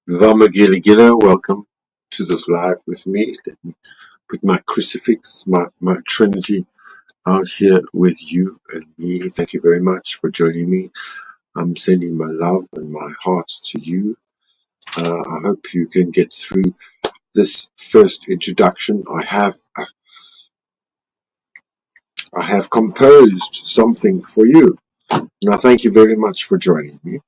Vamagiligila, welcome to this live with me. Let me put my crucifix, my Trinity out here with you and me. Thank you very much for joining me. I'm sending my love and my hearts to you. I hope you can get through this first introduction. I have composed something for you. And I thank you very much for joining me.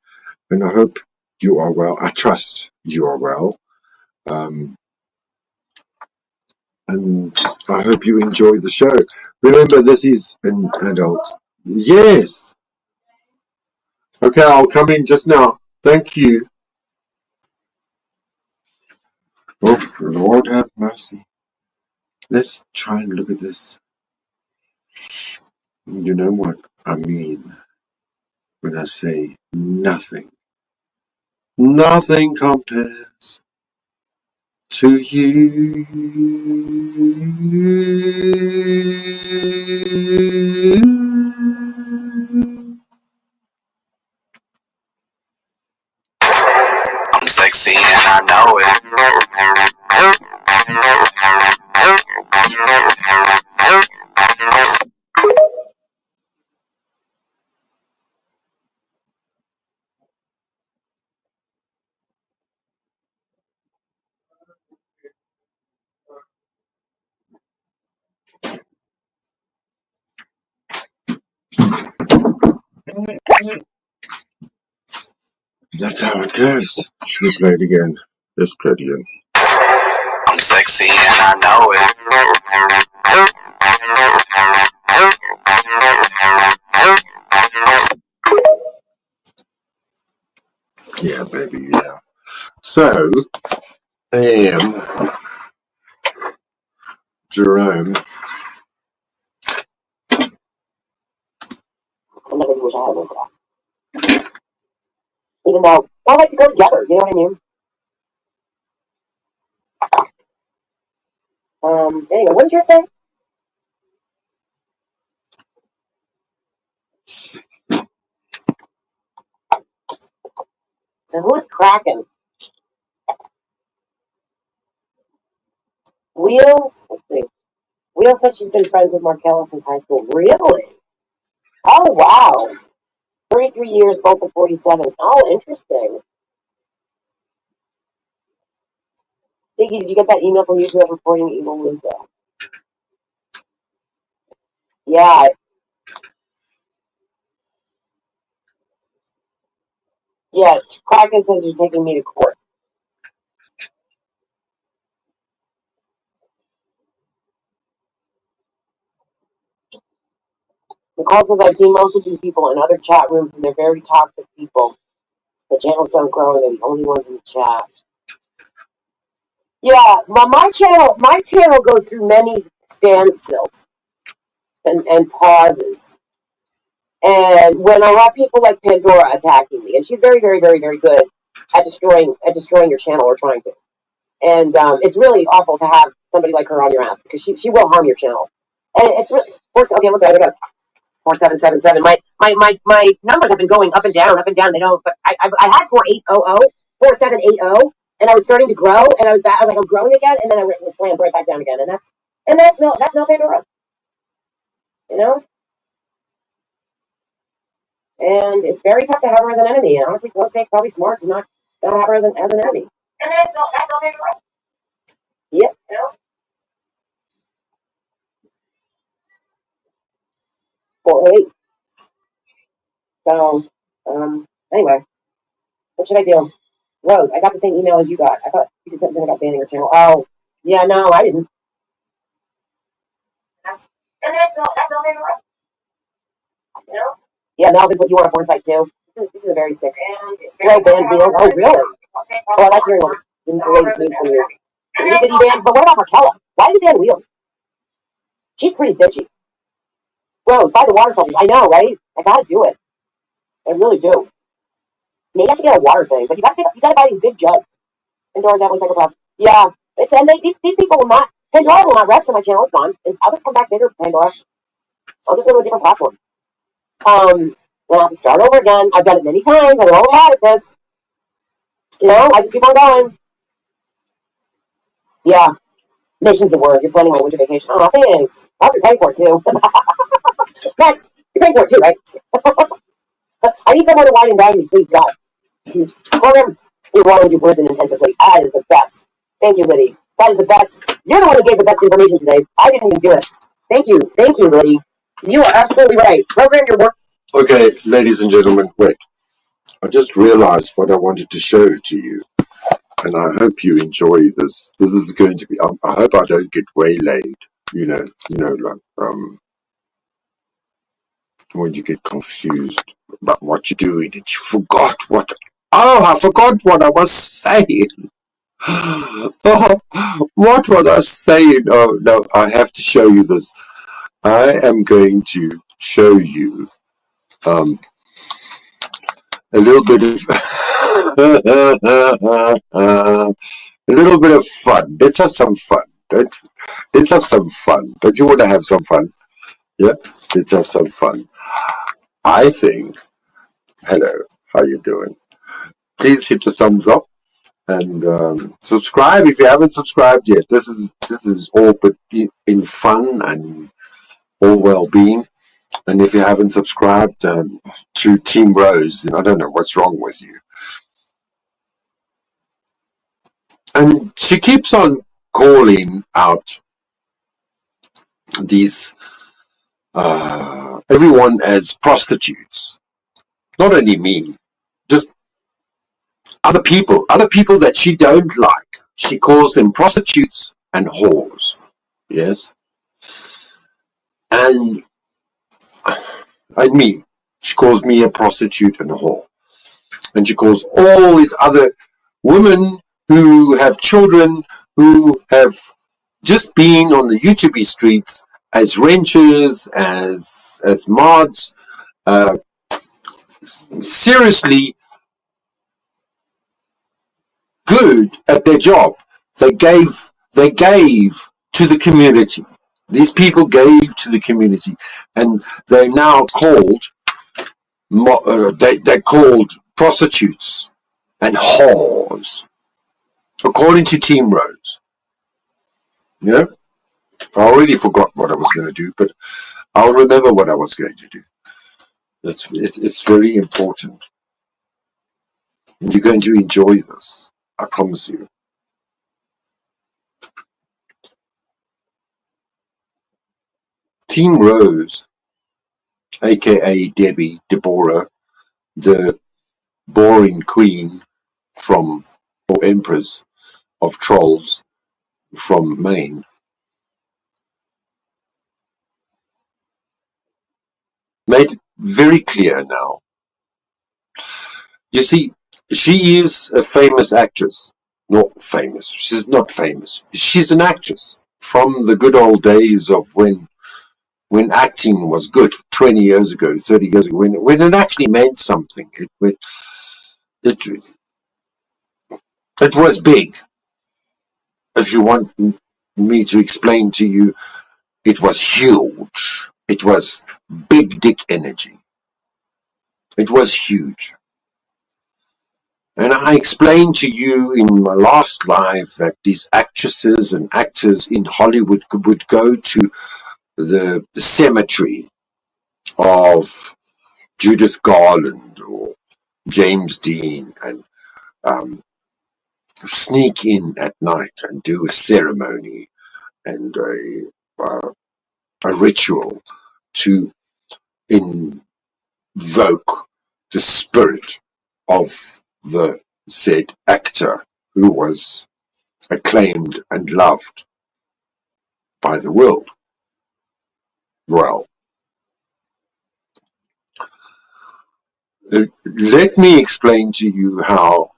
And I hope you are well. I trust you are well. And I hope you enjoy the show. Remember, this is an adult. Yes. Okay, I'll come in just now. Thank you. Oh, Lord have mercy. Let's try and look at this. You know what I mean when I say nothing. Nothing compares to you. I'm sexy and I know it. That's how it goes. Should we play it again? Let's play it again. I'm sexy and I know it. Yeah, baby, yeah. So, I am Jerome. Somebody wish I had one for that. Even though I like to go together, you know what I mean? Anyway, what did you say? So who is cracking? Wheels? Let's see. Wheels said she's been friends with Markella since high school. Really? Oh, wow. 33 years, both at 47. Oh, interesting. Diggy, did you get that email from YouTube reporting Evil Lisa? Yeah. Yeah, Kraken says you're taking me to court. Nicole says, I've seen most of these people in other chat rooms, and they're very toxic people. The channels don't grow, and they're the only ones in the chat. Yeah, my channel goes through many standstills and pauses. And when I have people like Pandora attacking me, and she's very, very, very, very good at destroying your channel, or trying to. And it's really awful to have somebody like her on your ass, because she will harm your channel. And it's really okay. Look, I got 4777. My numbers have been going up and down, up and down. They don't. But I had 4780, and I was starting to grow, and I was like, I'm growing again, and then I slammed right back down again, and that's no Pandora, you know. And it's very tough to have her as an enemy. And honestly, Close State's probably smart to not have her as an enemy. And that's no Pandora. Yep. You know? 408. So, anyway, what should I do? Rose, I got the same email as you got. I thought you did something about banning your channel. Oh, yeah, no, I didn't. And that's no Pandora. You know? Yeah, Melvin, what you want a porn site too? This is a very sick. Well, banned Wheels. Oh, really? Oh, I like hearing all the latest news from you. Did he ban? But what about Markella? Why did he ban Wheels? She's pretty bitchy. Bro, buy the water filters. I know, right? I gotta do it. I really do. Maybe I should get a water thing, but you gotta buy these big jugs. Pandora's that one psychopath. Yeah, these people will not. Pandora will not rest on my channel. It's gone. And I'll just come back bigger, Pandora. I'll just go to a different platform. Then I'll have to start over again. I've done it many times. I'm all bad at this. I just keep on going. Yeah, mission's the word. You're planning my winter vacation. Oh, thanks. I'll be paying for it too. Next, you're paying for it too, right? I need someone to wine and dine me, please, God. Program, you're wrong with your words and intensively. That is the best. Thank you, Liddy. That is the best. You're the one who gave the best information today. I didn't even do it. Thank you, Liddy. You are absolutely right. Program your work. Okay, ladies and gentlemen, wait. I just realized what I wanted to show to you, and I hope you enjoy this. This is going to be. I hope I don't get waylaid. Like when you get confused about what you're doing and you forgot what. Oh, I forgot what I was saying. Oh, what was I saying? Oh no, I have to show you this. I am going to show you a little bit of a little bit of fun. Let's have some fun. Let's have some fun. Don't you want to have some fun? Yeah, let's have some fun. I think. Hello, how you doing? Please hit the thumbs up and subscribe if you haven't subscribed yet. This is all but in fun and all well-being. And if you haven't subscribed to Team Rose, then I don't know what's wrong with you. And she keeps on calling out these everyone as prostitutes. Not only me, just other people that she don't like. She calls them prostitutes and whores. Yes, and me. She calls me a prostitute and a whore, and she calls all these other women who have children who have just been on the YouTube streets as wrenches, as mods, uh, seriously good at their job. They gave to the community. These people gave to the community, and they're now called they're called prostitutes and whores, according to Team Rose. Yeah, I already forgot what I was going to do, but I'll remember what I was going to do. It's very important. You're going to enjoy this. I promise you. Team Rose, aka Debbie, Deborah, the boring queen from, or empress of trolls from Maine, made it very clear now. You see, she is a famous actress. Not famous. She's not famous. She's an actress from the good old days of when acting was good, 20 years ago, 30 years ago, when it actually meant something. It, it was big. If you want me to explain to you, it was huge. It was big dick energy. It was huge. And I explained to you in my last live that these actresses and actors in Hollywood would go to the cemetery of Judith Garland or James Dean and sneak in at night and do a ceremony and a ritual to invoke the spirit of the said actor who was acclaimed and loved by the world. Well, let me explain to you how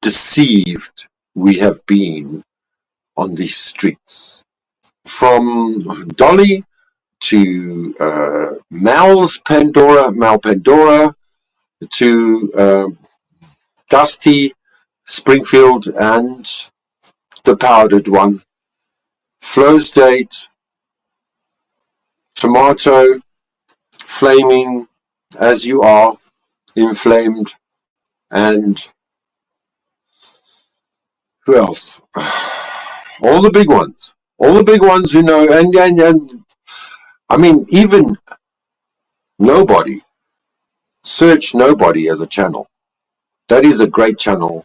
deceived we have been on these streets. From Dolly to Mal Pandora, to Dusty, Springfield, and the powdered one, Flow State, Tomato, Flaming as you are, Inflamed, and Who else? All the big ones. All the big ones who know, and I mean, even Nobody. Search Nobody as a channel. That is a great channel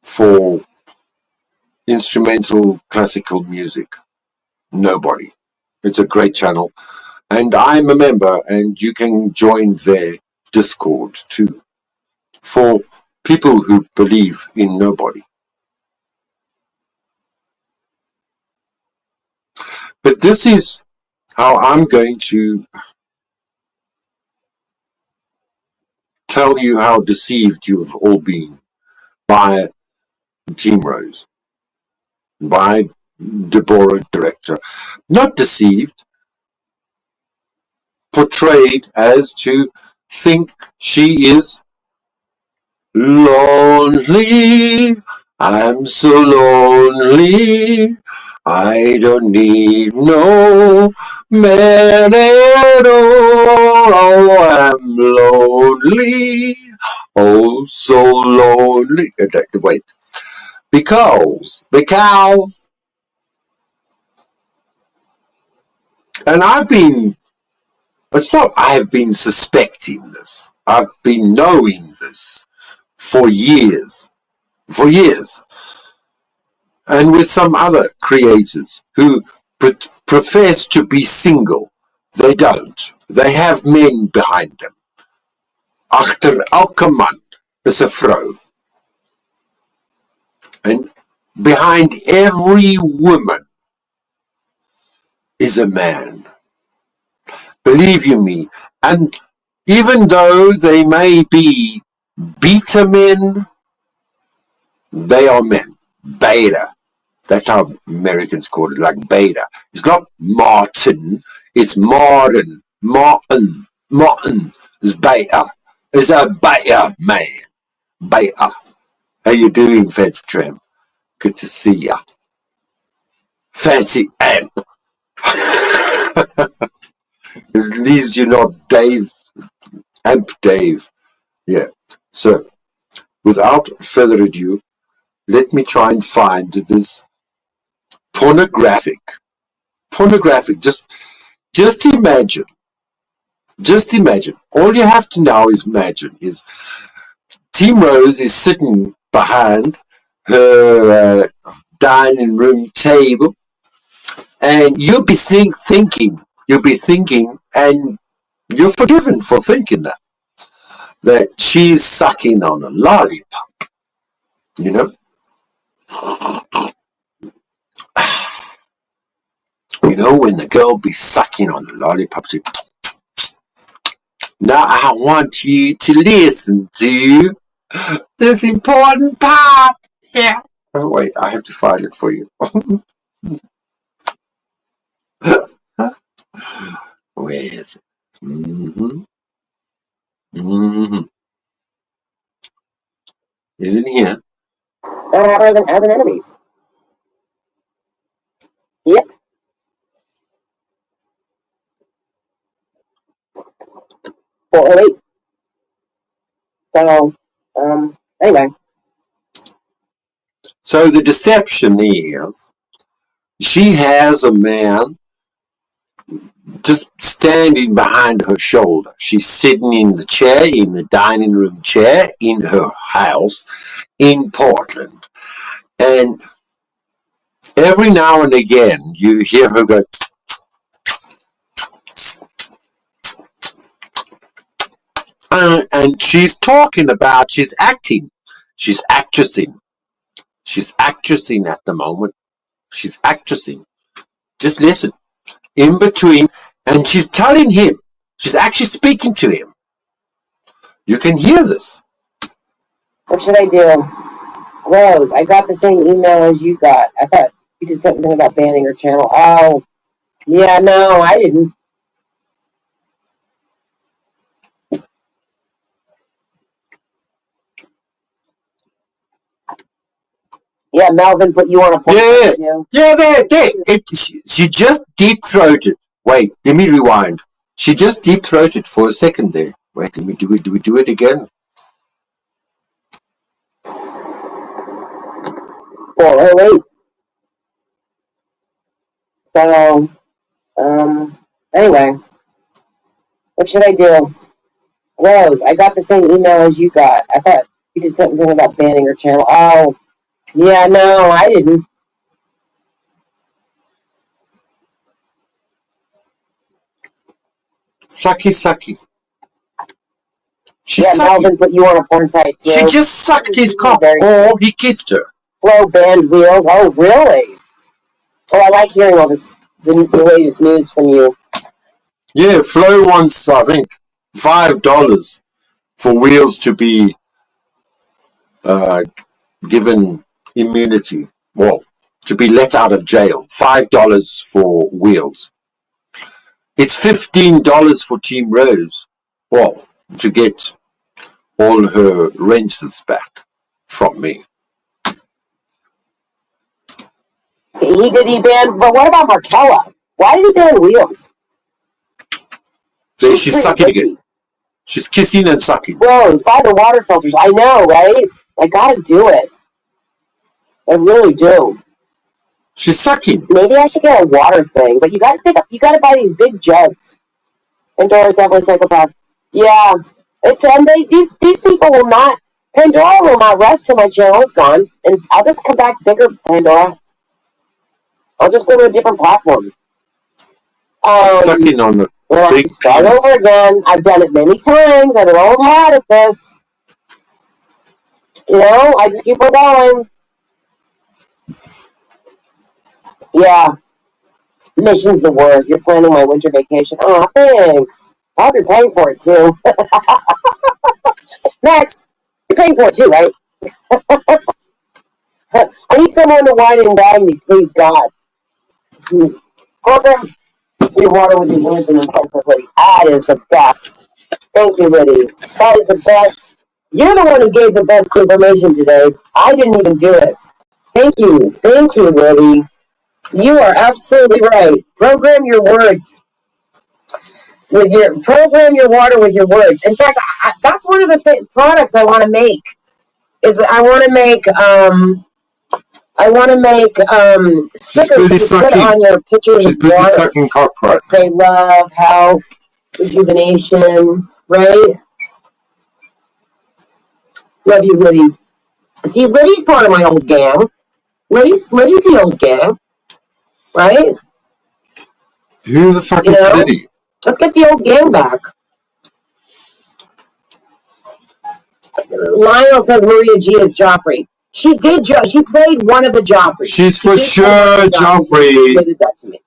for instrumental classical music. Nobody. It's a great channel. And I'm a member, and you can join their Discord too, for people who believe in nobody. But this is how I'm going to tell you how deceived you have all been by Team Rose, by Deborah Director. Not deceived, portrayed as to think she is lonely. I'm so lonely. I don't need no man at all. Oh, I'm lonely. Oh, so lonely. Wait. Because. And it's not I've been suspecting this. I've been knowing this for years. And with some other creators who profess to be single. They don't. They have men behind them. Achter elke man is 'n vrou. And behind every woman is a man. Believe you me. And even though they may be beta men, they are men. Beta. That's how Americans call it, like beta. It's not Martin, it's Martin. Martin is beta. It's a beta man. Beta. How you doing, Fancy Tram? Good to see ya. Fancy Amp. At least you're not Dave. Amp Dave. Yeah. So, without further ado, let me try and find this pornographic. Just imagine. All you have to now is imagine is Team Rose is sitting behind her dining room table, and you'll be thinking, and you're forgiven for thinking that she's sucking on a lollipop, you know? You know, when the girl be sucking on the lollipop, she, now I want you to listen to this important part. Yeah. Oh, wait, I have to find it for you. Where is it? Isn't here? Don't have her as an enemy. Yep. Wait. So, anyway. So the deception is she has a man just standing behind her shoulder. She's sitting in the chair, in the dining room chair, in her house in Portland. And every now and again, you hear her go, and she's talking about, she's acting. She's actressing. She's actressing at the moment. She's actressing. Just listen. In between, and she's telling him. She's actually speaking to him. You can hear this. What should I do? Rose, I got the same email as you got. I thought you did something about banning her channel. Oh, yeah, no, I didn't. Yeah, Melvin put you on a point. Yeah, there. She just deep-throated. Wait, let me rewind. She just deep-throated for a second there. Wait, let me do it. Do we do it again? 408. So, anyway, what should I do? Rose, I got the same email as you got. I thought you did something about banning her channel. Oh, yeah, no, I didn't. Sucky. Yeah, Melvin put you on a porn site too. She just sucked his cock, or he kissed her. Flo banned Wheels. Oh, really? Oh, I like hearing all this, the latest news from you. Yeah, Flo wants, I think, $5 for Wheels to be given immunity. Well, to be let out of jail. $5 for Wheels. It's $15 for Team Rose. Well, to get all her rents back from me. He banned, but what about Markella? Why did he ban Wheels? She's sucking again. She's kissing and sucking. Rose, buy the water filters. I know, right? I gotta do it. I really do. She's sucking. Maybe I should get a water thing, but you gotta buy these big jugs. Pandora's definitely psychopath. Yeah. These people will not, Pandora will not rest till my channel is gone, and I'll just come back bigger, Pandora. I'll just go to a different platform. Sucking on the big start over again. I've done it many times. I'm an old hat at this. I just keep on going. Yeah. Mission's the worst. You're planning my winter vacation. Oh, thanks. I hope you're paying for it, too. Max, you're paying for it, too, right? I need someone to wine and dine me, please, God. Program your water with your words and intensive, Liddy. That is the best. Thank you, Liddy. That is the best. You're the one who gave the best information today. I didn't even do it. Thank you. Thank you, Liddy. You are absolutely right. Program your words program your water with your words. In fact, that's one of the products I want to make. I want to make stickers to put on your pictures of water. Sucking cock, right? That say love, health, rejuvenation, right? Love you, Liddy. See, Liddy's part of my old gang. Liddy's the old gang, right? Who the fuck is Liddy? Let's get the old gang back. Lionel says Maria G is Joffrey. She did. She played one of the Joffreys. She's for sure Joffrey. She admitted that to me.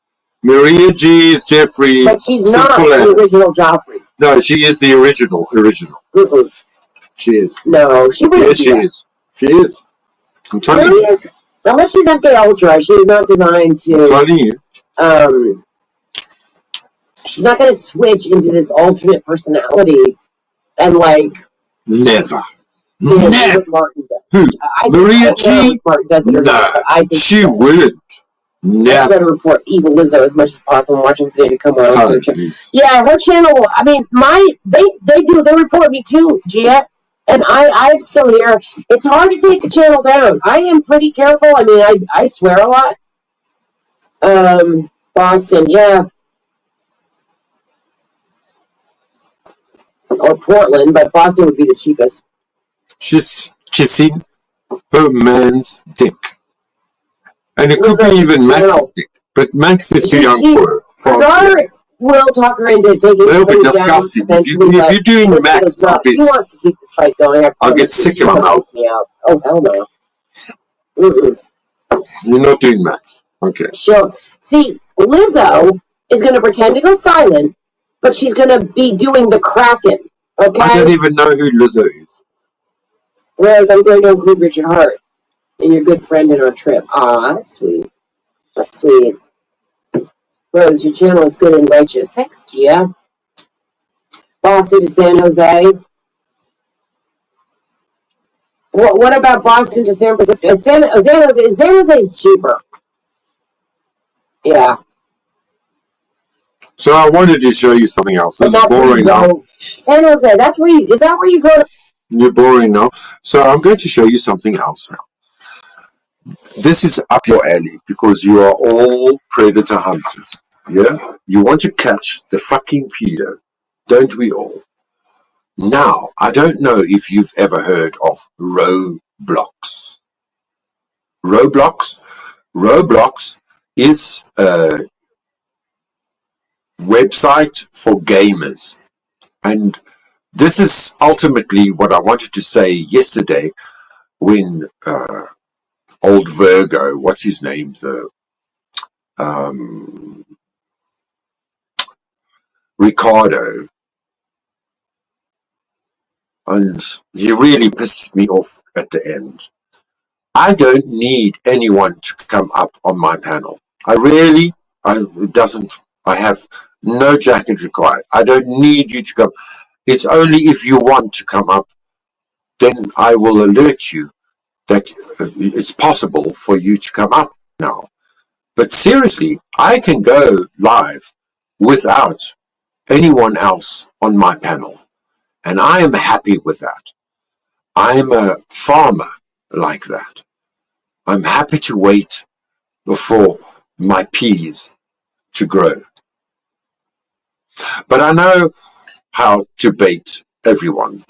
Maria G is Jeffrey. But she's not the original Joffrey. No, she is the original. Mm-mm. She is. No, she wouldn't. Yes, she is. She is. I'm telling you. Unless she's MK Ultra, she is not designed to. I'm telling you. She's not going to switch into this alternate personality and Never. Never. Martin does. Who? Maria G? Martin does it or not, I think she wouldn't. Never. I'm going to report Evil Lizzo as much as possible. Watching the to come on. Yeah, her channel. I mean, they report me too, Gia. And I'm still here. It's hard to take a channel down. I am pretty careful. I mean, I swear a lot. Boston, yeah. Or Portland, but Boston would be the cheapest. She's kissing her man's dick. And it could be even Max's dick. But Max is too young for her. Daughter will talk her into taking it. It'll be disgusting. If you're doing Max, she wants to keep this fight going. I'll get sick of my mouth. Oh, hell no. Mm-mm. You're not doing Max. Okay. See, Lizzo is going to pretend to go silent, but she's going to be doing the Kraken. Okay? I don't even know who Lizzo is. Whereas I'm going to include Richard Hart and your good friend in our trip. Aw, that's sweet. That's sweet. Rose, your channel is good and righteous. Thanks, Gia. Boston to San Jose. What about Boston to San Francisco? San Jose is cheaper. Yeah. So I wanted to show you something else. This is boring now. San Jose, is that where you go to? You're boring now. So I'm going to show you something else now. This is up your alley because you are all predator hunters. Yeah? You want to catch the fucking pedo, don't we all? Now, I don't know if you've ever heard of Roblox. Roblox? Roblox is a website for gamers. And this is ultimately what I wanted to say yesterday when old Virgo, what's his name? Um, Ricardo. And he really pissed me off at the end. I don't need anyone to come up on my panel. I have no jacket required. I don't need you to come. It's only if you want to come up, then I will alert you that it's possible for you to come up now. But seriously, I can go live without anyone else on my panel. And I am happy with that. I am a farmer like that. I'm happy to wait for my peas to grow. But I know how to bait everyone.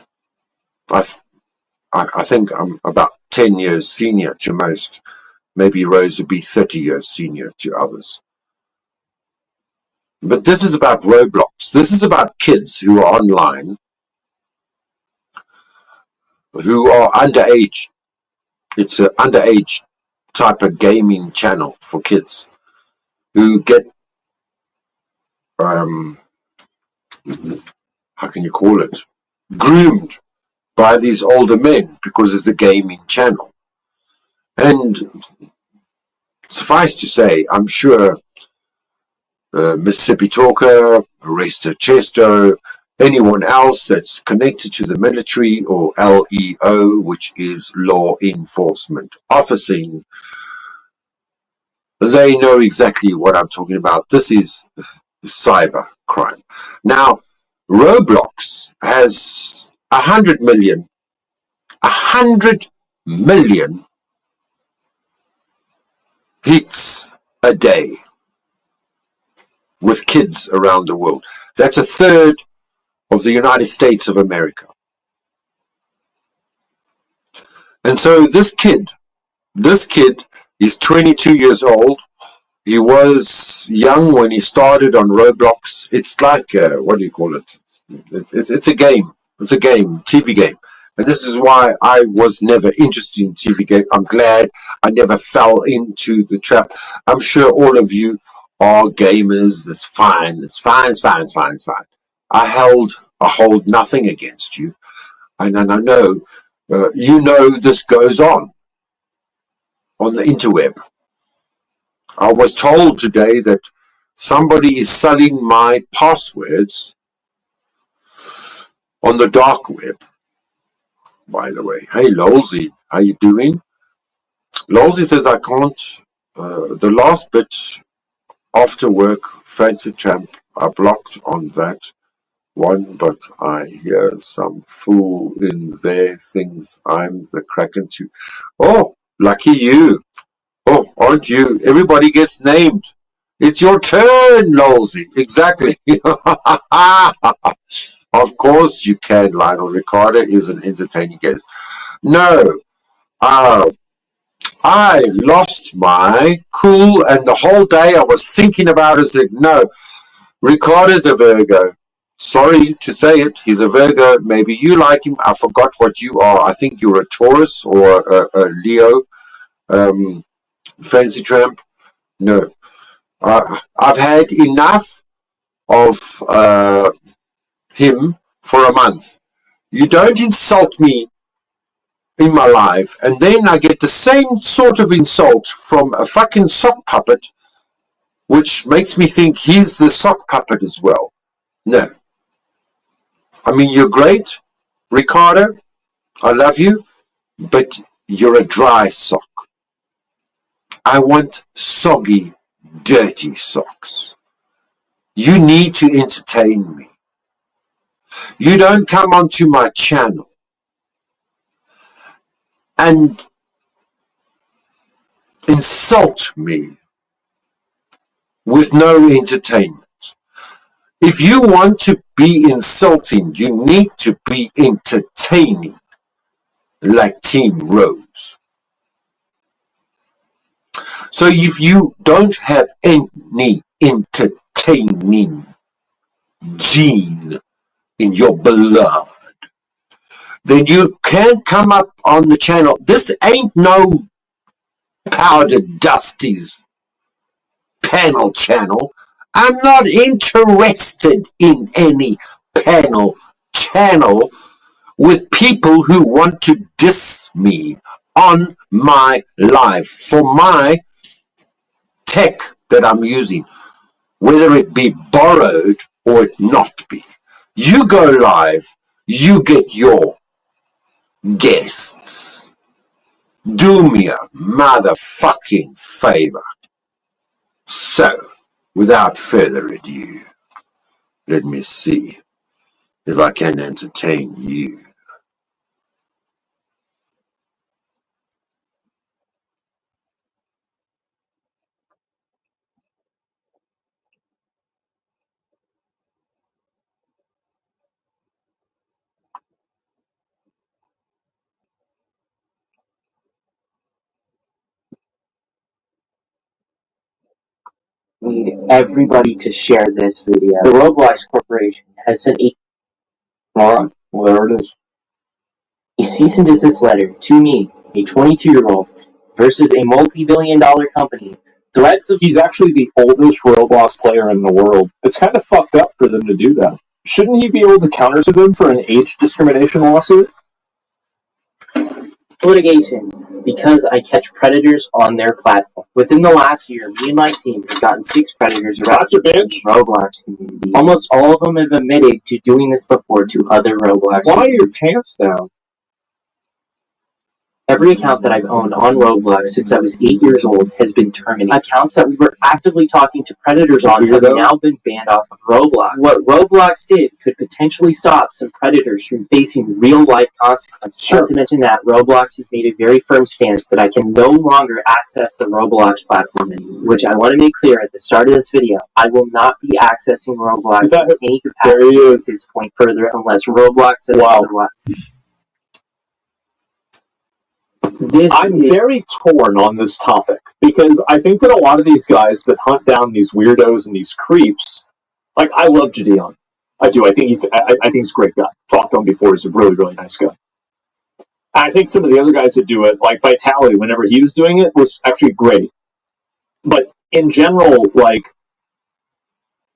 I think I'm about 10 years senior to most. Maybe Rose would be 30 years senior to others. But this is about Roblox. This is about kids who are online, who are underage. It's an underage type of gaming channel for kids who get, how can you call it, groomed by these older men because it's a gaming channel. And suffice to say, I'm sure Mississippi Talker, Arrester Chesto, anyone else that's connected to the military or LEO, which is law enforcement officing, they know exactly what I'm talking about. This is cyber crime. Now, Roblox has 100 million hits a day with kids around the world. That's a third of the United States of America. And so this kid is 22 years old. He was young when he started on Roblox. It's like, what do you call it? It's a game. It's a game, TV game. And this is why I was never interested in TV game. I'm glad I never fell into the trap. I'm sure all of you are gamers. That's fine. It's fine. It's fine. It's fine. It's fine. I hold nothing against you. And I know, you know, this goes on the interweb. I was told today that somebody is selling my passwords on the dark web. By the way, hey Lolsey, how you doing? Lolsey says I can't. The last bit after work, fancy tramp. I blocked on that one, but I hear some fool in there thinks I'm the Kraken too. Oh, lucky you. Oh, aren't you? Everybody gets named. It's your turn, Lolsey. Exactly. Of course you can, Lionel. Ricardo is an entertaining guest. No, I lost my cool, and the whole day I was thinking about it. Said, no, Ricardo's a Virgo. Sorry to say it, he's a Virgo. Maybe you like him. I forgot what you are. I think you're a Taurus or a Leo. Fancy tramp. No, I've had enough of him for a month. You don't insult me in my life, and then I get the same sort of insult from a fucking sock puppet, which makes me think he's the sock puppet as well. No. I mean, you're great, Ricardo. I love you, but you're a dry sock. I want soggy, dirty socks. You need to entertain me. You don't come onto my channel and insult me with no entertainment. If you want to be insulting, you need to be entertaining, like Team Rose. So if you don't have any entertaining gene in your blood, then you can't come up on the channel. This ain't no Powdered Dusty's panel channel. I'm not interested in any panel channel with people who want to diss me on my live for my tech that I'm using, whether it be borrowed or it not be. You go live, you get your guests. Do me a motherfucking favor. So, without further ado, let me see if I can entertain you. Need everybody to share this video. The Roblox Corporation has sent Alright, well, there it is. a cease and desist letter to me, a 22-year-old, versus a multi-billion-dollar company. Threats of He's actually the oldest Roblox player in the world. It's kind of fucked up for them to do that. Shouldn't he be able to countersue them for an age discrimination lawsuit? litigation because I catch predators on their platform. Within the last year, me and my team have gotten 6 predators arrested in the Roblox community. Almost all of them have admitted to doing this before to other Roblox. Why are your pants down? Every account that I've owned on Roblox since I was 8 years old has been terminated. Accounts that we were actively talking to predators on have now been banned off of Roblox. What Roblox did could potentially stop some predators from facing real-life consequences. Sure. Not to mention that Roblox has made a very firm stance that I can no longer access the Roblox platform anymore, which I want to make clear at the start of this video. I will not be accessing Roblox in any capacity at this point further unless Roblox says otherwise. I'm very torn on this topic because I think that a lot of these guys that hunt down these weirdos and these creeps, like I love Gideon, I do. I think he's a great guy. Talked to him before. He's a really, really nice guy. I think some of the other guys that do it, like Vitality, whenever he was doing it, was actually great. But in general, like,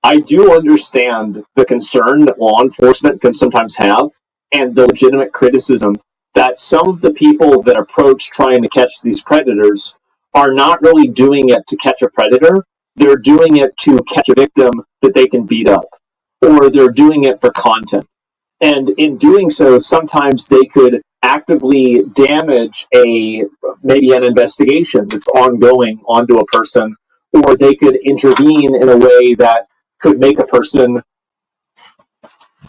I do understand the concern that law enforcement can sometimes have and the legitimate criticism that some of the people that approach trying to catch these predators are not really doing it to catch a predator. They're doing it to catch a victim that they can beat up. Or they're doing it for content. And in doing so, sometimes they could actively damage maybe an investigation that's ongoing onto a person, or they could intervene in a way that could make a person,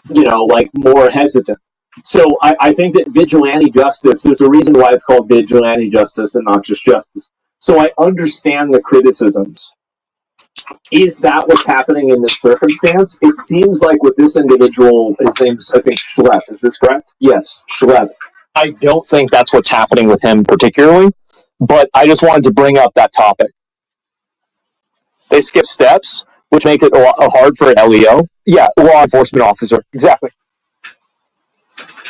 like more hesitant. So I think that vigilante justice, there's a reason why it's called vigilante justice and not just justice. So I understand the criticisms. Is that what's happening in this circumstance? It seems like with this individual, his name's, I think, Schlepp. Is this correct? Yes, Schlepp. I don't think that's what's happening with him particularly, but I just wanted to bring up that topic. They skip steps, which makes it hard for an LEO. Yeah, law enforcement officer. Exactly.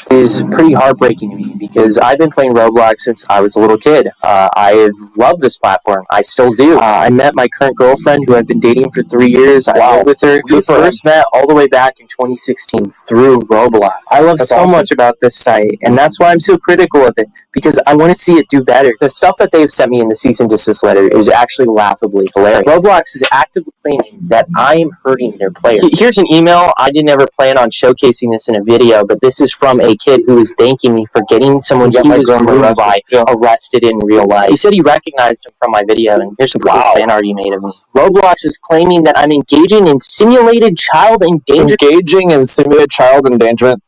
Is pretty heartbreaking to me because I've been playing Roblox since I was a little kid. I love this platform. I still do. I met my current girlfriend who I've been dating for 3 years. I lived with her. We first met all the way back in 2016 through Roblox. I love so much about this site, and that's why I'm so critical of it, because I want to see it do better. The stuff that they've sent me in the cease and desist letter is actually laughably hilarious. Roblox is actively claiming that I am hurting their players. Here's an email. I didn't ever plan on showcasing this in a video, but this is from a kid who is thanking me for getting someone he was groomed by arrested in real life. He said he recognized him from my video, and here's some cool fan art he made of me. Roblox is claiming that I'm engaging in simulated child endangerment. Engaging in simulated child endangerment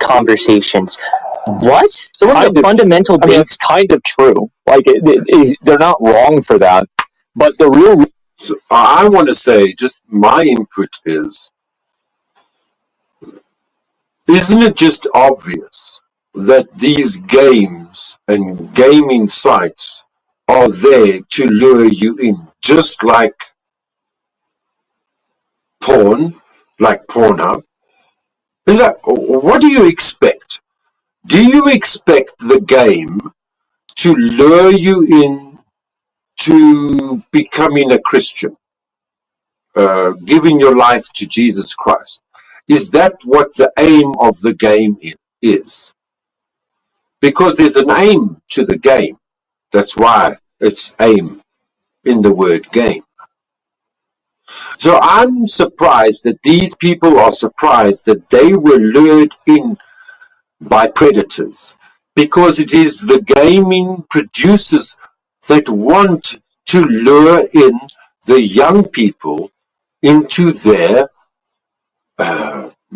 Conversations. What? So what are the fundamental it's kind of true. Like, they're not wrong for that. But the real... So I want to say, just my input is, isn't it just obvious that these games and gaming sites are there to lure you in, just like porn, like Pornhub? Is that, what do you expect? Do you expect the game to lure you in to becoming a Christian, giving your life to Jesus Christ? Is that what the aim of the game is? Because there's an aim to the game. That's why it's aim in the word game. So I'm surprised that these people are surprised that they were lured in by predators, because it is the gaming producers that want to lure in the young people into their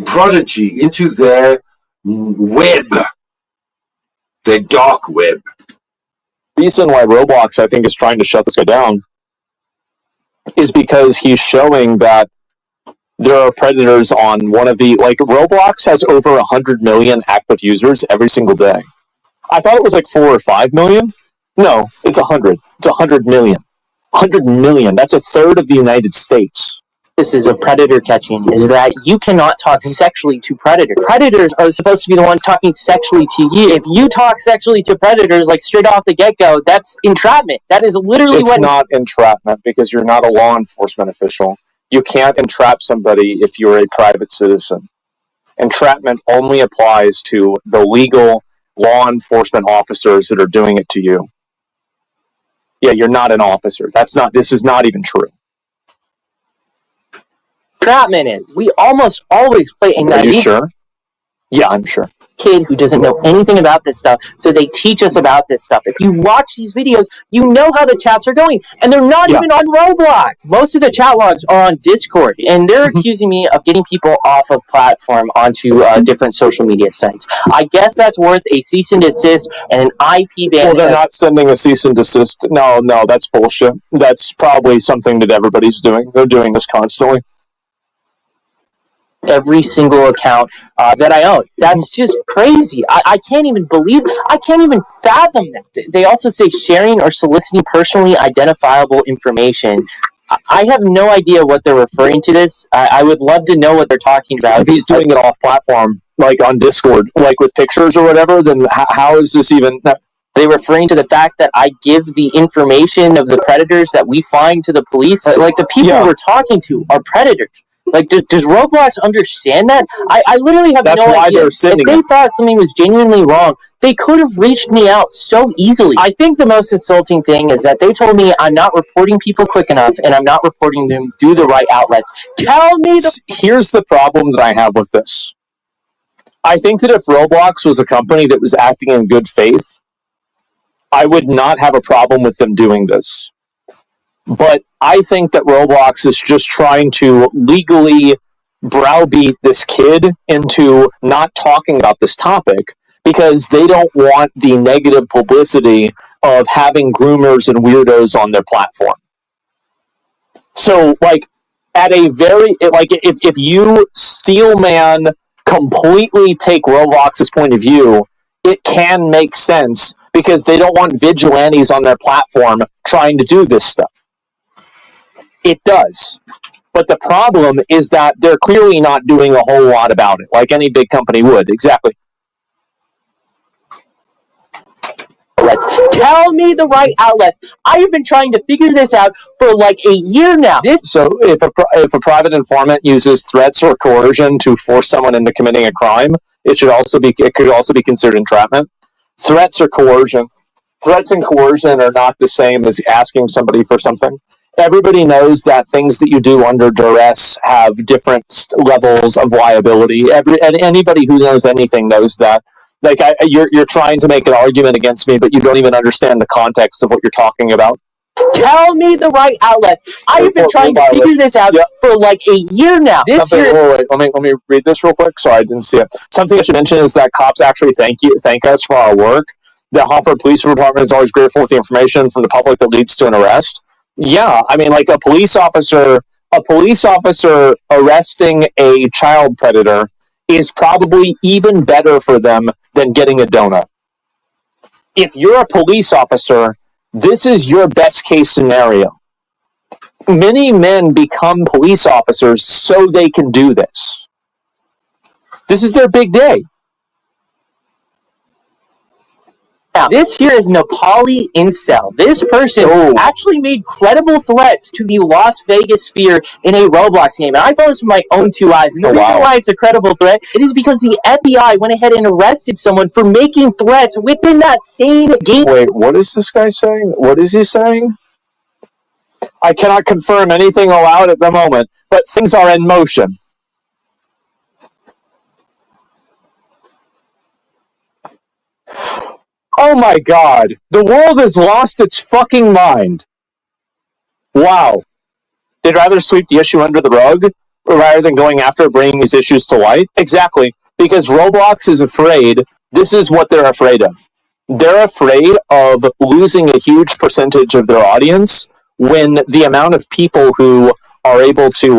prodigy, into their web, their dark web. The reason why Roblox, I think, is trying to shut this guy down is because he's showing that there are predators on one of the... Like, Roblox has over 100 million active users every single day. I thought it was like 4 or 5 million. No, it's 100. It's 100 million. 100 million. That's a third of the United States. This is a predator catching, is that you cannot talk sexually to predators. Predators are supposed to be the ones talking sexually to you. If you talk sexually to predators, like straight off the get-go, that's entrapment. That is literally It's not entrapment, because you're not a law enforcement official. You can't entrap somebody if you're a private citizen. Entrapment only applies to the legal law enforcement officers that are doing it to you. Yeah, you're not an officer. This is not even true. entrapment is. We almost always play a Are you naive sure? Yeah, I'm sure. kid who doesn't know anything about this stuff, so they teach us about this stuff. If you watch these videos, you know how the chats are going, and they're not even on Roblox. Most of the chat logs are on Discord, and they're accusing me of getting people off of platform onto different social media sites. I guess that's worth a cease and desist and an IP ban. Well, they're not sending a cease and desist. No, that's bullshit. That's probably something that everybody's doing. They're doing this constantly. Every single account that I own. That's just crazy. I can't even fathom that. They also say sharing or soliciting personally identifiable information. I have no idea what they're referring to this. I would love to know what they're talking about. If he's doing it off platform, like on Discord, like with pictures or whatever, then how is this even... They're referring to the fact that I give the information of the predators that we find to the police. Like the people we're talking to are predators. Like, does Roblox understand that? I literally have no idea. That's why they're sending it. If they thought something was genuinely wrong, they could have reached me out so easily. I think the most insulting thing is that they told me I'm not reporting people quick enough, and I'm not reporting them through the right outlets. Tell me Here's the problem that I have with this. I think that if Roblox was a company that was acting in good faith, I would not have a problem with them doing this. But I think that Roblox is just trying to legally browbeat this kid into not talking about this topic because they don't want the negative publicity of having groomers and weirdos on their platform. So, like, at a very, like, if you steelman completely take Roblox's point of view, it can make sense because they don't want vigilantes on their platform trying to do this stuff. It does. But the problem is that they're clearly not doing a whole lot about it, like any big company would. Exactly. Tell me the right outlets. I have been trying to figure this out for like a year now. So if a private informant uses threats or coercion to force someone into committing a crime, it could also be considered entrapment. Threats or coercion. Threats and coercion are not the same as asking somebody for something. Everybody knows that things that you do under duress have different levels of liability. Anybody who knows anything knows that. Like, you're trying to make an argument against me, but you don't even understand the context of what you're talking about. Tell me the right outlets. I have been trying to figure this out for like a year now. Wait, let me read this real quick. Sorry, I didn't see it. Something I should mention is that cops actually thank us for our work. the Hartford Police Department is always grateful with the information from the public that leads to an arrest. Yeah, I mean, like a police officer arresting a child predator is probably even better for them than getting a donut. If you're a police officer, this is your best case scenario. Many men become police officers so they can do this. This is their big day. Now, this here is Nepali incel. This person actually made credible threats to the Las Vegas sphere in a Roblox game. And I saw this with my own two eyes. And the reason why it's a credible threat, it is because the FBI went ahead and arrested someone for making threats within that same game. Wait, what is this guy saying? What is he saying? I cannot confirm anything aloud at the moment, but things are in motion. Oh my god. The world has lost its fucking mind. Wow. They'd rather sweep the issue under the rug rather than going after bringing these issues to light? Exactly. Because Roblox is afraid. This is what they're afraid of. They're afraid of losing a huge percentage of their audience when the amount of people who are able to,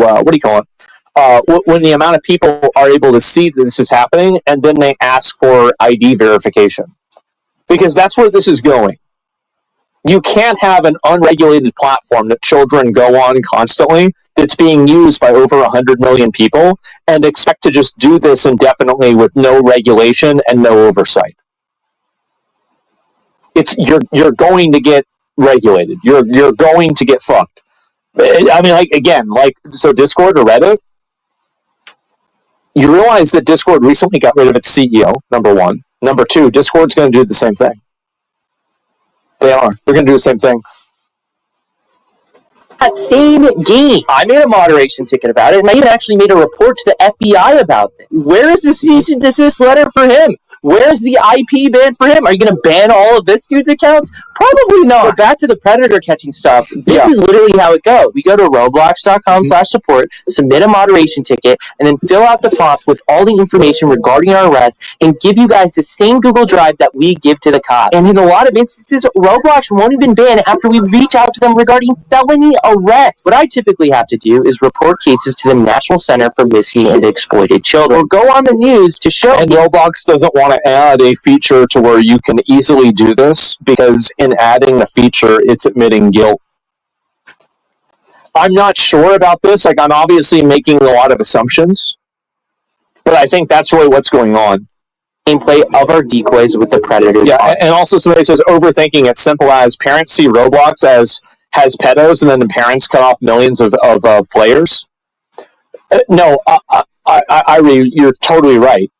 when the amount of people are able to see that this is happening, and then they ask for ID verification. Because that's where this is going. You can't have an unregulated platform that children go on constantly that's being used by over 100 million people and expect to just do this indefinitely with no regulation and no oversight. You're going to get regulated. You're going to get fucked. I mean, so Discord or Reddit, you realize that Discord recently got rid of its CEO, number one. Number two, Discord's going to do the same thing. They are. They're going to do the same thing. That same game. I made a moderation ticket about it, and I even actually made a report to the FBI about this. Where is the cease and desist letter for him? Where's the IP ban for him? Are you going to ban all of this dude's accounts? Probably not. But back to the predator catching stuff. This is literally how it goes. We go to roblox.com/support, submit a moderation ticket, and then fill out the prompt with all the information regarding our arrest and give you guys the same Google Drive that we give to the cops. And in a lot of instances, Roblox won't even ban after we reach out to them regarding felony arrest. What I typically have to do is report cases to the National Center for Missing and Exploited Children, or go on the news to show. And Roblox doesn't want to add a feature to where you can easily do this, because in adding a feature, it's admitting guilt. I'm not sure about this. Like, I'm obviously making a lot of assumptions, but I think that's really what's going on. Gameplay of our decoys with the predators. Yeah, and also somebody says overthinking. It's simple as parents see Roblox as has pedos, and then the parents cut off millions of players. No, you're totally right.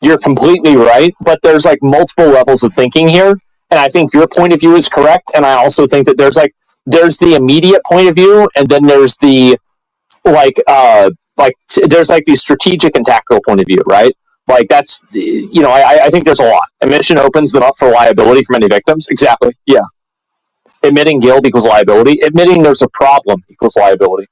You're completely right, but there's like multiple levels of thinking here, and I think your point of view is correct, and I also think that there's the immediate point of view, and then there's the there's like the strategic and tactical point of view, right? Like that's I think there's a lot. Admission opens them up for liability for many victims. Exactly. Yeah. Admitting guilt equals liability. Admitting there's a problem equals liability.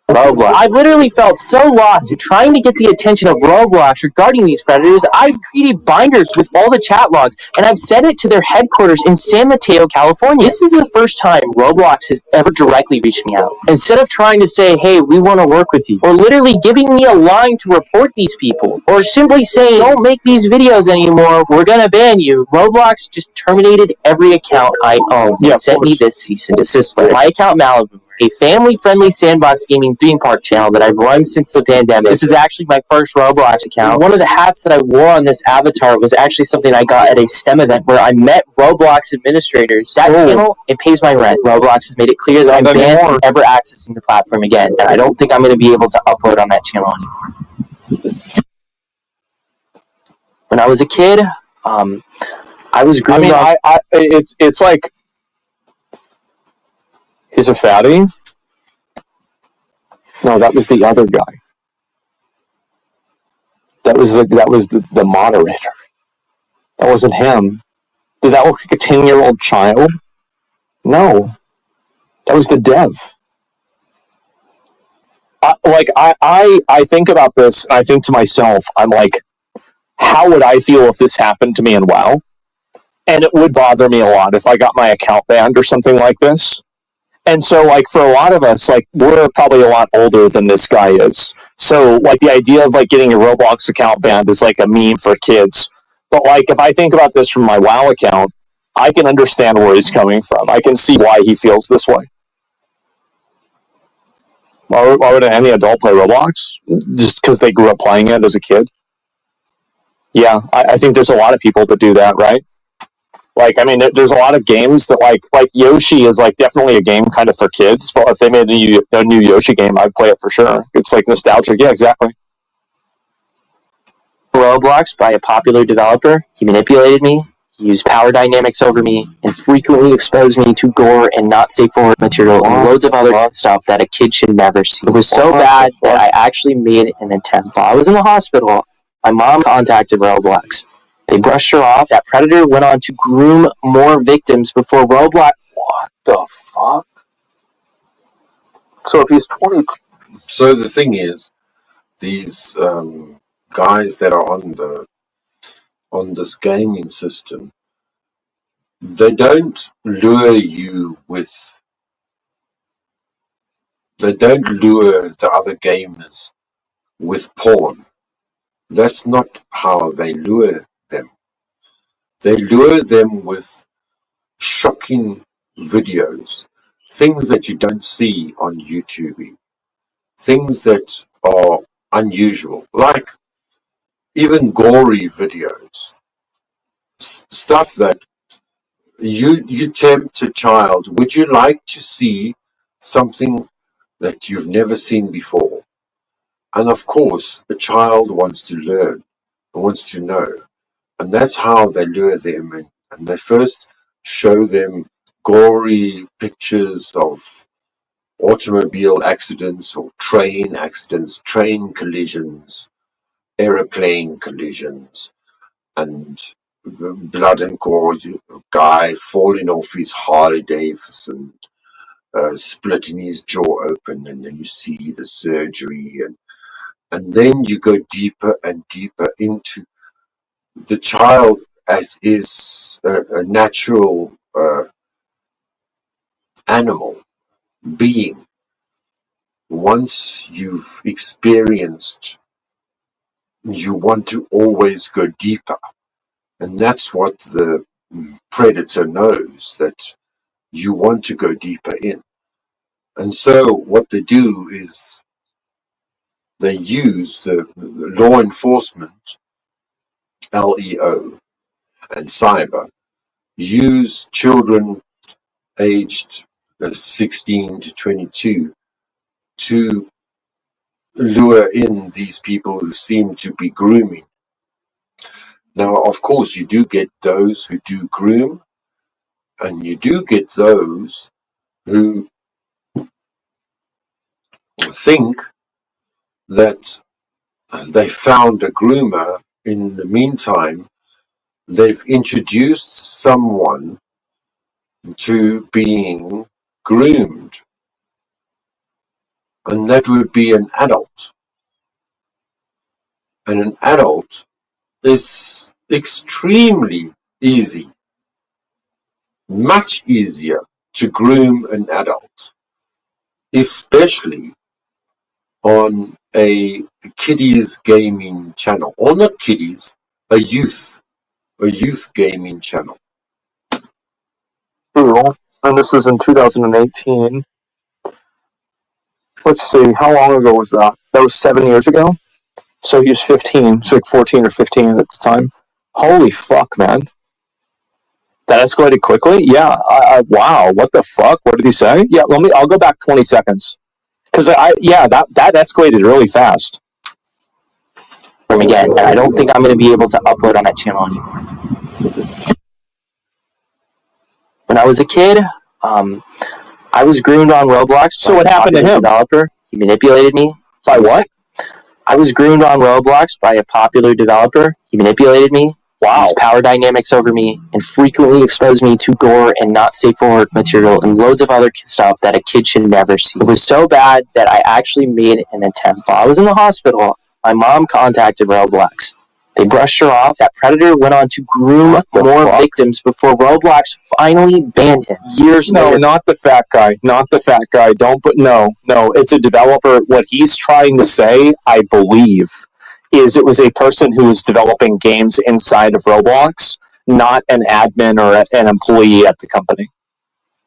Roblox. I've literally felt so lost in trying to get the attention of Roblox regarding these predators. I've created binders with all the chat logs, and I've sent it to their headquarters in San Mateo, California. This is the first time Roblox has ever directly reached me out. Instead of trying to say, hey, we want to work with you, or literally giving me a line to report these people, or simply saying, don't make these videos anymore, we're going to ban you, Roblox just terminated every account I own and sent me this cease and desist letter. My account, Malibu, a family-friendly sandbox gaming theme park channel that I've run since the pandemic. This is actually my first Roblox account. One of the hats that I wore on this avatar was actually something I got at a STEM event where I met Roblox administrators. That channel, it pays my rent. Roblox has made it clear that I'm banned from ever accessing the platform again, and I don't think I'm going to be able to upload on that channel anymore. When I was a kid, I was groomed on... it's like... He's a fatty? No, that was the other guy. That was the moderator. That wasn't him. Does that look like a 10-year-old child? No. That was the dev. I think about this, and I think to myself, I'm like, how would I feel if this happened to me in WoW? And it would bother me a lot if I got my account banned or something like this. And so, like, for a lot of us, like, we're probably a lot older than this guy is. So, like, the idea of, like, getting a Roblox account banned is, like, a meme for kids. But, like, if I think about this from my WoW account, I can understand where he's coming from. I can see why he feels this way. Why would any adult play Roblox? Just because they grew up playing it as a kid? Yeah, I think there's a lot of people that do that, right? Like, I mean, there's a lot of games that, like Yoshi is, like, definitely a game kind of for kids, but if they made a new Yoshi game, I'd play it for sure. It's, like, nostalgic. Yeah, exactly. Roblox by a popular developer. He manipulated me, he used power dynamics over me, and frequently exposed me to gore and not safe for work material and loads of other stuff that a kid should never see. It was so bad that I actually made an attempt. While I was in the hospital, my mom contacted Roblox. They brushed her off. That predator went on to groom more victims before Roblox. What the fuck? So if he's 20... So the thing is, these guys that are on this gaming system, they don't lure the other gamers with porn. That's not how they lure them. They lure them with shocking videos, things that you don't see on YouTube, things that are unusual, like even gory videos, stuff that you tempt a child. Would you like to see something that you've never seen before? And of course, a child wants to learn, wants to know. And that's how they lure them in. And they first show them gory pictures of automobile accidents or train accidents, train collisions, aeroplane collisions, and blood and gore, a guy falling off his Harley Davidson, splitting his jaw open, and then you see the surgery, and then you go deeper and deeper into the child as is a natural animal being. Once you've experienced, you want to always go deeper. And that's what the predator knows, that you want to go deeper in. And so what they do is they use the law enforcement, LEO, and cyber, use children aged 16 to 22 to lure in these people who seem to be grooming. Now, of course, you do get those who do groom, and you do get those who think that they found a groomer. In the meantime, they've introduced someone to being groomed, and that would be an adult. And an adult is extremely easy, much easier to groom an adult, especially on a kiddies gaming channel, or not kiddies, a youth gaming channel. True. And this is in 2018. Let's see, how long ago was that? That was 7 years ago? So he was 15, so like 14 or 15 at the time. Holy fuck, man. That escalated quickly? Yeah, wow, what the fuck? What did he say? Yeah, I'll go back 20 seconds. Because that escalated really fast. Again, and I don't think I'm going to be able to upload on that channel anymore. When I was a kid, I was groomed on Roblox. So what happened to him? Developer. He manipulated me. By what? I was groomed on Roblox by a popular developer. He manipulated me. Wow. Used power dynamics over me, and frequently exposed me to gore and not safe for work material and loads of other stuff that a kid should never see. It was so bad that I actually made an attempt. While I was in the hospital, my mom contacted Roblox. They brushed her off. That predator went on to groom more victims before Roblox finally banned him years later. No, not the fat guy. Not the fat guy. Don't put, no. It's a developer. What he's trying to say, I believe, is it was a person who was developing games inside of Roblox, not an admin or an employee at the company.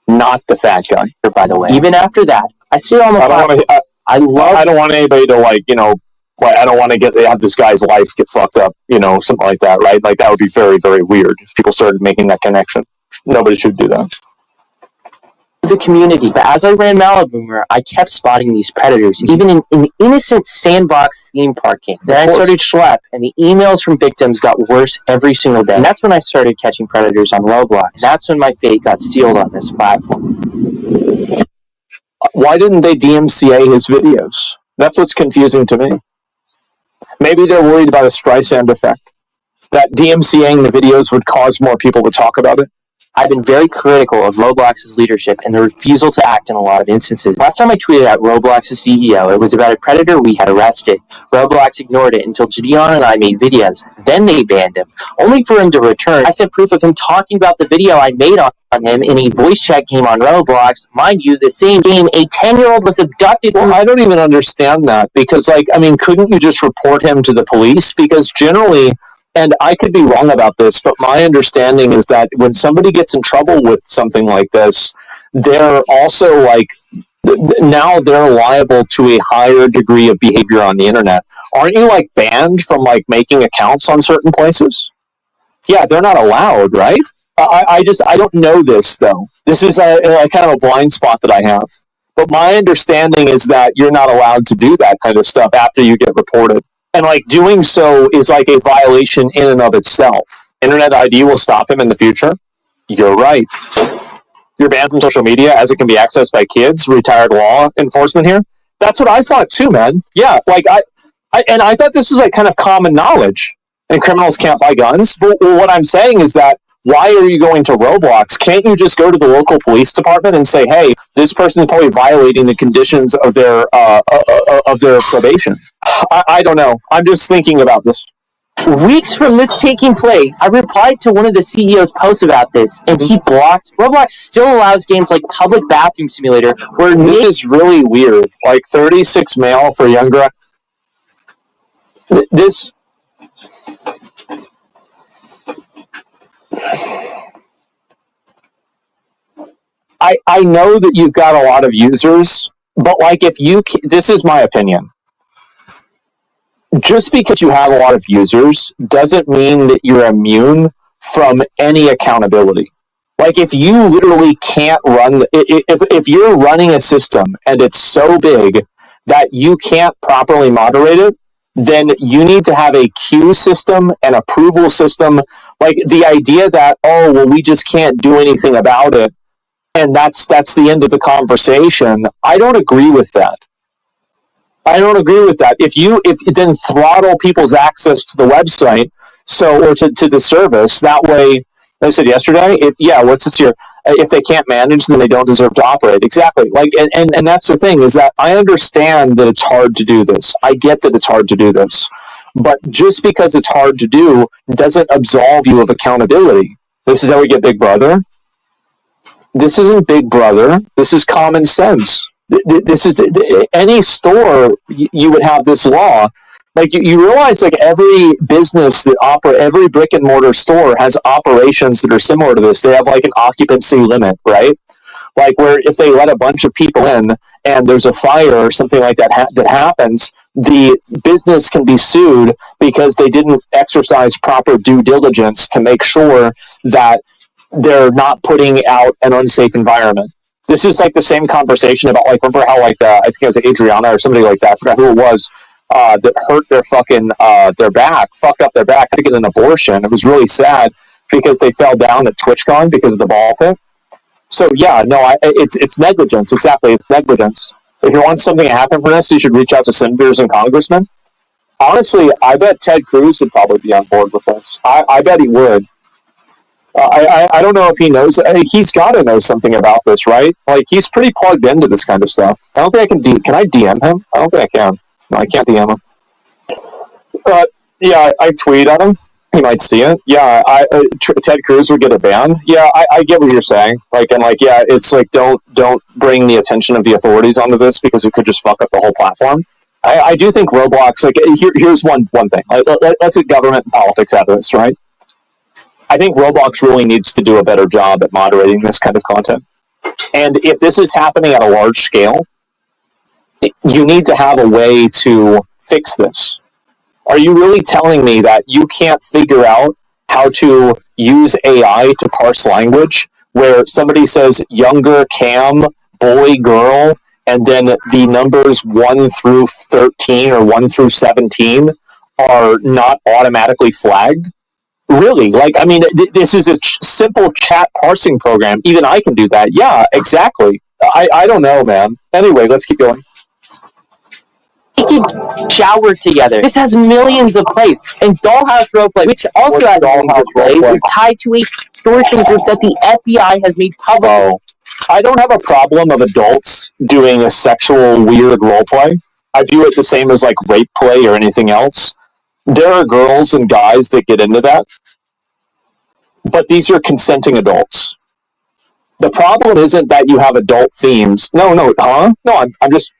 Not the fat guy, by the way. Even after that, I see it on the platform. I don't want anybody to, like, you know, I don't want to have this guy's life get fucked up, you know, something like that, right? Like, that would be very, very weird if people started making that connection. Nobody should do that. The community. But as I ran Maliboomer, I kept spotting these predators, even in an innocent sandbox theme park game. Then I started Schlep, and the emails from victims got worse every single day. And that's when I started catching predators on Roblox. That's when my fate got sealed on this platform. Why didn't they DMCA his videos? That's what's confusing to me. Maybe they're worried about a Streisand effect. That DMCAing the videos would cause more people to talk about it. I've been very critical of Roblox's leadership and the refusal to act in a lot of instances. Last time I tweeted at Roblox's CEO, it was about a predator we had arrested. Roblox ignored it until Gideon and I made videos. Then they banned him, only for him to return. I sent proof of him talking about the video I made on him in a voice chat game on Roblox. Mind you, the same game, a 10-year-old was abducted. Well, I don't even understand that, because, like, I mean, couldn't you just report him to the police? Because generally, and I could be wrong about this, but my understanding is that when somebody gets in trouble with something like this, they're also, like, now they're liable to a higher degree of behavior on the internet. Aren't you, like, banned from, like, making accounts on certain places? Yeah, they're not allowed, right? I don't know this, though. This is a kind of a blind spot that I have. But my understanding is that you're not allowed to do that kind of stuff after you get reported. And, like, doing so is, like, a violation in and of itself. Internet ID will stop him in the future. You're right. You're banned from social media as it can be accessed by kids. Retired law enforcement here. That's what I thought too, man. Yeah, like, I thought this was, like, kind of common knowledge. And criminals can't buy guns. But what I'm saying is that, why are you going to Roblox? Can't you just go to the local police department and say, hey, this person is probably violating the conditions of their probation? I don't know. I'm just thinking about this. Weeks from this taking place, I replied to one of the CEO's posts about this, and he blocked. Roblox still allows games like Public Bathroom Simulator, where this is really weird. Like, 36 male for younger. This. I know that you've got a lot of users, but, like, this is my opinion. Just because you have a lot of users doesn't mean that you're immune from any accountability. Like, if you literally can't run, if you're running a system and it's so big that you can't properly moderate it, then you need to have a queue system, an approval system. Like, the idea that, oh, well, we just can't do anything about it, and that's the end of the conversation. I don't agree with that. If you then throttle people's access to the website, or to the service, that way, like I said yesterday, what's this here? If they can't manage, then they don't deserve to operate. Exactly. Like, and that's the thing, is that I understand that it's hard to do this. I get that it's hard to do this. But just because it's hard to do doesn't absolve you of accountability. This is how we get Big Brother. This isn't Big Brother. This is common sense. This is any store. You would have this law. Like, you realize, like, every business every brick and mortar store has operations that are similar to this. They have, like, an occupancy limit, right? Like, where if they let a bunch of people in and there's a fire or something like that that happens, the business can be sued because they didn't exercise proper due diligence to make sure that they're not putting out an unsafe environment. This is, like, the same conversation about, like, remember how, like, I think it was Adriana or somebody like that, I forgot who it was, that hurt their fucking, their back, fucked up their back, had to get an abortion. It was really sad because they fell down at TwitchCon because of the ball pit. So, yeah, no, it's negligence. Exactly, it's negligence. If you want something to happen for this, you should reach out to senators and congressmen. Honestly, I bet Ted Cruz would probably be on board with this. I bet he would. I don't know if he knows. He's got to know something about this, right? Like, he's pretty plugged into this kind of stuff. I don't think I can. Can I DM him? I don't think I can. No, I can't DM him. Yeah, I tweet at him. You might see it. Yeah, Ted Cruz would get it banned. Yeah, I get what you're saying. Like, and like, yeah, it's like don't bring the attention of the authorities onto this because it could just fuck up the whole platform. I do think Roblox. Like, here's one thing. Let's get government and politics out of this, right? I think Roblox really needs to do a better job at moderating this kind of content. And if this is happening at a large scale, you need to have a way to fix this. Are you really telling me that you can't figure out how to use AI to parse language where somebody says younger Cam, boy, girl, and then the numbers 1 through 13 or 1 through 17 are not automatically flagged? Really? Like, I mean, this is a simple chat parsing program. Even I can do that. Yeah, exactly. I don't know, man. Anyway, let's keep going. We could shower together. This has millions of plays. And Dollhouse Roleplay, which also has millions of plays, is tied to a extortion group that the FBI has made public. Oh, I don't have a problem of adults doing a sexual weird roleplay. I view it the same as like rape play or anything else. There are girls and guys that get into that, but these are consenting adults. The problem isn't that you have adult themes. No, I'm just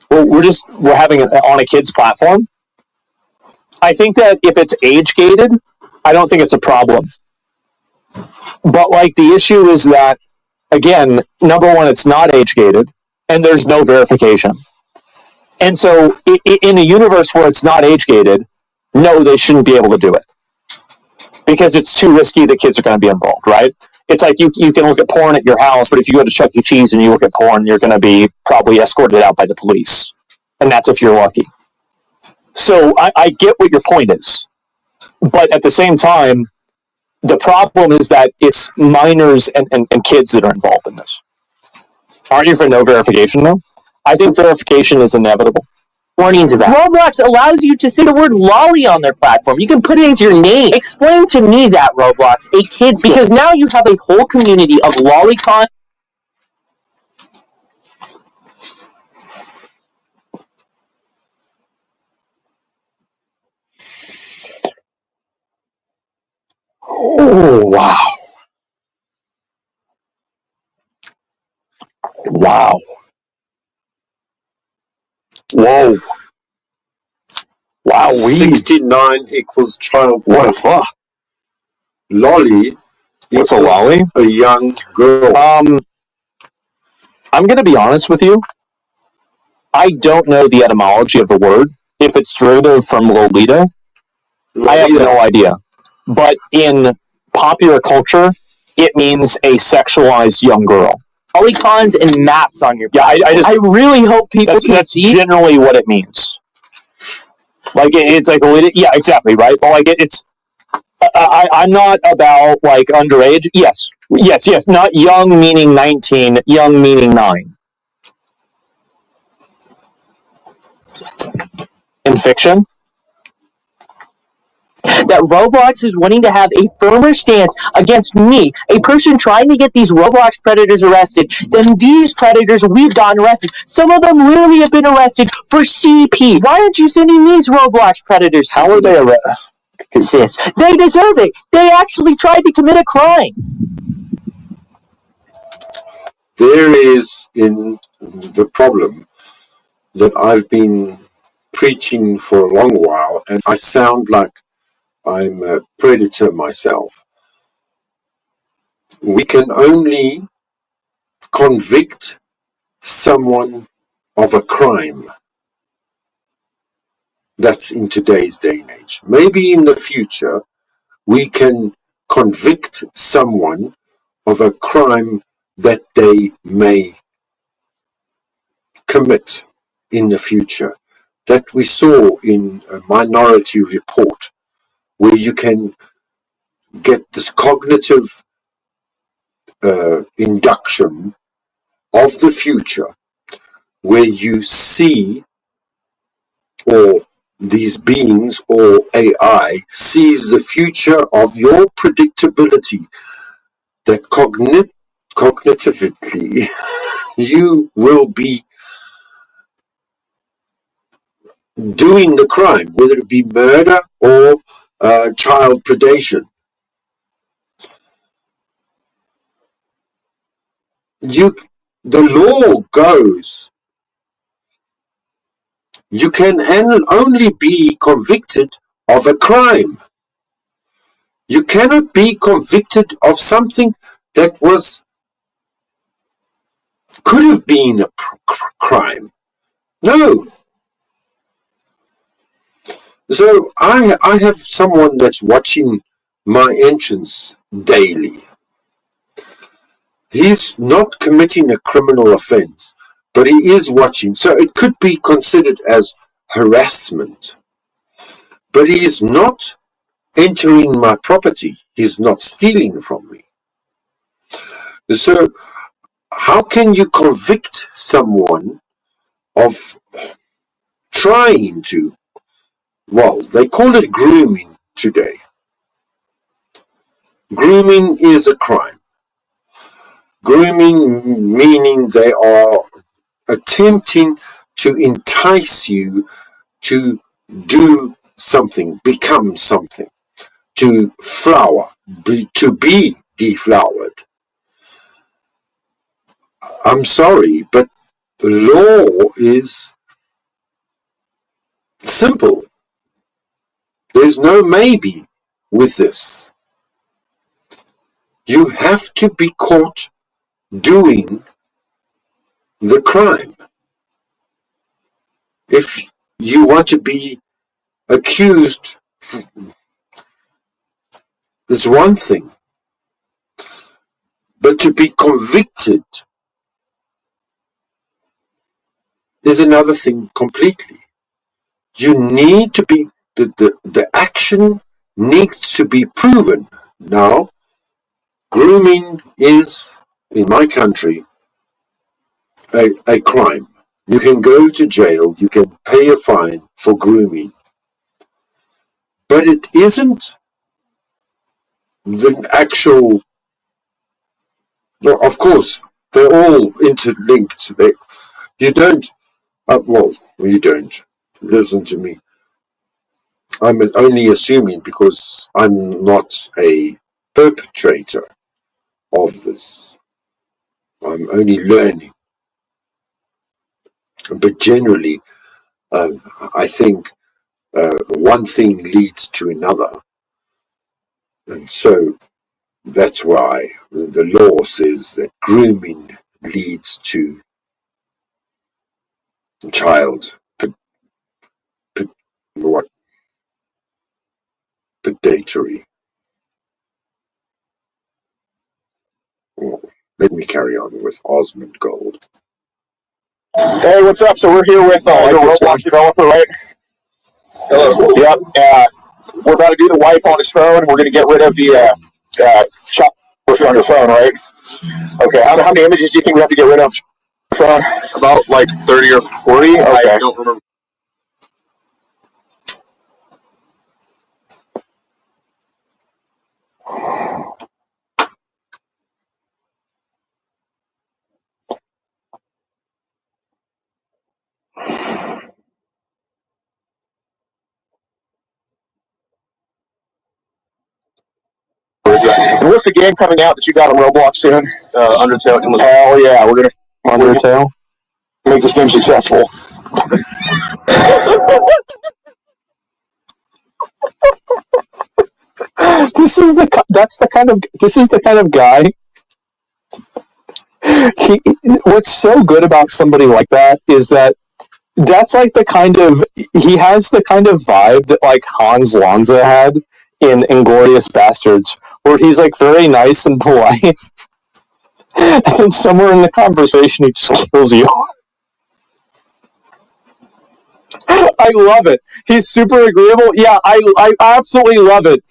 we're having it on a kid's platform. I think that if it's age gated, I don't think it's a problem. But like the issue is that, again, number one, it's not age gated, and there's no verification. And so, in a universe where it's not age gated, no, they shouldn't be able to do it because it's too risky that kids are going to be involved, right? It's like you can look at porn at your house, but if you go to Chuck E. Cheese and you look at porn, you're going to be probably escorted out by the police. And that's if you're lucky. So I get what your point is. But at the same time, the problem is that it's minors and kids that are involved in this. Aren't you for no verification, though? I think verification is inevitable. Warnings of that. Roblox allows you to say the word lolly on their platform. You can put it as your name. Explain to me that, Roblox, a kid's game. Because now you have a whole community of lolicon. Oh, wow. Wow. Whoa. Wow, 69 equals child. What a fuck. Lolly. What's a lolly? A young girl. I'm going to be honest with you. I don't know the etymology of the word. If it's derivative from Lolita, I have no idea. But in popular culture, it means a sexualized young girl. Polycons and maps on your platform. Yeah, I really hope people can that's see. Generally what it means. Like it's like yeah, exactly, right. But like it's I'm not about like underage. Yes. Not young meaning 19, young meaning 9. In fiction. That Roblox is wanting to have a firmer stance against me, a person trying to get these Roblox predators arrested, than these predators we've gotten arrested. Some of them literally have been arrested for CP. Why aren't you sending these Roblox predators? How are they arrested? Sis, they deserve it. They actually tried to commit a crime. There is in the problem that I've been preaching for a long while, and I sound like I'm a predator myself. We can only convict someone of a crime. That's in today's day and age. Maybe in the future, we can convict someone of a crime that they may commit in the future. That we saw in a Minority Report, where you can get this cognitive induction of the future, where you see, or these beings or AI sees the future of your predictability, that cognitively you will be doing the crime, whether it be murder or child predation. The law goes, you can only be convicted of a crime. You cannot be convicted of something that could have been a crime. No. So I have someone that's watching my entrance daily. He's not committing a criminal offense, but he is watching. So it could be considered as harassment. But he is not entering my property. He's not stealing from me. So how can you convict someone of trying to, well, they call it grooming today. Grooming is a crime. Grooming meaning they are attempting to entice you to do something, become something, to flower, to be deflowered. I'm sorry, but the law is simple. There's no maybe with this. You have to be caught doing the crime. If you want to be accused, it's one thing. But to be convicted is another thing completely. You need to be, the action needs to be proven. Now, grooming is, in my country, a crime. You can go to jail, you can pay a fine for grooming. But it isn't the actual, well, of course, they're all interlinked. You don't, you don't. Listen to me. I'm only assuming because I'm not a perpetrator of this. I'm only learning. But generally, I think one thing leads to another. And so that's why the law says that grooming leads to child predatory. Well, let me carry on with Osmond Gold. Hey, what's up? So we're here with the Roblox developer, right? Hello. Yep. We're about to do the wipe on his phone. We're going to get rid of the shop on your phone, right? Okay. How many images do you think we have to get rid of? Phone? About like 30 or 40. Okay. I don't remember. And what's the game coming out that you got on Roblox soon? Undertale. Oh yeah, we're gonna Undertale. Make this game successful. This is the kind of guy. What's so good about somebody like that is that that's like he has the kind of vibe that like Hans Lanza had in Inglourious Bastards, where he's like very nice and polite, and then somewhere in the conversation he just kills you. I love it. He's super agreeable. Yeah, I absolutely love it.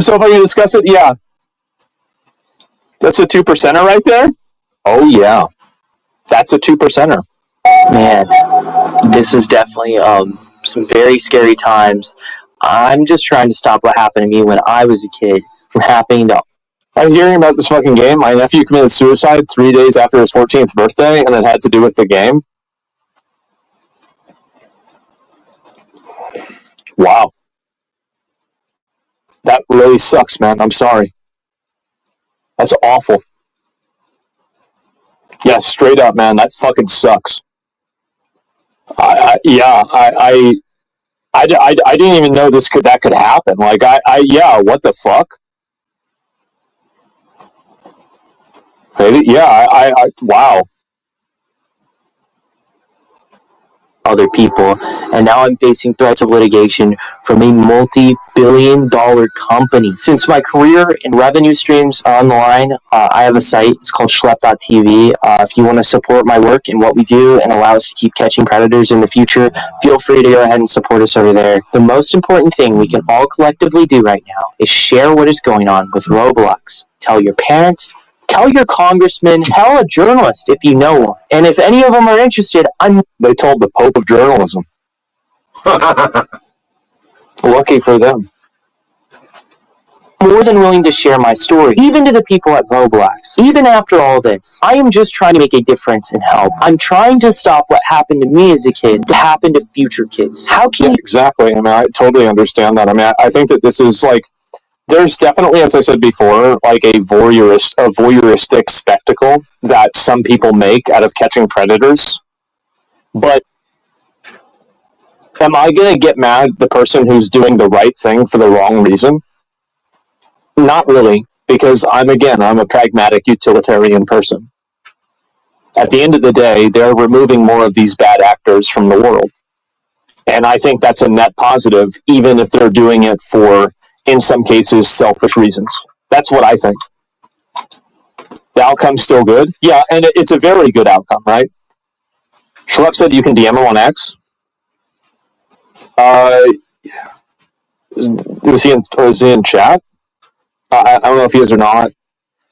So if I can discuss it, yeah. That's a 2%er right there? Oh yeah. That's a 2%er. Man, this is definitely some very scary times. I'm just trying to stop what happened to me when I was a kid from happening to. I'm hearing about this fucking game. My nephew committed suicide 3 days after his 14th birthday, and it had to do with the game. Wow. That really sucks, man. I'm sorry. That's awful. Yeah, straight up, man. That fucking sucks. I didn't even know that could happen. Like, yeah, what the fuck? Yeah, wow. Other people, and now I'm facing threats of litigation from a multi-billion-dollar company. Since my career and revenue streams are on the line, I have a site. It's called Schlep.tv. If you want to support my work and what we do and allow us to keep catching predators in the future, feel free to go ahead and support us over there. The most important thing we can all collectively do right now is share what is going on with Roblox. Tell your parents, tell your congressman, tell a journalist if you know one. And if any of them are interested, They told the Pope of journalism. Lucky for them. more than willing to share my story, even to the people at Roblox. Even after all this, I am just trying to make a difference and help. I'm trying to stop what happened to me as a kid to happen to future kids. How can you... Exactly. I mean, I totally understand that. I mean, I think that this is like, there's definitely, as I said before, like a voyeuristic spectacle that some people make out of catching predators. But am I going to get mad at the person who's doing the right thing for the wrong reason? Not really, because I'm a pragmatic utilitarian person. At the end of the day, they're removing more of these bad actors from the world. And I think that's a net positive, even if they're doing it for, in some cases, selfish reasons. That's what I think. The outcome's still good. Yeah, and it's a very good outcome, right? Schlep said you can DM him on X. Was he in chat? I don't know if he is or not.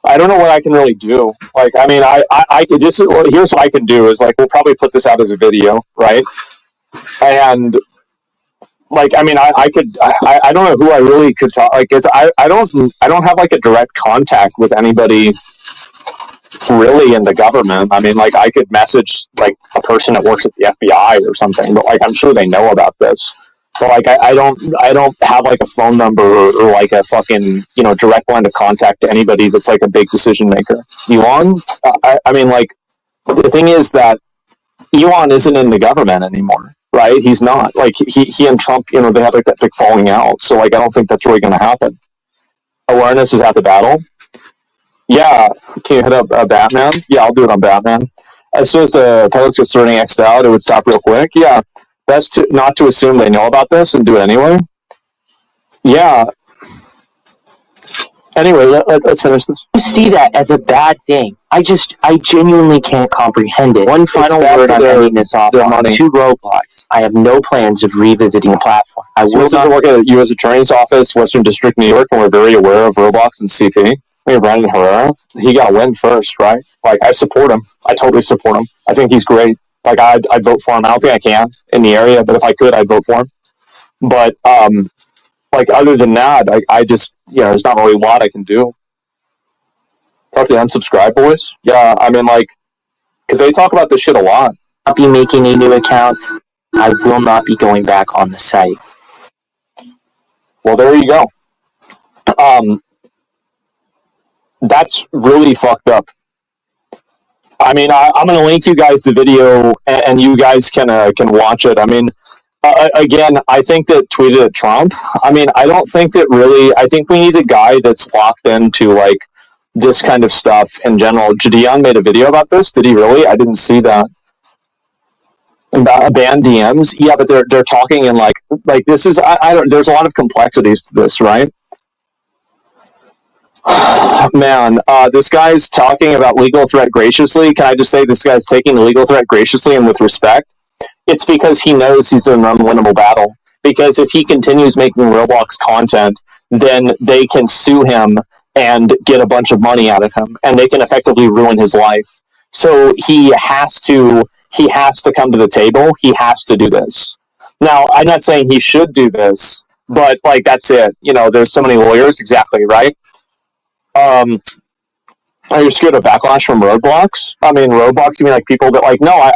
I don't know what I can really do. Like, I mean, I could just, here's what I can do is, like, we'll probably put this out as a video, right? And, like, I mean, I don't know who I really could talk, like, I don't have, like, a direct contact with anybody really in the government. I mean, like, I could message, like, a person that works at the FBI or something, but, like, I'm sure they know about this. So, like, I don't have, like, a phone number or like a fucking, direct line of contact to anybody that's, like, a big decision maker. Elon? I mean, like, the thing is that Elon isn't in the government anymore, right? He's not. Like, he and Trump, they had, like, that big falling out. So, like, I don't think that's really going to happen. Awareness is half the battle. Yeah. Can you hit up Batman? Yeah, I'll do it on Batman. As soon as the pilots get starting X'd out, it would stop real quick. Yeah. Best not to assume they know about this and do it anyway. Yeah. Anyway, let's finish this. You see that as a bad thing. I genuinely can't comprehend it. One final word on ending this off on to Roblox. I have no plans of revisiting the platform. I will not work at the U.S. Attorney's Office, Western District, New York, and we're very aware of Roblox and CP. I mean, Brandon Herrera, he got a win first, right? Like, I support him. I totally support him. I think he's great. Like, I'd vote for him. I don't think I can in the area, but if I could, I'd vote for him. But, like, other than that, I just, there's not really a lot I can do. Talk to the unsubscribe boys. Yeah, I mean, like, because they talk about this shit a lot. I'll be making a new account. I will not be going back on the site. Well, there you go. That's really fucked up. I mean, I'm going to link you guys the video, and you guys can watch it. I mean, again, I think that tweeted at Trump. I mean, I don't think that really. I think we need a guy that's locked into, like, this kind of stuff in general. Jadion made a video about this. Did he really? I didn't see that. Ban DMs. Yeah, but they're talking in like this is. I don't. There's a lot of complexities to this, right? Man, this guy's talking about legal threat graciously. Can I just say this guy's taking the legal threat graciously and with respect? It's because he knows he's in an unwinnable battle. Because if he continues making Roblox content, then they can sue him and get a bunch of money out of him, and they can effectively ruin his life. So he has to come to the table. He has to do this. Now, I'm not saying he should do this, but, like, that's it. There's so many lawyers, exactly, right? Are you scared of backlash from Roblox? I mean, Roblox, you mean like people that, like, no,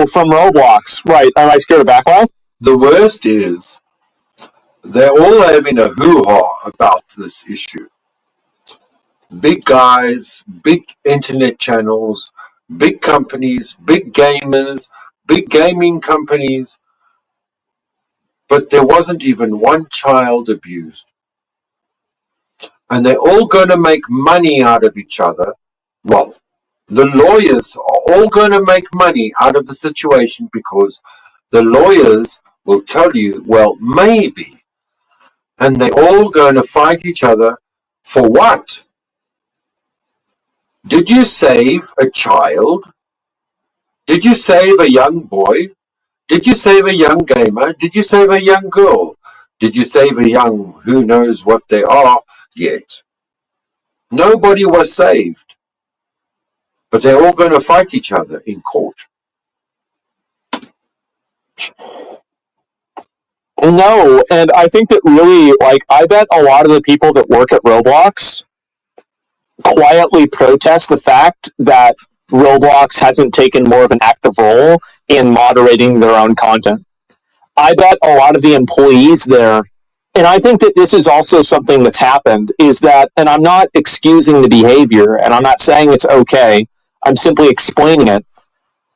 from Roblox, right? Am I scared of backlash? The worst is they're all having a hoo-ha about this issue. Big guys, big internet channels, big companies, big gamers, big gaming companies, but there wasn't even one child abused. And they're all going to make money out of each other. Well, the lawyers are all going to make money out of the situation because the lawyers will tell you, well, maybe. And they're all going to fight each other for what? Did you save a child? Did you save a young boy? Did you save a young gamer? Did you save a young girl? Did you save a young who knows what they are yet? Nobody was saved. But they're all going to fight each other in court. No, and I think that really, like, I bet a lot of the people that work at Roblox quietly protest the fact that Roblox hasn't taken more of an active role in moderating their own content. I bet a lot of the employees there, and I think that this is also something that's happened, is that, and I'm not excusing the behavior, and I'm not saying it's okay, I'm simply explaining it.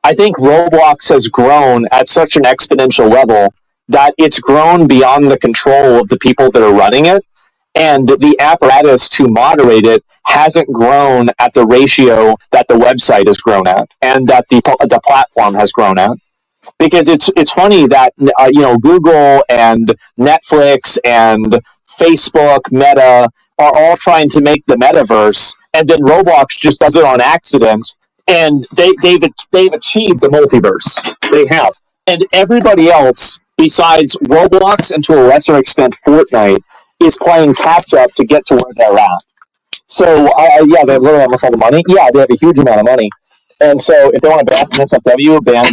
I think Roblox has grown at such an exponential level that it's grown beyond the control of the people that are running it, and the apparatus to moderate it hasn't grown at the ratio that the website has grown at, and that the platform has grown at. Because it's funny that Google and Netflix and Facebook, Meta are all trying to make the metaverse, and then Roblox just does it on accident, and they've achieved the multiverse. They have, and everybody else besides Roblox and to a lesser extent Fortnite is playing catch up to get to where they're at. So yeah, they have literally almost all the money. Yeah, they have a huge amount of money. And so, if they want to ban SFW, ban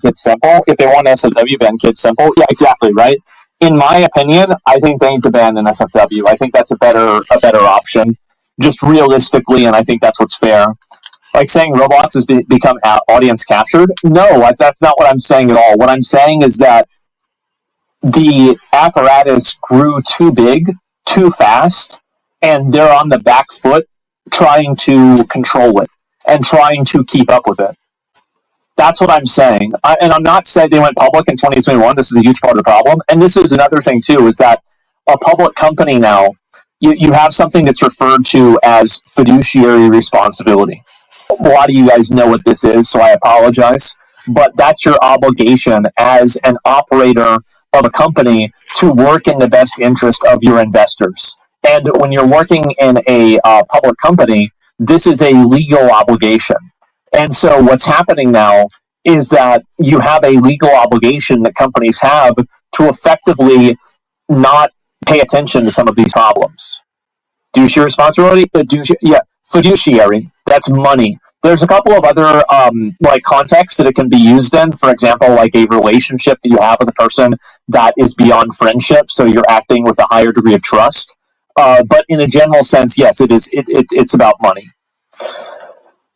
Kids Simple. If they want SFW, ban Kids Simple. Yeah, exactly, right? In my opinion, I think they need to ban an SFW. I think that's a better option, just realistically, and I think that's what's fair. Like saying Roblox has become audience captured. No, that's not what I'm saying at all. What I'm saying is that the apparatus grew too big, too fast, and they're on the back foot trying to control it and trying to keep up with it. That's what I'm saying. And I'm not saying they went public in 2021. This is a huge part of the problem. And this is another thing, too, is that a public company now, you have something that's referred to as fiduciary responsibility. A lot of you guys know what this is, so I apologize. But that's your obligation as an operator of a company to work in the best interest of your investors. And when you're working in a public company, this is a legal obligation. And so what's happening now is that you have a legal obligation that companies have to effectively not pay attention to some of these problems. Fiduciary responsibility? Fiduciary. That's money. There's a couple of other like contexts that it can be used in. For example, like a relationship that you have with a person that is beyond friendship, so you're acting with a higher degree of trust. But in a general sense, yes, it is. It's about money.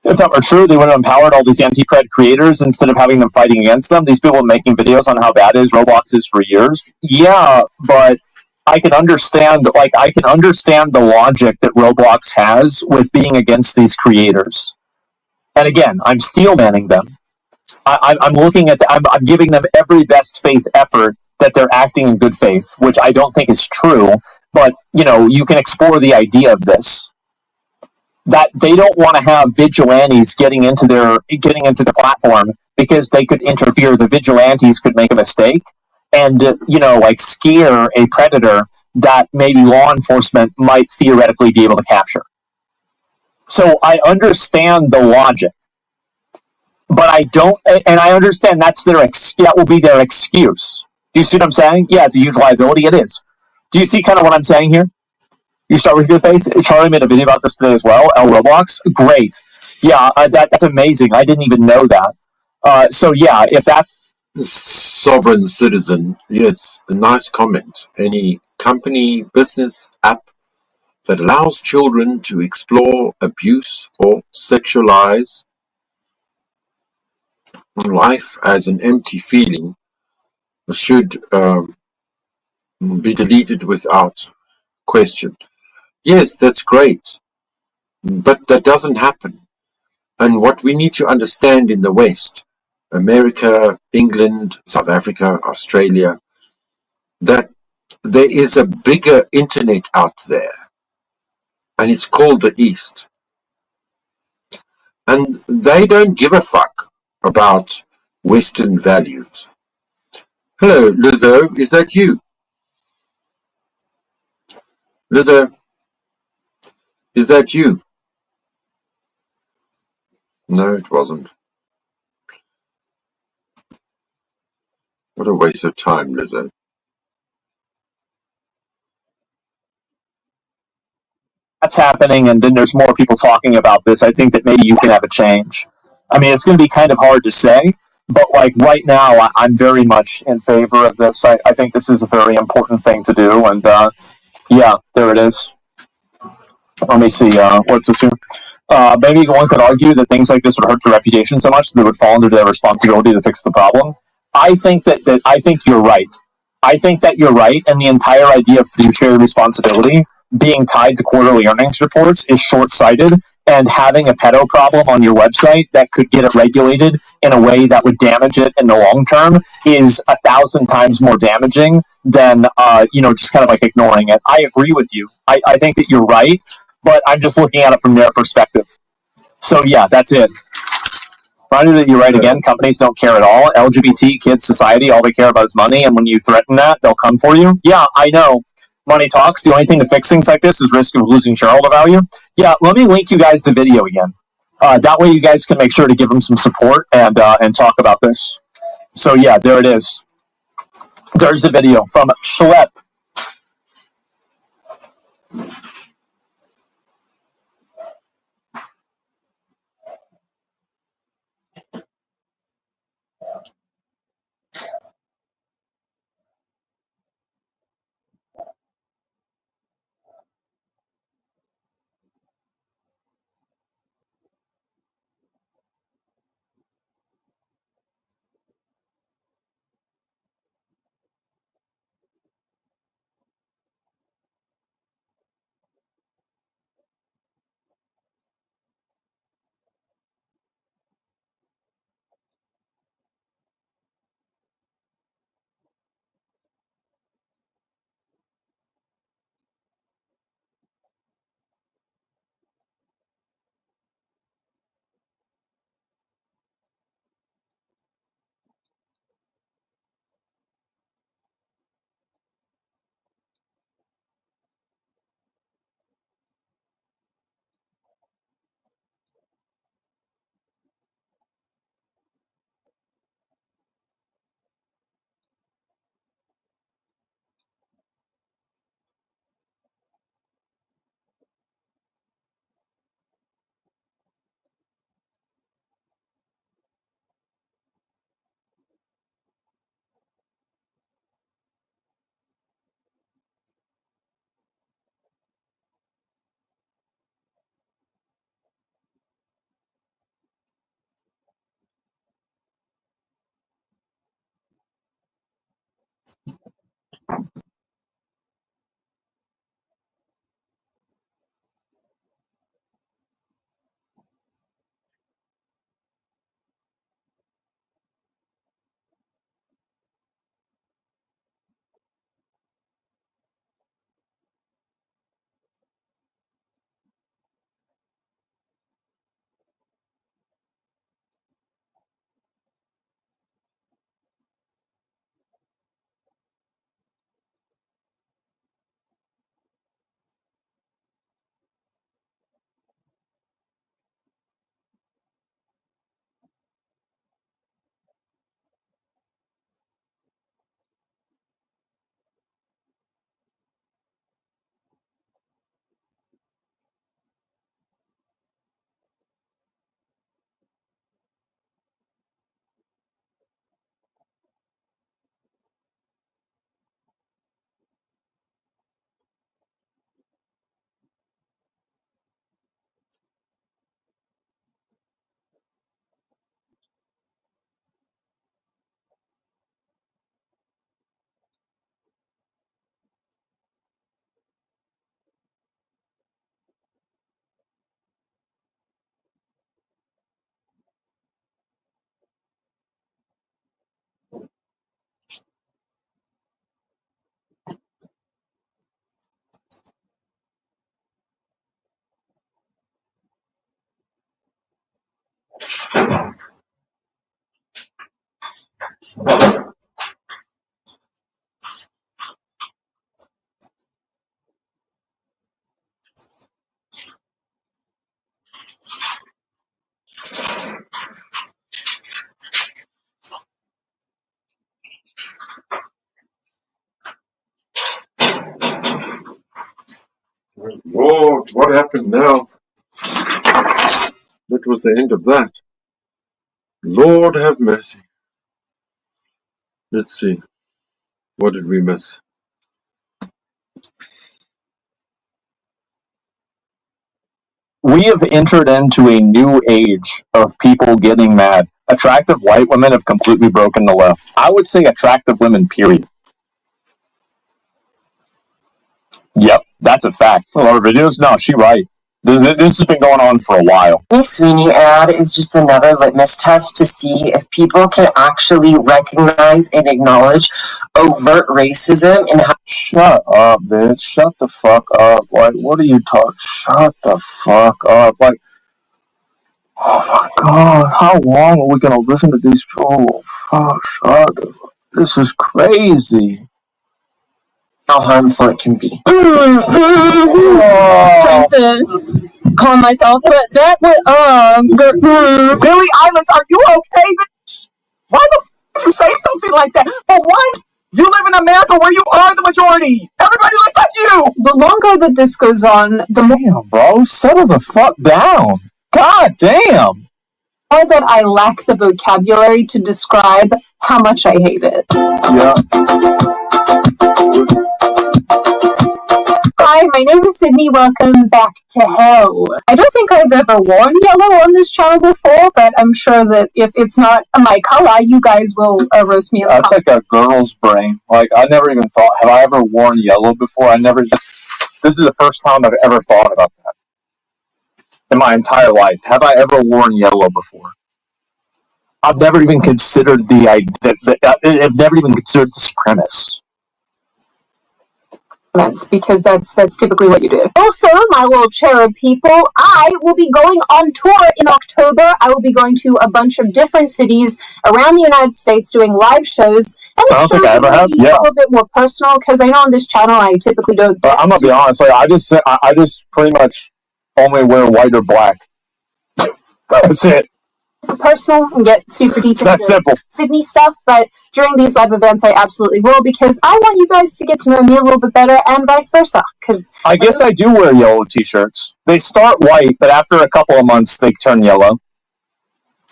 If that were true, they would have empowered all these anti-cred creators instead of having them fighting against them. These people making videos on how bad Roblox is for years. Yeah, but I can understand the logic that Roblox has with being against these creators. And again, I'm steel manning them. I'm looking at I'm giving them every best faith effort that they're acting in good faith, which I don't think is true. But you can explore the idea of this. That they don't want to have vigilantes getting into the platform because they could interfere. The vigilantes could make a mistake and like scare a predator that maybe law enforcement might theoretically be able to capture. So I understand the logic, but I don't, and I understand that will be their excuse. Do you see what I'm saying? Yeah, it's a huge liability. It is. Do you see kind of what I'm saying here? You start with good faith. Charlie made a video about this today as well. Roblox, great. Yeah, that's amazing. I didn't even know that. So yeah, if that sovereign citizen, yes, a nice comment. Any company, business, app that allows children to explore, abuse, or sexualize life as an empty feeling should be deleted without question. Yes, that's great, but that doesn't happen. And what we need to understand in the West, America, England, South Africa, Australia, that there is a bigger internet out there, and it's called the East. And they don't give a fuck about Western values. Hello, Lizzo, is that you? Lizzo, is that you? No, it wasn't. What a waste of time, Lizzo. That's happening, and then there's more people talking about this, I think that maybe you can have a change. I mean, it's going to be kind of hard to say, but like right now, I'm very much in favor of this. I think this is a very important thing to do, and yeah, there it is. Let me see. What's this here? Maybe one could argue that things like this would hurt your reputation so much that it would fall under their responsibility to fix the problem. I think that I think you're right. I think that you're right, and the entire idea of fiduciary responsibility being tied to quarterly earnings reports is short-sighted. And having a pedo problem on your website that could get it regulated in a way that would damage it in the long term is 1,000 times more damaging than just kind of like ignoring it. I agree with you. I think that you're right, but I'm just looking at it from their perspective. So yeah, that's it. Reminder that you're right again. Companies don't care at all. LGBT kids society, all they care about is money, and when you threaten that, they'll come for you. Yeah, I know. Money talks. The only thing to fix things like this is risk of losing shareholder value. Yeah, let me link you guys to video again. That way, you guys can make sure to give them some support and talk about this. So yeah, there it is. There's the video from Schlepp. Lord, what happened now? That was the end of that. Lord have mercy. Let's see. What did we miss? We have entered into a new age of people getting mad. Attractive white women have completely broken the left. I would say attractive women, period. Yep, that's a fact. A lot of videos? No, she right. This has been going on for a while. This Sweeney ad is just another litmus test to see if people can actually recognize and acknowledge overt racism and how. Shut up, bitch. Shut the fuck up. Like, what are you talking? Shut the fuck up. Like, oh my god, how long are we gonna listen to these people? Oh, fuck, shut the fuck. This is crazy. How harmful it can be. Trying to calm myself, but that was Billie Eilish, are you okay, bitch? Why the f*** would you say something like that? For one, you live in America where you are the majority. Everybody looks like you. the longer that this goes on, the more Damn, bro, settle the fuck down. God damn. that I lack the vocabulary to describe how much I hate it. Yeah. Hi, my name is Sydney. Welcome back to hell. I don't think I've ever worn yellow on this channel before, but I'm sure that if it's not my color, you guys will roast me. That's like a girl's brain. Like, I never even thought, have I ever worn yellow before? This is the first time I've ever thought about that. In my entire life. Have I ever worn yellow before? I've never even considered I've never even considered this premise. Because that's typically what you do. Also, my little cherub people, I will be going on tour in October. I will be going to a bunch of different cities around the United States doing live shows. And the shows will be a little bit more personal because I know on this channel I typically don't. But I'm gonna be honest, like I just pretty much only wear white or black. That's it. Personal and get super deep It's that simple. Sydney stuff, but during these live events I absolutely will because I want you guys to get to know me a little bit better and vice versa. Because I guess I do wear yellow t-shirts. They start white, but after a couple of months they turn yellow.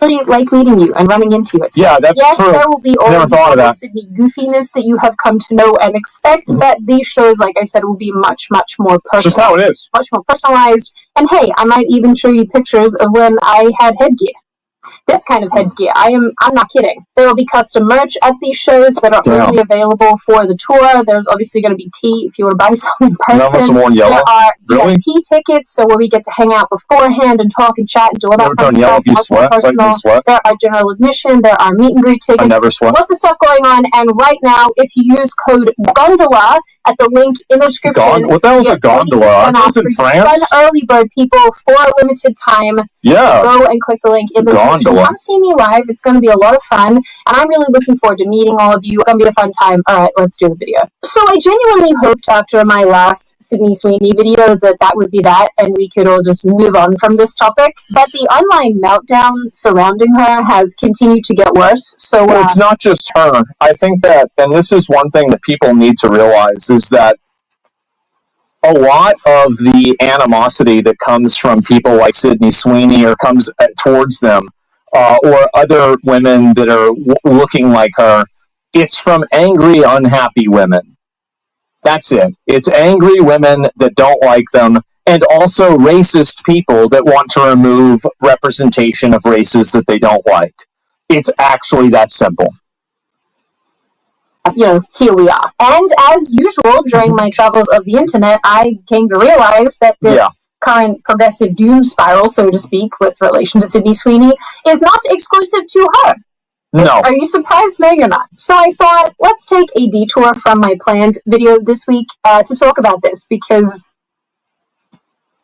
I really like meeting you and running into you. Yeah, that's true. Yes, there will be all the Sydney goofiness that you have come to know and expect, but these shows, like I said, will be much, much more personal. Just how it is. Much more personalized. And hey, I might even show you pictures of when I had headgear. This kind of headgear. I'm not kidding. There will be custom merch at these shows that are only available for the tour. There's obviously going to be tea if you want to buy some in person. There are VIP tickets, so where we get to hang out beforehand and talk and chat and do all that fun stuff. There are general admission. There are meet and greet tickets. I never sweat. Lots of stuff going on. And right now, if you use code GONDOLA at the link in the description, what the hell is a gondola? I was in France. Fun early bird people for a limited time. Yeah. Go and click the link in the description. Come see me live. It's going to be a lot of fun, and I'm really looking forward to meeting all of you. It's going to be a fun time. All right, let's do the video. So I genuinely hoped after my last Sydney Sweeney video that would be that, and we could all just move on from this topic. But the online meltdown surrounding her has continued to get worse. So well, it's not just her. I think that, and this is one thing that people need to realize, is that a lot of the animosity that comes from people like Sydney Sweeney or comes towards them, or other women that are looking like her, it's from angry, unhappy women. That's it. It's angry women that don't like them, and also racist people that want to remove representation of races that they don't like. It's actually that simple. Here we are. And as usual, during my travels of the internet, I came to realize that this current progressive doom spiral, so to speak, with relation to Sydney Sweeney, is not exclusive to her. No. Are you surprised? No, you're not. So I thought, let's take a detour from my planned video this week to talk about this, because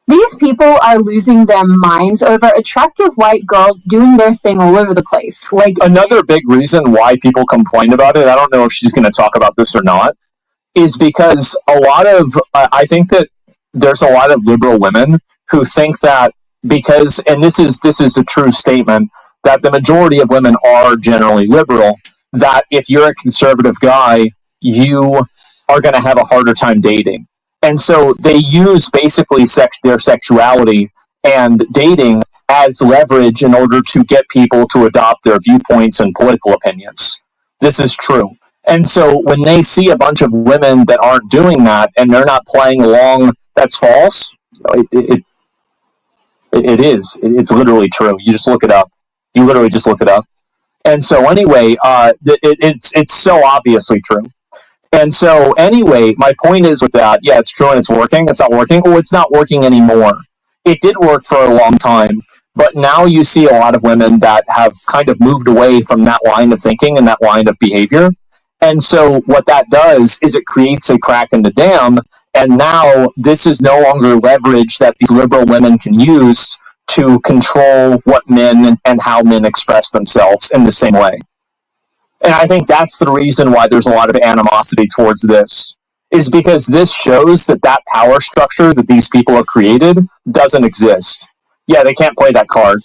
these people are losing their minds over attractive white girls doing their thing all over the place. Like, another big reason why people complain about it, I don't know if she's going to talk about this or not, is because I think that there's a lot of liberal women who think that because, and this is a true statement, that the majority of women are generally liberal, that if you're a conservative guy, you are going to have a harder time dating. And so they use basically their sexuality and dating as leverage in order to get people to adopt their viewpoints and political opinions. This is true. And so when they see a bunch of women that aren't doing that and they're not playing along, that's false. It is. It's literally true. You just look it up. You literally just look it up. And so anyway, it's so obviously true. And so anyway, my point is with that, yeah, it's true and it's working. It's not working. Oh, it's not working anymore. It did work for a long time. But now you see a lot of women that have kind of moved away from that line of thinking and that line of behavior. And so what that does is it creates a crack in the dam. And now this is no longer leverage that these liberal women can use to control what men and how men express themselves in the same way. And I think that's the reason why there's a lot of animosity towards this, is because this shows that that power structure that these people have created doesn't exist. Yeah, they can't play that card.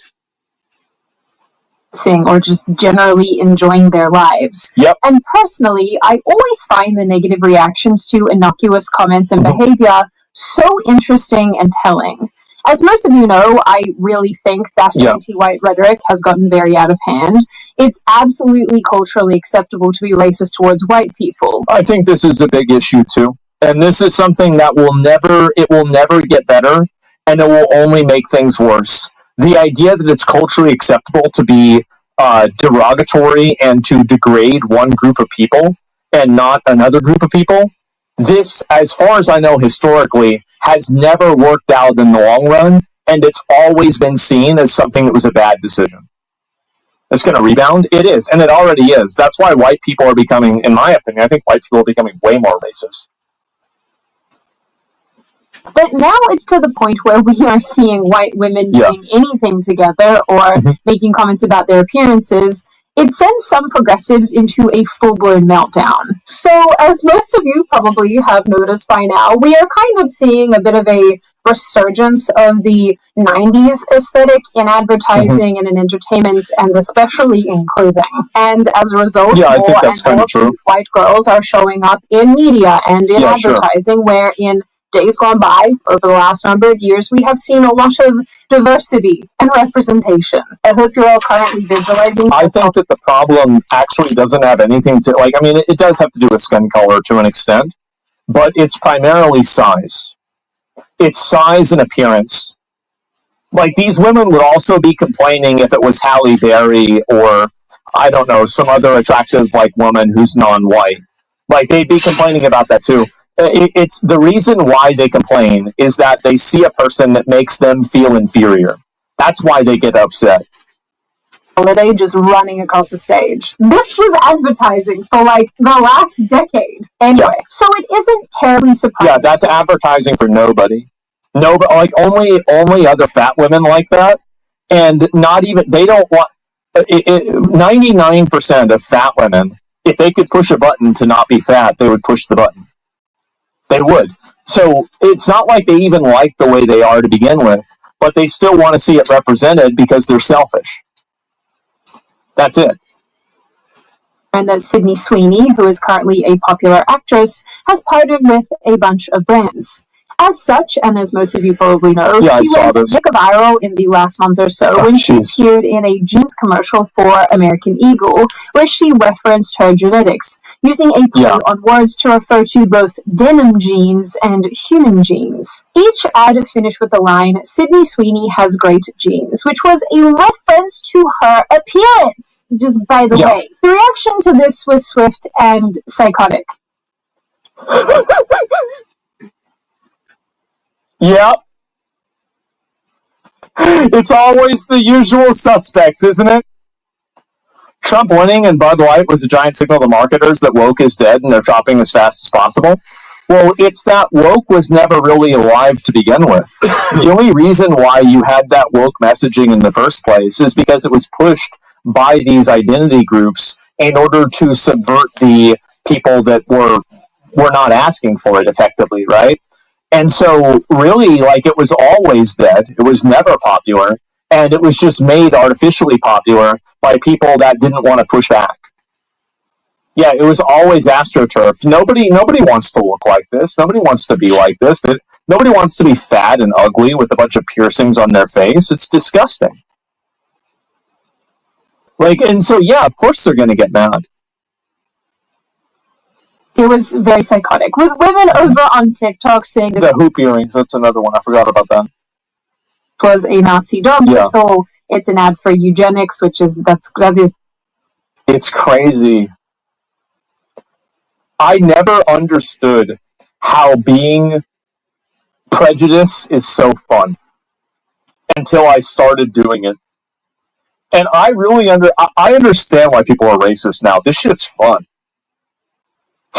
Or just generally enjoying their lives. Yep. And personally, I always find the negative reactions to innocuous comments and behavior so interesting and telling. As most of you know, I really think that anti-white rhetoric has gotten very out of hand. It's absolutely culturally acceptable to be racist towards white people. I think this is a big issue too. And this is something that will never get better, and it will only make things worse. The idea that it's culturally acceptable to be derogatory and to degrade one group of people and not another group of people, this, as far as I know historically, has never worked out in the long run, and it's always been seen as something that was a bad decision. It's going to rebound? It is, and it already is. That's why white people are becoming, in my opinion, I think white people are becoming way more racist. But now it's to the point where we are seeing white women doing anything together or making comments about their appearances. It sends some progressives into a full-blown meltdown. So, as most of you probably have noticed by now, we are kind of seeing a bit of a resurgence of the 90s aesthetic in advertising and in entertainment, and especially in clothing. And as a result, more and more white girls are showing up in media and in advertising, where in days gone by, over the last number of years, we have seen a lot of diversity and representation. I hope you're all currently visualizing. I think that the problem actually doesn't have anything to, it does have to do with skin color to an extent, but it's primarily size. It's size and appearance. Like, these women would also be complaining if it was Halle Berry or, I don't know, some other attractive, woman who's non-white. They'd be complaining about that too. It's the reason why they complain is that they see a person that makes them feel inferior. That's why they get upset. Holiday just running across the stage. This was advertising for the last decade. Anyway, so it isn't terribly surprising. Yeah, that's advertising for nobody. Nobody, only other fat women like that, and not even, they don't want, 99% of fat women, if they could push a button to not be fat, they would push the button. They would. So it's not like they even like the way they are to begin with, but they still want to see it represented because they're selfish. That's it. And that Sydney Sweeney, who is currently a popular actress, has partnered with a bunch of brands. As such, and as most of you probably know, she went mega viral in the last month or so when she appeared in a jeans commercial for American Eagle, where she referenced her genetics, using a play on words to refer to both denim jeans and human jeans. Each ad finished with the line, "Sydney Sweeney has great jeans," which was a reference to her appearance, just by the way. The reaction to this was swift and psychotic. Yep. It's always the usual suspects, isn't it? Trump winning and Bud Light was a giant signal to marketers that woke is dead and they're dropping as fast as possible. Well, it's that woke was never really alive to begin with. The only reason why you had that woke messaging in the first place is because it was pushed by these identity groups in order to subvert the people that were not asking for it effectively, right? And so, really, it was always dead. It was never popular. And it was just made artificially popular by people that didn't want to push back. Yeah, it was always AstroTurf. Nobody wants to look like this. Nobody wants to be like this. Nobody wants to be fat and ugly with a bunch of piercings on their face. It's disgusting. Like, and so, yeah, of course they're going to get mad. It was very psychotic. With women over on TikTok saying this The hoop earrings, that's another one. I forgot about that. was a Nazi dog Yeah. whistle. It's an ad for eugenics, that is. It's crazy. I never understood how being prejudiced is so fun until I started doing it. And I really I understand why people are racist now. This shit's fun.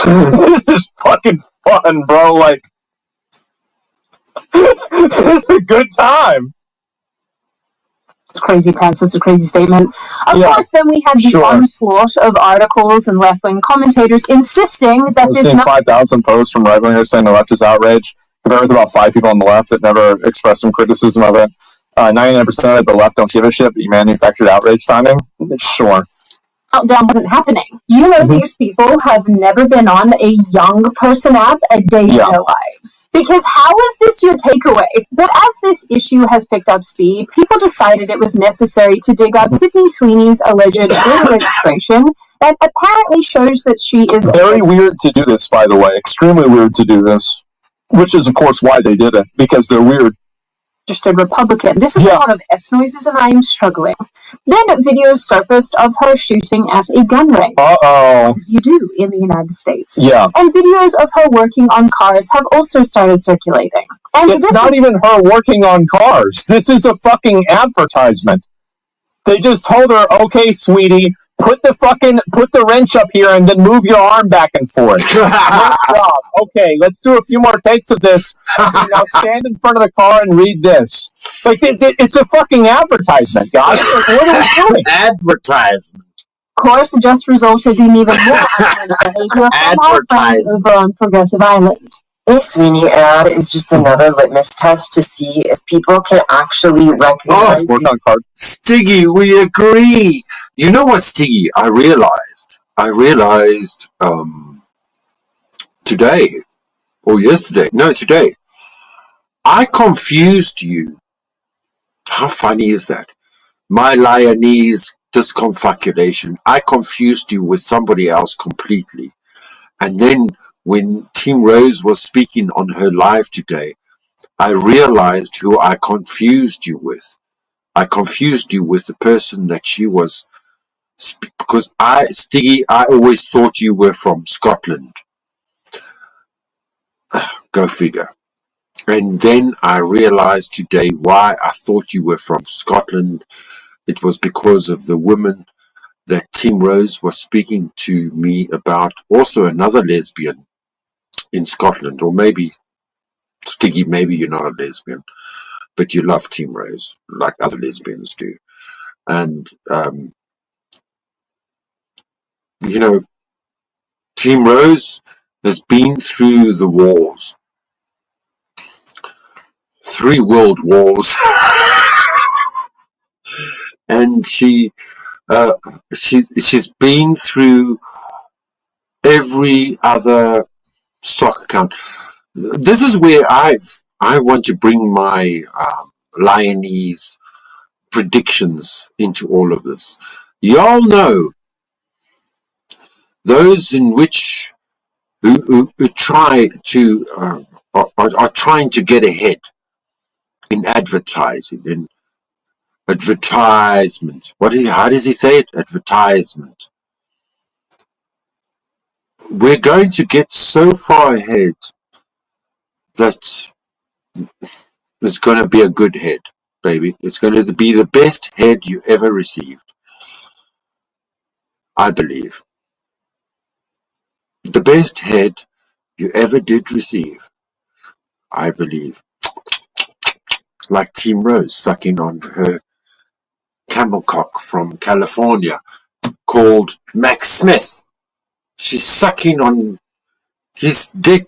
This is fucking fun, bro. Like, this is a good time. It's crazy pants. That's a crazy statement. Of course, then we had the onslaught of articles and left-wing commentators insisting that I've seen 5,000 posts from right-wingers saying the left is outraged. Compared with about 5 people on the left that never expressed some criticism of it. 99% of the left don't give a shit, but you manufactured outrage timing? Sure. Countdown wasn't happening. You know, these people have never been on a young person app a day in their lives. Because how is this your takeaway? But as this issue has picked up speed, people decided it was necessary to dig up Sydney Sweeney's alleged voter registration that apparently shows that she is... Very weird to do this, by the way. Extremely weird to do this. Which is, of course, why they did it. Because they're weird. Registered Republican. This is a lot of S noises and I am struggling. Then videos surfaced of her shooting at a gun range. As you do in the United States. Yeah. And videos of her working on cars have also started circulating. And it's not even her working on cars. This is a fucking advertisement. They just told her, okay, sweetie, put the wrench up here and then move your arm back and forth. Great job. Okay, let's do a few more takes of this. Now stand in front of the car and read this. Like, it's a fucking advertisement, guys. Like, what are we doing? Advertisement. Of course, it just resulted in even more unwanted behavior from our friends over on Progressive Island. This Sweeney ad is just another litmus test to see if people can actually recognize... Stiggy, we agree. You know what, Stiggy, I realized today, or yesterday, no, today, I confused you. How funny is that? My Lyonese disconfabulation, I confused you with somebody else completely. And then when Team Rose was speaking on her live today, I realized who I confused you with. I confused you with the person that she was, because Stiggy, I always thought you were from Scotland. Go figure. And then I realized today why I thought you were from Scotland. It was because of the woman that Team Rose was speaking to me about, also another lesbian in Scotland, or maybe, Stiggy, maybe you're not a lesbian, but you love Team Rose, like other lesbians do. And, you know, Team Rose has been through the wars. 3 world wars. And she's been through every other soccer country. This is where I want to bring my Lyonese predictions into all of this. Y'all know those in which who try to are trying to get ahead in advertising and advertisement. How does he say it? Advertisement. We're going to get so far ahead that it's going to be a good head, baby. It's going to be the best head you ever received. I believe. The best head you ever did receive. I believe. Like Team Rose sucking on her camel cock from California called Max Smith. She's sucking on his dick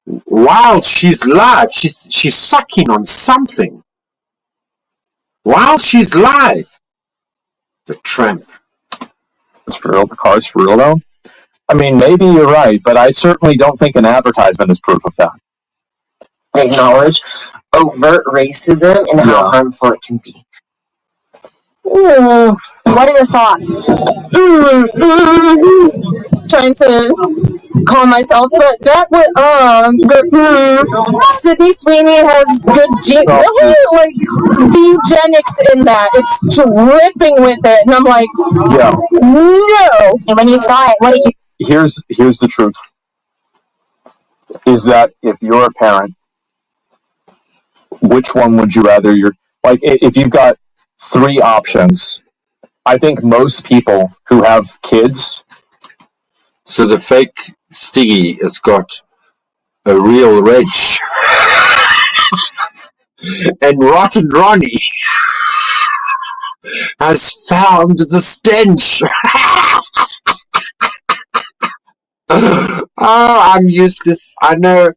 while she's live. She's sucking on something while she's live. The tramp. It's for real. The car's for real, though. I mean, maybe you're right, but I certainly don't think an advertisement is proof of that. Acknowledge overt racism and how harmful it can be. What are your thoughts? Trying to calm myself, but that was Sydney Sweeney has good really like eugenics in that. It's dripping with it, and I'm like, no. And when you saw it, what did you? Here's the truth: is that if you're a parent, which one would you rather? If you've got 3 options, I think most people who have kids. So the fake Stiggy has got a real Reg. And Rotten Ronnie has found the stench. Oh, I'm useless. I know.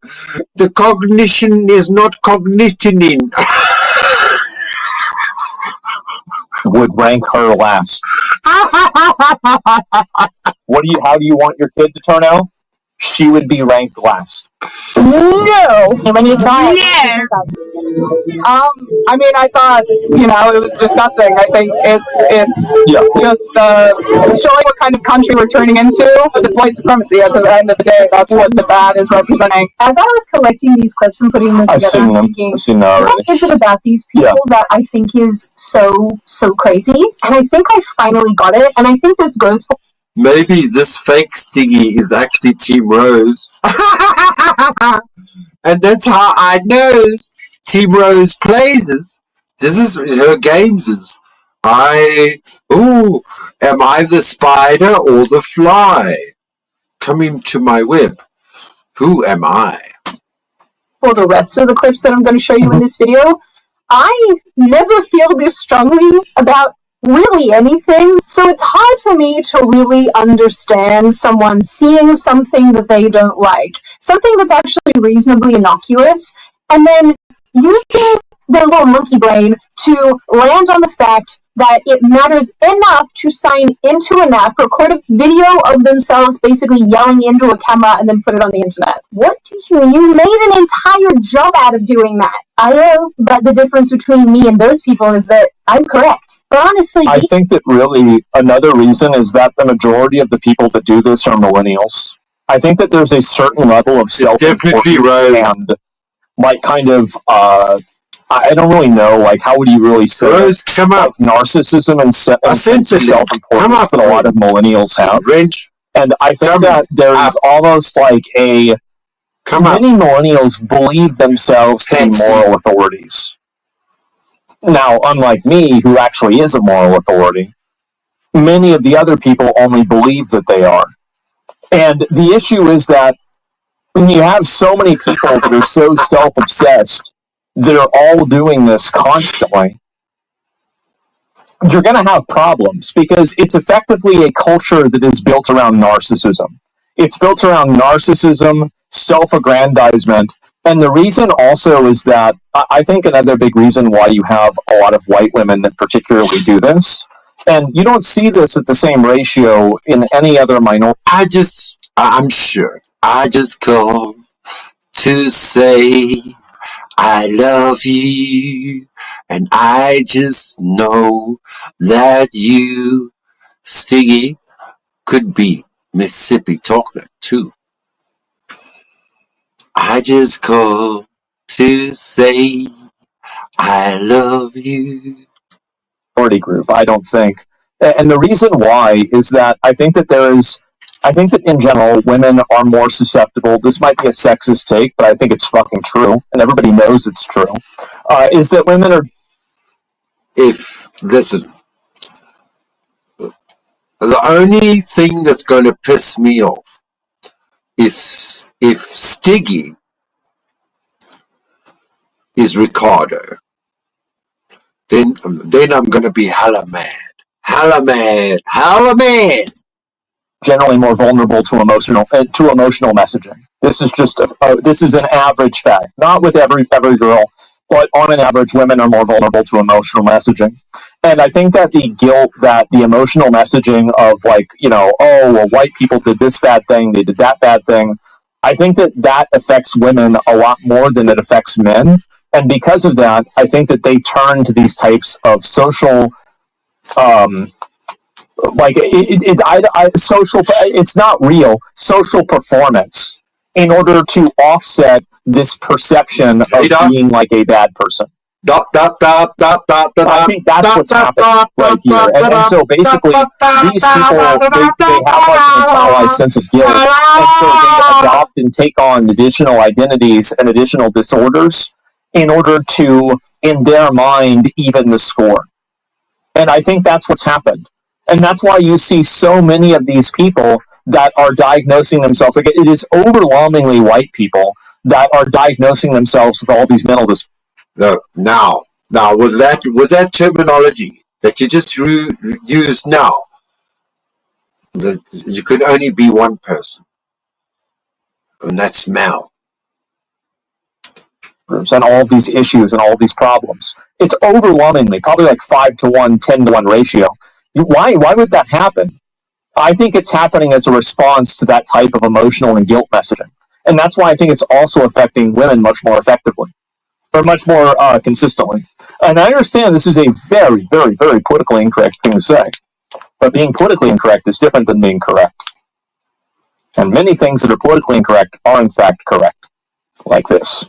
The cognition is not cognitioning. Would rank her last. How do you want your kid to turn out? She would be ranked last. No. And when you saw it, Yeah. I mean, I thought, it was disgusting. I think it's just showing what kind of country we're turning into. Because it's white supremacy at the end of the day. That's what this ad is representing. As I was collecting these clips and putting them together, I've seen them. I've seen them already. What is it about these people that I think is so crazy? And I think I finally got it. And I think this goes for. Maybe this fake Stiggy is actually Team Rose. And that's how I knows Team Rose plays. This is her games. Am I the spider or the fly? Coming to my web. Who am I? For the rest of the clips that I'm going to show you in this video, I never feel this strongly about really anything. So it's hard for me to really understand someone seeing something that they don't like, something that's actually reasonably innocuous, and then using their little monkey brain to land on the fact that it matters enough to sign into an app, record a video of themselves basically yelling into a camera, and then put it on the internet. What do you made an entire job out of doing that. I know, but the difference between me and those people is that I'm correct. But honestly, I think that really another reason is that the majority of the people that do this are millennials. I think that there's a certain level of self-importance and I don't really know, how would you really say Rose, come up. Narcissism and sense of self-importance that a lot of millennials have. Rich. And I think that there is almost many millennials believe themselves to be moral authorities. Now, unlike me, who actually is a moral authority, many of the other people only believe that they are. And the issue is that when you have so many people that are so self-obsessed, that are all doing this constantly, you're going to have problems because it's effectively a culture that is built around narcissism. It's built around narcissism, self-aggrandizement, and the reason also is that I think another big reason why you have a lot of white women that particularly do this, and you don't see this at the same ratio in any other minority. I'm sure. I just call to say I love you, and I just know that you, Stiggy, could be Mississippi talker too. I just call to say I love you. Minority group, I don't think. And the reason why is that I think that in general, women are more susceptible. This might be a sexist take, but I think it's fucking true, and everybody knows it's true. Is that women are... Listen, the only thing that's going to piss me off is if Stiggy is Ricardo, then I'm going to be hella mad. Hella mad. Generally more vulnerable to emotional messaging. This is just this is an average fact. Not with every girl, but on an average, women are more vulnerable to emotional messaging. And I think that the guilt, that the emotional messaging of like, oh, well, white people did this bad thing, they did that bad thing, I think that affects women a lot more than it affects men. And because of that, I think that they turn to these types of social, it's not real, social performance in order to offset this perception of being like a bad person. I think that's what's happening right here. And so basically, these people, they have like an internalized sense of guilt. And so they adopt and take on additional identities and additional disorders in order to, in their mind, even the score. And I think that's what's happened. And that's why you see so many of these people that are diagnosing themselves. Like, it is overwhelmingly white people that are diagnosing themselves with all these mental disorders. Now, with that terminology that you just used now, you could only be one person, and that's Mal. And all of these issues and all of these problems. It's overwhelmingly, probably like 5-to-1, 10-to-1 ratio. Why would that happen? I think it's happening as a response to that type of emotional and guilt messaging. And that's why I think it's also affecting women much more effectively, or much more consistently. And I understand this is a very, very, very politically incorrect thing to say. But being politically incorrect is different than being correct. And many things that are politically incorrect are in fact correct. Like this.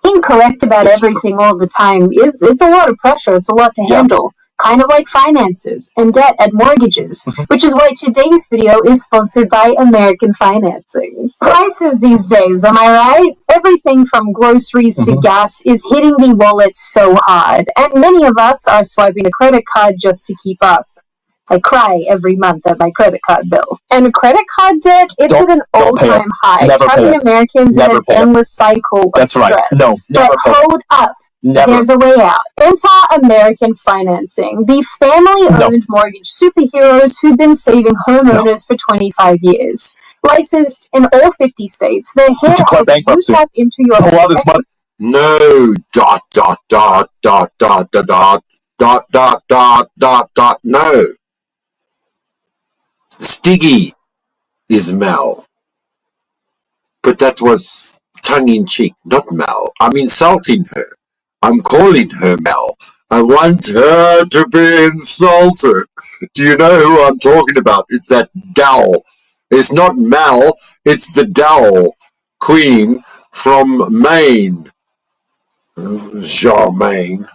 Incorrect about everything all the time it's a lot of pressure. It's a lot to handle. Kind of like finances and debt and mortgages, which is why today's video is sponsored by American Financing. Prices these days, am I right? Everything from groceries to gas is hitting the wallet so hard, and many of us are swiping a credit card just to keep up. I cry every month at my credit card bill. And credit card debt, it's at an all-time high, trapping Americans in an endless cycle of stress. No, but hold up. There's a way out. Enter American Financing, the family-owned mortgage superheroes who've been saving homeowners for 25 years. Licensed in all 50 states, they're here to help you tap into your No, no. Stiggy is Mel. But that was tongue-in-cheek, not Mel. I'm insulting her. I'm calling her Mel. I want her to be insulted. Do you know who I'm talking about? It's that doll. It's not Mel, it's the doll queen from Maine. Germaine.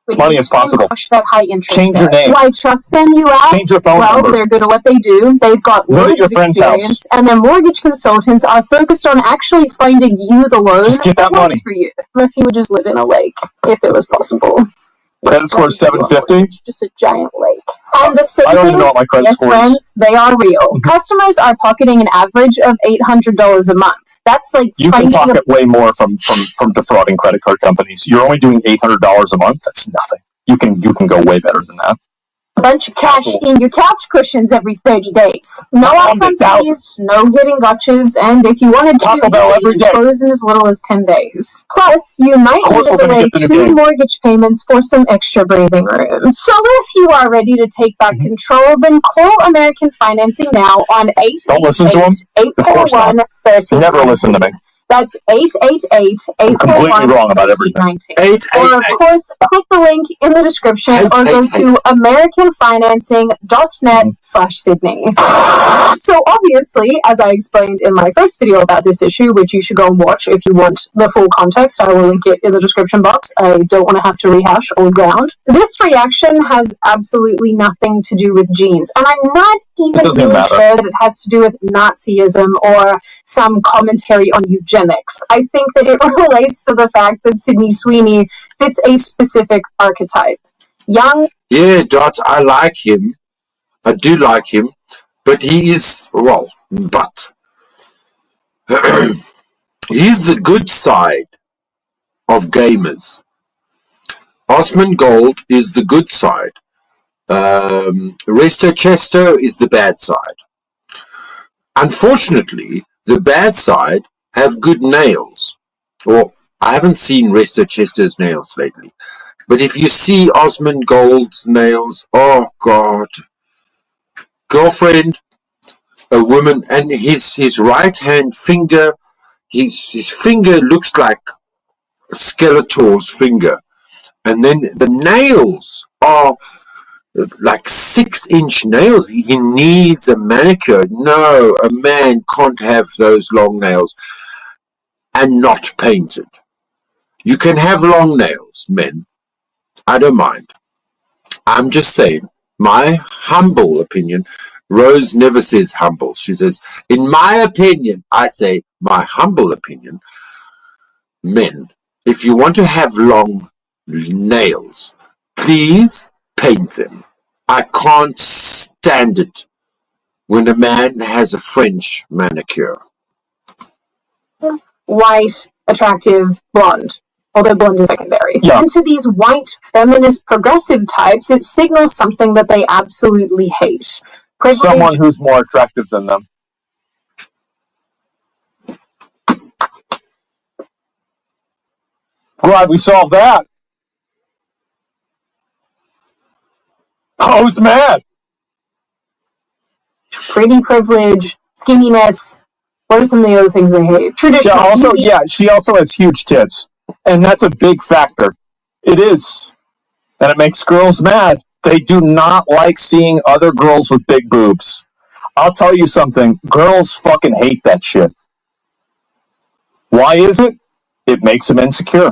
As money as possible. That high interest Change your name. Do I trust them, you ask? Change your phone number. They're good at what they do. They've got loads of experience, and their mortgage consultants are focused on actually finding you the loan just get that money for you. If you would just live in a lake, if it was possible. Credit score is 750. Just a giant lake. And the savings, yes, friends, they are real. Customers are pocketing an average of $800 a month. That's like you can pocket way more from defrauding credit card companies. You're only doing $800 a month. That's nothing. You can go way better than that. A bunch of cash in your couch cushions every 30 days. No upfront fees, no hidden gotchas, and if you wanted to, Taco Bell every day. Close in as little as 10 days. Plus, you might need to delay 2 mortgage payments for some extra breathing room. So if you are ready to take back control, then call American Financing now on 888-841-13. Never listen to me. That's 888-841-1319. Completely wrong about everything. Or, of course, click the link in the description or go to americanfinancing.net/Sydney. So, obviously, as I explained in my first video about this issue, which you should go and watch if you want the full context, I will link it in the description box. I don't want to have to rehash old ground. This reaction has absolutely nothing to do with genes, and I'm not even really sure that it has to do with Nazism or some commentary on eugenics. I think that it relates to the fact that Sydney Sweeney fits a specific archetype. Young. Yeah, Dot, I like him. I do like him. But he is, he's the good side of gamers. Osmond Gold is the good side. Resto Chesto is the bad side. Unfortunately, the bad side have good nails. Well, I haven't seen Resto Chester's nails lately. But if you see Osmond Gold's nails, oh God. Girlfriend, a woman, and his right hand finger, his finger looks like Skeletor's finger. And then the nails are like 6-inch nails. He needs a manicure. No, a man can't have those long nails and not painted. You can have long nails, men. I don't mind. I'm just saying, my humble opinion. Rose never says humble. She says, in my opinion. I say, my humble opinion. Men, if you want to have long nails, please paint them. I can't stand it when a man has a French manicure. White, attractive, blonde. Although blonde is secondary. Yeah. And to these white, feminist, progressive types, it signals something that they absolutely hate. Privilege. Someone who's more attractive than them. Glad we solved that. Who's mad? Pretty privilege, skinniness. What are some of the other things they hate? Traditional. She also has huge tits. And that's a big factor. It is. And it makes girls mad. They do not like seeing other girls with big boobs. I'll tell you something. Girls fucking hate that shit. Why is it? It makes them insecure.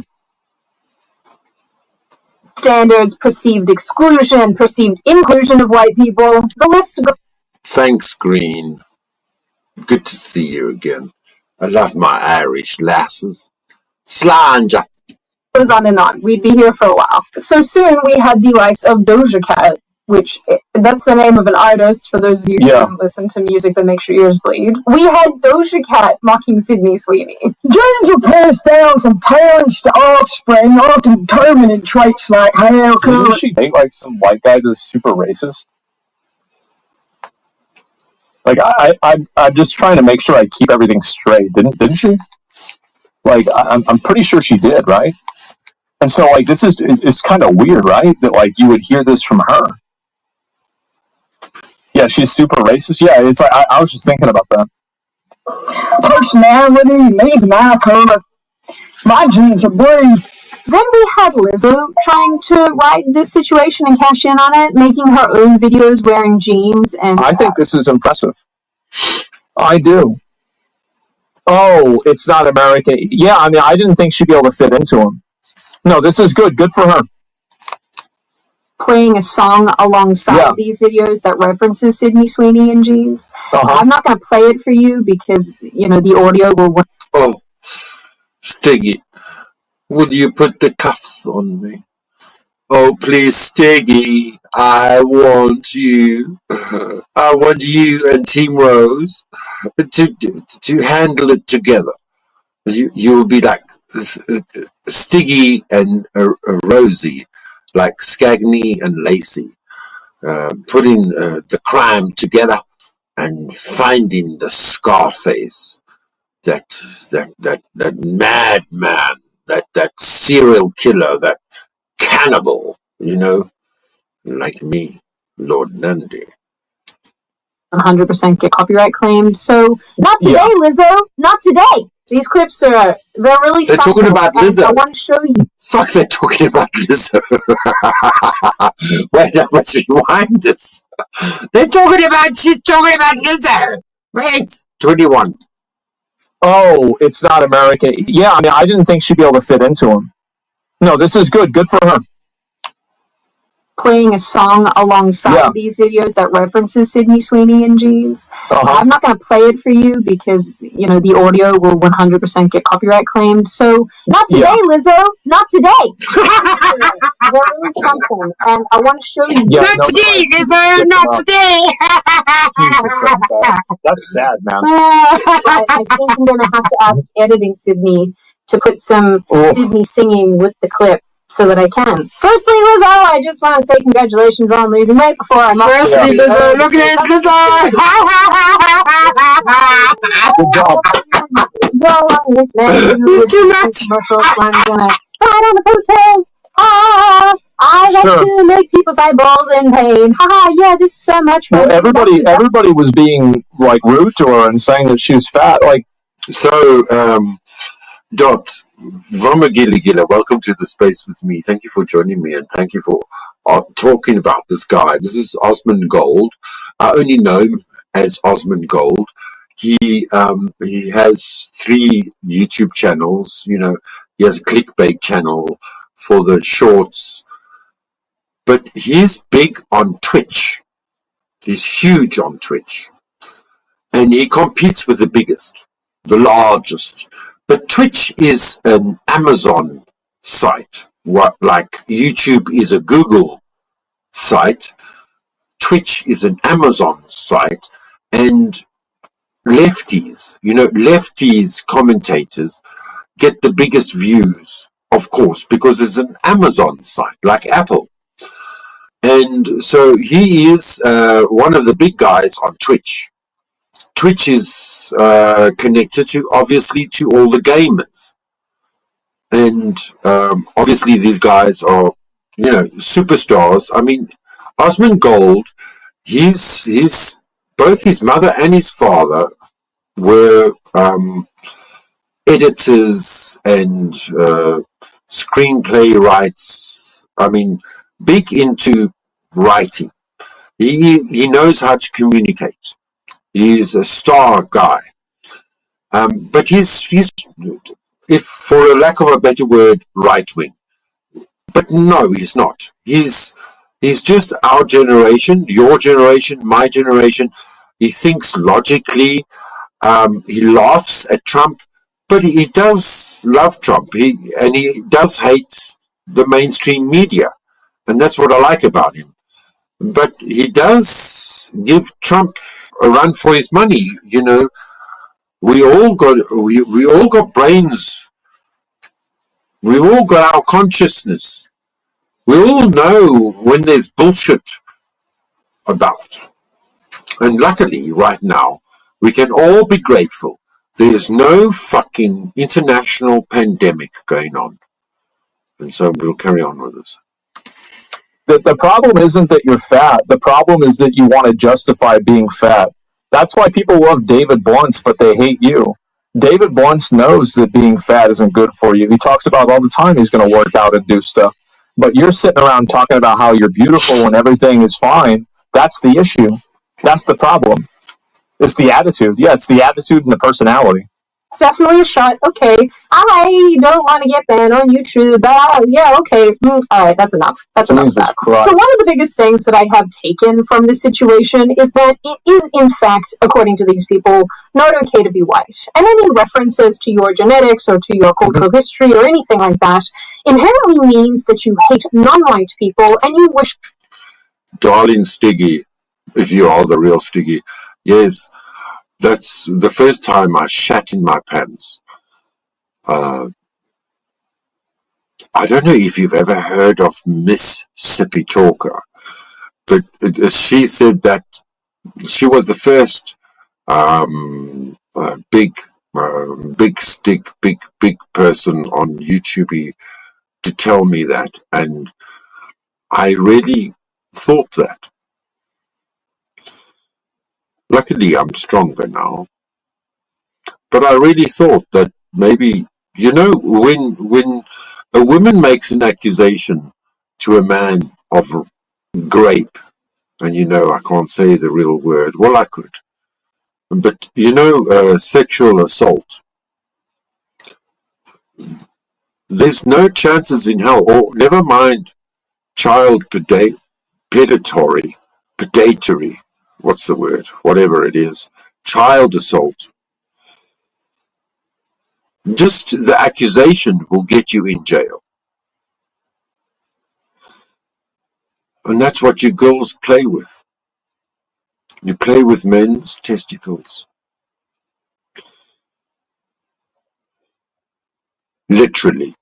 Standards, perceived exclusion, perceived inclusion of white people. The list goes. Thanks, Green. Good to see you again. I love my Irish lasses. Slanger. Goes on and on. We'd be here for a while. So soon we had the likes of Doja Cat, which that's the name of an artist for those of you who don't listen to music that makes your ears bleed. We had Doja Cat mocking Sydney Sweeney. Genes are passed down from parents to offspring, often determinant traits like hair color. Didn't she date like some white guy that's super racist? Like I'm just trying to make sure I keep everything straight. Didn't she? Like I'm pretty sure she did, right? And so like this is kind of weird, right? That like you would hear this from her. Yeah, she's super racist. Yeah, it's like I was just thinking about that. Personality, maybe my color. My genes are blue. Then we had Lizzo trying to ride this situation and cash in on it, making her own videos wearing jeans and... I think this is impressive. I do. Oh, it's not American. Yeah, I mean, I didn't think she'd be able to fit into them. No, this is good. Good for her. Playing a song alongside these videos that references Sydney Sweeney in jeans. I'm not going to play it for you because, you know, the audio will... Oh, Stiggy, would you put the cuffs on me? Oh, please, Stiggy, I want you. I want you and Team Rose to handle it together. You will be like Stiggy and Rosie, like Scagney and Lacey, putting the crime together and finding the Scarface, that madman, that serial killer, that cannibal, you know, like me, Lord Nundy. 100% get copyright claimed. So, not today, Lizzo. Not today. They're really They're talking about Lizzo. I want to show you. Fuck, they're talking about Lizzo. Wait, I must rewind this. She's talking about Lizzo. Wait, 21. Oh, it's not American. Yeah, I mean, I didn't think she'd be able to fit into them. No, this is good. Good for her. Playing a song alongside these videos that references Sydney Sweeney in jeans. I'm not going to play it for you because, you know, the audio will 100% get copyright claimed. So, not today, Lizzo. Not today. There is something, and I want to show you. Not today, Lizzo. Not today. That's sad, man. I think I'm going to have to ask editing Sydney to put some Sydney singing with the clip. So that I can. Firstly, Lizzo, I just want to say congratulations on losing weight before I'm Firstly, Lizzo, look at this, Lizzo! Good job. Go on with man. It's too much. Commercials. I'm gonna ride on the coattails. Ah, I like Sure. to make people's eyeballs in pain. Ha! Yeah, this is so much fun. Well, everybody was being like rude to her and saying that she was fat. Like, So, Dot, Vomagila, welcome to the space with me. Thank you for joining me and thank you for talking about this guy. This is Osmond Gold. I only know him as Osmond Gold. He has 3 YouTube channels. You know, he has a clickbait channel for the shorts, but he's big on Twitch. He's huge on Twitch, and he competes with the biggest, the largest. But Twitch is an Amazon site. What, like YouTube is a Google site, Twitch is an Amazon site, and lefties, commentators get the biggest views, of course, because it's an Amazon site, like Apple. And so he is one of the big guys on Twitch. Twitch is connected to, obviously, to all the gamers. And obviously these guys are, superstars. I mean, Osmond Gold, both his mother and his father were editors and screenplay writes. I mean, big into writing. He knows how to communicate. He's a star guy. But he's, if for a lack of a better word, right-wing. But no, he's not. He's just our generation, your generation, my generation. He thinks logically. He laughs at Trump, but he does love Trump. He does hate the mainstream media, and that's what I like about him. But he does give Trump a run for his money. We all got brains. We've all got our consciousness. We all know when there's bullshit about. And luckily, right now, we can all be grateful. There's no fucking international pandemic going on. And so we'll carry on with this. the problem isn't that you're fat. The problem is that you want to justify being fat. That's why people love David Bluntz, but they hate you. David Bluntz knows that being fat isn't good for you. He talks about all the time he's going to work out and do stuff. But you're sitting around talking about how you're beautiful and everything is fine. That's the issue. That's the problem. It's the attitude. Yeah, it's the attitude and the personality. It's definitely a shot. Okay, I don't want to get banned on YouTube. Yeah, okay. All right, that's enough. That's enough of that. So one of the biggest things that I have taken from this situation is that it is, in fact, according to these people, not okay to be white. And any references to your genetics or to your cultural history or anything like that inherently means that you hate non-white people and you wish... Darling Stiggy, if you are the real Stiggy, yes, that's the first time I shat in my pants. I don't know if you've ever heard of Miss Sippy Talker, but she said that she was the first big person on YouTube to tell me that, and I really thought that. Luckily, I'm stronger now. But I really thought that maybe, when a woman makes an accusation to a man of rape, and I can't say the real word, well, I could. But, sexual assault, there's no chances in hell, or never mind child predatory, what's the word? Whatever it is. Child assault. Just the accusation will get you in jail. And that's what you girls play with. You play with men's testicles. Literally.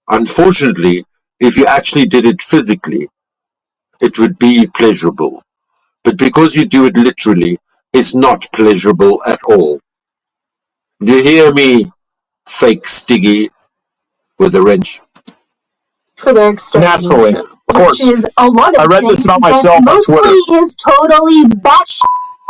Unfortunately, if you actually did it physically, it would be pleasurable. But because you do it literally, it's not pleasurable at all. Do you hear me, fake Stiggy with a wrench? For their extermination. Naturally, of course. Which is a lot of I read things this about myself that on Twitter. mostly is totally batshit.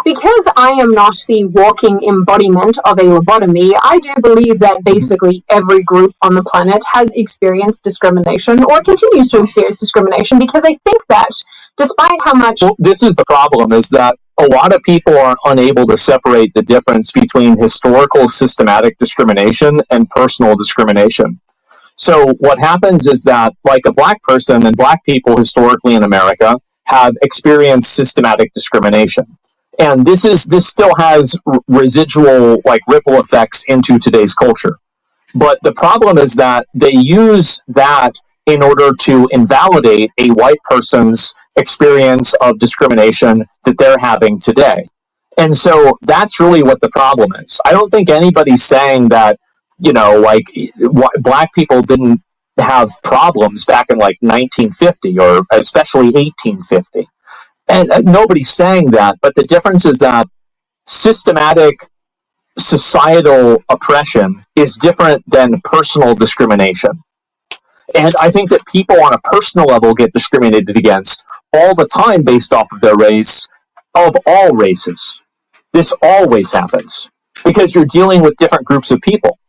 Because I am not the walking embodiment of a lobotomy, I do believe that basically every group on the planet has experienced discrimination or continues to experience discrimination, because I think that despite how much... Well, this is the problem, is that a lot of people are unable to separate the difference between historical systematic discrimination and personal discrimination. So what happens is that, like, a black person and black people historically in America have experienced systematic discrimination. And this still has residual, like, ripple effects into today's culture. But the problem is that they use that in order to invalidate a white person's experience of discrimination that they're having today. And so that's really what the problem is. I don't think anybody's saying that, you know, like, black people didn't have problems back in, like, 1950 or especially 1850. And nobody's saying that, but the difference is that systematic societal oppression is different than personal discrimination. And I think that people on a personal level get discriminated against all the time based off of their race, of all races. This always happens because you're dealing with different groups of people.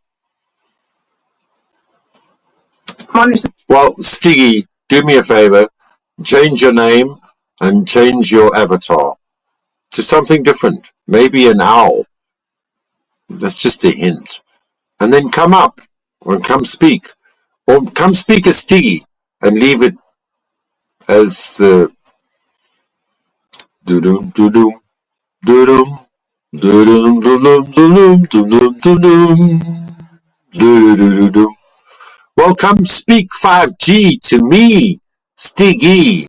Well, Stiggy, do me a favor, change your name and change your avatar to something different. Maybe an owl. That's just a hint. And then come up and come speak. Or come speak as Stiggy and leave it as the doo-doom, doo-doom, doo-doom, doo-doom, doo-doom, doo-doom, doo-doom, doo-doom, doo-doo-doo-doo-doo. Well, come speak 5G to me, Stiggy.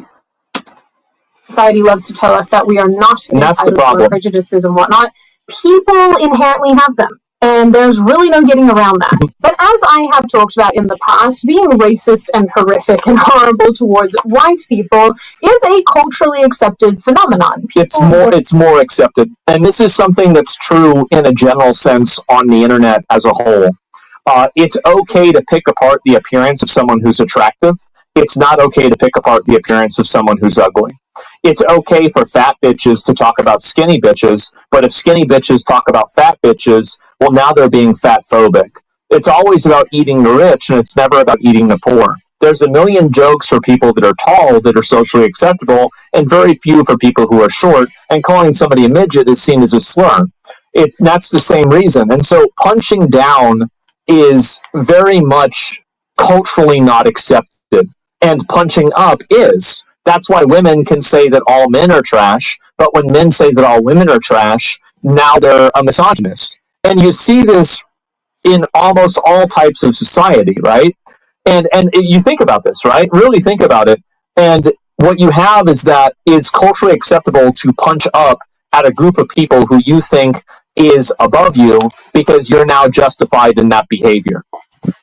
Society loves to tell us that we are not And that's the entitled problem. for prejudices and whatnot. People inherently have them, and there's really no getting around that. But as I have talked about in the past, being racist and horrific and horrible towards white people is a culturally accepted phenomenon. It's more accepted. And this is something that's true in a general sense on the internet as a whole. It's okay to pick apart the appearance of someone who's attractive. It's not okay to pick apart the appearance of someone who's ugly. It's okay for fat bitches to talk about skinny bitches, but if skinny bitches talk about fat bitches, well, now they're being fat phobic. It's always about eating the rich, and it's never about eating the poor. There's a million jokes for people that are tall that are socially acceptable, and very few for people who are short, and calling somebody a midget is seen as a slur. That's the same reason. And so punching down is very much culturally not accepted, and punching up is. That's why women can say that all men are trash, but when men say that all women are trash, now they're a misogynist. And you see this in almost all types of society, right? And you think about this, right? Really think about it. And what you have is that it's culturally acceptable to punch up at a group of people who you think is above you because you're now justified in that behavior.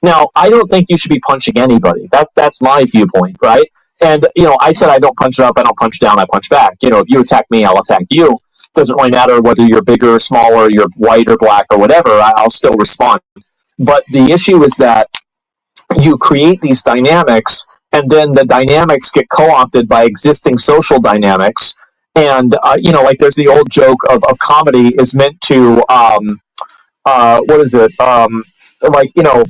Now, I don't think you should be punching anybody. That's my viewpoint, right? And, you know, I said I don't punch up, I don't punch down, I punch back. You know, if you attack me, I'll attack you. Doesn't really matter whether you're bigger or smaller, you're white or black or whatever, I'll still respond. But the issue is that you create these dynamics, and then the dynamics get co-opted by existing social dynamics. And, you know, like there's the old joke of comedy is meant to, what is it? Like, you know,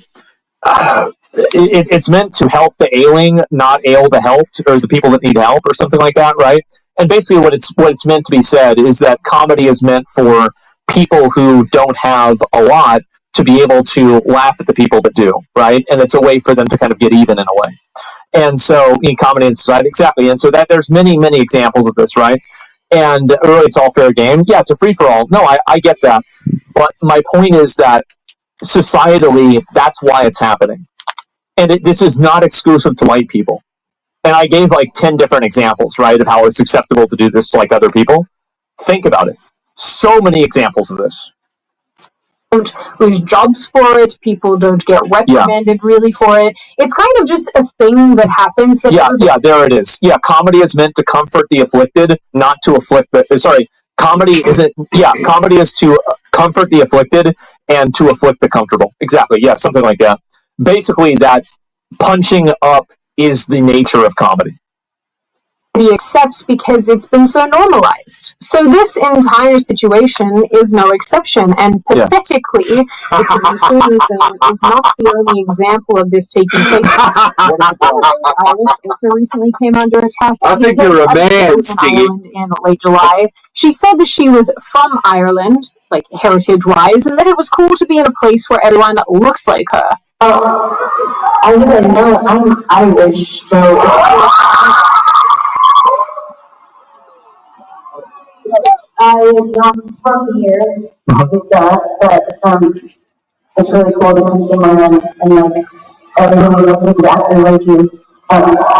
it's meant to help the ailing, not ail the helped, or the people that need help, or something like that, right? And basically what it's meant to be said is that comedy is meant for people who don't have a lot to be able to laugh at the people that do, right? And it's a way for them to kind of get even in a way. And so in comedy and society, exactly. And so that there's many, many examples of this, right? And really it's all fair game. Yeah, it's a free-for-all. No, I get that. But my point is that societally, that's why it's happening. And this is not exclusive to white people. And I gave like 10 different examples, right, of how it's acceptable to do this to like other people. Think about it. So many examples of this. Don't lose jobs for it. People don't get reprimanded really for it. It's kind of just a thing that happens. That yeah, there it is. Yeah, comedy is meant to comfort the afflicted, not to afflict the... Sorry, comedy isn't... Yeah, comedy is to comfort the afflicted and to afflict the comfortable. Exactly. Yeah, something like that. Basically, that punching up is the nature of comedy. He accepts because it's been so normalized. So this entire situation is no exception, and pathetically, this screaming thing is not the only example of this taking place. Iris also recently came under attack. I think you're a man, Stingy. Ireland in late July. She said that she was from Ireland, like heritage-wise, and that it was cool to be in a place where everyone looks like her. As you guys know, I'm Irish, so I am not from here, with that, but it's really cool to come see my man and like everyone looks exactly like you.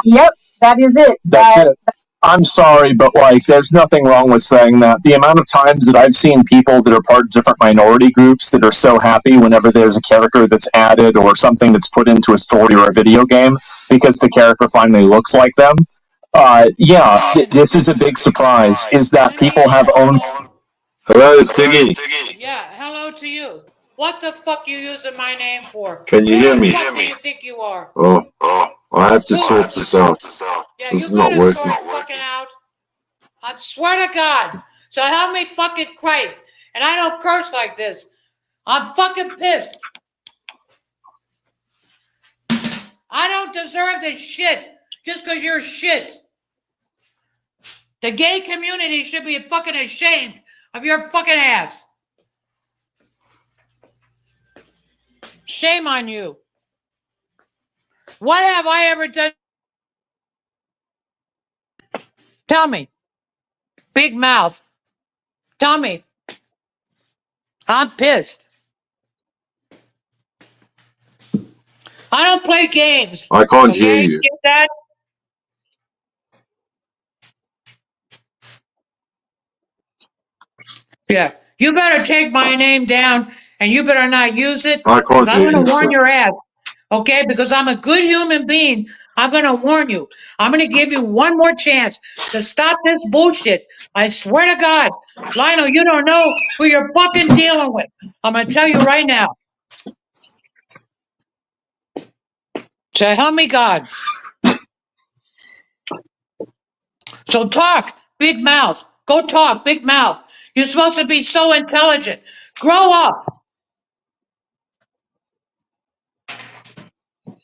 Yep, that is it. That's it. I'm sorry, but like, there's nothing wrong with saying that. The amount of times that I've seen people that are part of different minority groups that are so happy whenever there's a character that's added or something that's put into a story or a video game because the character finally looks like them. This is a big surprise, is that people have own... Hello, Stingy. Yeah, hello to you. What the fuck you using my name for? Can you hear me? Who the fuck do you think you are? Oh, I have to sort this out. Yeah, This you is not better working. sort it fucking out. I swear to God. So help me fucking Christ. And I don't curse like this. I'm fucking pissed. I don't deserve this shit just because you're shit. The gay community should be fucking ashamed of your fucking ass. Shame on you. What have I ever done? Tell me. Big mouth. Tell me. I'm pissed. I don't play games. I can't hear Okay? you. Get that? Yeah. You better take my name down and you better not use it. I can't I'm hear going you, to warn sir. your ass. Okay? Because I'm a good human being. I'm going to warn you. I'm going to give you one more chance to stop this bullshit. I swear to God. Lionel, you don't know who you're fucking dealing with. I'm going to tell you right now. So help me God. So talk, big mouth. Go talk, big mouth. You're supposed to be so intelligent. Grow up.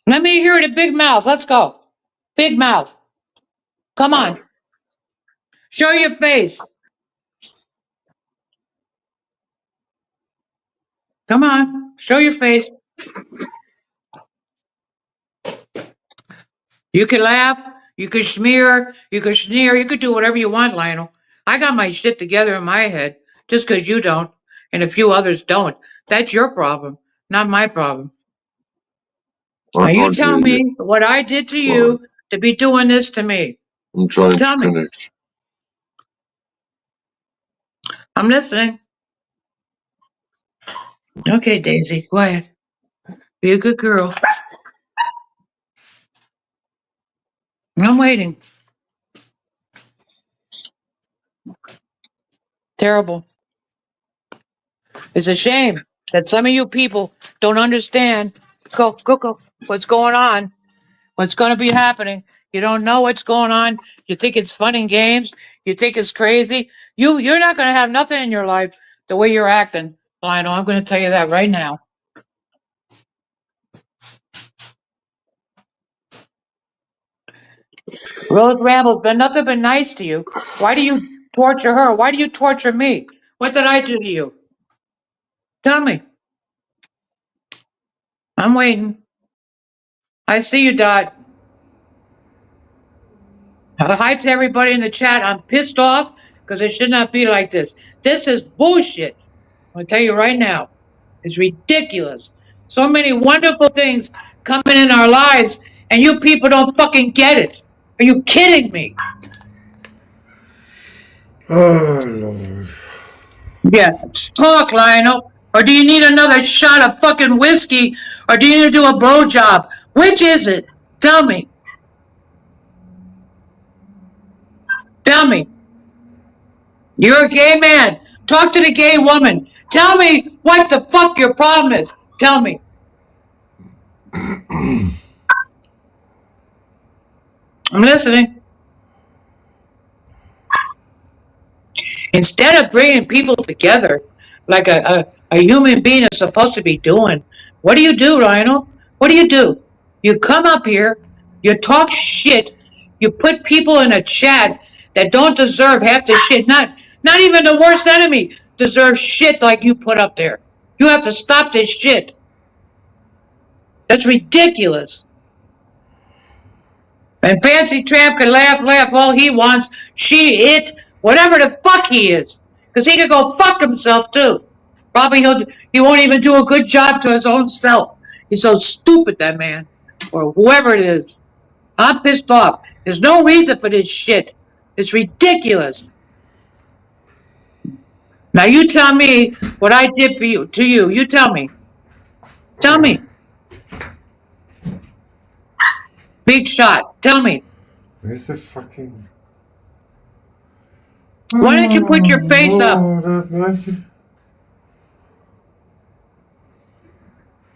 Let me hear the big mouth. Let's go. Big mouth. Come on. Show your face. Come on. Show your face. You can laugh. You can smear. You can sneer. You could do whatever you want, Lionel. I got my shit together in my head just because you don't and a few others don't. That's your problem, not my problem. Now you tell me what I did to you to be doing this to me. I'm trying Tell to me. connect. I'm listening. Okay, Daisy, quiet. Be a good girl. I'm waiting. Terrible. It's a shame that some of you people don't understand. Go. What's going on? What's going to be happening? You don't know what's going on. You think it's fun and games. You think it's crazy. You're not going to have nothing in your life the way you're acting, Lionel. I'm going to tell you that right now. Rose Ramble's been nothing but nice to you. Why do you torture her? Why do you torture me? What did I do to you? Tell me. I'm waiting. I see you, Dot. Hi to everybody in the chat. I'm pissed off because it should not be like this. This is bullshit. I'll tell you right now. It's ridiculous. So many wonderful things coming in our lives, and you people don't fucking get it. Are you kidding me? Oh, Lord. Yeah, talk, Lionel. Or do you need another shot of fucking whiskey? Or do you need to do a blowjob? Which is it? Tell me. Tell me. You're a gay man. Talk to the gay woman. Tell me what the fuck your problem is. Tell me. I'm listening. Instead of bringing people together like a human being is supposed to be doing, what do, Lionel? What do? You come up here, you talk shit, you put people in a chat that don't deserve half the shit. Not even the worst enemy deserves shit like you put up there. You have to stop this shit. That's ridiculous. And Fancy Tramp can laugh all he wants. She, it, whatever the fuck he is. Because he can go fuck himself too. Probably he won't even do a good job to his own self. He's so stupid, that man. Or whoever it is. I'm pissed off. There's no reason for this shit. It's ridiculous. Now you tell me what I did for you, to you. You tell me. Tell me. Big shot. Tell me. Where's the fucking... Why don't you put your face up? Lord have mercy.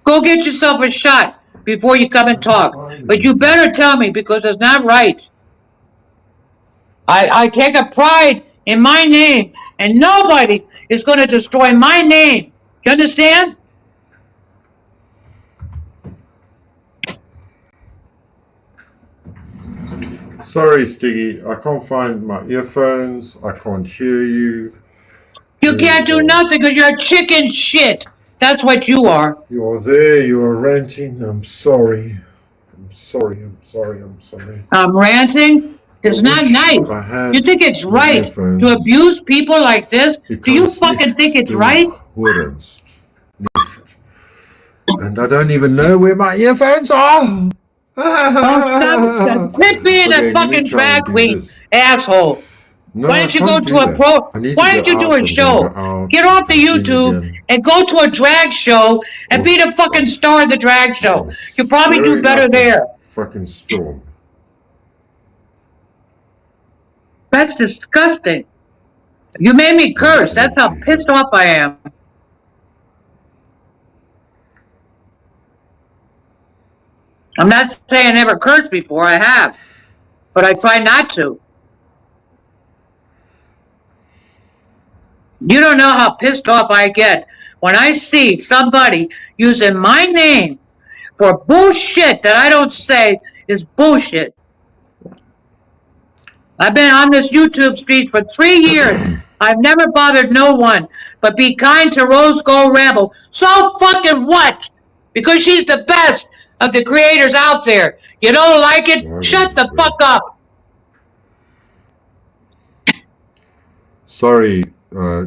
Go get yourself a shot before you come and talk. But you better tell me, because it's not right. I take a pride in my name, and nobody is going to destroy my name. You understand? Sorry, Stiggy. I can't find my earphones. I can't hear you. You can't do nothing because you're chicken shit. That's what you are. You are there. You are ranting. I'm sorry. I'm sorry. I'm ranting? It's not nice. You think it's right to abuse people like this? Do you fucking think it's right? And I don't even know where my earphones are. Quit being a fucking drag queen, asshole. No, why don't you go to a pro? Why don't you do a show? Get off the YouTube and go to a drag show and be the fucking star of the drag show. You probably do better there. Fucking storm. That's disgusting. You made me curse. That's how pissed off I am. I'm not saying I never cursed before. I have. But I try not to. You don't know how pissed off I get when I see somebody using my name for bullshit that I don't say is bullshit. I've been on this YouTube street for 3 years. I've never bothered no one, but be kind to Rose Gold Ramble. So fucking what? Because she's the best of the creators out there. You don't like it? Shut the fuck up. Sorry,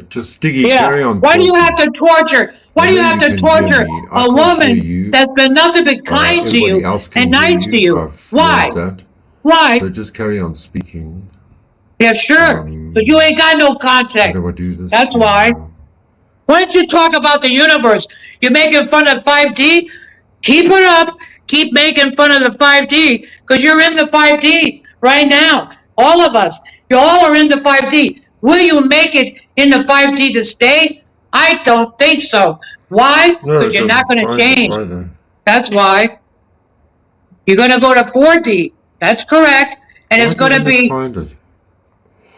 just Stiggy, carry on. Why do you have to torture? Why do you have to torture a woman that's been nothing but kind to you and nice to you? Why? Why? So just carry on speaking. Yeah, sure. But you ain't got no contact. How do I do this? That's why. Why don't you talk about the universe? You're making fun of 5D? Keep it up. Keep making fun of the 5D, because you're in the 5D right now. All of us. You all are in the 5D. Will you make it in the 5D to stay? I don't think so. Why? Because you're not going to change. That's why. You're going to go to 4D. That's correct. And it's going to be...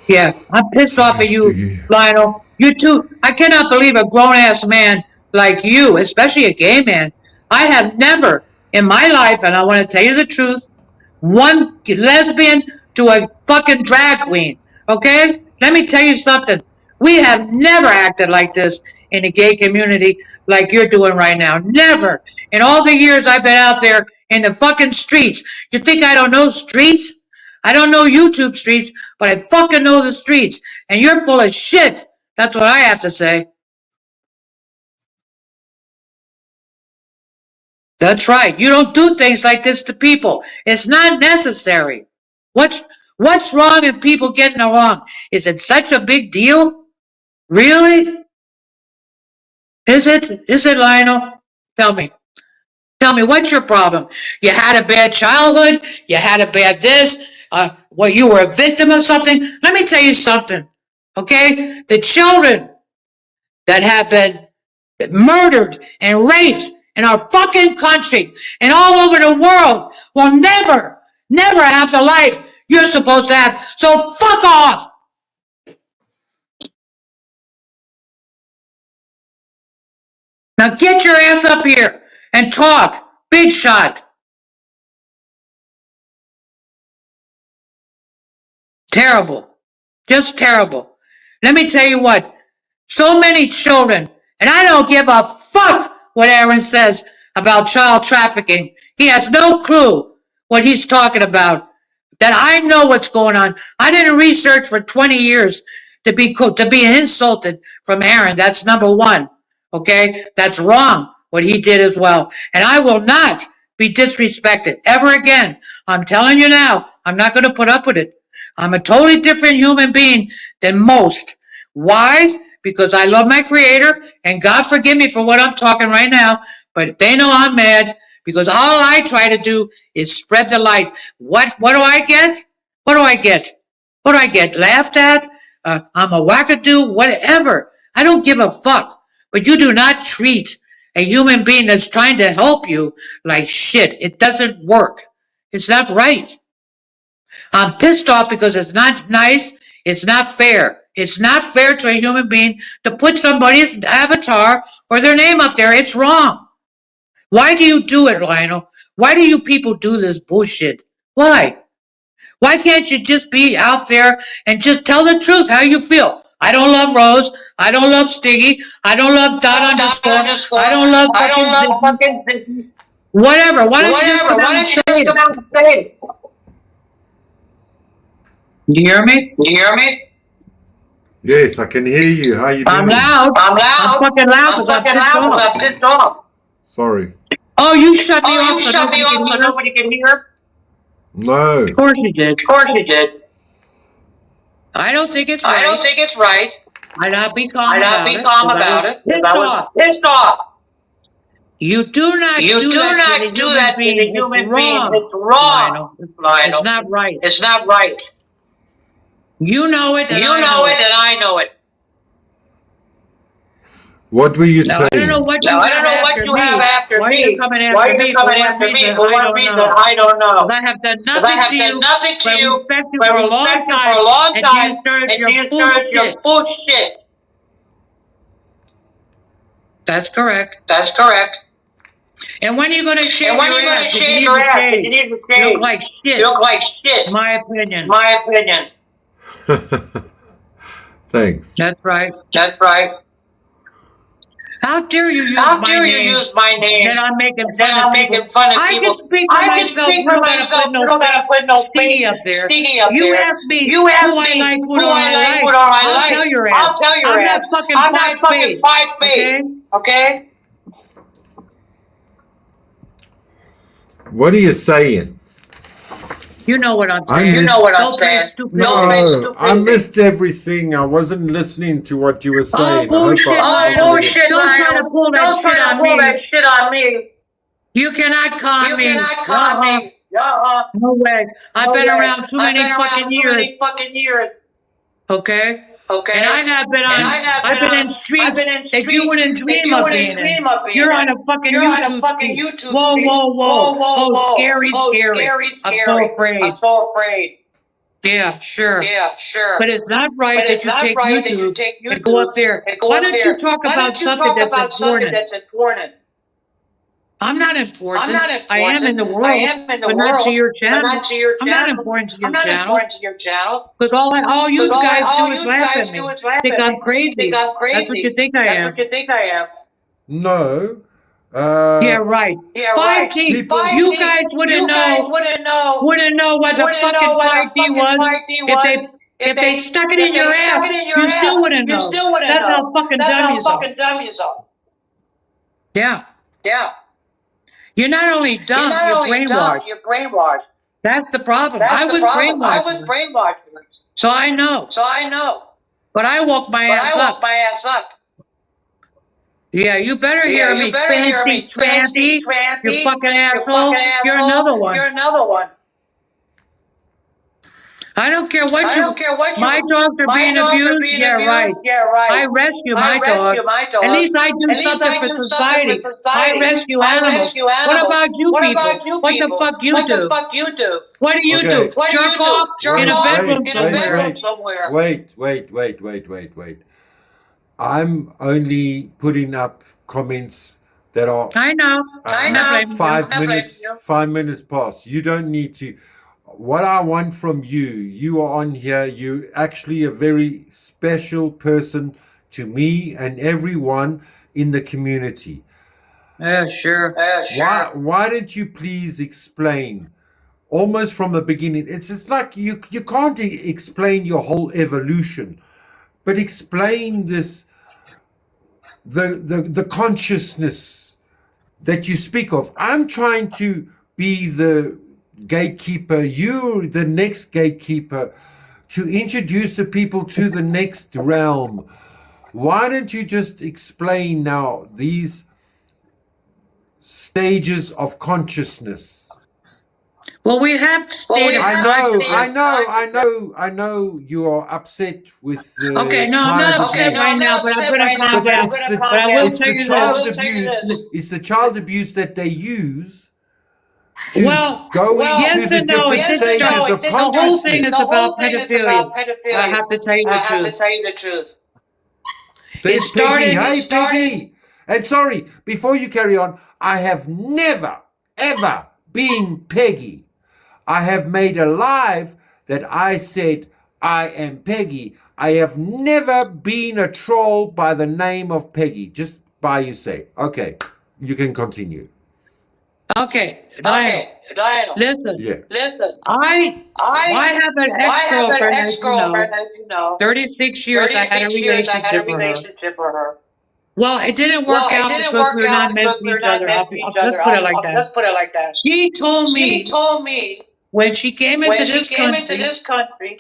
Yeah, I'm pissed off at you, Lionel. You too. I cannot believe a grown-ass man like you, especially a gay man. I have never in my life, and I want to tell you the truth, one lesbian to a fucking drag queen, okay? Let me tell you something. We have never acted like this in the gay community like you're doing right now. Never. In all the years I've been out there in the fucking streets. You think I don't know streets? I don't know YouTube streets, but I fucking know the streets. And you're full of shit. That's what I have to say. That's right. You don't do things like this to people. It's not necessary. What's wrong with people getting along? Is it such a big deal? Really? Is it, Lionel? Tell me. Tell me, what's your problem? You had a bad childhood? You had a bad this? You were a victim of something? Let me tell you something, okay? The children that have been murdered and raped in our fucking country and all over the world will never, never have the life you're supposed to have. So fuck off. Now get your ass up here and talk. Big shot. Terrible. Just terrible. Let me tell you what. So many children, and I don't give a fuck what Aaron says about child trafficking. He has no clue what he's talking about. That I know what's going on. I didn't research for 20 years to be insulted from Aaron. That's number one. Okay? That's wrong what he did as well. And I will not be disrespected ever again. I'm telling you now, I'm not going to put up with it. I'm a totally different human being than most. Why? Because I love my creator, and God forgive me for what I'm talking right now, but they know I'm mad because all I try to do is spread the light. What do I get? What do I get? What do I get? Laughed at? I'm a wackadoo? Whatever. I don't give a fuck. But you do not treat a human being that's trying to help you like shit. It doesn't work. It's not right. I'm pissed off because it's not nice. It's not fair. It's not fair to a human being to put somebody's avatar or their name up there. It's wrong. Why do you do it, Lionel? Why do you people do this bullshit? Why? Why can't you just be out there and just tell the truth how you feel? I don't love Rose. I don't love Stiggy. I don't love Dot underscore. I don't love fucking whatever. Why don't you just come out and say it? You hear me? You hear me? Yes, I can hear you. How you doing? I'm loud. I'm loud. I'm fucking loud because I'm pissed off. Sorry. Oh, you shut me off so nobody can hear? No. Of course you did. Of course you did. I don't think it's right. I don't think it's right. I'd not be calm about it. Pissed off. You do not do that to a human being. It's wrong. Lionel. It's not right. It's not right. You know it, and I know it. What were you saying? I don't know what you have after me. Why are you coming after me? For what reason? I don't know. Because I have done nothing to you. But respect you for a long time. And you started your bullshit. That's correct. That's correct. And when are you going to shave your ass? You look like shit. You look like shit. My opinion. My opinion. Thanks. That's right. That's right. How dare you use my name? Then I'm making fun of people. I can speak for myself. You don't gotta put no Stiggy up there. You ask me who I like. I'll tell your ass. I'm not fucking 5 feet. Okay? What are you saying? You know what I'm saying. No, I missed everything. I wasn't listening to what you were saying. Bullshit, bullshit, don't try to pull that shit on me. You cannot con me. No way. I've been around too many fucking years. Okay? Okay. And I've been in streets that you wouldn't dream of being in. You're on a fucking YouTube feed. Whoa. Oh, scary. I'm so afraid. Yeah, sure. But it's not right that you take YouTube and go up there. Why don't you talk about something that's important? I'm not important. I am in the world, but not to your channel. I'm not important to your channel. Because all you guys do is laugh at me. Think I'm crazy. That's what you think I am. No. Yeah, right. 5G. You guys wouldn't know what the fucking 5G was if they stuck it in your ass. You still wouldn't know. That's how fucking dumb you are. Yeah. You're not only dumb, you're brainwashed. That's the problem. I was brainwashed. So I know. But I woke my ass up. Yeah, you better hear me, fancy, you fucking asshole. You're another one. I don't care what I you. don't care what you. My dogs are My being dogs are abused. being Yeah, right. abused. Yeah, right. I rescue I my dog. rescue my At dog. least I do At least something I for do something for society. I society. rescue I animals. rescue What animals. about you What people? about you What the people? fuck you What the do? fuck you do? What do you do? Okay. What do Jerk you do? off Jerk in a off bedroom in a somewhere. bedroom somewhere. Wait. I'm only putting up comments that are I know. I'm not blaming you. 5 minutes past. You don't need to. What I want from you, you are on here. You're actually a very special person to me and everyone in the community. Yeah, sure. Why don't you please explain almost from the beginning? It's like you can't explain your whole evolution, but explain this the consciousness that you speak of. I'm trying to be the gatekeeper, you the next gatekeeper, to introduce the people to the next realm. Why don't you just explain now these stages of consciousness? Well, we have state of I know you are upset with the Okay, no, I'm child not upset abuse. right now, but I'm gonna calm But down. it's the But I will tell you abuse. It's the child abuse that they use to well, go yes into the and no. It different did stages start. of The whole thing consciousness. is about pedophilia. I have to tell you the I have to truth. tell you the truth. There's Peggy. Hey, Peggy. And sorry, before you carry on, I have never, ever been Peggy. I have made a live that I said I am Peggy. I have never been a troll by the name of Peggy. Just by you say. Okay, you can continue. Okay, Lionel. Listen. Yeah. I have an ex-girlfriend, as you know. as you know. 36 years I had a 36 years I had a relationship with her. relationship with her. Well, it didn't work out because we were not meant for each other. I'll just put it like that. Let's put it like that. She told She me told me when she came when into she this came into country this country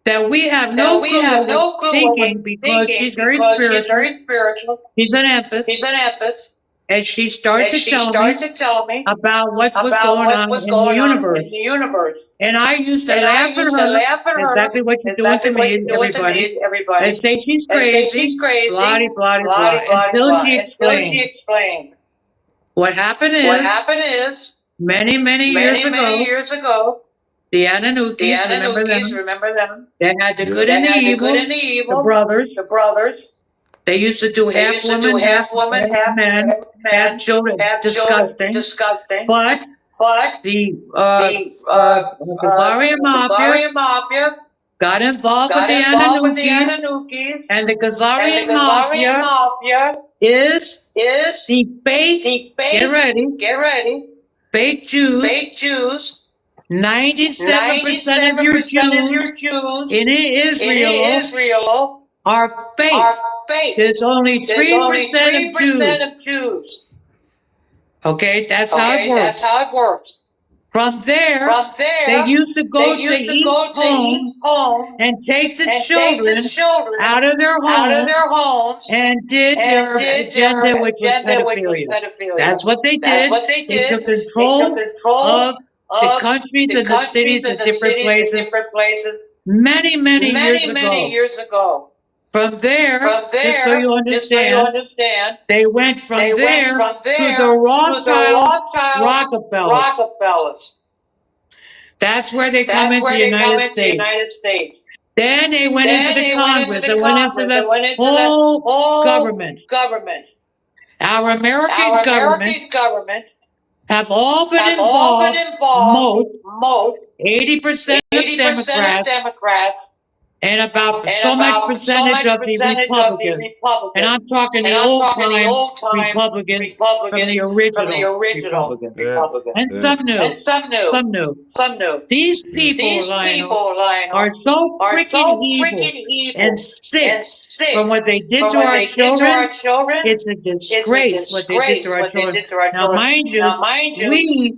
that we have that no we clue have what we're no clue what thinking we're because thinking she's very because she's spiritual. very spiritual. She's an empath. She's an empath. And she started And to she tell started me to tell me about what was about going what on was in the going on universe. in the universe. And I used to And I laugh at used to her, laugh at her, exactly what she's doing to exactly what me she's and doing to me everybody, and everybody, and say she's and say crazy, she's crazy, blah, blah, blah, blah, blah, until blah, she until she explained. explained. What happened What is, happened is, many years ago, the Ananukis, remember them? remember them? They had the good They and the had the good evil, and the evil, the brothers. the brothers. They used to do They half used to do woman, half woman, half man, half children. half Disgusting. disgusting. But But the the Bulgarian Mafia Bulgarian Mafia got involved with got the involved with the Ananukis, Ananukis, and the and the Khazarian Khazarian Mafia Mafia is is the fake, the fake, get ready, fake Jews. 97% of your Jews in Israel are fake. There's only 3% of Jews. Okay, that's how it works. From there, they used to go to each home and take the children out of their homes and did their agenda, which was pedophilia. That's what they did. They took control of the countries and the cities and different places many years ago. From there, just so you understand, they went from there to the Rothschilds, Rockefellers. That's where they come into the United States. Then they went into the Congress. They went into the whole government. Our American government have all been involved, most 80% of Democrats, and about so much percentage of the Republicans. And I'm talking the old-time Republicans from the original Republicans. And some new. These people, Lionel, are so freaking evil and sick from what they did to our children. It's a disgrace what they did to our children. Now, mind you,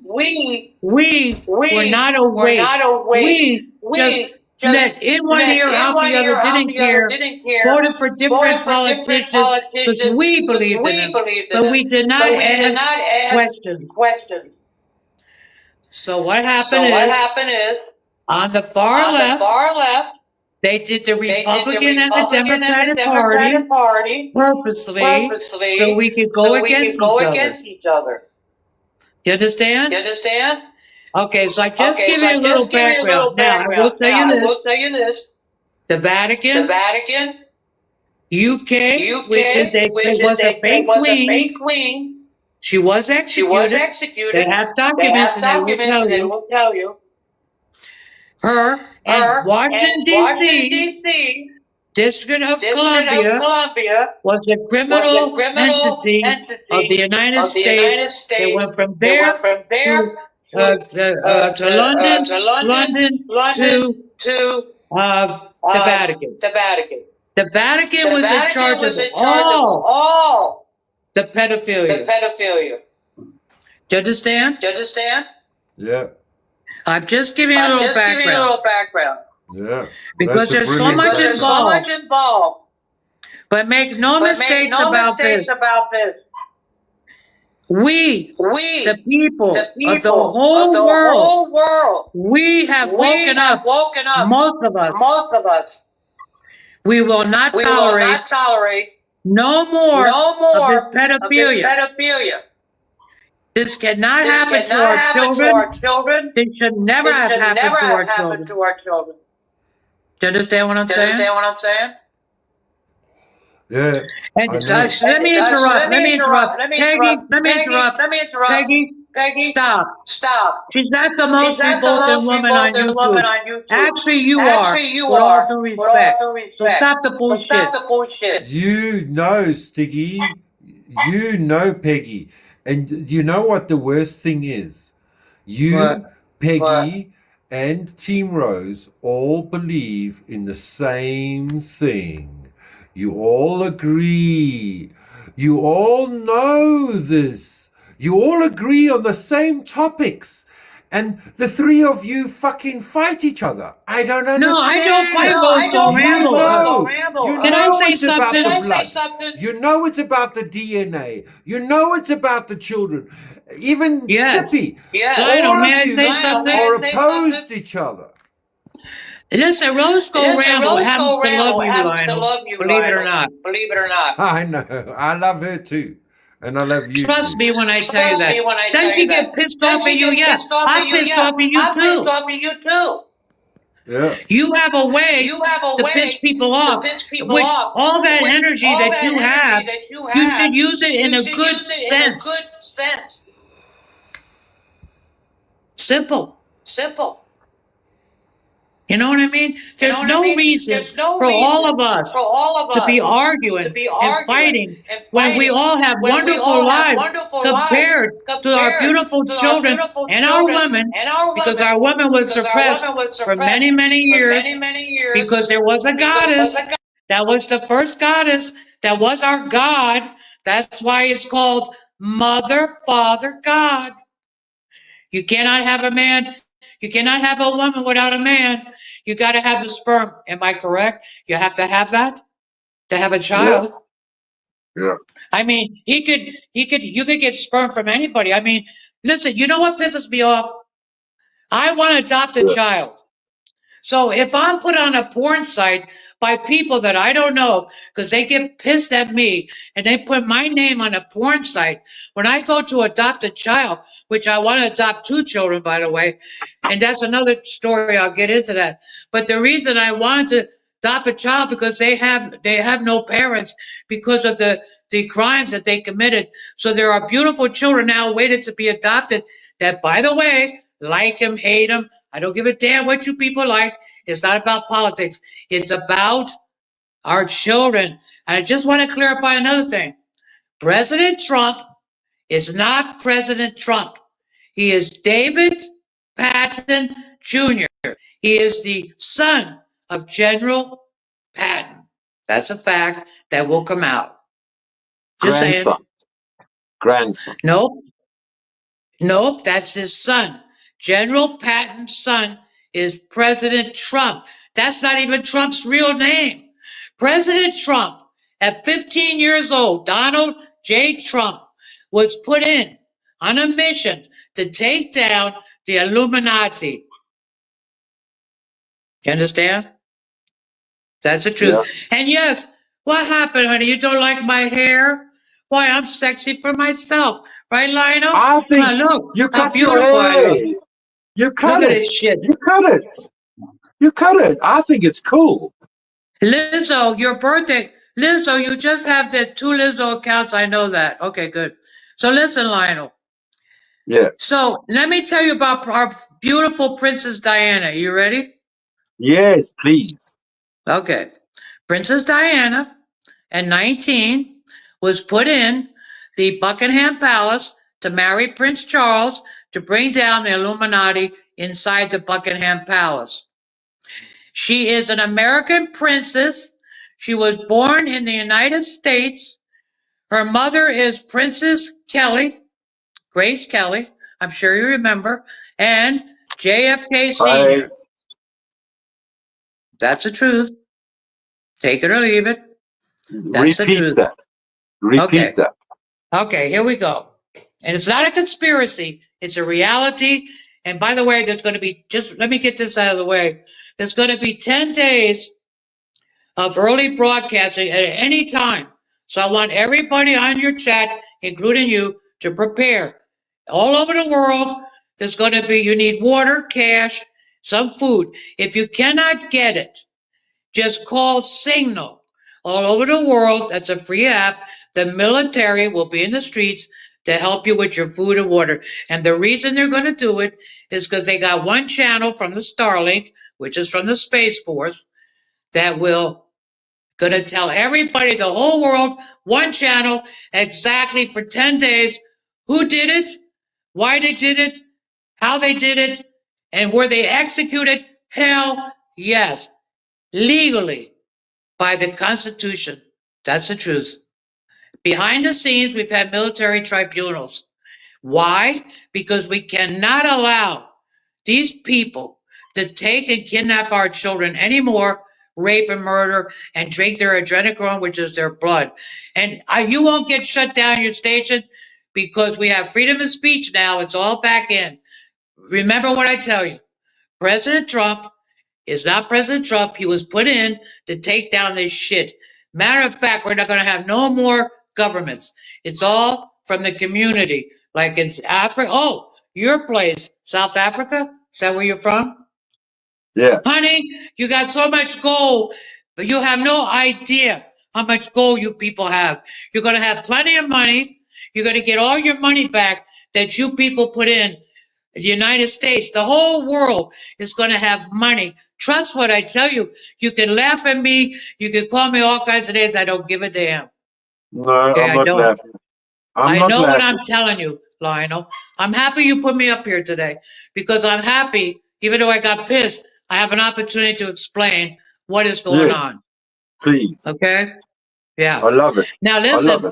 we were not awake. We just let in one ear, out the other, didn't care, voted for different politicians because we believed in them, but we did not ask questions. So what happened is On the far left, they did the Republican and the Democratic Party purposely so we could go against each other. You understand? Okay, so I just give you a little background. Now, I will tell you this. The Vatican, UK, which is it was a fake queen. She was executed. They have documents and they will tell you. Her and Washington, D.C., District of Columbia, was a criminal entity of the United States. They went from there to London to the Vatican. The Vatican was in charge of all the pedophilia. Do you understand? Yeah. I'm just giving you a little background. Yeah. Because there's so much involved. But make no mistakes about this. We, the people of the whole world, we have woken up, most of us. We will not tolerate no more of this pedophilia. This cannot happen to our children. This should never have happened to our children. Do you understand what I'm saying? Yeah. And let me interrupt. Peggy, let me interrupt. Peggy, stop. She's not the most revolting woman on YouTube. Actually, you are, with all due respect. So stop the bullshit. You know, Stiggy. You know, Peggy. And you know what the worst thing is? You, What? Peggy, and Team Rose all believe in the same thing. You all agree. You all know this. You all agree on the same topics. And the three of you fucking fight each other. I don't understand. No, I don't fight Rose Ramble. You Can I know say it's about something? the blood. You know it's about the DNA. You know it's about the children. Even Sippy. Lionel, All may I of you say something? are opposed to each other. Listen, Rose Ramble happens to love you, Lionel. Believe it or not. I know. I love her too. And I love you Trust too. me when I tell you that. Does she get pissed off at you? Yeah. I'm pissed off at you too. Yeah. You have a way to piss people off. With all that energy that you have, you should use it in a good sense. Simple. You know what I mean? There's no reason for all of us to be arguing and fighting when we all have wonderful lives compared to our beautiful children and our women, because our women were suppressed for many, many years because there was a goddess. That was the first goddess. That was our God. That's why it's called Mother, Father, God. You cannot have a man. You cannot have a woman without a man. You got to have the sperm. Am I correct? You have to have that to have a child. Yeah. I mean, you could get sperm from anybody. I mean, listen, you know what pisses me off? I want to adopt a child. So if I'm put on a porn site by people that I don't know, because they get pissed at me and they put my name on a porn site, when I go to adopt a child, which I want to adopt 2 children, by the way, and that's another story, I'll get into that. But the reason I wanted to adopt a child because they have no parents because of the crimes that they committed. So there are beautiful children now waiting to be adopted that, by the way, like them, hate them. I don't give a damn what you people like. It's not about politics. It's about our children. And I just want to clarify another thing. President Trump is not President Trump. He is David Patton Jr. He is the son of General Patton. That's a fact that will come out. Just saying. Grandson. Nope, that's his son. General Patton's son is President Trump. That's not even Trump's real name. President Trump, at 15 years old, Donald J. Trump, was put in on a mission to take down the Illuminati. You understand? That's the Yeah. truth. And yes, what happened, honey? You don't like my hair? Why, I'm sexy for myself. Right, Lionel? I think Look you how cut your beautiful I hair. look. You Look cut at it. this shit. You cut it. You cut it. I think it's cool. Lizzo, your birthday. Lizzo, you just have the 2 Lizzo accounts. I know that. Okay, good. So listen, Lionel. Yeah. So let me tell you about our beautiful Princess Diana. You ready? Yes, please. Okay. Princess Diana, at 19, was put in the Buckingham Palace to marry Prince Charles to bring down the Illuminati inside the Buckingham Palace. She is an American princess. She was born in the United States. Her mother is Princess Kelly, Grace Kelly, I'm sure you remember, and JFK Sr. That's the truth. Take it or leave it. That's the Repeat truth. that. Repeat that. Okay, here we go. And it's not a conspiracy, it's a reality. And by the way, there's going to be, just let me get this out of the way. There's going to be 10 days of early broadcasting at any time. So I want everybody on your chat, including you, to prepare. All over the world, there's going to be, you need water, cash, some food. If you cannot get it, just call Signal. All over the world, that's a free app. The military will be in the streets to help you with your food and water. And the reason they're going to do it is because they got one channel from the Starlink, which is from the Space Force, that will going to tell everybody, the whole world, one channel, exactly for 10 days, who did it, why they did it, how they did it, and were they executed? Hell yes. Legally. By the Constitution. That's the truth. Behind the scenes, we've had military tribunals. Why? Because we cannot allow these people to take and kidnap our children anymore, rape and murder, and drink their adrenochrome, which is their blood. And you won't get shut down your station because we have freedom of speech now. It's all back in. Remember what I tell you. President Trump is not President Trump. He was put in to take down this shit. Matter of fact, we're not going to have no more governments. It's all from the community. Like in Africa. Oh, your place, South Africa? Is that where you're from? Yeah. Honey, you got so much gold, but you have no idea how much gold you people have. You're going to have plenty of money. You're going to get all your money back that you people put in. The United States, the whole world is going to have money. Trust what I tell you. You can laugh at me. You can call me all kinds of names. I don't give a damn. No, Okay, I'm not laughing. I know what I'm telling you, Lionel. I'm happy you put me up here today because I'm happy, even though I got pissed, I have an opportunity to explain what is going on. Please. Okay? Yeah. I love it. Now listen,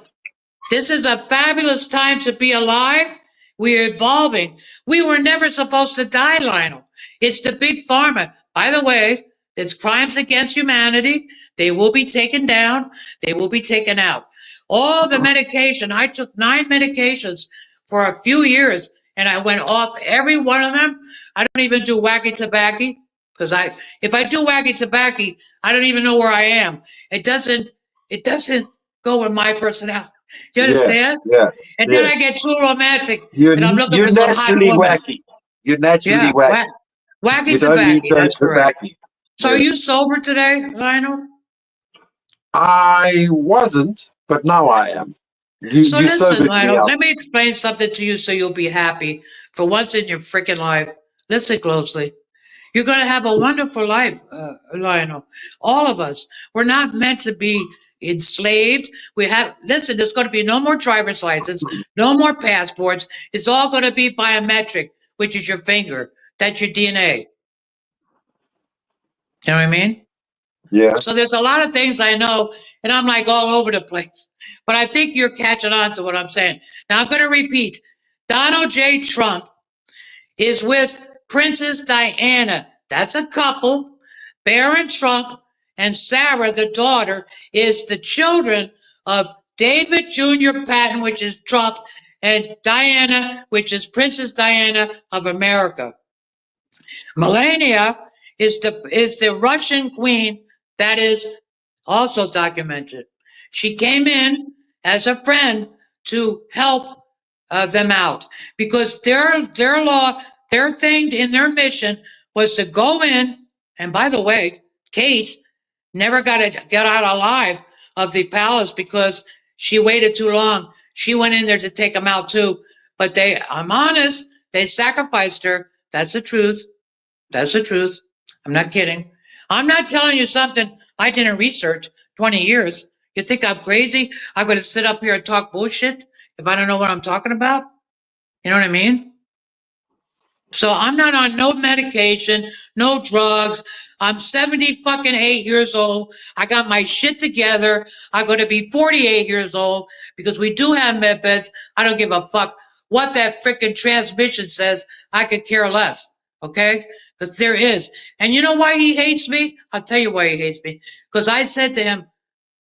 this is a fabulous time to be alive. We're evolving. We were never supposed to die, Lionel. It's the big pharma. By the way, there's crimes against humanity. They will be taken down. They will be taken out. All the medication, I took 9 medications for a few years, and I went off every one of them. I don't even do wacky tobacco, because if I do wacky tobacco, I don't even know where I am. It doesn't go with my personality. You understand? Yeah. And then I get too romantic, You're and I'm looking for some hot naturally woman. wacky. You're naturally wacky. Wacky You don't need tobacco, that's correct. tobacco. So are you sober today, Lionel? I wasn't, but now I am. So You listen, sobered me Lionel, up. let me explain something to you so you'll be happy for once in your freaking life. Listen closely. You're going to have a wonderful life, Lionel. All of us. We're not meant to be enslaved. Listen, there's going to be no more driver's license, no more passports. It's all going to be biometric, which is your finger. That's your DNA. You know what I mean? Yeah. So there's a lot of things I know, and I'm like all over the place. But I think you're catching on to what I'm saying. Now I'm going to repeat. Donald J. Trump is with Princess Diana. That's a couple. Barron Trump and Sarah, the daughter, is the children of David Jr. Patton, which is Trump, and Diana, which is Princess Diana of America. Melania is the Russian queen that is also documented. She came in as a friend to help them out because their thing in their mission was to go in. And by the way, Kate never got out alive of the palace because she waited too long. She went in there to take them out too. But I'm honest, they sacrificed her. That's the truth. That's the truth. I'm not kidding. I'm not telling you something I didn't research 20 years. You think I'm crazy? I'm going to sit up here and talk bullshit if I don't know what I'm talking about? You know what I mean? So I'm not on no medication, no drugs. I'm 70 fucking 8 years old. I got my shit together. I'm going to be 48 years old because we do have med beds. I don't give a fuck what that freaking transmission says. I could care less. Okay? Because there is. And you know why he hates me? I'll tell you why he hates me. Because I said to him,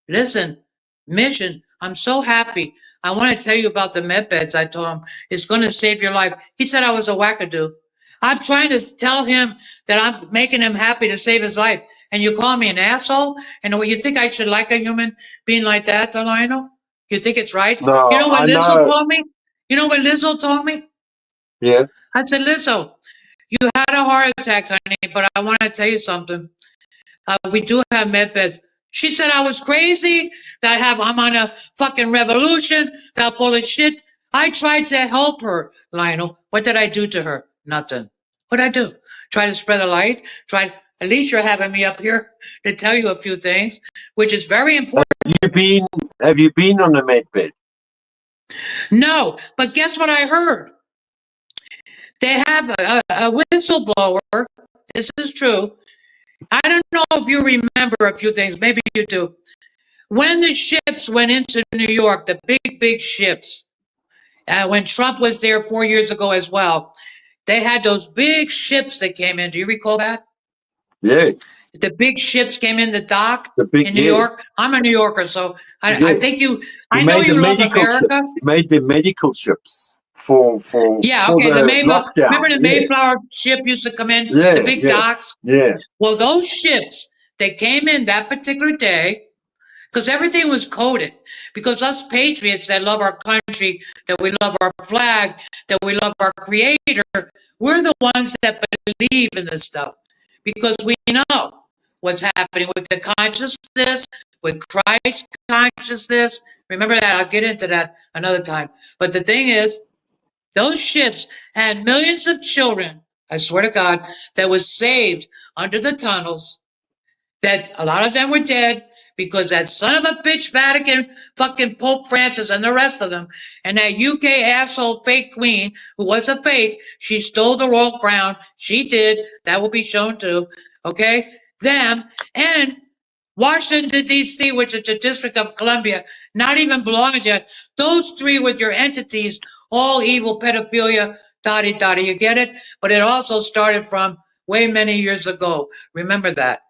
listen, mission, I'm so happy. I want to tell you about the med beds. I told him it's going to save your life. He said I was a wackadoo. I'm trying to tell him that I'm making him happy to save his life. And you call me an asshole? And you think I should like a human being like that, Lionel? You think it's right? No, You know what I Lizzo know. told me? You know what Lizzo told me? Yeah. I said, Lizzo, you had a heart attack, honey, but I want to tell you something. We do have med beds. She said I was crazy, that I'm on a fucking revolution, that I'm full of shit. I tried to help her, Lionel. What did I do to her? Nothing. What'd I do? Try to spread the light? At least you're having me up here to tell you a few things, which is very important. Have you been on a med bed? No, but guess what I heard? They have a whistleblower. This is true. I don't know if you remember a few things. Maybe you do. When the ships went into New York, the big ships, when Trump was there 4 years ago as well, they had those big ships that came in. Do you recall that? Yes. The big ships came in the dock in New York. I'm a New Yorker, so I think I know you love America. Ships. He made the medical ships for the lockdown. Remember the Mayflower ship used to come in, the big docks? Yeah. Well, those ships, they came in that particular day, because everything was coded. Because us patriots that love our country, that we love our flag, that we love our creator, we're the ones that believe in this stuff. Because we know what's happening with the consciousness, with Christ consciousness. Remember that. I'll get into that another time. But the thing is, those ships had millions of children, I swear to God, that was saved under the tunnels, that a lot of them were dead because that son of a bitch Vatican, fucking Pope Francis and the rest of them, and that UK asshole fake queen, who was a fake, she stole the royal crown. She did. That will be shown too. Okay? Them and Washington, D.C., which is the District of Columbia, not even belonging to you. Those three with your entities, all evil, pedophilia, dotty. You get it? But it also started from way many years ago. Remember that.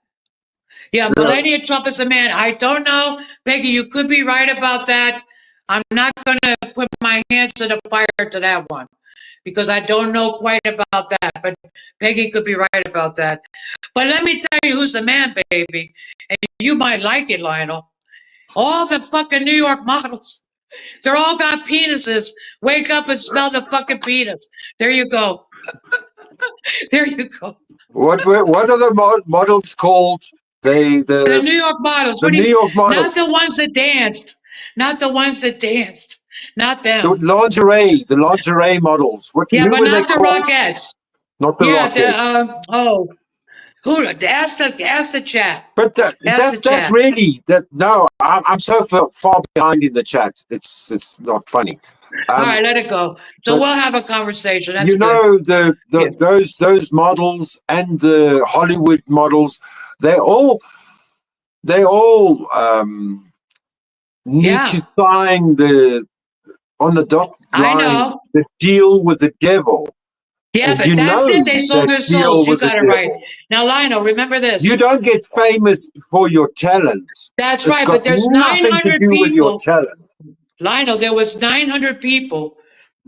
Yeah, Melania Trump is a man. I don't know. Peggy, you could be right about that. I'm not going to put my hands in the fire to that one because I don't know quite about that. But Peggy could be right about that. But let me tell you who's the man, baby. And you might like it, Lionel. All the fucking New York models. They're all got penises. Wake up and smell the fucking penis. There you go. There you go. What are the models called? The New York models. The New York models. Not the ones that danced. Not the ones that danced. Not them. The lingerie models. But not the Rockettes. Not the Rockettes. Ask the chat. But that's really that. No, I'm so far behind in the chat. It's not funny. All right, let it go. So we'll have a conversation. That's good. Those models and the Hollywood models, they all need to sign on the dot line the deal with the devil. Yeah, but that's it. They sold their souls. You got it right. Now, Lionel, remember this. You don't get famous for your talent. That's right, but there's 900 people. With your talent. Lionel, there was 900 people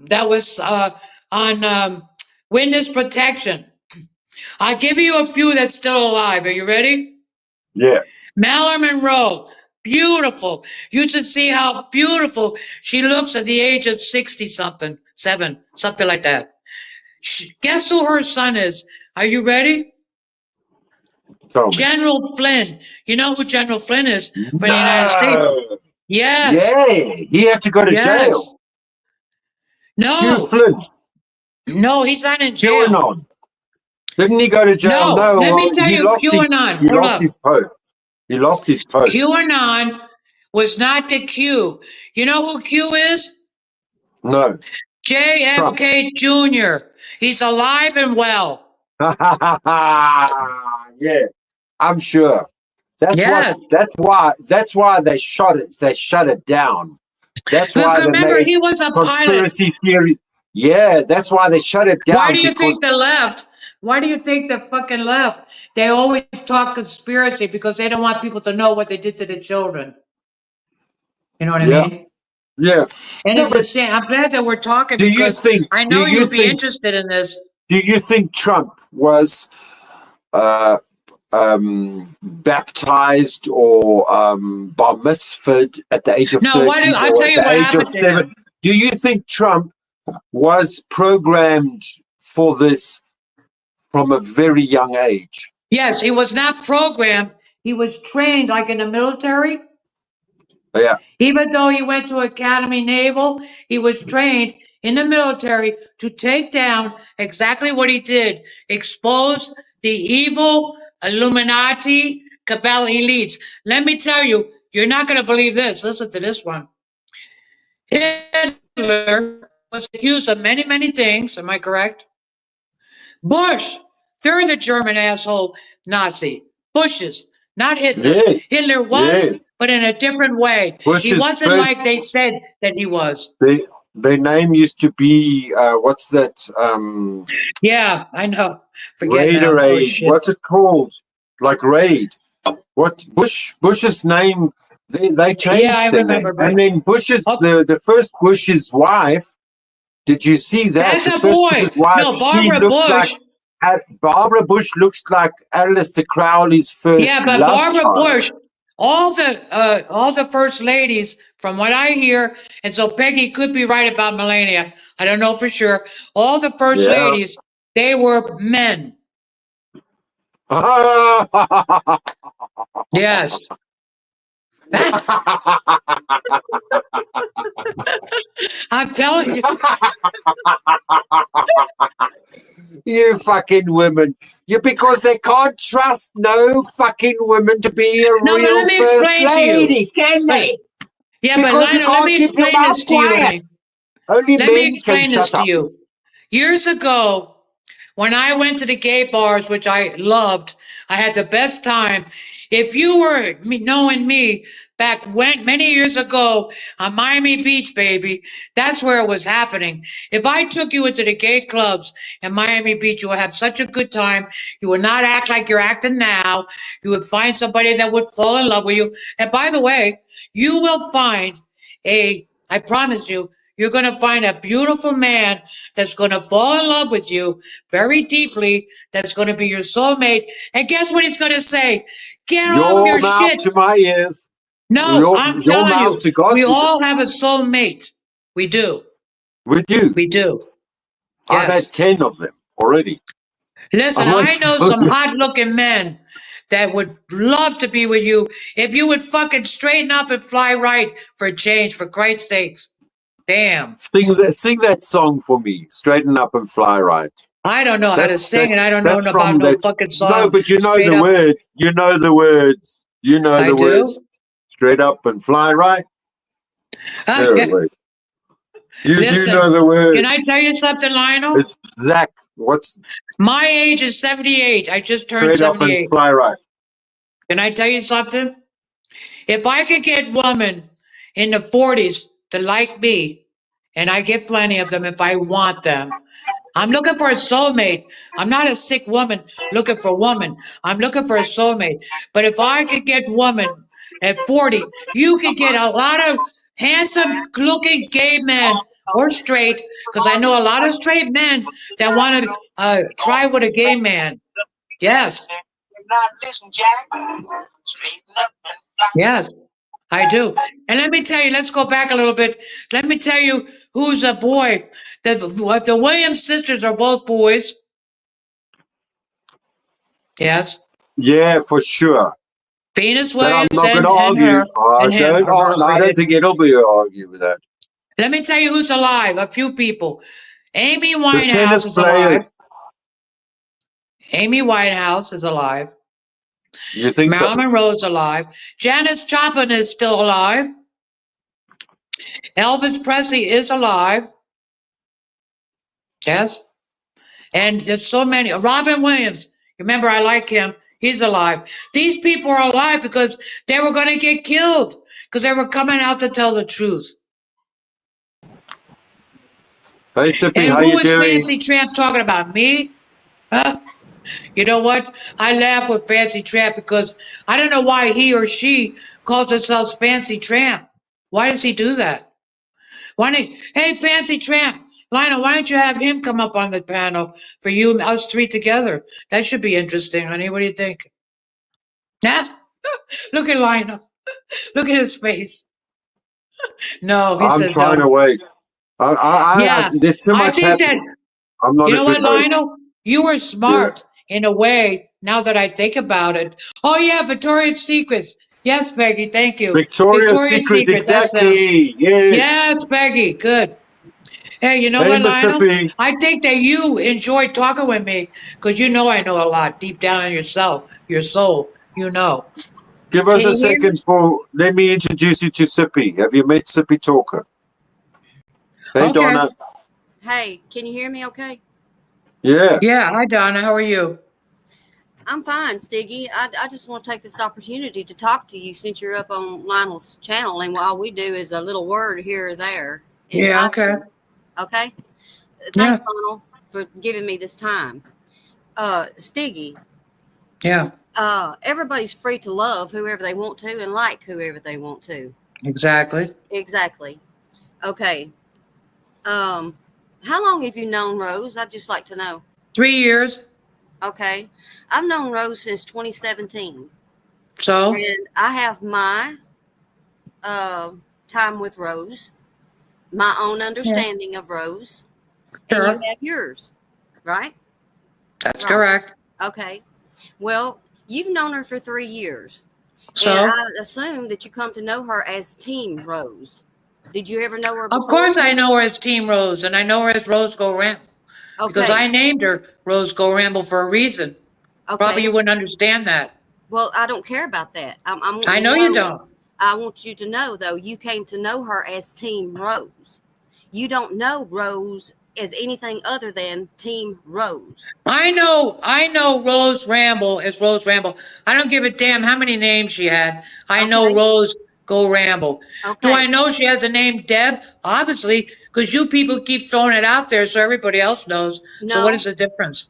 that was on witness protection. I'll give you a few that's still alive. Are you ready? Yeah. Marilyn Monroe, beautiful. You should see how beautiful she looks at the age of 60 something, something like that. Guess who her son is? Are you ready? Tell me. General Flynn. You know who General Flynn is for the United States? No. Yes. Yeah. He had to go to jail. Yes. Hugh No. Flint. No, he's not in jail. QAnon. Didn't he go to jail? No. No. Let me Well, tell he you, lost QAnon. Hold up. his post. He lost his post. QAnon was not the Q. You know who Q is? No. JFK Jr. He's alive and well. Yeah, I'm sure. Yes. That's why they shut it. They shut it down. That's Look, why they remember, made he was a pilot. conspiracy theories. Yeah, that's why they shut it down. Why do you think the left? Why do you think the fucking left? They always talk conspiracy because they don't want people to know what they did to the children. You know what I mean? Yeah. And Yeah, it's a shame. I'm glad that we're talking do you because think? I Do know you you'll be think? interested in this. Do you think Trump was baptized or bar mitzvahed at the age of No, 13 I'll or tell at you the what age of happened to 7? him. Do you think Trump was programmed for this from a very young age? Yes, he was not programmed. He was trained like in the military. Yeah. Even though he went to Academy Naval, he was trained in the military to take down exactly what he did, expose the evil Illuminati cabal elites. Let me tell you, you're not going to believe this. Listen to this one. Hitler was accused of many, many things. Am I correct? Bush, they're the German asshole Nazi. Bush's, not Hitler. Yeah. Hitler was, but in a different way. He wasn't first, like they said that he was. their name used to be what's that? Yeah, I know. Forget now. Oh, Raiderade. shit. What's it called? Like Raid. What Bush's name? They changed Yeah, I the remember. name. And then Bush's Okay. the first Bush's wife. Did you see that? That's The a first boy. Bush's wife. No, She Barbara looked Bush. like Barbara Bush looks like Aleister Crowley's first Yeah, but love Barbara child. Bush, all the first ladies, from what I hear, and so Peggy could be right about Melania. I don't know for sure. All the first ladies, they were men. Yes. I'm telling you. You fucking women. Because they can't trust no fucking women to be a No, but real let me first explain to you. lady, can they? Yeah, but Because you Lionel, let can't me keep your explain mouth this to you, quiet. honey. Only Let me men can explain this shut to up. you. Years ago, when I went to the gay bars, which I loved, I had the best time. If you were knowing me back many years ago on Miami Beach, baby, that's where it was happening. If I took you into the gay clubs in Miami Beach, you would have such a good time. You would not act like you're acting now. You would find somebody that would fall in love with you. And by the way, you will find I promise you, you're going to find a beautiful man that's going to fall in love with you very deeply, that's going to be your soulmate. And guess what he's going to say? Get off Your your mouth shit. to my ears. No, I'm Your telling you, mouth to God's we all ears. have a soulmate. We do. We do. We do. I've had Yes. 10 of them already. Listen, I know some hot looking men that would love to be with you if you would fucking straighten up and fly right for a change, for Christ's sakes. Damn. Sing that song for me. Straighten up and fly right. I don't know how to sing, and I don't know that's about from no that. fucking song. No, but you know straight the up. word. You know the words. You know I the do? words. Straight up and fly right. Anyway. You Listen, do know the words. can I tell you something, Lionel? It's Zach. What's My age is 78. I just turned straight up 78. and fly right? Can I tell you something? If I could get women in the 40s to like me, and I get plenty of them if I want them, I'm looking for a soulmate. I'm not a sick woman looking for a woman. I'm looking for a soulmate. But if I could get woman at 40, you could get a lot of handsome looking gay men or straight, because I know a lot of straight men that want to try with a gay man. Yes. Yes, I do. And let me tell you, let's go back a little bit. Let me tell you who's a boy. The Williams sisters are both boys. Yes. Yeah, for sure. Venus That I'm Williams not going and, to and argue. her I and him don't. are I don't related. think anybody will argue with that. Let me tell you who's alive. A few people. Amy The tennis Winehouse is players. alive. Amy Winehouse is alive. You think so? Marilyn Monroe is alive. Janis Joplin is still alive. Elvis Presley is alive. Yes. And there's so many. Robin Williams. Remember, I like him. He's alive. These people are alive because they were going to get killed because they were coming out to tell the truth. Hey, Sippy, And how who you is doing? Fancy Tramp talking about? Me? Huh? You know what? I laugh with Fancy Tramp because I don't know why he or she calls themselves Fancy Tramp. Why does he do that? Hey, Fancy Tramp, Lionel, why don't you have him come up on the panel for you and us three together? That should be interesting, honey. What do you think? Nah? Look at Lionel. Look at his face. No, he I'm says trying no. to wait. Yeah, There's too I much think that, happening. I'm not you a know good what, host. Lionel? You were Yeah. smart in a way, now that I think about it. Oh, yeah, Victoria's Secrets. Yes, Peggy, thank you. Victoria's Victoria's Secret, Secret, that's them. exactly. Yes. Yes, Peggy, good. Hey, you know Hey, what, Lionel? Mississippi, I think that you enjoyed talking with me because you know I know a lot deep down in yourself, your soul. You know. give us Can a you hear me? second for. Let me introduce you to Sippy. Have you met Sippy Talker? Hey, Okay. Donna. Hey, can you hear me okay? Yeah. Yeah. Hi, Donna. How are you? I'm fine, Stiggy. I just want to take this opportunity to talk to you since you're up on Lionel's channel, and all we do is a little word here or there in Yeah. Okay. typing. Okay? Yeah. Thanks, Lionel, for giving me this time. Stiggy, Yeah. everybody's free to love whoever they want to and like whoever they want to. Exactly. Exactly. Okay. How long have you known Rose? I'd just like to know. 3 years. Okay. I've known Rose since 2017. So. And I have my time with Rose, my own Yeah. understanding of Rose, and you Sure. have yours, right? That's Right. correct. Okay. Well, you've known her for 3 years, and So. I assume that you come to know her as Team Rose. Did you ever know her Of before? course, I know her as Team Rose, and I know her as Rose Go Ramble because Okay. I named her Rose Go Ramble for a reason. Probably Okay. you wouldn't understand that. Well, I don't care about that. I'm wanting I to know you know. don't. I want you to know, though, you came to know her as Team Rose. You don't know Rose as anything other than Team Rose. I know Rose Ramble is Rose Ramble. I don't give a damn how many names she had. I know Okay. Rose Go Ramble. Do I Okay. know she has a name Deb? Obviously, because you people keep throwing it out there so everybody else knows. So what is No, the difference?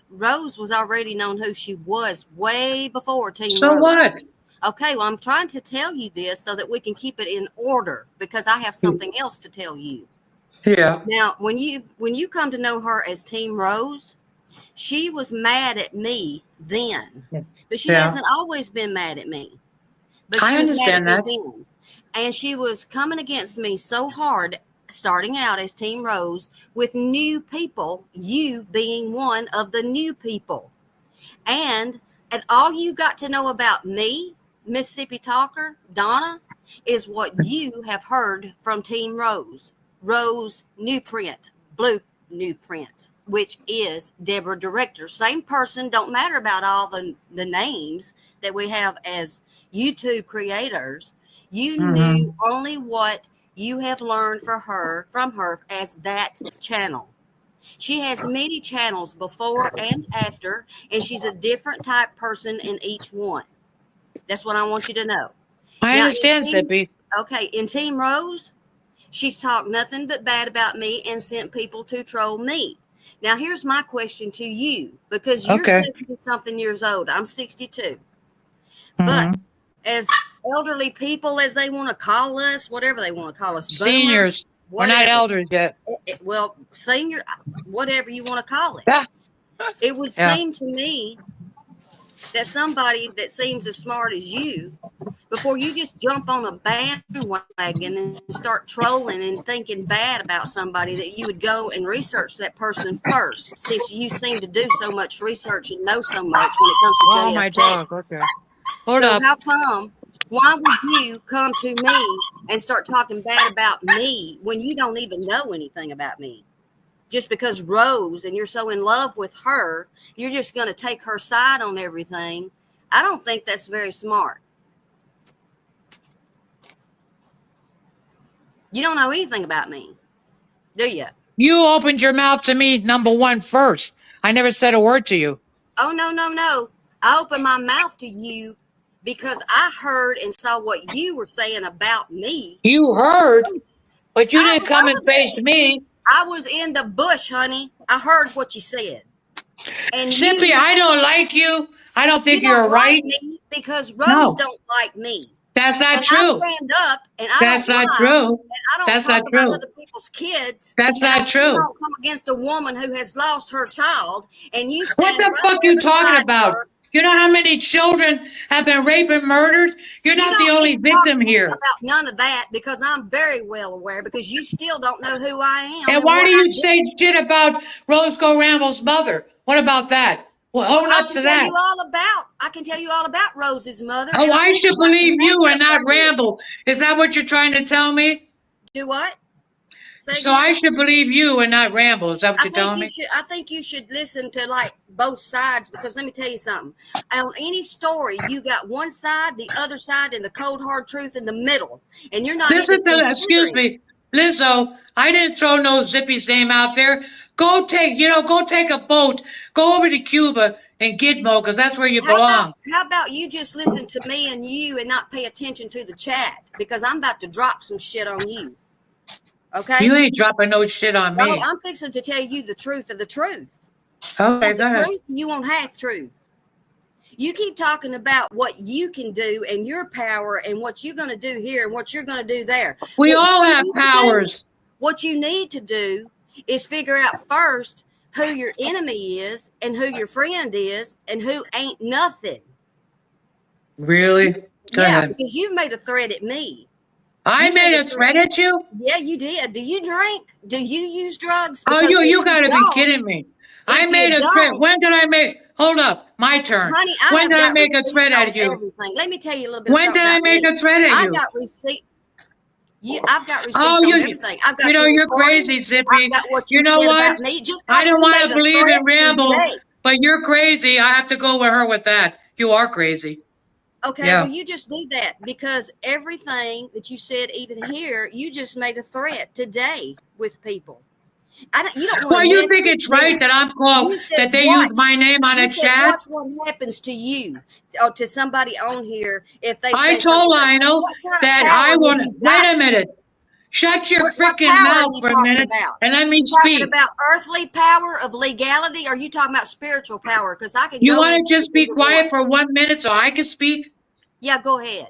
Rose was already known who she was way before Team So Rose. what? Okay, well, I'm trying to tell you this so that we can keep it in order because I have something else to tell you. Yeah. Now, when you come to know her as Team Rose, she was mad at me then, but she Yeah. hasn't always been mad at me. But I she was mad at understand me that. then, and she was coming against me so hard, starting out as Team Rose with new people, you being one of the new people, and all you got to know about me, Mississippi Talker, Donna, is what you have heard from Team Rose. Rose Newprint, Blue Newprint, which is Deborah Director. Same person, don't matter about all the names that we have as YouTube creators. You knew only what you have learned from her as that channel. She has many channels before and after, and she's a different type person in each one. That's what I want you to know. I Now, understand, Sippy. in Team Rose, she's talked nothing but bad about me and sent people to troll me. Now, here's my question to you, because you're Okay. 70-something years old. I'm 62. Mm-hmm. But as elderly people, as they want to call us, whatever they want to call us, boomers, Seniors. We're not whatever. elders yet. Well, senior, whatever you want to call it. Yeah. It would Yeah. seem to me that somebody that seems as smart as you, before you just jump on a bandwagon and start trolling and thinking bad about somebody, that you would go and research that person first, since you seem to do so much research and know so much when it comes to Oh my JFK. dog. Okay. Hold So up. how come? Why would you come to me and start talking bad about me when you don't even know anything about me? Just because Rose and you're so in love with her, you're just going to take her side on everything. I don't think that's very smart. You don't know anything about me, do you? You opened your mouth to me, number one, first. I never said a word to you. Oh, no, no, no. I opened my mouth to you because I heard and saw what you were saying about me. You heard, but you I didn't was come and over face there. me. I was in the bush, honey. I heard what you said. And Simply, you I don't like you. I don't think don't you're like right. me because Rose No, don't like me. that's not And I true. stand up and I don't That's not lie true. and I don't That's talk not about true. other people's kids, That's and I not still true. don't come against a woman who has lost her child, and you What standing the right fuck there you talking beside about? her. You know how many children have been raped and murdered? You're You not the don't need only to talk victim to me here. about none of that because I'm very well aware, because you still don't know who I am And and why what do I you do. say shit about Roscoe Ramble's mother? What about that? Well, Well, own up to that. I can tell you all about Rose's mother, Oh, and I I think should you got some believe you and backup not right here. Ramble. Is that what you're trying to tell me? Do what? Say So again? I should believe you and not Ramble. Is that what you're telling me? I think you should listen to like both sides, because let me tell you something. On any story, you got one side, the other side, and the cold hard truth in the middle, and you're not This even is the, excuse considering. me, Lizzo, I didn't throw no Zippy's name out there. Go take a boat, go over to Cuba and Gitmo, because that's where you belong. How about you just listen to me and you and not pay attention to the chat, because I'm about to drop some shit on you. Okay? You ain't dropping no shit on No, me. I'm fixing to tell you the truth of the truth. Okay, Want the go ahead. truth? You won't have truth. You keep talking about what you can do and your power and what you're going to do here and what you're going to do there. We What all you have need to powers. what you need to do is figure out first who your enemy is and who your friend is and who ain't nothing. Really? Go Yeah, ahead. because you've made a threat at me. I made a threat at you? Yeah, you did. Do you drink? Do you use drugs? Oh, Because if you you gotta be don't, kidding me. I if you made a threat. don't, When did I make, hold up, my turn. honey, I When have did I got make a receipts threat on at you? everything. Let me tell you a little bit of When something did I about make me. a threat at I you? got receipt. I've got Oh, receipts on everything. I've got your you're recordings. crazy, I've Zippy. got what You you know said what? about me. Just I like don't you want made to a believe in threat Ramble, today. but you're crazy. I have to go with her with that. You are crazy. Okay, Yeah. well, you just do that, because everything that you said, even here, you just made a threat today with people. You don't want Well, to you mess think with it's right me. that I'm called, You said that they use watch. my name on You a said chat? watch what happens to you or to somebody on here if they I say told something. Lionel What kind of that power I have want, you wait got? a minute. Shut your What freaking power are mouth you for a talking minute about? and let me You talking speak. about earthly power of legality, or are you talking about spiritual power? Because I can You go want into to just be either one. quiet for 1 minute so I can speak? Yeah, go ahead.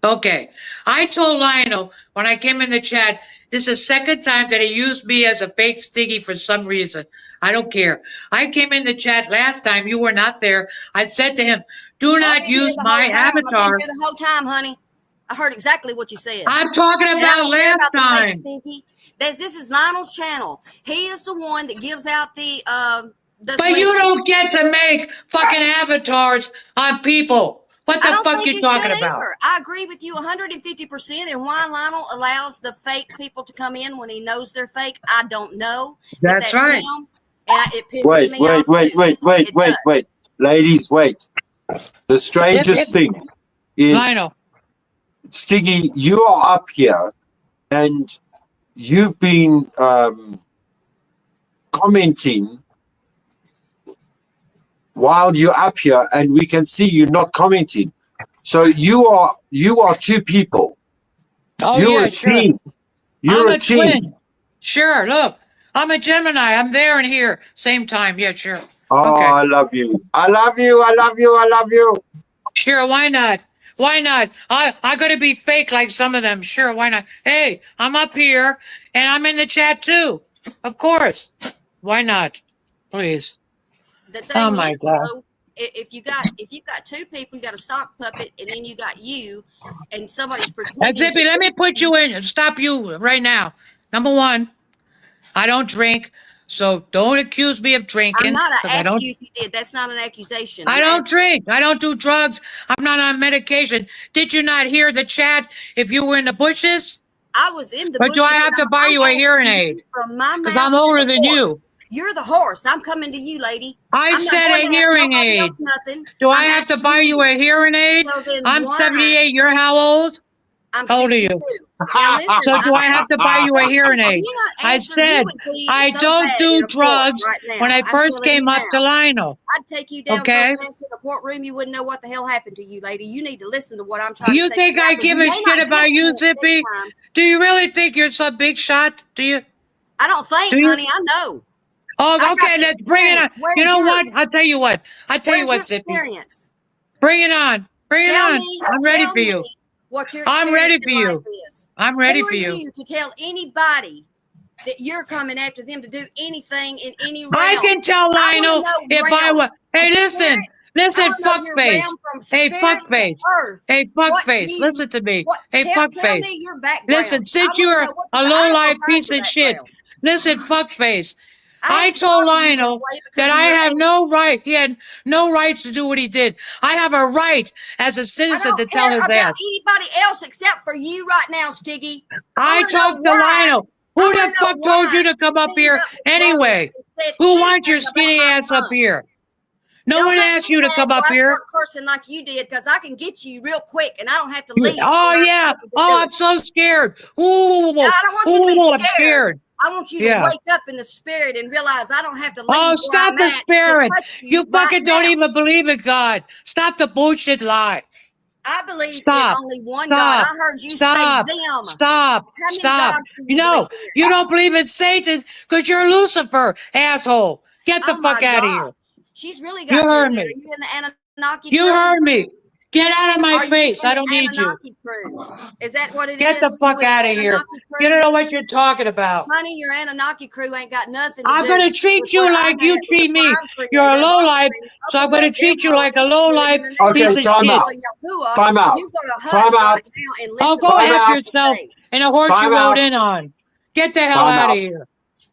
Okay. I told Lionel when I came in the chat, this is the second time that he used me as a fake Stiggy for some reason. I don't care. I came in the chat last time. You were not there. I said to him, do I've not been here use the whole my time. I've been avatar. here the whole time, honey. I heard exactly what you said. I'm talking And I about don't care last about the fake time. stinky. This is Lionel's channel. He is the one that gives out the But you listen. don't get to make fucking avatars on people. What I the don't fuck think you you talking should about? either. I agree with you 150%. And why Lionel allows the fake people to come in when he knows they're fake, I don't know. But That's that's right. him. And it pisses me off too. It does. Wait. Ladies, wait. The strangest thing is, Lionel. Stiggy, you are up here and you've been commenting while you're up here, and we can see you not commenting. So you are two people. Oh, You're yeah, a sure. team. I'm You're a a team. twin. Sure, look. I'm a Gemini. I'm there and here. Same time. Yeah, sure. Oh, Okay. I love you. I love you. I love you. I love you. Sure, why not? Why not? I gotta be fake like some of them. Sure, why not? Hey, I'm up here and I'm in the chat too. Of course. Why not? Please. The Oh thing my is, God. though, if you got two people, you got a sock puppet, and then you got you, and somebody's And pretending to Zippy, let me be put you. you in and stop you right now. Number one, I don't drink, so don't accuse me of I'm drinking not because I asking don't. you if you did. That's not an accusation. I I'm don't asking. drink. I don't do drugs. I'm not on medication. Did you not hear the chat if you were in the bushes? I was in the Or do I bushes, have but to buy I'm you a hearing asking aid? you from my Because mouth I'm to older the than horse. you. You're the horse. I'm coming to you, lady. I I'm not said going a to ask hearing nobody aid. else nothing. Do I I'm have to asking buy you you. a hearing aid? So then I'm why? 78. You're how old? I'm How old are you? 62. Now listen, So do I have to buy you a listen, hearing aid? you're not I answering. You said would be I so don't bad do in a court drugs right when now. I I'm first telling you came up to now. Lionel. I'd take you down so Okay? fast in a courtroom you wouldn't know what the hell happened to you, lady. You need to listen to what I'm trying to You say think now I because give you a may shit not get about you, it this Zippy? time. Do you really think you're some big shot? Do you? I don't think, Do you? honey. I know. Oh, I got okay, the let's bring it on. experience. You Where's know yours? what? I'll tell you what. Where's your Zippy. experience? Bring it on. Bring it Tell on. me, I'm ready for you. what your I'm experience ready in for life you. is. I'm Who ready are for you. you to tell anybody that you're coming after them to do anything in any I realm? can tell I want to Lionel know if I realm was. from Hey, spirit. I listen, want to know your fuckface. realm from Hey, spirit to fuckface. earth. Hey, What fuckface. you, Listen to me. what? Hey, Tell fuckface. me your background. Listen, I since want to you're know what. a I low ain't gonna life hide piece your of shit. background. Listen, fuckface. I I ain't told talking this Lionel way that because of I your have age. no right. He had no rights to do what he did. I have a right as a I citizen don't to tell care his about ass. anybody else except for you right now, Stiggy. I I want to know talked to why. Lionel. I Who want the to know fuck told why you to come you up teamed here up with Rose anyway? and said Who wants your anything about skinny my ass up son. here? No Don't one make asked me you to mad come up or a here. smart person like you did because I can get you real quick and I don't have to leave Oh where I'm yeah. supposed to Oh, do I'm it. so scared. Ooh, I don't want you to be I'm scared. scared. I want you to Yeah. wake up in the spirit and realize I don't have to Oh, leave where stop I'm the at to spirit. touch You you right fucking don't now. even believe in God. Stop the bullshit lie. I believe in Stop. only one God. Stop. I heard you say Stop. them. Stop. How many Stop. gods do You you believe know, in? you don't believe in Satan because you're Lucifer, asshole. Get the Oh my fuck out of gosh. here. She's really You got to her heard head. me. Are you in the Anunnaki You crew? heard me. Get out of my Are you face. in I the don't need you. Anunnaki crew? Is that what it Get the is? You fuck in out the of here. Anunnaki You crew? don't know what you're talking about. Honey, your Anunnaki crew ain't got nothing to I'm do gonna with treat where you like I'm you at with the treat me. prime You're a creator of low all life, things. so I'm Uncle gonna Bud treat you Devil like a low live life in the Okay, piece nation of time shit. out. of Yahuwah. Time out. You go to Time hush out. right now and Oh, listen go to Time what F I out. yourself say. in a horse you Time rode out. in on. Get the hell Time out of out. here.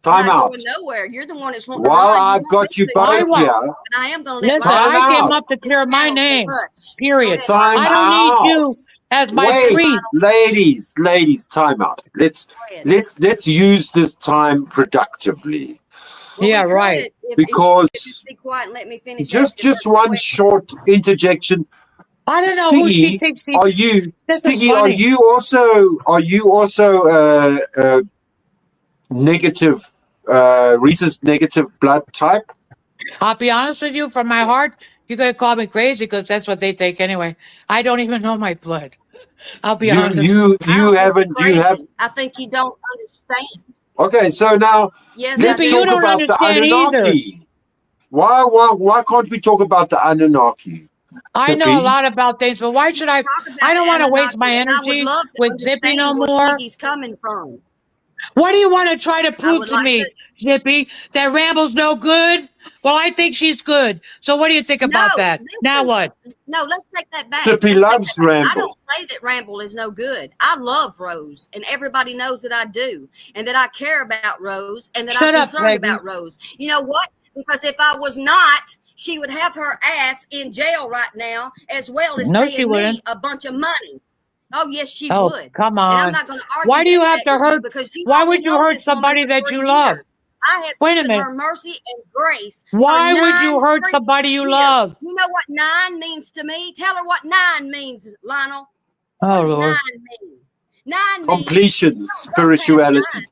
I'm Time not out. going nowhere. You're the one that's wanting to While run. You I've want me got you to. I both won't. here, And I am going to let Listen, Lionel time I came out. up to off his clear my channel, so name. hush. Go Period. ahead, Time I Lionel. don't need out. you as my Go ahead, Wait, priest. Lionel. ladies, time out. Let's Go ahead. let's use this time productively Well, Yeah, we right. could if she could just because be quiet and let me finish just asking her just some one questions. short interjection. I don't know who she Stiggy, thinks she. This is Stiggy, funny. are you also negative, rhesus negative blood type? I'll be honest with you, from my heart, you're gonna call me crazy because that's what they think anyway. I don't even know my blood. I'll be You honest. you I you don't think you're haven't you have crazy. I think you don't understand. okay. So now Yes, I let's Zippy, you talk do. don't about the understand either. Anunnaki. Why can't we talk about the Anunnaki? I know a Hippie? lot about things, but why should I? Talk I about don't the want to waste Anunnaki, my and I would energy love to with Zippy no understand where more. Stiggy's coming from. What do you want to try to I prove would to like me, to. Zippy? That Ramble's no good? Well, I think she's good. So what do you think about No, that? Now listen. what? No, let's take that back. Sippy Let's take that loves back. I Ramble. don't say that Ramble is no good. I love Rose, and everybody knows that I do, and that I care about Rose, and that I'm Shut up, concerned Peggy. about Rose. You know what? Because if I was not, she would have her ass in jail right now, as well as No, she paying me wouldn't. a bunch of money. Oh, yes, she Oh, would. come And I'm on. not going to argue Why do you that have fact to with you hurt? because you've Why only would you known hurt this woman somebody for that 3 you love? years. I have Wait a given minute. her mercy and grace for Why 9 would you hurt freaking somebody you years. love? You know what 9 means to me? Tell her what 9 means, Lionel. What Oh, does 9 Lord. mean? 9 means Completion, you don't go past 9. spirituality.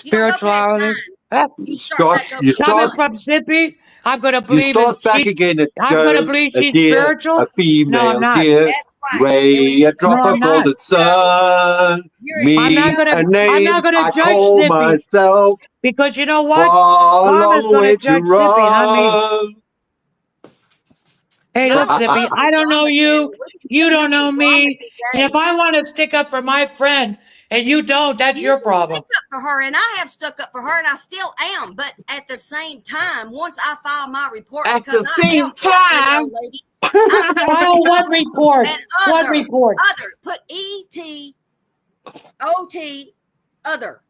You don't go past 9. Spirituality. Huh? You start back over You at Coming start 1. from Zippy, I'm gonna you believe in start back she. again at I'm gonna go believe a she's deer, a spiritual. No, I'm female not. deer, That's right. And when ray you a drop No, finish I'm of that not. golden video, sun. you're at I'm not Me gonna. a video. I'm name not gonna I judge call Zippy myself. because you know what? Far Mama's long gonna way to judge Zippy, not me. run. Hey, look, Lionel's Zippy, running I a don't know drama you. channel. We can You give him don't know some drama me. And if today. I want to stick up for my friend and you don't. That's You your can problem. stick up for her, and I have stuck up for her, and I still am. But at the same time, once I file my report, At because the I same am a time, old lady, I'm going File to what go report? and What report? other, put ETOT, other.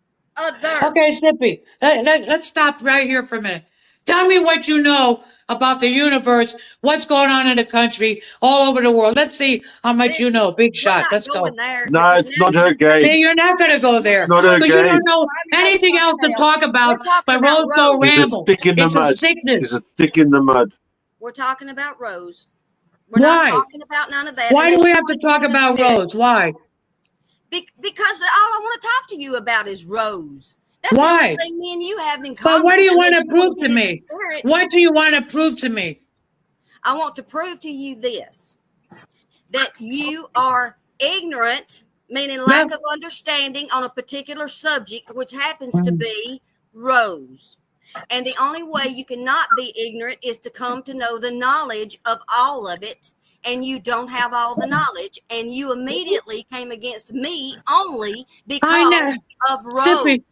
Okay, Sippy, let's stop right here for a minute. Tell me what you know about the universe, what's going on in the country, all over the world. Let's see how much you Listen, know. Big we're shot. not Let's going go. there no, because it's now not you're her just saying, Hey, game. you're not going to go there It's not her because you game. don't know trying to know anything else something to else. talk about We're talking but about Rose Go Rose. She's a Ramble. stick in the It's a mud. She's sickness. a stick in the mud. We're talking about Rose. We're not Why? talking about none of that Why do unless we you have to want to get talk in the about spirit. Rose? Why? Because all I want to talk to you about is Rose. That's the only Why? thing me and you have in But what common, do you want unless to you want prove to to get in the me? spirit. What do you want to prove to me? I want to prove to you this, that you are ignorant, meaning lack of understanding on a particular subject, which happens to be Rose. And the only way you cannot be ignorant is to come to know the knowledge of all of it. And you don't have all the knowledge. And you immediately came against me only I because never, of Rose. Sippy,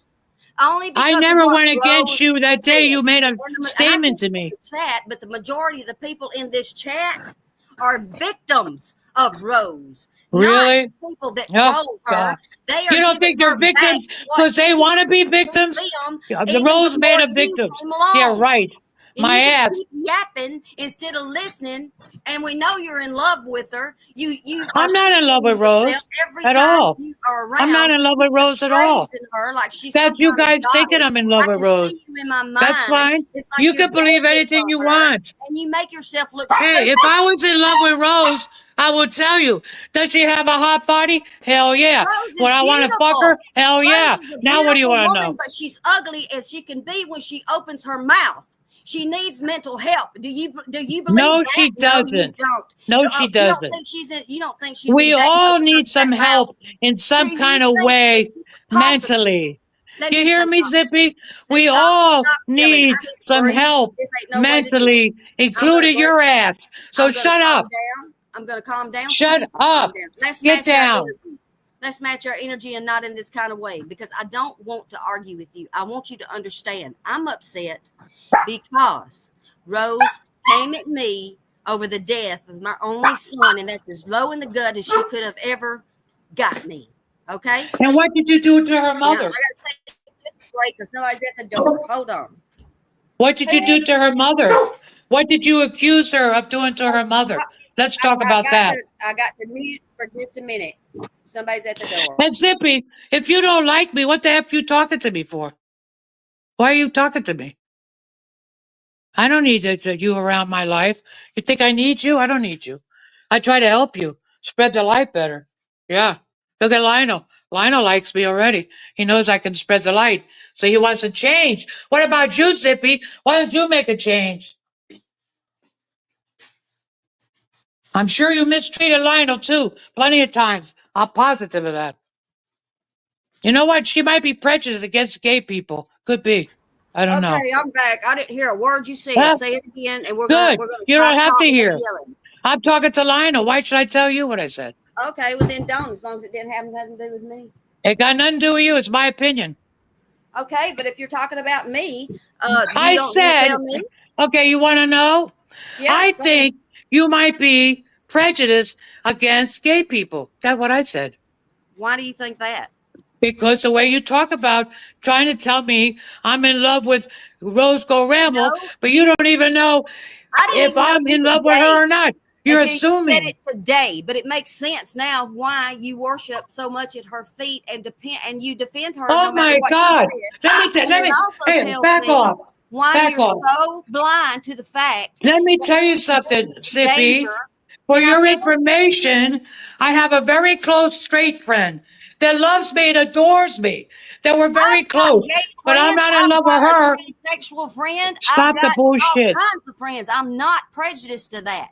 Only I because of never what went against Rose you that day. said. You made a And I statement can't to see me. the chat, but the majority of the people in this chat are victims of Rose, not Really? people that Oh, troll God. her. They are You don't giving think they're her back victims what because they she want to be did to victims? them Yeah, the even Rose made before them you victims. came Yeah, along. right. And My you just ass. keep yapping instead of listening. And we know you're in love with her. You are I'm not in love with censoring yourself Rose every at time all. you are I'm not around. in love You with just Rose at all. praising her like she's That's some you kind of guys thinking goddess. I'm in love I with can Rose. see you in my That's mind. fine. It's like You you're can believe begging anything for you her, want. and you make yourself look Hey, if stupid. I was in love with Rose, I would tell you. Does she have a hot body? Hell yeah. Rose Would is I want to fuck her? beautiful. Hell yeah. Rose is a Now what do you beautiful want to woman, know? but she's ugly as she can be when she opens her mouth. She needs mental help. Do you believe No, that? she No, you doesn't. don't. No, she doesn't. You don't think she's in We danger all need because of that some mouth? help in some Do you kind of think that way you could possibly? mentally. Let You me hear say me, something. Zippy? Let We y'all all stop yelling. need I need to some breathe. help This ain't no way to do it. mentally, I'm gonna including breathe. your ass. So I'm gonna shut calm up. down. I'm gonna calm down so Shut you can calm up. down. Let's Get match our down. energy. Let's match our energy and not in this kind of way because I don't want to argue with you. I want you to understand. I'm upset because Rose came at me over the death of my only son, and that's as low in the gut as she could have ever got me. Okay? And what did you do to her Now, I mother? gotta take just a break because somebody's at the door. Hold on. What did you do to her mother? What did you accuse her of doing to her mother? Let's talk about that. I got to mute for just a minute. Somebody's at the door. And Zippy, if you don't like me, what the F you talking to me for? Why are you talking to me? I don't need you around my life. You think I need you? I don't need you. I try to help you spread the light better. Yeah. Look at Lionel. Lionel likes me already. He knows I can spread the light. So he wants to change. What about you, Zippy? Why don't you make a change? I'm sure you mistreated Lionel too, plenty of times. I'm positive of that. You know what? She might be prejudiced against gay people. Could be. I don't know. Okay, I'm back. I didn't hear a word you said. Huh? Say it again, and Good. we're gonna You try don't to have talk to without hear. yelling. I'm talking to Lionel. Why should I tell you what I said? Okay, well then don't, as long as it didn't have nothing to do with me. It got nothing to do with you. It's my opinion. Okay, but if you're talking about me, you I don't want to said, tell me. okay, you want to know? Yeah, I go ahead. think you might be prejudiced against gay people. That's what I said. Why do you think that? Because the way you talk about trying to tell me I'm in love with Rose Go Ramble, No, but you don't even know I didn't if even know I'm you in were love with gay her or not. You're until you said assuming. it today. But it makes sense now why you worship so much at her feet and you defend her Oh no matter my what she God. says. And Let it me, also hey, tells back me off. why Back you're off. so blind to the fact Let me that tell you she could be something, in Sippy. danger. For Can I your finish? information, I have a very close straight friend that loves me and adores me. That we're very I've got close, gay but I'm friends. not in I've love with got a her. transsexual friend. I've Stop the got all bullshit. kinds of friends. I'm not prejudiced to that.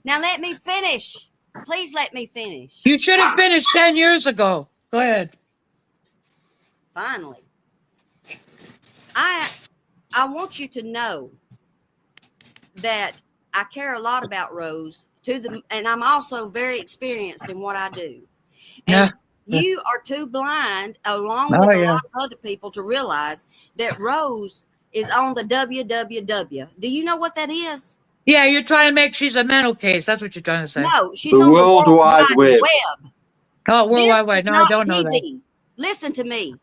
Now let me finish. Please let me finish. You should have finished 10 years ago. Go ahead. Finally. I want you to know that I care a lot about Rose and I'm also very experienced in what I do. Yeah. And You are too blind, along Oh, with a yeah. lot of other people, to realize that Rose is on the WWW. Do you know what that is? Yeah, you're trying to make she's a mental case. That's what you're trying to say. No, she's The on the World World Wide Wide Web. Web. Oh, World This Wide Web. is No, I not don't know that. TV. Listen to me.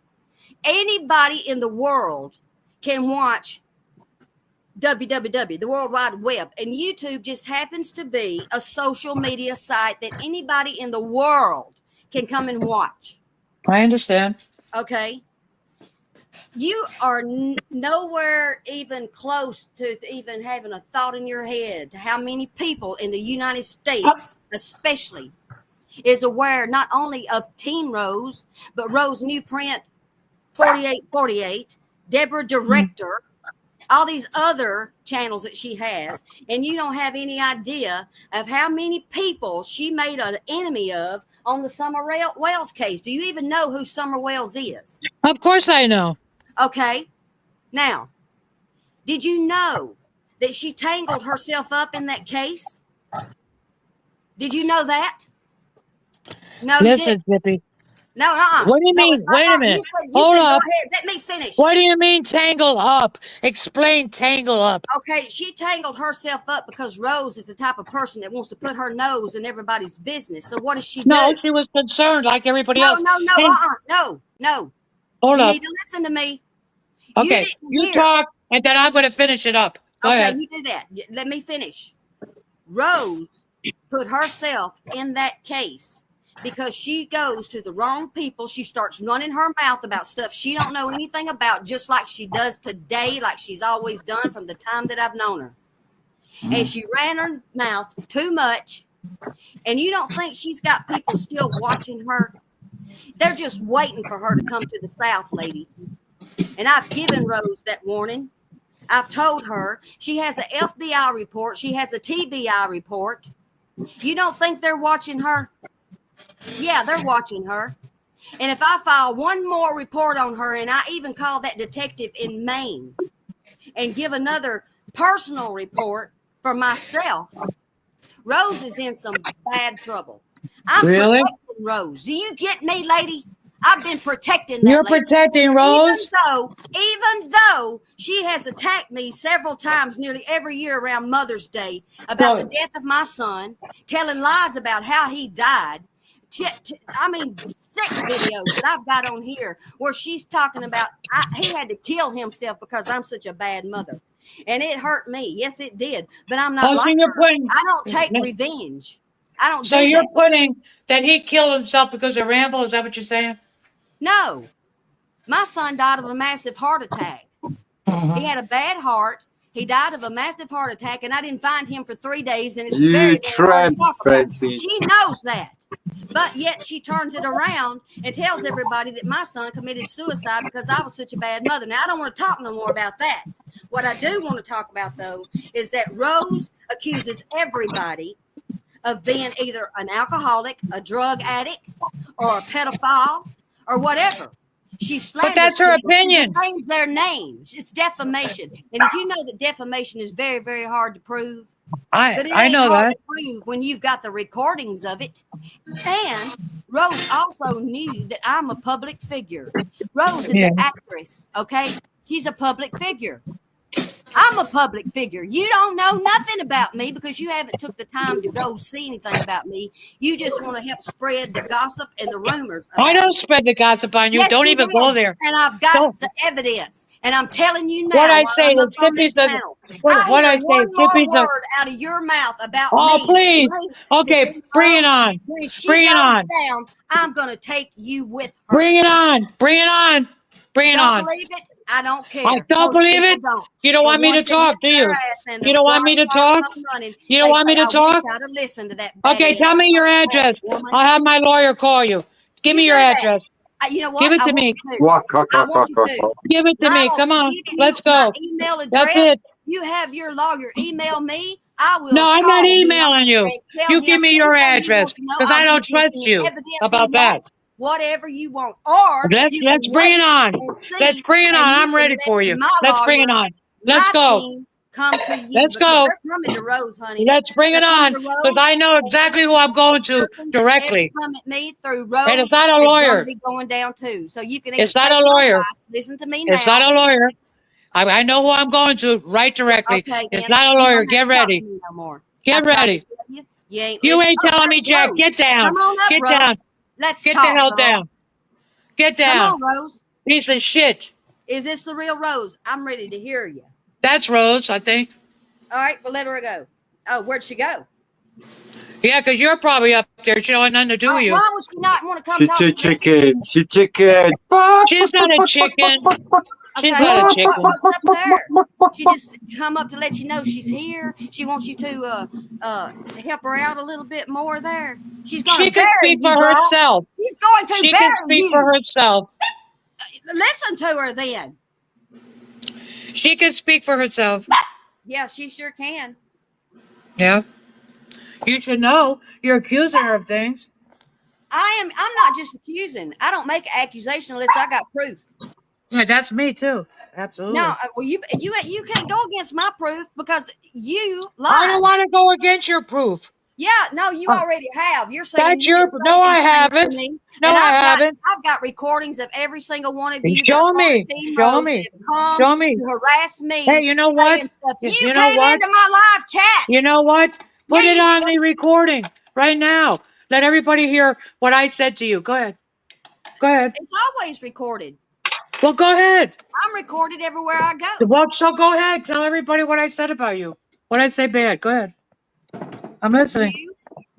Anybody in the world can watch WWW, the World Wide Web, and YouTube just happens to be a social media site that anybody in the world can come and watch. I understand. Okay? You are nowhere even close to even having a thought in your head to how many people in the United States, especially, is aware not only of Teen Rose, but Rose New Print 4848, Deborah Director, all these other channels that she has, and you don't have any idea of how many people she made an enemy of on the Summer Wells case. Do you even know who Summer Wells is? Of course I know. Okay. Now, did you know that she tangled herself up in that case? Did you know that? No, Listen, you didn't. Zippy. No, What do you no, mean? it's not Wait a talking. minute. You Hold said go up. ahead. Let me finish. What do you mean tangle up? Explain tangle up. Okay, she tangled herself up because Rose is the type of person that wants to put her nose in everybody's business. So what does she No, do? she was concerned like everybody No, else. Hey, no. hold You up. need to listen to me. You Okay, didn't you hear. talk, and then I'm going to finish it up. Go Okay, ahead. you do that. Let me finish. Rose put herself in that case because she goes to the wrong people. She starts running her mouth about stuff she don't know anything about, just like she does today, like she's always done from the time that I've known her. And she ran her mouth too much. And you don't think she's got people still watching her? They're just waiting for her to come to the South, lady. And I've given Rose that warning. I've told her she has an FBI report. She has a TBI report. You don't think they're watching her? Yeah, they're watching her. And if I file one more report on her, and I even call that detective in Maine and give another personal report for myself, Rose is in some bad trouble. I'm Really? protecting Rose. Do you get me, lady? I've been protecting that You're lady. protecting Rose? Even though she has attacked me several times nearly every year around Mother's Day about the death of my son, telling lies about how he died. I mean, sick videos that I've got on here where she's talking about he had to kill himself because I'm such a bad mother. And it hurt me. Yes, it did. But I'm not like her. I don't take revenge. I don't So do you're that. putting that he killed himself because of Rambo? Is that what you're saying? No. My son died of a massive heart attack. He had a bad heart. He died of a massive heart attack, and I didn't find him for 3 days, and it's You very, very hard tramp, to talk about. Fancy. She knows that. But yet she turns it around and tells everybody that my son committed suicide because I was such a bad mother. Now, I don't want to talk no more about that. What I do want to talk about, though, is that Rose accuses everybody of being either an alcoholic, a drug addict, or a pedophile, or whatever. She slanders But that's her people. opinion. She defames their names. It's defamation. And did you know that defamation is very, very hard to prove? But it I ain't know hard that. to prove when you've got the recordings of it. And Rose also knew that I'm a public figure. Rose is an actress, okay? She's a public figure. I'm a public figure. You don't know nothing about me because you haven't took the time to go see anything about me. You just want to help spread the gossip and the rumors about I don't me. spread the gossip on you. Yes, Don't you even will. go there. And I've got Don't. the evidence. And I'm telling you now, What I while say I'm up is on this Tippy's a panel, what I I hear say, one more Tippy's a word out of your mouth about oh me please. linked to Okay, Teen bring it Rose. on. When she Bring it goes on. down, I'm going to take you with her. Bring it on. Bring it on. Bring it Don't on. believe it? I don't care. I don't Most believe people it. don't. You don't The want me to ones that talk, miss do their you? ass and the You don't want me to talk? come running, You don't they want say, me to I wish talk? I'd have listened to that Okay, batty tell ass me your white address. woman. I'll have my lawyer call you. Give me You your do that. address. You know Give what? it I to want me. you to. I want you to. Give it to Not me. Come only on. give you Let's my go. email That's address, it. you have your lawyer email me. I No, will I'm not call him emailing you. and tell You him give me your anything he address wants to know. because I I'll don't give him trust any you evidence he about that. wants, whatever you want. Or you Let's can bring it wait on. and Let's see, bring it on. and you I'm can ready for let you. my Let's bring it lawyer, on. Let's my go. team, come to you Let's because go. they're coming to Rose, honey. Let's bring it They're coming on, to because Rose. I know exactly who I'm going to Person that ever directly. come at me through And Rose it's not a is going to lawyer. be going down too. So you can either It's not take a my lawyer. advice, listen to me It's not now. a lawyer. I know who I'm going to right directly. Okay, It's then not a you lawyer. don't have Get to talk ready. to me no more. Get I tried to ready. tell you. You ain't You listening. ain't Oh, telling me, there's Jack. Rose. Get down. Come on up, Get Rose. down. Let's Get talk, the hell girl. down. Get Come down. on, Rose. Piece of shit. Is this the real Rose? I'm ready to hear you. That's Rose, I think. All right, well, let her go. Oh, where'd she go? Yeah, because you're probably up there. She don't have nothing to do with you. Why would she not want to come She talk to me? chicken. She chicken. She's not a chicken. She's Okay, not a chicken. what's up there? She just come up to let you know she's here. She wants you to help her out a little bit more there. She's going She to can bury speak you, for girl. herself. She's going to She bury can speak you. for herself. Listen to her then. She can speak for herself. Yeah, she sure can. Yeah. You should know. You're accusing her of things. I'm not just accusing. I don't make an accusation unless I got proof. Yeah, that's me too. Absolutely. Now, well, you can't go against my proof because you lied. I don't want to go against your proof. Yeah, no, you already have. You're saying That's you your. didn't say No, I these things haven't. to me, No, and I haven't. I've got recordings of every single one of you that Show are part me. of Team Show Rose me. that have come Show me. to harass me. Hey, you know what? Saying stuff. You You know came what? into my live chat. You know what? Put Yeah, it you on did. the recording right now. Let everybody hear what I said to you. Go ahead. Go ahead. It's always recorded. Well, go ahead. I'm recorded everywhere I go. Well, so go ahead. Tell everybody what I said about you. What I say bad. Go ahead. I'm listening.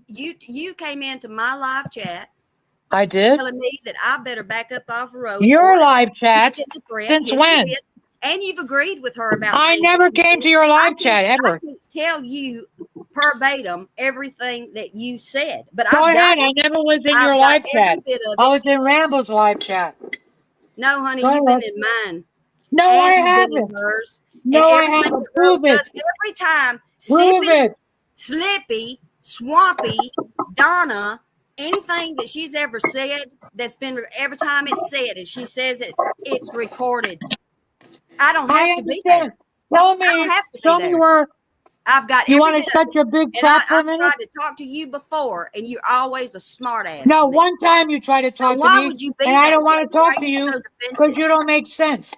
You came into my live chat. I did. Telling me that I better back up off of Rose. Your live chat. Since Yes, when? you did. And you've agreed with her about I things. never came to your live chat ever. I can't tell you verbatim everything that you said, but Go I've got ahead. I never was in I've your got live every chat. bit of I it. was in Ramble's live chat. No, honey, Go you've been ahead. in mine. No, and I you've been in haven't. hers. No, and I everything haven't. that Rose Prove it. does every time, Prove it. Slippy, Swampy, Donna, anything that she's ever said that's been every time it's said and she says it, it's recorded. I don't have to be there. Tell I me. don't have to Show be me there. where. I've got You every want bit to of shut it. your big And trap for a I've minute? tried to talk to you before, and you're always a smart ass. No, to me. one time you tried to talk So to why me, would you be and I that don't want way? to talk Why are to you you so because defensive? you don't make sense.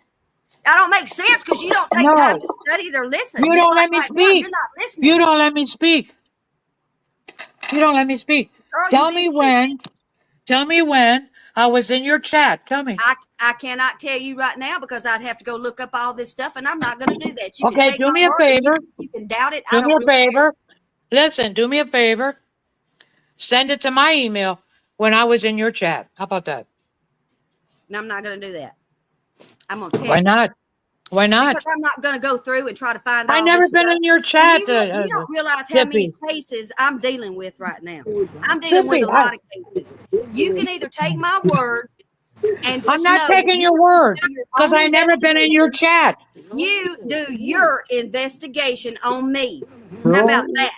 I don't make sense because you don't take No. time to study it or listen. You Just don't like let me right now, speak. you're not listening. You don't let me speak. You don't let me speak. Girl, Tell you've me been when. speaking. Tell me when I was in your chat. Tell me. I cannot tell you right now because I'd have to go look up all this stuff, and I'm not going to do that. You can Okay, take do my me a word, or favor. you can doubt it. I Do me don't a really care. favor. Listen, do me a favor. Send it to my email when I was in your chat. How about that? And I'm not going to do that. I'm going to tell Why you. not? Why not? Because I'm not going to go through and try to find I all never this been stuff. in your And chat. you don't realize how many Zippy. cases I'm dealing with right now. I'm dealing Zippy, with a lot of cases. You can either take my word and I'm just not know that taking you your word do your because own I never been in your investigation. chat. You do your investigation on me. How about that?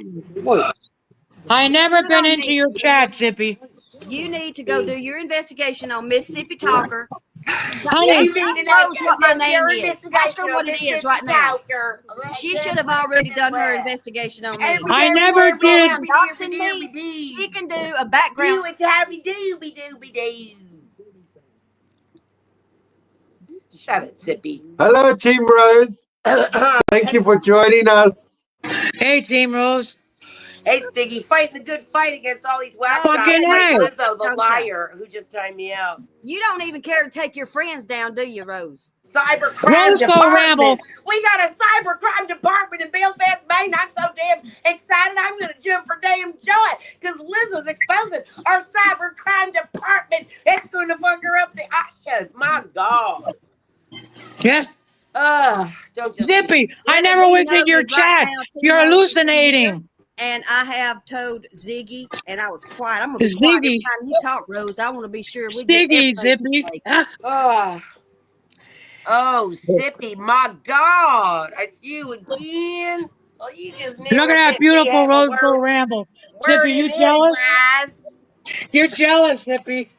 I never Good been on into me. your chat, Zippy. You need to go do your investigation on Mississippi Talker. Honey, Ask Rose what my name is. Ask her what it is right now. She should have already done her investigation on me. I never did. Now, doxing me, she can do a background. Shut it, Zippy. Hello, Team Rose. Thank you for joining us. Hey, Team Rose. Hey, Stiggy, fighting a good fight against all these whack Oh, jobs Fucking like hey. Lizzo, the liar, who just timed me out. You don't even care to take your friends down, do you, Rose? Cybercrime Rose go Ramble. department. We got a cybercrime department in Belfast, Maine. I'm so damn excited. I'm going to jump for damn joy because Lizzo's exposing our cybercrime department. It's going to fuck her up the eyes. My God. Yeah. Don't just Zippy, I Let it never be was in your noted right chat. now, Team You're Rose, hallucinating. and I have told Ziggy, and I was quiet. I'm going to be quiet every Ziggy. time you talk, Rose. I want to be sure we get Stiggy, everything you Zippy. say. Oh, Zippy, my God. It's you again. Well, you just Look never at that let me beautiful have a Rose go word Ramble. Zippy, in you jealous? edgewise. You're jealous, Zippy.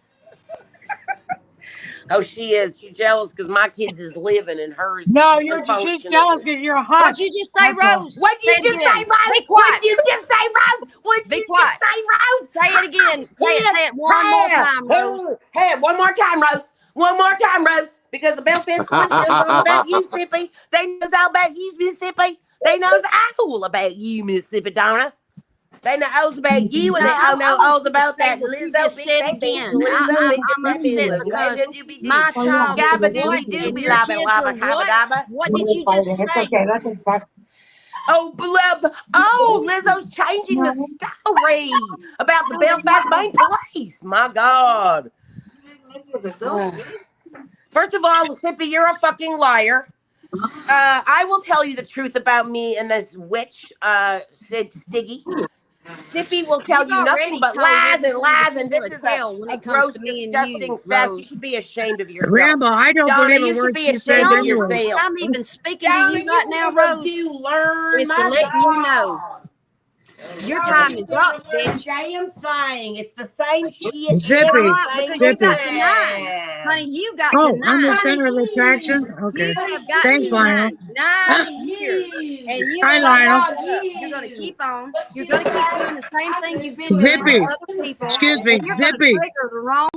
Oh, she is. She's jealous because my kids is living and hers No, she's unfortunately. jealous because you're hot. What'd you just say, Rose? What'd you Say it just say, again. Rose? Be quiet. What'd you just say, Rose? What'd Be you quiet. just say, Rose? Say it again. Say it one more time, Rose. Hey, one more time, Rose. One more time, Rose. Because the Belfast boys knows all about you, Mississippi. They knows all about you, Mississippi. They knows all about you, Mississippi, Donna. They know all about you, and No, they all know I all about say that what you Lizzo just big said baby. again. Lizzo big I'm upset baby. because my child is Gabba what dooby and dooby your labba kids labba are cabba what? dabba. What did you just say? Oh, blub. Oh, Lizzo's changing the story about the Belfast Main Police. My God. First of all, Mississippi, you're a fucking liar. I will tell you the truth about me and this witch, Sid Stiggy. Stippy will tell You've you nothing already but told lies and everything lies, that and you this wanna is tell when a it comes gross, to me and disgusting you, fest. You Rose. should be ashamed of yourself. Rambo, I don't Donna, believe a you should word be she ashamed says of The only anyway. reason yourself. I'm even speaking to Donna, you right you now, never Rose, do learn, is to my let you know God. your Donna, time you is never up, learn a bitch. damn thing. It's the same shit Yeah, Zippy, every right, because you Zippy. got single to 9. time. Honey, you got to Oh, 9. I'm the Honey, center of attraction? You Okay. have got Thanks, to Lionel. 9 years. you. And you Hi, ain't gonna Lionel. shut up. You're gonna You. keep on. What You're you gonna keep say? doing the same I thing said you've been doing to Zippy. other people. Excuse me. And you're gonna Zippy. trigger the wrong.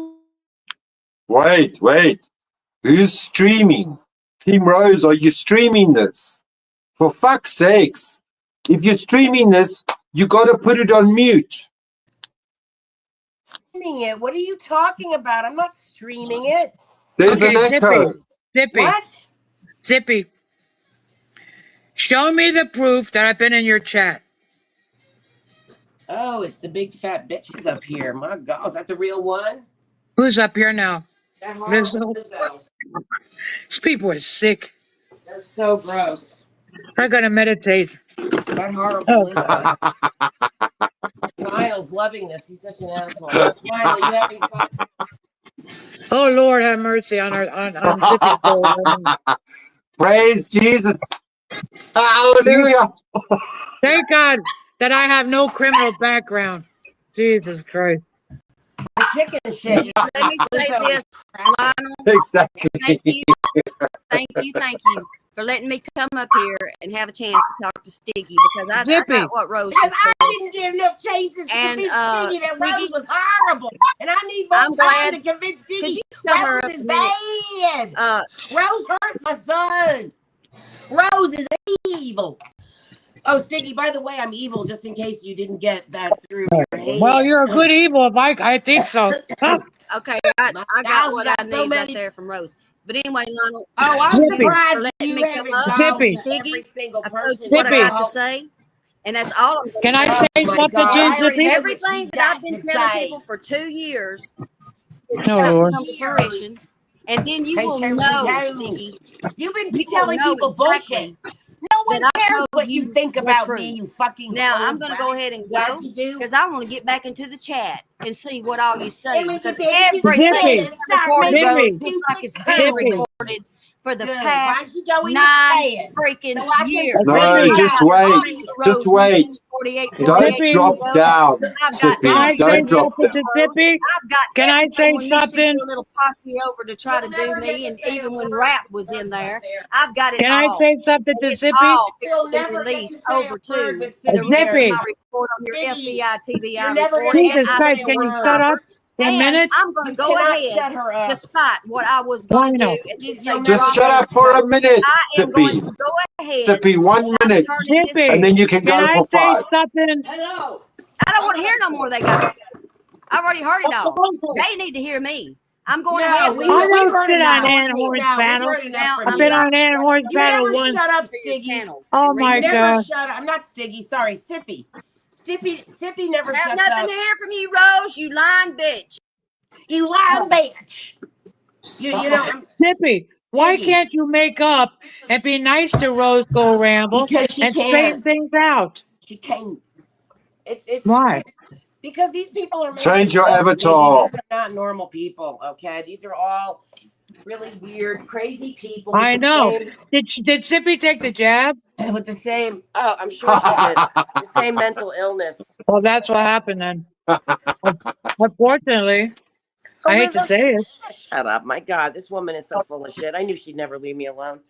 Wait. Who's streaming? Team Rose, are you streaming this? For fuck's sakes. If you're streaming this, you gotta put it on mute. Streaming it? What are you talking about? I'm not streaming it. There's Okay, an echo. Zippy. What? Zippy. Show me the proof that I've been in your chat. Oh, it's the big fat bitches up here. My God, is that the real one? Who's up here now? That horrible Lizzo. Lizzo. These people are sick. They're so gross. I gotta meditate. That horrible Oh, Lizzo. Niall's loving this. He's such an asshole. Niall, are you having fun? oh Lord, have mercy on Zippy's soul. Praise Jesus. Hallelujah. Thank God that I have no criminal background. Jesus Christ. The chicken shit. Let me say Lizzo. this, Lionel. Exactly. Thank you for letting me come up here and have a chance to talk to Stiggy because I Zippy. got what Rose Because just I said. didn't get enough chances to And, convince Stiggy that Stiggy, Rose was horrible. And I need more I'm time glad. to convince Could Stiggy you shut her Rose up is a minute? bad. Rose hurt my son. Rose is evil. Oh, Stiggy, by the way, I'm evil just in case you didn't get that through your head. Well, you're a good evil, if I think so. Okay, I got what I need right there from Rose. But anyway, Lionel. Oh, I'm Zippy. surprised for letting you me haven't come up. dogged Zippy. every single I've told person. you what I got Zippy. to say, and that's all I'm going Can to I say. say Oh my something God, to you, I already Zippy? know what Everything you that I've got been to telling say. people for 2 years is Oh, about to Lord. come to fruition. And then you Hey, will Terry, know, Terry, Stiggy. you've been You will telling know people exactly bullshit. No one that I cares told what you you think the about me, truth. you fucking Now hoe. I'm going to go ahead and Yes, go you do. because I want to get back into the chat and see what all you say Emily, because you bitch, you can everything say Zippy. is it and start recorded, making Rose, Zippy. just like stupid it's been Zippy. comments. recorded for the Good. Why past don't you go in 9 and say it freaking so I can years. screenshot No, Zippy. just it? wait. Just wait. Don't Zippy. drop down, I've got Can Sippy. I all say Don't the drop something down. to Rose. Zippy? I've got Can I say everything when you sent something? your little posse over to try You'll to do never get me, to and say a even when word. rap was in there, I've got it Can I all. say something to It's Zippy? all You'll fixed to be never get released to say a over word to with the Sippy rest of Zippy. my Terry. report on your Ziggy, FBI, TBI you're never report, going to and Jesus get to I've Christ, say a can you been shut word. up covered. for a And minute? I'm going to You go cannot ahead, shut her up. despite what I was going to Lionel. do, and just say, You'll Just never drop be shut it. able up to for shut a her. minute, I am going Sippy. to go ahead, Sippy, 1 and I'm minute. turning this. Zippy. And then you can Can go I for say 5. something? Hello. I don't want to hear no more they got to say. I've already heard it all. They need to hear me. I'm going No, ahead, we, I Rose. we've don't heard sit on enough. Ann Horn's No, we've battle. heard enough Now from I've I'm been you. about on Ann to Horn's You battle never once. shut up, for your Stiggy. channel. Oh And my You read never God. shut up. I'm not Stiggy. Sorry, Sippy. Sippy never have shuts nothing up. to hear from you, Rose. You lying bitch. You lying bitch. You know, I'm Zippy, why Stiggy. can't you make up and be nice to Rose Go Ramble Because she and straighten can. things out? She can. It's Why? because these people are making Change your it up, Stiggy. avatar. These are not normal people, okay? These are all really weird, crazy people with I the know. same Did Zippy take the jab? with the same I'm sure she did. The same mental illness. Well, that's what happened then. Unfortunately. Oh, I hate to Lizzo, say it. shut up. My God, this woman is so full of shit. I knew she'd never leave me alone.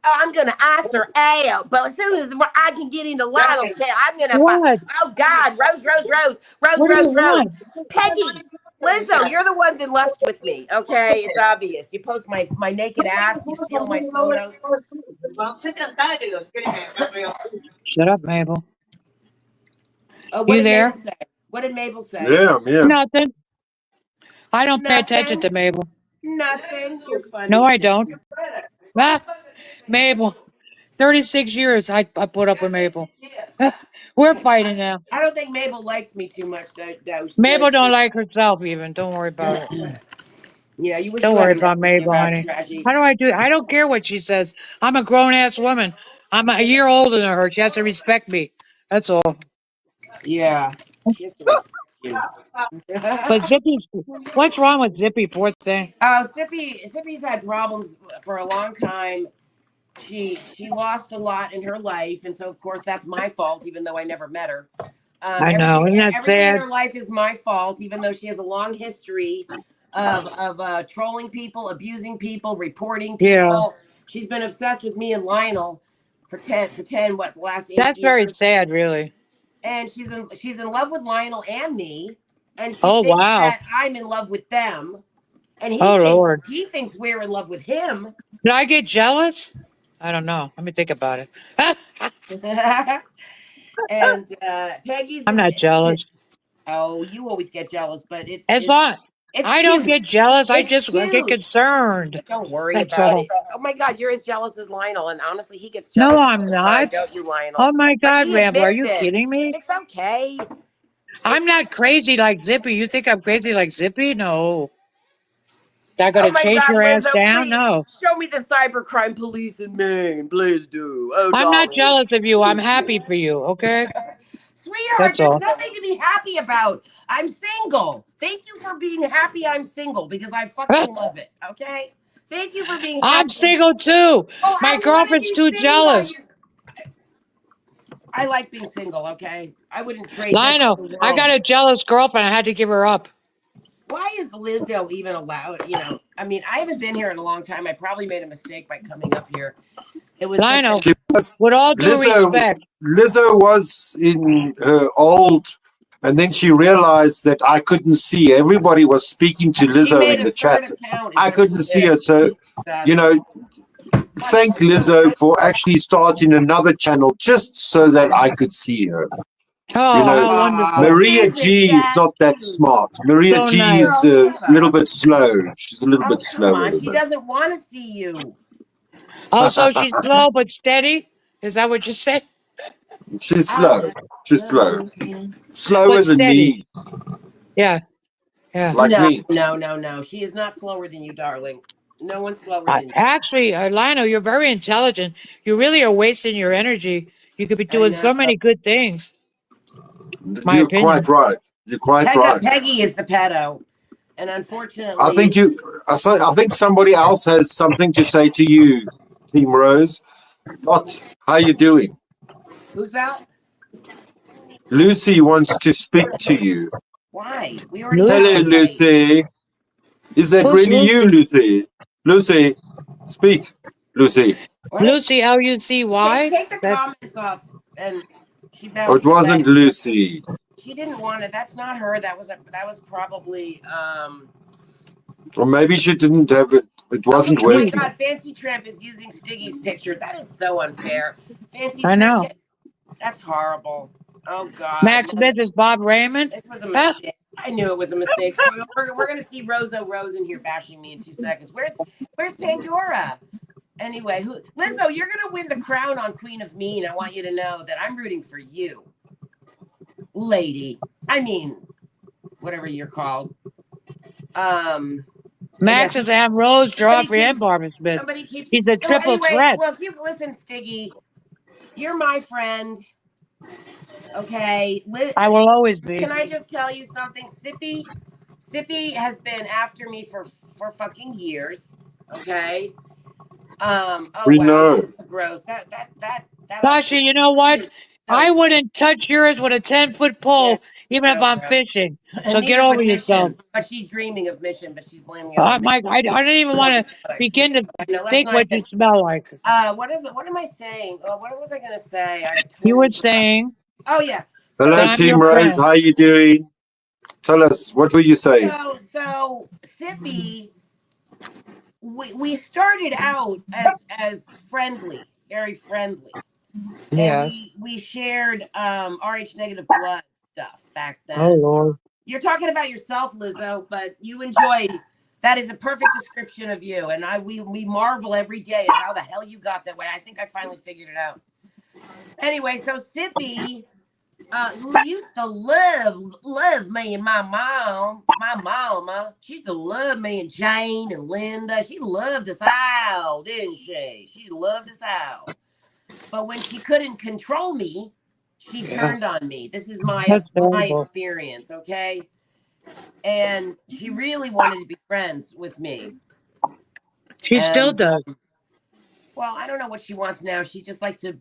Oh, I'm gonna ice her out, but as soon as I can get into Lionel's chat, I'm gonna buy. What? Oh God, Rose, Rose, Rose, Rose, What do you Rose, Rose, want? Peggy, Lizzo, you're the ones in lust with me. Okay, it's obvious. You post my naked ass, you steal my photos. Shut up, Mabel. Oh, what You did there? Mabel say? What did Mabel say? Yeah, I'm here. Nothing. I don't pay attention Nothing. to Mabel. Nothing. You're funny, No, I don't. Cindy. Ah, Mabel. 36 years I put up with Mabel. We're fighting now. I don't think Mabel likes me too much, does Mabel don't she? like herself even. Don't worry about it. Yeah, you wish Don't you worry hadn't met about with me Mabel, about honey. trashy. How do I do? I don't care what she says. I'm a grown ass woman. I'm a year older than her. She has to respect me. That's all. Yeah, she has to respect you. But Zippy, what's wrong with Zippy? Poor thing. Sippy's had problems for a long time. She lost a lot in her life, and so of course that's my fault, even though I never met her. I know. Isn't that Everything in sad? her life is my fault, even though she has a long history of trolling people, abusing people, reporting Yeah. people. She's been obsessed with me and Lionel for ten what the last eight That's very years, sad, really. and she's in love with Lionel and me, and she Oh, thinks wow. that I'm in love with them, and he Oh, thinks Lord. he thinks we're in love with him. Did I get jealous? I don't know. Let me think about it. And Peggy's I'm in. not jealous. Oh, you always get jealous, but it's As it's long it's I don't cute. get jealous. I It's just get cute. concerned. Don't worry That's about all. it. Oh my God, you're as jealous as Lionel, and honestly, he gets No, jealous all I'm the time, not. don't you, Lionel? Oh, my But God, he Rambo. Are admits you it. kidding me? It's okay. I'm It's not crazy like Zippy. You think I'm crazy like Zippy? No. I got oh to my chase God, your ass Lizzo, down? please No. show me the cybercrime police in Maine. Please do. Oh, I'm not darling, jealous of you. I'm please do. happy for you, okay? Sweetheart, That's there's all. nothing to be happy about. I'm single. Thank you for being happy I'm single because I fucking love it. Okay? Thank you for being I'm happy. single too. Oh, My I want to girlfriend's be too single. jealous. I like being single, okay? I wouldn't trade this for Lionel, the I world. got a jealous girlfriend. I had to give her up. Why is Lizzo even allowed? I mean, I haven't been here in a long time. I probably made a mistake by coming up here. It was just Lionel, that. She was with all due Lizzo. respect, Lizzo was in her old, and then she realized that I couldn't see. Everybody was speaking to She Lizzo made in a the third chat. account, is I what she couldn't see did. her, so you That's know. Thank Lizzo for actually starting another channel just so that I could see her. You oh, know, how wonderful. Maria isn't G is that not that cute? smart. Maria So G nice. is Girl, a shut little up. bit slow. She's a little Oh, bit come slow. on. She doesn't want to see you. Also, she's slow but steady. Is that what you said? She's I slow. She's slow. know. Slower But than steady. me, Yeah, yeah. like No, me. no, no, no. She is not slower than you, darling. No one's slower than you. Actually, Lionel, you're very intelligent. You really are wasting your energy. You could be I doing know. so many good things. My You're quite opinion. right. You're quite right. Peggy is the pedo. And I think unfortunately, you. I think somebody else has something to say to you, Team Rose. Dot, how you doing? who's that? Lucy wants to speak to you. Why? We already had Hello, Lucy. a fight. Lucy. Is that Who's really you, Lucy? Lucy? Lucy, speak, Lucy. What? Lucy, Lucy. Take the That comments off. And she Oh, bounced it away. wasn't Lucy. She didn't want it. That's not her. That was probably Or maybe she didn't have it. It wasn't Oh my working. God, Fancy Tramp is using Stiggy's picture. That is so unfair. Fancy I Tramp, know. that's horrible. Oh God, Max Smith is Bob Raymond. this was a Huh? mistake. I knew it was a mistake. We're gonna see Roso Rose in here bashing me in 2 seconds. Where's Pandora? Anyway, Lizzo, you're gonna win the crown on Queen of Mean. I want you to know that I'm rooting for you, lady. I mean, whatever you're called. Max Yes, is Am Rose, somebody Joffrey, and keeps Barbara Smith. somebody keeps. He's a So triple anyway, threat. look, you listen, Stiggy. You're my friend. Okay. I will always be. Can I just tell you something? Sippy has been after me for fucking years. Okay. Oh We wow, you're know. so gross. That Sasha, you know he what? is I so wouldn't touch yours with a 10-foot yeah. pole even if I'm fishing. So get Neither over would yourself. Mission, but she's dreaming of Mission, but she's blaming it on me. Mike, I don't even want to begin to No, let's think not what you even. smell like. What is it? What am I saying? Oh, what was I going to say? I You were totally. saying Oh yeah. Hello, that I'm your Team Rose. friend. How you doing? Tell us, what were you saying? So Sippy, we started out as friendly, very friendly, and Yes. we shared RH negative blood stuff back Oh then. Lord. You're talking about yourself, Lizzo, but you enjoy. That is a perfect description of you, and we marvel every day at how the hell you got that way. I think I finally figured it out. Anyway, so Sippy who used to love me and my mama. She used to love me and Jane and Linda. She loved us all, didn't she? She loved us all. But when she couldn't control me, she Yeah. turned on me. This is That's my terrible. experience, okay? And she really wanted to be friends with me. She still And does. well, I don't know what she wants now. She just likes to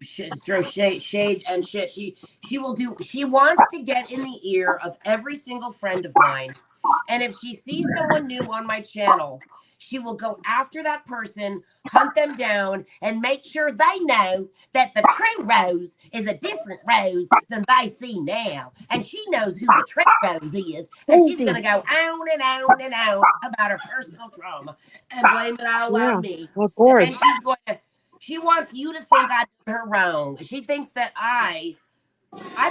throw shade and shit. She will do. She wants to get in the ear of every single friend of mine, and if she sees someone new on my channel, she will go after that person, hunt them down, and make sure they know that the true Rose is a different Rose than they see now. And she knows who the true Rose is, and she's gonna go on and on and on about her personal trauma and blame it all Yeah, on me. of And then course. she's going to. She wants you to think I did her wrong. She thinks that I've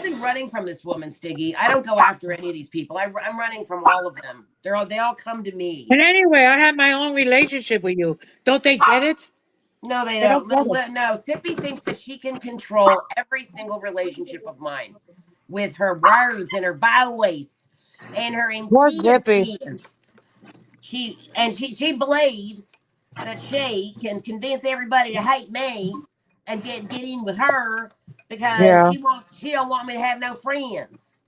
been running from this woman, Stiggy. I don't go after any of these people. I'm running from all of them. They all come to me. And anyway, I have my own relationship with you. Don't they get it? No, they They don't. don't get it. No, Sippy thinks that she can control every single relationship of mine with her words and her voice and her Poor Zippy. insistence. She believes that she can convince everybody to hate me and get in with her because Yeah. she don't want me to have no friends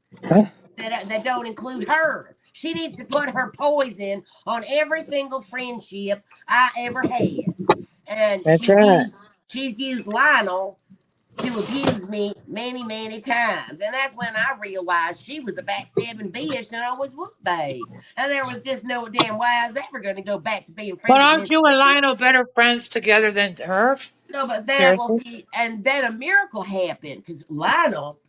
that don't include her. She needs to put her poison on every single friendship I ever had. And That's right. she's used Lionel to abuse me many, many times. And that's when I realized she was a backstabbing bitch and always would be. And there was just no damn way I was ever going to go back to being But friends with aren't you and Mississippi. Lionel better friends together than her? No, but then, well, Seriously? see, and then a miracle happened because Lionel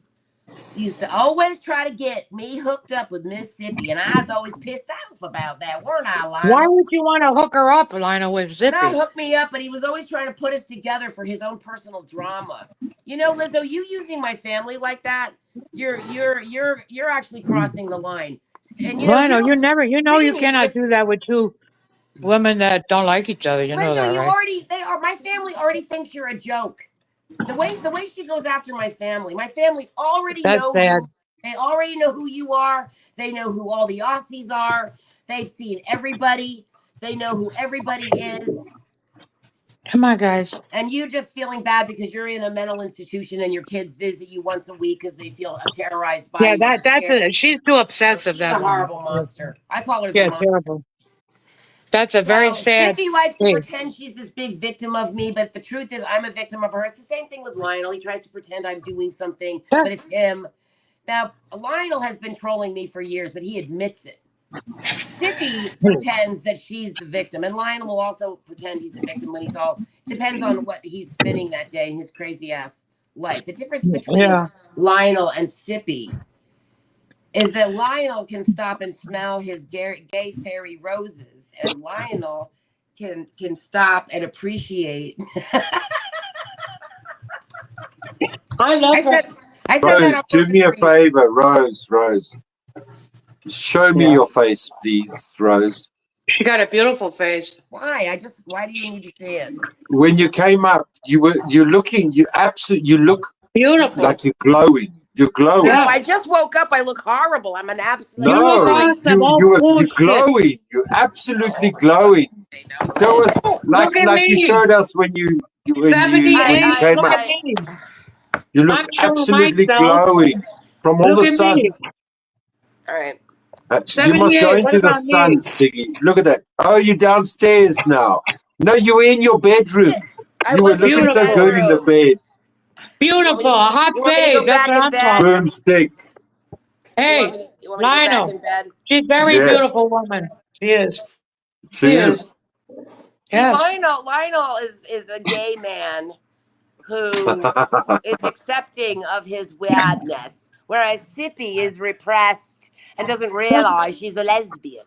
used to always try to get me hooked up with Mississippi. And I was always pissed off about that, weren't I, Why Lionel? would you want to hook her up, Lionel, with Not Zippy? hook me up, but he was always trying to put us together for his own personal drama. You know, Lizzo, you using my family like that, you're actually crossing the line. And you know, you Lionel, don't. you know you Thing is, cannot do that with two women that don't like each other. You know that, Lizzo, right? they are my family already thinks you're a joke. The way she goes after my family already That's know sad. who they already know who you are. They know who all the Aussies are. They've seen everybody. They know who everybody is. Come on, guys. And you just feeling bad because you're in a mental institution and your kids visit you once a week because they feel terrorized by Yeah, you and they're scared. she's too obsessive, She's a that woman. horrible monster. I call her the Yeah, monster. terrible. That's a very So sad Sippy likes to case. pretend she's this big victim of me, but the truth is I'm a victim of her. It's the same thing with Lionel. He tries to pretend I'm doing something, Yeah. but it's him. Now, Lionel has been trolling me for years, but he admits it. Sippy pretends that she's the victim, and Lionel will also pretend he's the victim when he's all. Depends on what he's spinning that day in his crazy ass life. The difference between Yeah. Lionel and Sippy is that Lionel can stop and smell his gay fairy roses, and Lionel can stop and appreciate. I love her. I said that Rose, on do purpose me a for you. favor, Rose. Show me Yeah. your face, please, Rose. She got a beautiful face. Why do you need to see it? When you came up, you look Beautiful. like you're glowing. You're glowing. No, Yeah. I just woke up. I look horrible. I'm an absolute. You look No, awesome. All full you're of shit. glowing. You're absolutely glowing. Show us Look at like you me. showed us when you 78. came Look up. at me. You look I'm sure absolutely myself. glowing from all Look the at sun. me. All right. You must go 78. What into the about sun, me? Stiggy. Look at that. Oh, you're downstairs now. No, you were in your bedroom. You were looking so Beautiful. good in the bed. Beautiful. A hot You want me to go babe. That's back what in I'm bed? talking. Broomstick. Hey, You want me to go back Lionel. in bed? She's a very Yes, beautiful woman. She is. she She is. is. See, Yes. Lionel is a gay man who is accepting of his weirdness, whereas Sippy is repressed and doesn't realize she's a lesbian.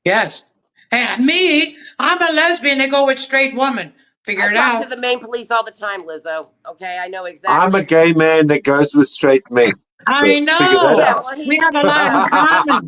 Yes. And me, I'm a lesbian. They go with straight woman. Figure I it talk to out. the Maine police all the time, Lizzo. Okay, I know I'm exactly. a gay man that goes with straight men. So I figure that Yeah, know. out. well, We he's have a lot in common.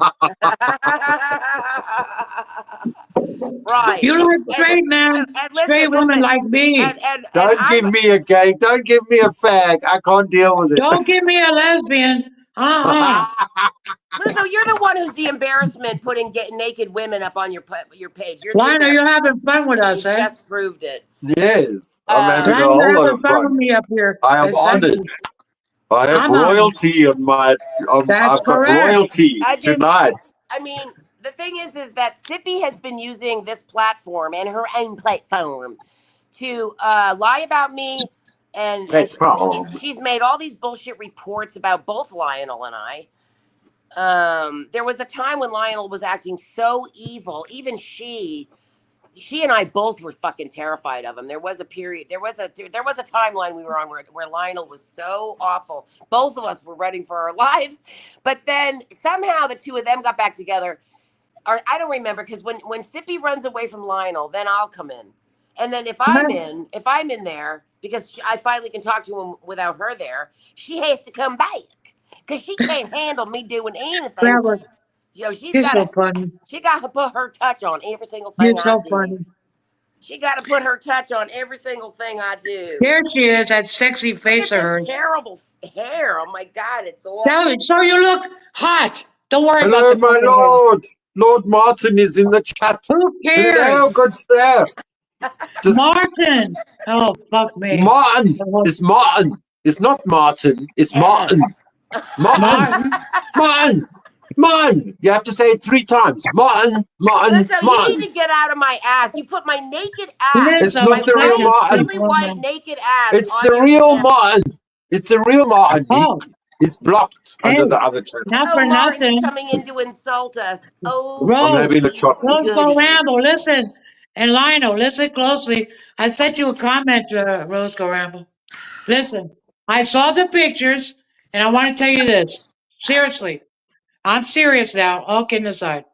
right. You like And straight men, straight women listen, like me. and Don't give me a gay. Don't give me a fag. I can't deal with it. Don't give me a lesbian. Lizzo, you're the one who's the embarrassment putting naked women up on your page. You're the Lionel, you're embarrassment. having fun with us, You eh? just proved it. Yes, I'm having a Lionel, you're whole lot having of fun with fun. me up here. I am honored. Essentially. I have I'm honored. royalty on my. That's I've got correct. royalty tonight. I mean, the thing is that Sippy has been using this platform and her own platform to lie about me, and she's made all these bullshit reports about both Lionel and I. There was a time when Lionel was acting so evil, even she and I both were fucking terrified of him. There was a period, there was a timeline we were on where Lionel was so awful. Both of us were running for our lives, but then somehow the two of them got back together. Or I don't remember, because when Sippy runs away from Lionel, then I'll come in, and then if I'm in there, because I finally can talk to him without her there, she has to come back because she can't handle me doing anything. You know, You're so funny. she got to put her touch on every single You're thing I so do. funny. She got to put her touch on every single thing I do. There she is, that sexy face of hers. Terrible hair. Oh my God, it's awful. So you look hot. Don't worry about Hello, the my fucking lord. Lord Martin is in the chat. Who cares? Hello, good sir. Martin. Oh, fuck me. Martin. It's Martin. It's not Martin. It's Martin. Martin. Martin. Martin. You have to say it 3 times. Martin. Martin. Lizzo, Martin. you need to get out of my ass. You put my naked ass. It's not the real Martin. Really white naked ass. It's the real Martin. It's the real Martin. Oh. It's blocked under the other channel. Not for Martin's nothing. coming in to insult us. Oh, Rose, I'm having a chocolate. Rose Go Ramble, listen. And Lionel, listen closely. I sent you a comment, Rose Go Ramble. Listen, I saw the pictures, and I want to tell you this. Seriously. I'm serious now, all kidding aside.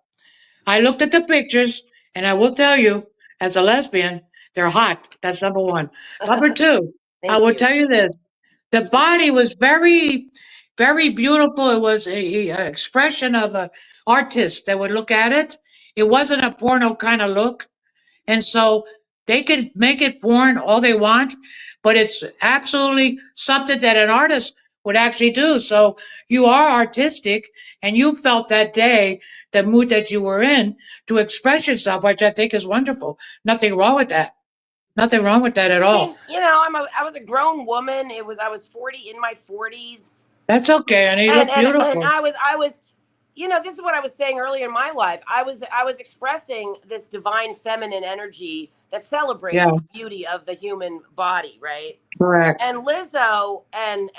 I looked at the pictures, and I will tell you, as a lesbian, they're hot. That's number one. Number two, I will tell you this. The body was very, very beautiful. It was a expression of an artist that would look at it. It wasn't a porno kind of look. And so they could make it porn all they want, but it's absolutely something that an artist would actually do. So you are artistic, and you felt that day the mood that you were in to express yourself, which I think is wonderful. Nothing wrong with that. Nothing wrong with that at all. You know, I was a grown woman. I was 40, in my 40s. That's okay, and you look beautiful. And I was, you know, this is what I was saying earlier in my life. I was expressing this divine feminine energy that celebrates the beauty of the human body, right? Correct. And Lizzo and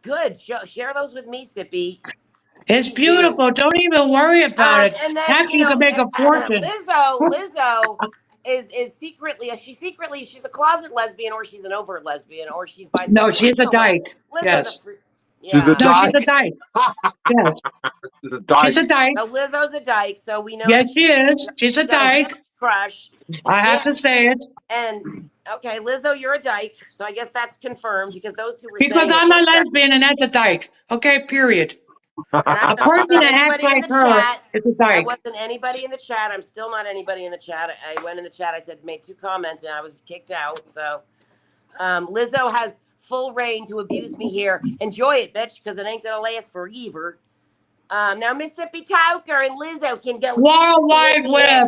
good, share those with me, Sippy. It's beautiful. Don't even worry about it. And then, Actually, you can make a fortune. Lizzo is secretly she's a closet lesbian, or she's an overt lesbian, or she's bisexual. No, she's a dyke. Yes. She's a dyke. She's a dyke. Yes. She's a dyke. She's a dyke. So Lizzo's a dyke, so we know. Yes, she is. She's a dyke. Crush. I have to say it. And okay, Lizzo, you're a dyke, so I guess that's confirmed, because those two were because I'm a lesbian and that's a dyke. Okay, period. A person that acts like her is a dyke. I wasn't anybody in the chat. I'm still not anybody in the chat. I went in the chat. I said, made 2 comments, and I was kicked out. So Lizzo has full reign to abuse me here. Enjoy it, bitch, because it ain't gonna last forever. Now Mississippi Toker and Lizzo can go World Wide Web.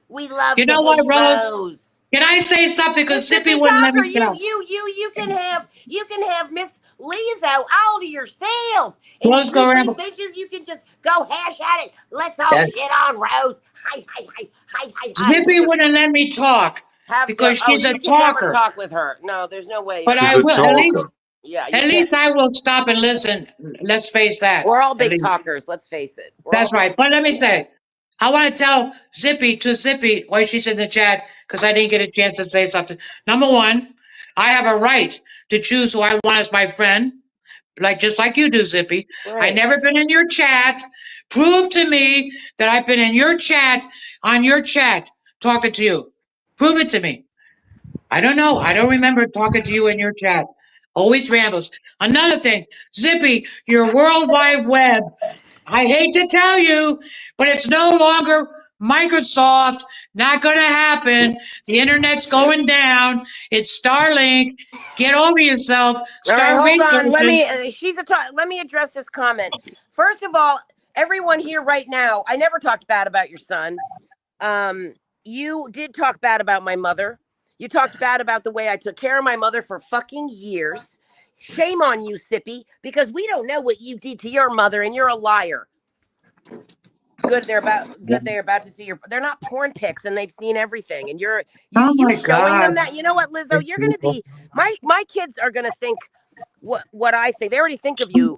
We love you know what, Rose? Can I say something? Because Sippy wouldn't let me talk. You can have Miss Lizzo all to yourself. And Rose Go Ramble. bitches, you can just go hash at it. Let's all shit on Rose. Hi. Sippy wouldn't let me talk because she's a talker. Never talk with her. No, there's no way. But I will. Yeah, you At can't. least I will stop and listen. Let's face that. We're all At big least. talkers. Let's face it. We're all That's big. right. But let me say, I want to tell Zippy why she's in the chat because I didn't get a chance to say something. Number one, I have a right to choose who I want as my friend, like just like you do, Zippy. I Right. never been in your chat. Prove to me that I've been in your chat, on your chat, talking to you. Prove it to me. I don't know. I don't remember talking to you in your chat. Always rambles. Another thing, Zippy, your World Wide Web. I hate to tell you, but it's no longer Microsoft. Not going to happen. The internet's going down. It's Starlink. Get over yourself. All right, Start hold on. Let researching. me. Let me address this comment. First of all, everyone here right now, I never talked bad about your son. You did talk bad about my mother. You talked bad about the way I took care of my mother for fucking years. Shame on you, Sippy, because we don't know what you did to your mother, and you're a liar. Good, they're about to see your. They're not porn pics, and they've seen everything, and you Oh you my showing God. them that. You know what, Lizzo, you're gonna be my kids are gonna think what I think. They already think of you.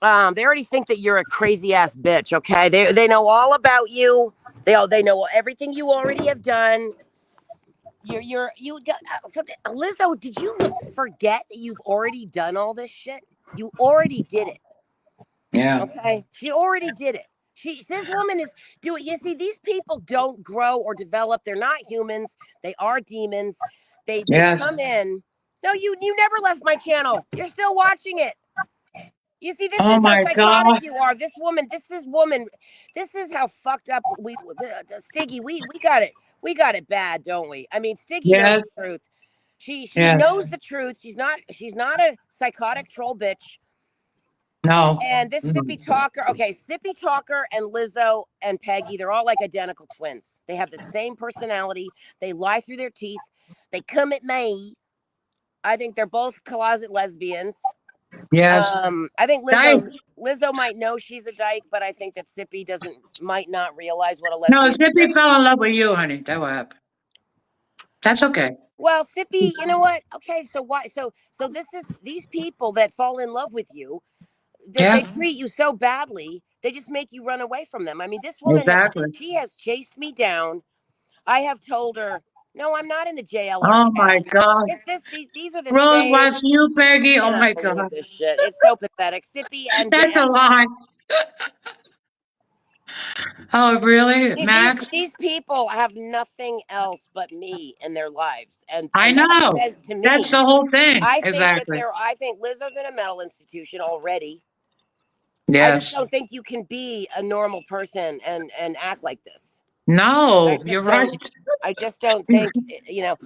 They already think that you're a crazy ass bitch. Okay, they know all about you. They know everything you already have done. Lizzo, did you forget that you've already done all this shit? You already did it. Yeah. Okay, she already did it. This woman is doing. You see, these people don't grow or develop. They're not humans. They are demons. They Yes. come in. No, you never left my channel. You're still watching it. You see, this Oh is how my psychotic God. you are. This woman. This is how fucked up Stiggy. We got it. We got it bad, don't we? I mean, Stiggy knows Yes. the truth. She Yes. knows the truth. She's not a psychotic troll bitch. No. And this Sippy Talker, okay, Sippy Talker and Lizzo and Peggy, they're all like identical twins. They have the same personality. They lie through their teeth. They come at me. I think they're both closet lesbians. Yes. I think Dyke. Lizzo might know she's a dyke, but I think that Sippy might not realize what a No, lesbian Zippy is. fell in love with you, honey. That will happen. That's okay. Well, Sippy, you know what? Okay, so why? So these people that fall in love with you, they Yeah. treat you so badly, they just make you run away from them. I mean, this woman Exactly. she has chased me down. I have told her, no, I'm not in the JLR Oh my chat. God. These are the Rose same. wants you, Peggy. I Oh cannot my believe God. this shit. It's so pathetic. Sippy That's a lie. Oh, really, Max? these people have nothing else but me in their lives, and I that know. says to That's the me, whole thing. I think that Exactly. I think Lizzo's in a mental institution already. I just Yes. don't think you can be a normal person and act like this. I No, you're just right. don't. I just don't think you know.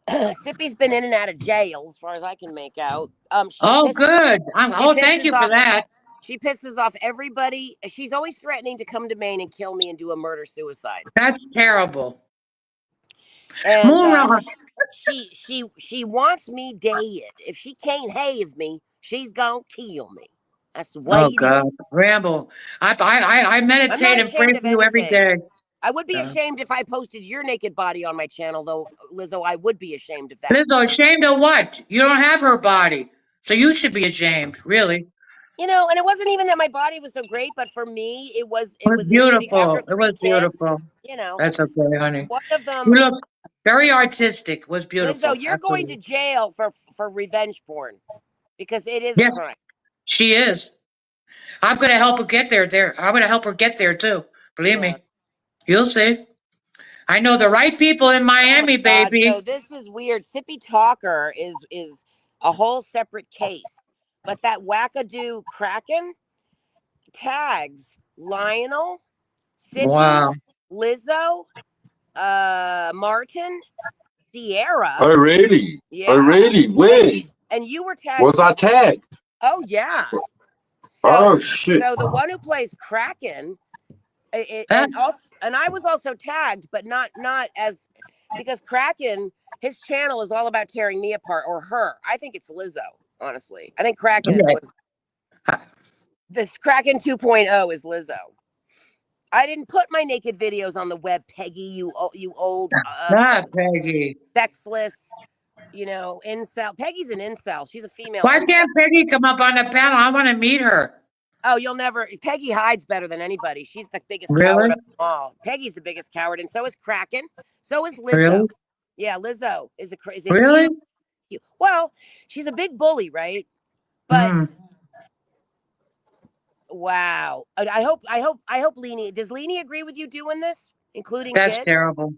Sippy's been in and out of jail, as far as I can make out. Oh, good. She Oh, thank pisses you for off. that. She pisses off everybody. She's always threatening to come to Maine and kill me and do a murder suicide. That's terrible. And Moron. she wants me dead. If she can't have me, she's gonna kill me. That's the way Oh it is. God, Ramble. I I'm meditate not and pray ashamed for of you every anything. day. I would be Uh, ashamed if I posted your naked body on my channel, though, Lizzo. I would be ashamed of that. Lizzo, ashamed of what? You don't have her body, so you should be ashamed. Really. You know, and it wasn't even that my body was so great, but for me, it was It was after beautiful. It was 3 kids. beautiful. You know, That's okay, honey. one of them, You look very artistic. It was Lizzo, beautiful. you're going to Absolutely. jail for revenge porn because it is a Yeah, crime. she is. I'm gonna help her get there. I'm gonna help her get there too. Believe Yeah. me. You'll see. I know the right people in Oh my Miami, God. baby. So this is weird. Sippy Talker is a whole separate case. But that wackadoo Kraken tags Lionel, Sippy, Wow. Lizzo, Martin, Sierra. Oh, really? Yeah. Oh, really? When? And you were tagged. Was I tagged? Oh yeah. Oh, shit. So the one who plays Kraken, Huh? and I was also tagged, but not as because Kraken, his channel is all about tearing me apart or her. I think it's Lizzo, honestly. I think Kraken is Lizzo. This Kraken 2.0 is Lizzo. I didn't put my naked videos on the web, Peggy. You old Ah, Peggy. sexless You know, incel. Peggy's an incel. She's a female Why incel. can't Peggy come up on the panel? I want to meet her. Oh, you'll never. Peggy hides better than anybody. She's the biggest coward Really? of them all. Peggy's the biggest coward, and so is Kraken. So is Lizzo. Really? Yeah, Lizzo is a Really? huge. Well, she's a big bully, right? But Mm, wow, I hope Leanie. Does Leanie agree with you doing this, including that's kids? terrible.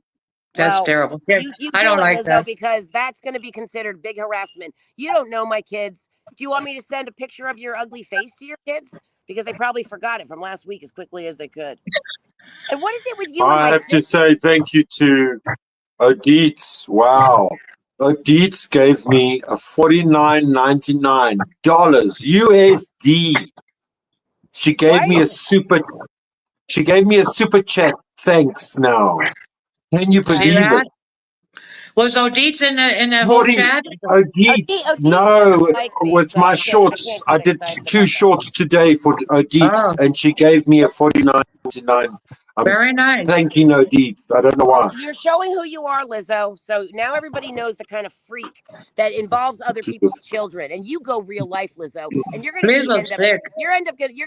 That's Well, terrible. Yeah, you I do don't it, like that. Lizzo, because that's going to be considered big harassment. You don't know my kids. Do you want me to send a picture of your ugly face to your kids? Because they probably forgot it from last week as quickly as they could. And what is it with you and I my have to sisters? say thank you to Odette. Wow. Odette gave me a $49.99 USD. She gave me a super chat. Thanks now. Can you See believe that? it? Was Odette's in the whole 40 chat? Odette. No, doesn't like me, with so my I shorts. can't I get did excited 2 about that. shorts today for Odette, Oh, and she gave me a $49.99. I'm very nice. thanking Odette. I don't know why. You're showing who you are, Lizzo. So now everybody knows the kind of freak that involves other people's children. And you go real life, Lizzo, and you're going Please to look sick. you're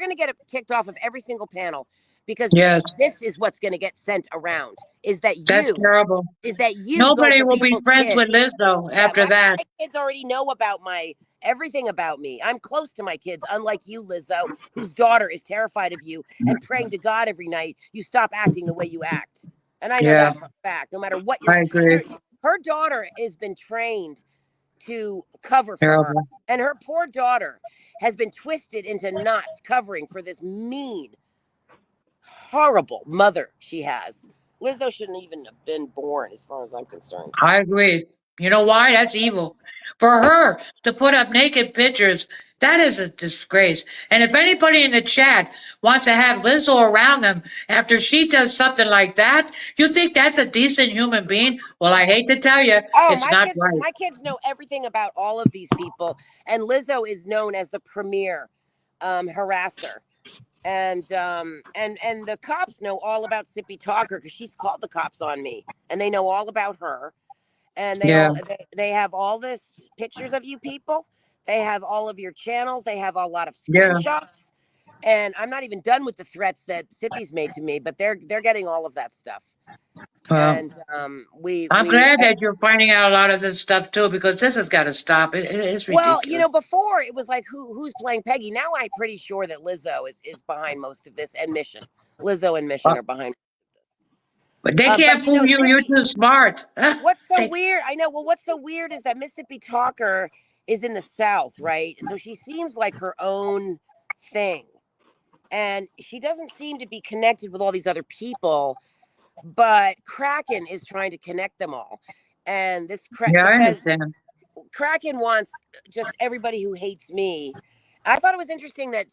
going to get kicked off of every single panel because Yes, this is what's going to get sent around is that that's terrible. you go Nobody for will be people's friends kids. with Lizzo Yeah, after that. my kids already know about everything about me. I'm close to my kids, unlike you, Lizzo, whose daughter is terrified of you and praying to God every night you stop acting the way you act. And I know Yeah, that for a fact. No matter what I agree. her daughter has been trained to cover for her, Terrible. and her poor daughter has been twisted into knots covering for this mean, horrible mother she has. Lizzo shouldn't even have been born, as far as I'm concerned. I agree. You know why? That's evil. For her to put up naked pictures, that is a disgrace. And if anybody in the chat wants to have Lizzo around them after she does something like that, you think that's a decent human being? Well, I hate to tell you, Oh, it's not right. my kids know everything about all of these people, and Lizzo is known as the premier harasser. And the cops know all about Sippy Talker because she's called the cops on me, and they know all about her. And Yeah, they have all this pictures of you people. They have all of your channels. They have a lot of yeah. screenshots. And I'm not even done with the threats that Sippy's made to me, but they're getting all of that stuff. Well, And I'm glad that you're finding out a lot of this stuff too, because this has got to stop. It's well, ridiculous. before it was like who's playing Peggy. Now I'm pretty sure that Lizzo is behind most of this, and Mission. Lizzo and Mission Uh, are behind. but they But can't fool you. You're too smart. what's so They, weird? I know. Well, what's so weird is that Mississippi Talker is in the South, right? So she seems like her own thing, and she doesn't seem to be connected with all these other people. But Kraken is trying to connect them all, and yeah, I because understand. Kraken wants just everybody who hates me. I thought it was interesting that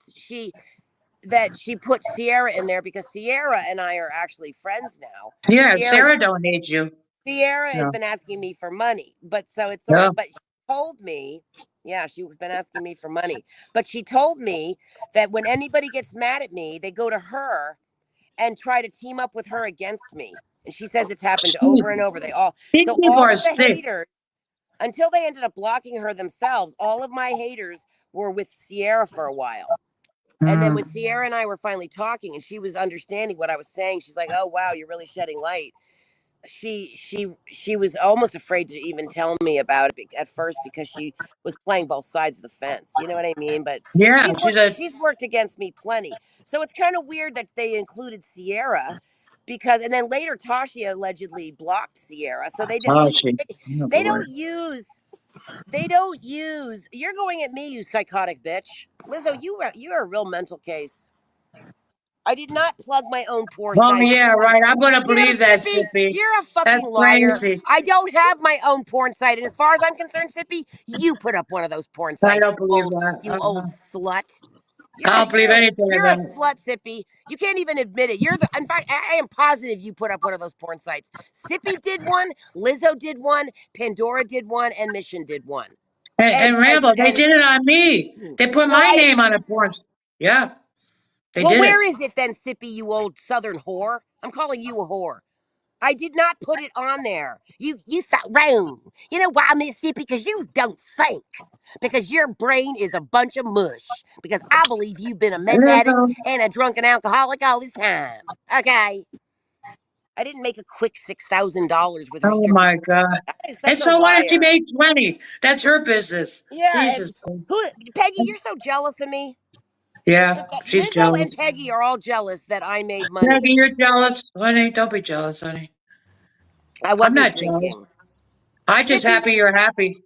she put Sierra in there because Sierra and I are actually friends now. Yeah, Sierra Sarah don't hate you. Sierra has No. been asking me for money, but so it's sort Yeah. of, but she told me, yeah, she's been asking me for money, but she told me that when anybody gets mad at me, they go to her and try to team up with her against me. And she says it's happened over and over. These So people all are of the sick. haters, until they ended up blocking her themselves, all of my haters were with Sierra for a while. And then when Sierra and I were finally talking and she was understanding what I was saying, she's like, "Oh wow, you're really shedding light." She was almost afraid to even tell me about it at first because she was playing both sides of the fence. You know what I mean? But Yeah, she's worked against me plenty. So it's kind of weird that they included Sierra because and then later Tasha allegedly blocked Sierra. So they did oh, she. Oh, they Lord. don't use they don't use you're going at me, you psychotic bitch. Lizzo, you are a real mental case. I did not plug my own porn Oh, site. yeah, right. I'm going to believe that, Sippy, Sippy. you're a That's fucking liar. crazy. I don't have my own porn site, and as far as I'm concerned, Sippy, you put up one of those porn I sites. don't believe that. You old slut. I don't believe anything of You're a that. slut, Sippy. You can't even admit it. In fact, I am positive you put up one of those porn sites. Sippy did one, Lizzo did one, Pandora did one, and Mission did one. And Rambo, they did it on me. They put no, my name on it for us. Yeah, they Well, did where it. is it then, Sippy? You old Southern whore. I'm calling you a whore. I did not put it on there. You thought wrong. You know why, Mississippi? Because you don't think. Because your brain is a bunch of mush. Because I believe you've been a meth addict Lizzo. and a drunken alcoholic all this time. Okay. I didn't make a quick $6,000 with Oh restricted. my God. And That's a so what if she liar. made 20? That's her business. Yeah, Jesus. and who? Peggy, you're so jealous of me. Yeah, she's Lizzo jealous. and Peggy are all jealous that I made money. Maggie, you're jealous. Honey, don't be jealous, honey. I I'm wasn't not jealous. drinking. I just Sippy, happy you're happy.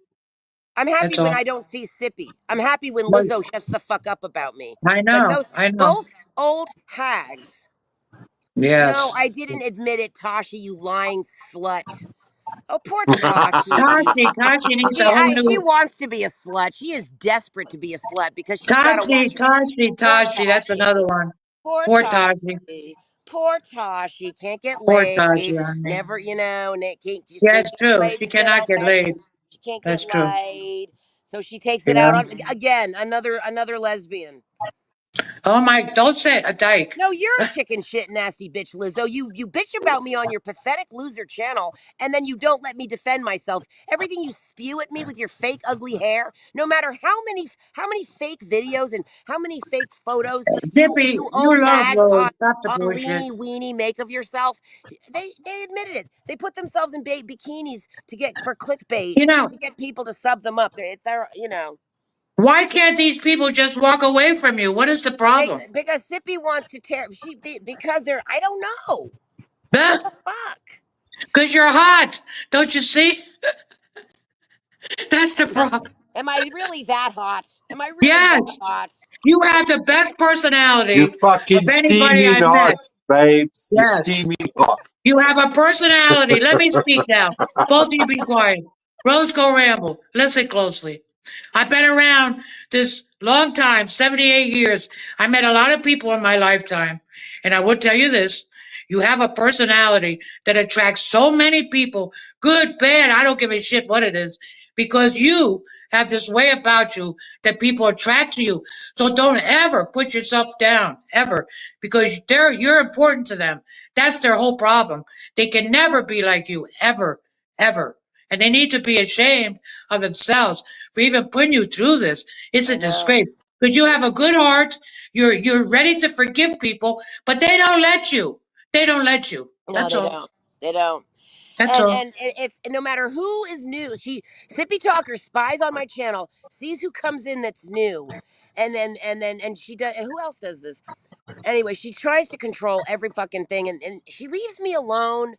I'm happy That's when all. I don't see Sippy. I'm happy when But Lizzo shuts the fuck up about me. I But know. those I know. both old hags. No, Yes. I didn't admit it, Tasha, you lying slut. Oh, poor Tashi. Tashi needs a whole She new. wants to be a slut. She is desperate to be a slut because she's got to Tashi, watch her. Tashi, Poor Tashi. That's another Tashi. one. Poor Poor Tashi. Tashi. Poor Tashi. Can't get Poor laid. Tashi, honey. Never, just Yeah, can't it's get true. laid She with good cannot old get fashioned. laid. She can't get That's true. laid. So she takes it Yeah. out on again, another lesbian. Oh my, don't say a dyke. No, you're a chicken shit nasty bitch, Lizzo. You bitch about me on your pathetic loser channel, and then you don't let me defend myself. Everything you spew at me with your fake ugly hair, no matter how many fake videos and how many fake photos Zippy, you you old love hags Rose. on Stop the on bullshit. leany weenie make of yourself. They admitted it. They put themselves in bikinis to get for clickbait You know, to get people to sub them up. They're why can't these people just walk away from you? What is the problem? because Sippy wants to tear because they're I don't know. What the fuck? Because you're hot. Don't you see? That's the problem. Am I really that hot? Am I really that Yes, hot? you have the best You personality of fucking anybody steaming I've hot, met. babes. You Yes. steaming hot. You have a personality. Let me speak now. Both of you be quiet. Rose, go ramble. Listen closely. I've been around this long time, 78 years. I met a lot of people in my lifetime. And I will tell you this. You have a personality that attracts so many people, good, bad, I don't give a shit what it is, because you have this way about you that people attract to you. So don't ever put yourself down, ever, because you're important to them. That's their whole problem. They can never be like you, ever, ever. And they need to be ashamed of themselves for even putting you through this. It's a I know. disgrace. But you have a good heart. You're ready to forgive people, but they don't let you. They don't let you. No, That's they all. don't. They don't. That's And all. and if no matter who is new, Sippy Talker spies on my channel, sees who comes in that's new, and she does. And who else does this? Anyway, she tries to control every fucking thing, and she leaves me alone.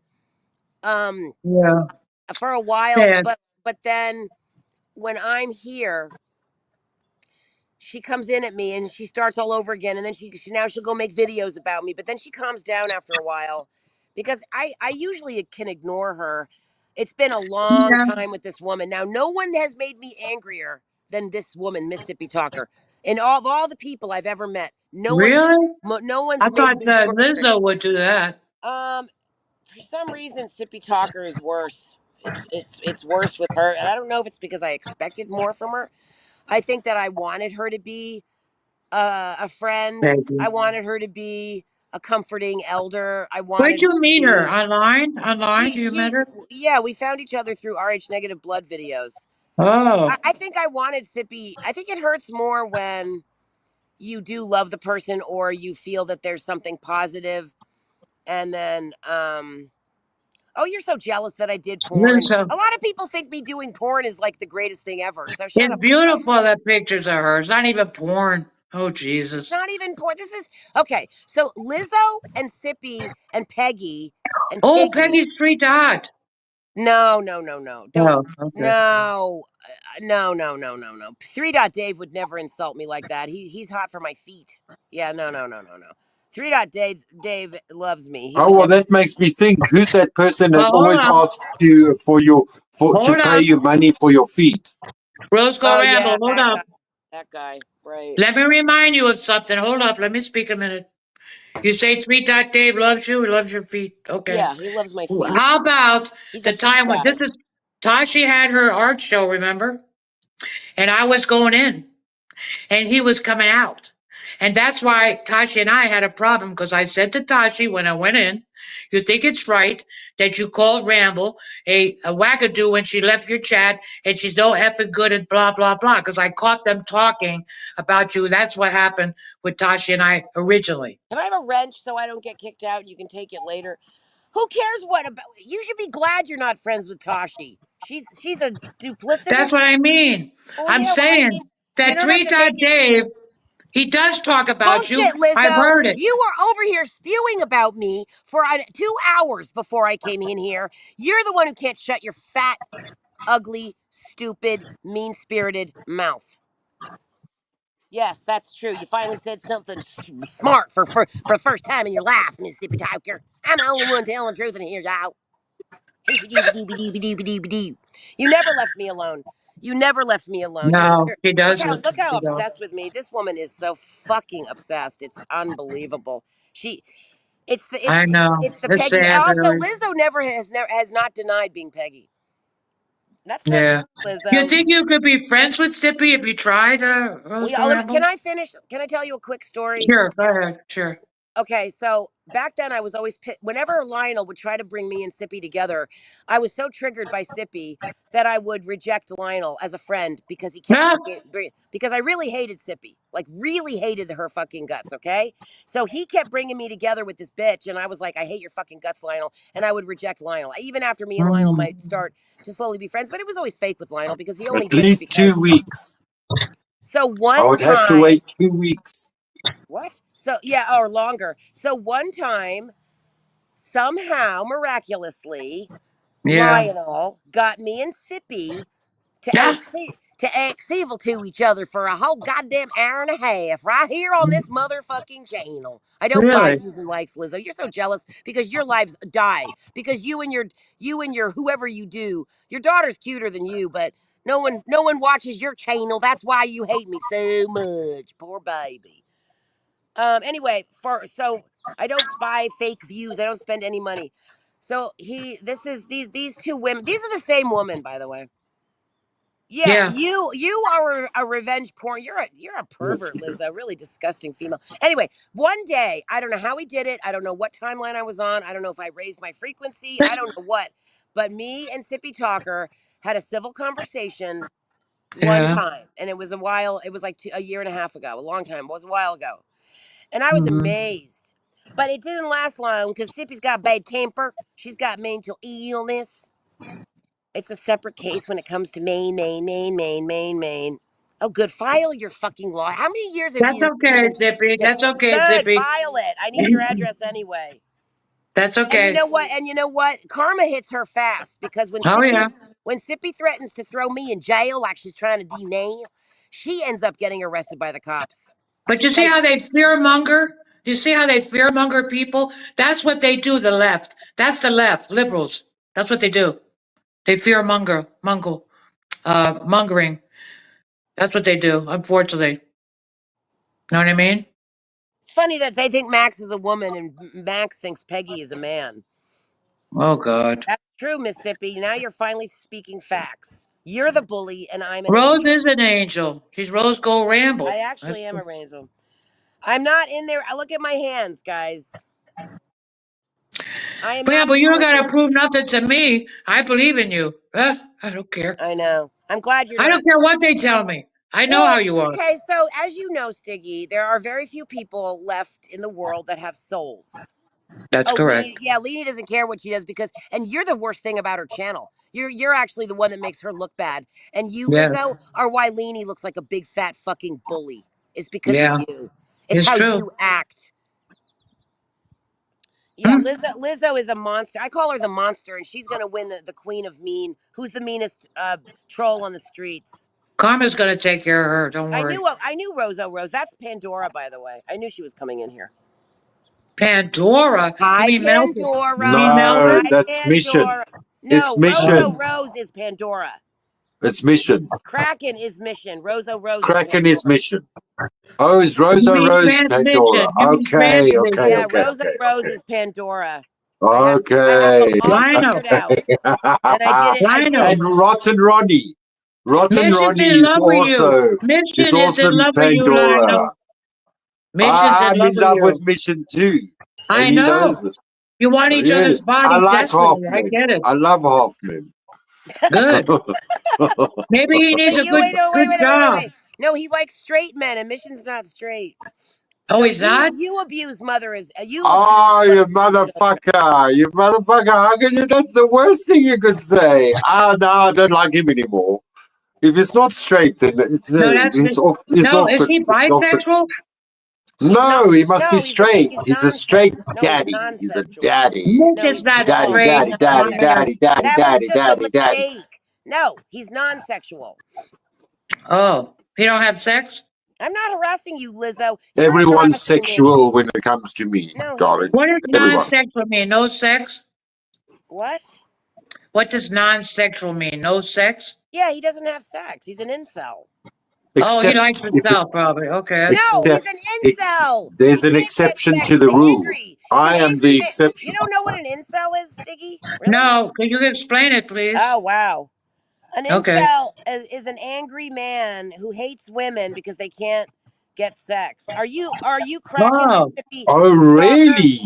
Um, Yeah. for a while, Sad. but then when I'm here, she comes in at me and she starts all over again, and then she'll go make videos about me, but then she calms down after a while because I usually can ignore her. It's been a long Yeah. time with this woman. Now no one has made me angrier than this woman, Mississippi Talker. In all the people I've ever met, Really? no one's I made thought me burn. Lizzo would do that. um for some reason Sippy Talker is worse. It's worse with her, and I don't know if it's because I expected more from her. I think that I wanted her to be a friend. Maybe. I wanted her to be a comforting elder. I Where'd wanted her you to meet her? be. Online? Online? Do you met her? Yeah, we found each other through RH negative blood videos. Oh, I think I wanted Sippy. I think it hurts more when you do love the person or you feel that there's something positive, and then oh, you're so jealous that I did porn. Lizzo. A lot of people think me doing porn is like the greatest thing ever. So shut It's up, Lizzo. beautiful, that pictures of her. It's not even porn. Oh, It's Jesus. not even porn. This is okay. So Lizzo and Sippy and Peggy and Oh, Piggy. Peggy's Street Dot. No, no, no, no. Don't. Oh, okay. No, no. Three Dot Dave would never insult me like that. He's hot for my feet. Yeah, no. Three Dot Dave loves me. He Oh would well, never. that makes me think. Who's that person that Well, hold always on. asks you to Hold pay on. you money for your feet? Rose Go Oh Ramble. yeah, Hold up. that guy. Right. Let me remind you of something. Hold up. Let me speak a minute. You say Sweet Dot Dave loves you. He loves your feet. Okay. Yeah, he loves my feet. How about He's a the feet time when guy. Tashi had her art show, remember? And I was going in and he was coming out. And that's why Tashi and I had a problem, because I said to Tashi when I went in, you think it's right that you called Ramble a wackadoo when she left your chat and she's no effing good and blah, blah, blah, because I caught them talking about you. That's what happened with Tashi and I originally. Can I have a wrench so I don't get kicked out and you can take it later? Who cares what about? You should be glad you're not friends with Tashi. She's a duplicitous. That's what I mean. Oh I'm yeah, well I saying mean you that don't have Three to Dot make it Dave, he does talk about you. bullshit, I've Lizzo. heard it. You were over here spewing about me for 2 hours before I came in here. You're the one who can't shut your fat, ugly, stupid, mean-spirited mouth. Yes, that's true. You finally said something smart for the first time in your life, Mississippi Tiger. I'm the only one telling the truth in here, y'all. You never left me alone. You never left me alone. No, he Look doesn't. how He don't. obsessed with me. This woman is so fucking obsessed. It's unbelievable. She I know. it's the It's Peggy. sad, Also, really. Lizzo never has not denied being Peggy. That's not Yeah. true, You Lizzo. think you could be friends with Stippy if you tried, Rose Can Ramble? I finish? Can I tell you a quick story? Sure, go ahead. Sure. Okay, so back then I was always whenever Lionel would try to bring me and Sippy together, I was so triggered by Sippy that I would reject Lionel as a friend because he kept Ah, because I really hated Sippy, like really hated her fucking guts. Okay, so he kept bringing me together with this bitch, and I was like, I hate your fucking guts, Lionel, and I would reject Lionel even after me and Lionel might start to slowly be friends, but it was always fake with Lionel because he only At did it least because. 2 weeks. So I one would have to time, wait 2 weeks. what? So yeah, or longer. So one time somehow, miraculously, yeah. Lionel got me and Sippy to Yeah. act civil to each other for a whole goddamn hour and a half right here on this motherfucking channel. I don't buy Really? views and likes, Lizzo. You're so jealous because your lives die because you and your whoever you do. Your daughter's cuter than you, but no one watches your channel. That's why you hate me so much. Poor baby. Anyway, so I don't buy fake views. I don't spend any money. So this is these two women. These are the same woman, by the way. Yeah, Yeah. you are a revenge porn. You're a pervert, Liz. A really disgusting female. Anyway, one day I don't know how he did it. I don't know what timeline I was on. I don't know if I raised my frequency. I don't know what. But me and Sippy Talker had a civil conversation one Yeah. time, and it was a while. It was like a year and a half ago, a long time. It was a while ago. And I was Mhm. amazed. But it didn't last long because Sippy's got bad temper. She's got mental illness. It's a separate case when it comes to Maine. Oh, good. File your fucking law. How many years have That's you okay, been? Zippy. That's okay, Good. Zippy. File it. I need your address anyway. That's And you okay. know what? And you know what? Karma hits her fast because Oh, yeah. when Sippy threatens to throw me in jail like she's trying to dename, she ends up getting arrested by the cops. But you see Like how they fearmonger? You see how they fearmonger people? That's what they do, the left. That's the left, liberals. That's what they do. They mongering. That's what they do, unfortunately. Know what I mean? it's funny that they think Max is a woman and Max thinks Peggy is a man. Oh, God. That's true, Mississippi. Now you're finally speaking facts. You're the bully and I'm an Rose angel. is an angel. She's Rose Gold I Ramble. actually am a Razel. I'm not in there. I look at my hands, guys. I am not Ramble, you don't fooling got to you. prove nothing to me. I believe in you. I don't care. I know. I'm glad you're I not. don't care what they tell me. I know how Well, you are. okay, so as you know, Stiggy, there are very few people left in the world that have souls. That's Oh, correct. Leni doesn't care what she does because, and you're the worst thing about her channel. You're actually the one that makes her look bad. And you, Yeah. Lizzo, are why Leni looks like a big fat fucking bully. It's because of Yeah. you. It's It's how true. you act. Yeah, Hmm? Lizzo is a monster. I call her the monster, and she's gonna win the queen of mean. Who's the meanest troll on the streets? Karma's going to take care of her. Don't worry. I knew Roso Rose. That's Pandora, by the way. I knew she was coming in here. Pandora? You Hi, mean Melted? You mean Pandora. No, Melted? Hi, that's Mission. Pandora. It's No, Roso Mission. Rose is Pandora. It's Mission. Kraken is Mission. Roso Rose is Kraken is Pandora. Mission. Oh, is You Rosa mean Rose Pandora? transmission. You mean transmission. Yeah, Okay. Roso Rose is Pandora. I have Okay. them all Rhino. figured out, and I did it. I did Rhino. it. And Rotten Ronnie. Rotten Mission's Ronnie in love with you. is Mission is also in love with you, Pandora. Lionel. Mission's in I'm love in with love with you. Mission too, I and he knows know. it. You want each Yeah, other's I body like half desperately. I men. get it. I love half men. Good. Maybe he needs But a you wait, no, good job. wait. No, he likes straight men, and Mission's not straight. Oh, No, he's not? you abuse mother is you abuse Oh, mother. you motherfucker! You motherfucker! How can you? That's the worst thing you could say. Ah, no, I don't like him anymore. If it's not straight, then No, that's it's off. It's no. off. Is he It's off. bisexual? No, he must be No, straight. he's He's a straight non-sex. No, he's daddy. He's a non-sexual. daddy. Nick No, is not Daddy, straight. daddy, he's daddy, Liar. daddy, daddy, that was daddy, just a daddy, daddy. mistake. No, he's non-sexual. Oh, he don't have sex? I'm not harassing you, Lizzo. You're Everyone's harassing me. sexual when it comes to me, No, darling. What does Everyone. non-sexual mean? No sex? what? What does non-sexual mean? No sex? Yeah, he doesn't have sex. He's an incel. Oh, he Except likes if it, himself, probably. Okay, that's No, cool. he's except an incel. there's He an can't get exception sex. to He's the rule. angry. He's an I am angry the man. You exception. don't know what an incel is, Siggy? Really? No, can you explain it, please? Oh, wow. An Okay. incel is an angry man who hates women because they can't get sex. Are you cracking Oh, Mississippi Oh, stalker? really?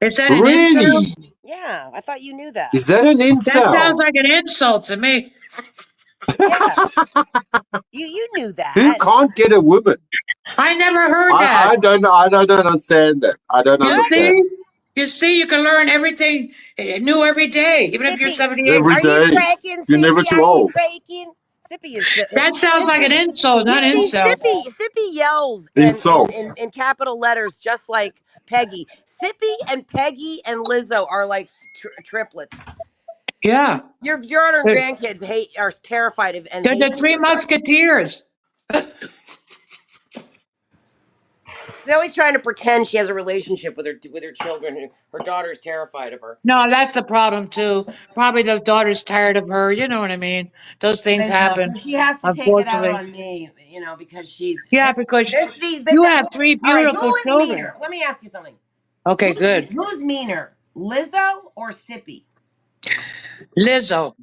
is that an insult? Really? Yeah, I thought you knew that. Is that an That sounds incel? like an insult to me. Yeah, you knew Who that. can't get a woman? I never heard that. I don't know. I don't understand that. I don't You What? understand. see? You see, you can learn everything new every day, even if you're Sippy, 78. Every are you day. cracking, You're never Sippy? too Are you old. cracking? Sippy is That sounds this like an is insult, you not see incel. Sippy yells Insult. in capital letters just like Peggy. Sippy and Peggy and Lizzo are like triplets. Yeah. Your daughter and They're, grandkids are terrified of and they're hate the Three Lizzo. Musketeers. She's always trying to pretend she has a relationship with her children. Her daughter's terrified of her. No, that's the problem, too. Probably the daughter's tired of her. You know what I mean? Those things I know. happen, So she has to take it out unfortunately. on me, because she's Yeah, this because this the but you that, have three all right, beautiful who is children. meaner? Let me ask you something. Okay, good. Who's meaner? Lizzo or Sippy? Lizzo.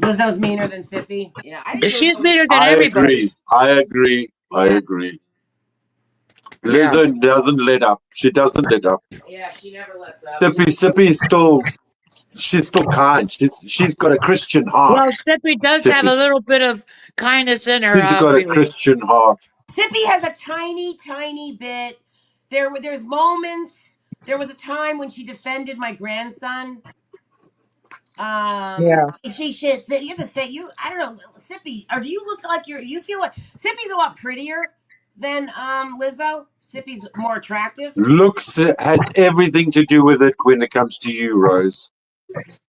Lizzo's meaner than Sippy? Yeah, I think She's Lizzo. meaner than I everybody. agree. I agree. I Yeah, agree. Yeah. Lizzo doesn't let up. She doesn't let up. yeah, she never lets up. Sippy is still. She's still kind. She's got a Christian heart. Well, Sippy does have a Sippy. little bit of kindness in her, She's got a obviously. Christian heart. Sippy has a tiny bit. There's moments. There was a time when she defended my grandson. Yeah. She shits. You have to say I don't know, Sippy. Or do you look like you feel like Sippy's a lot prettier than Lizzo? Sippy's more attractive. Looks has everything to do with it when it comes to you, Rose.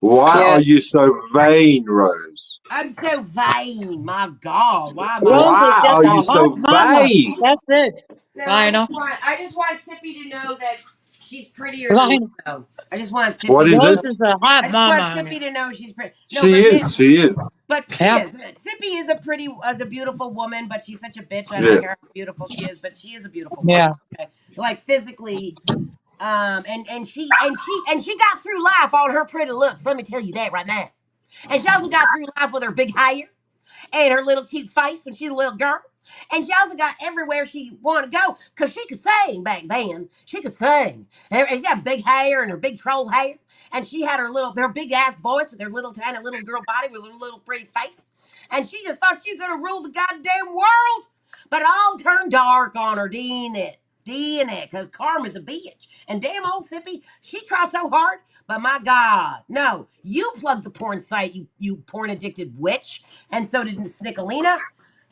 Why Yeah. are you so vain, Rose? I'm so vain. My God, why am I? Rose is Why just are a you hot so mama. vain? That's it. No, Lionel. I just want Sippy to know that she's prettier than Lionel. Lizzo. I just want What Sippy is to Rose it? know. is a I hot just want mama. Sippy to know she's pretty. No, She is. She is. but she Yeah. is. Sippy is a beautiful woman, but she's such a bitch. I don't Yeah. care how beautiful she is, but she is a beautiful woman. Yeah. Okay? Like physically, and she got through life on her pretty looks. Let me tell you that right now. And she also got through life with her big hair and her little cute face when she was a little girl. And she also got everywhere she wanted to go because she could sing back then. She could sing. And she had big hair and her big troll hair. And she had her big ass voice with her little tiny little girl body with her little pretty face. And she just thought she was going to rule the goddamn world. But it all turned dark on her, didn't it? Because karma's a bitch. And damn old Sippy, she tried so hard. But my God, no, you plugged the porn site, you porn addicted witch. And so did Snickolina.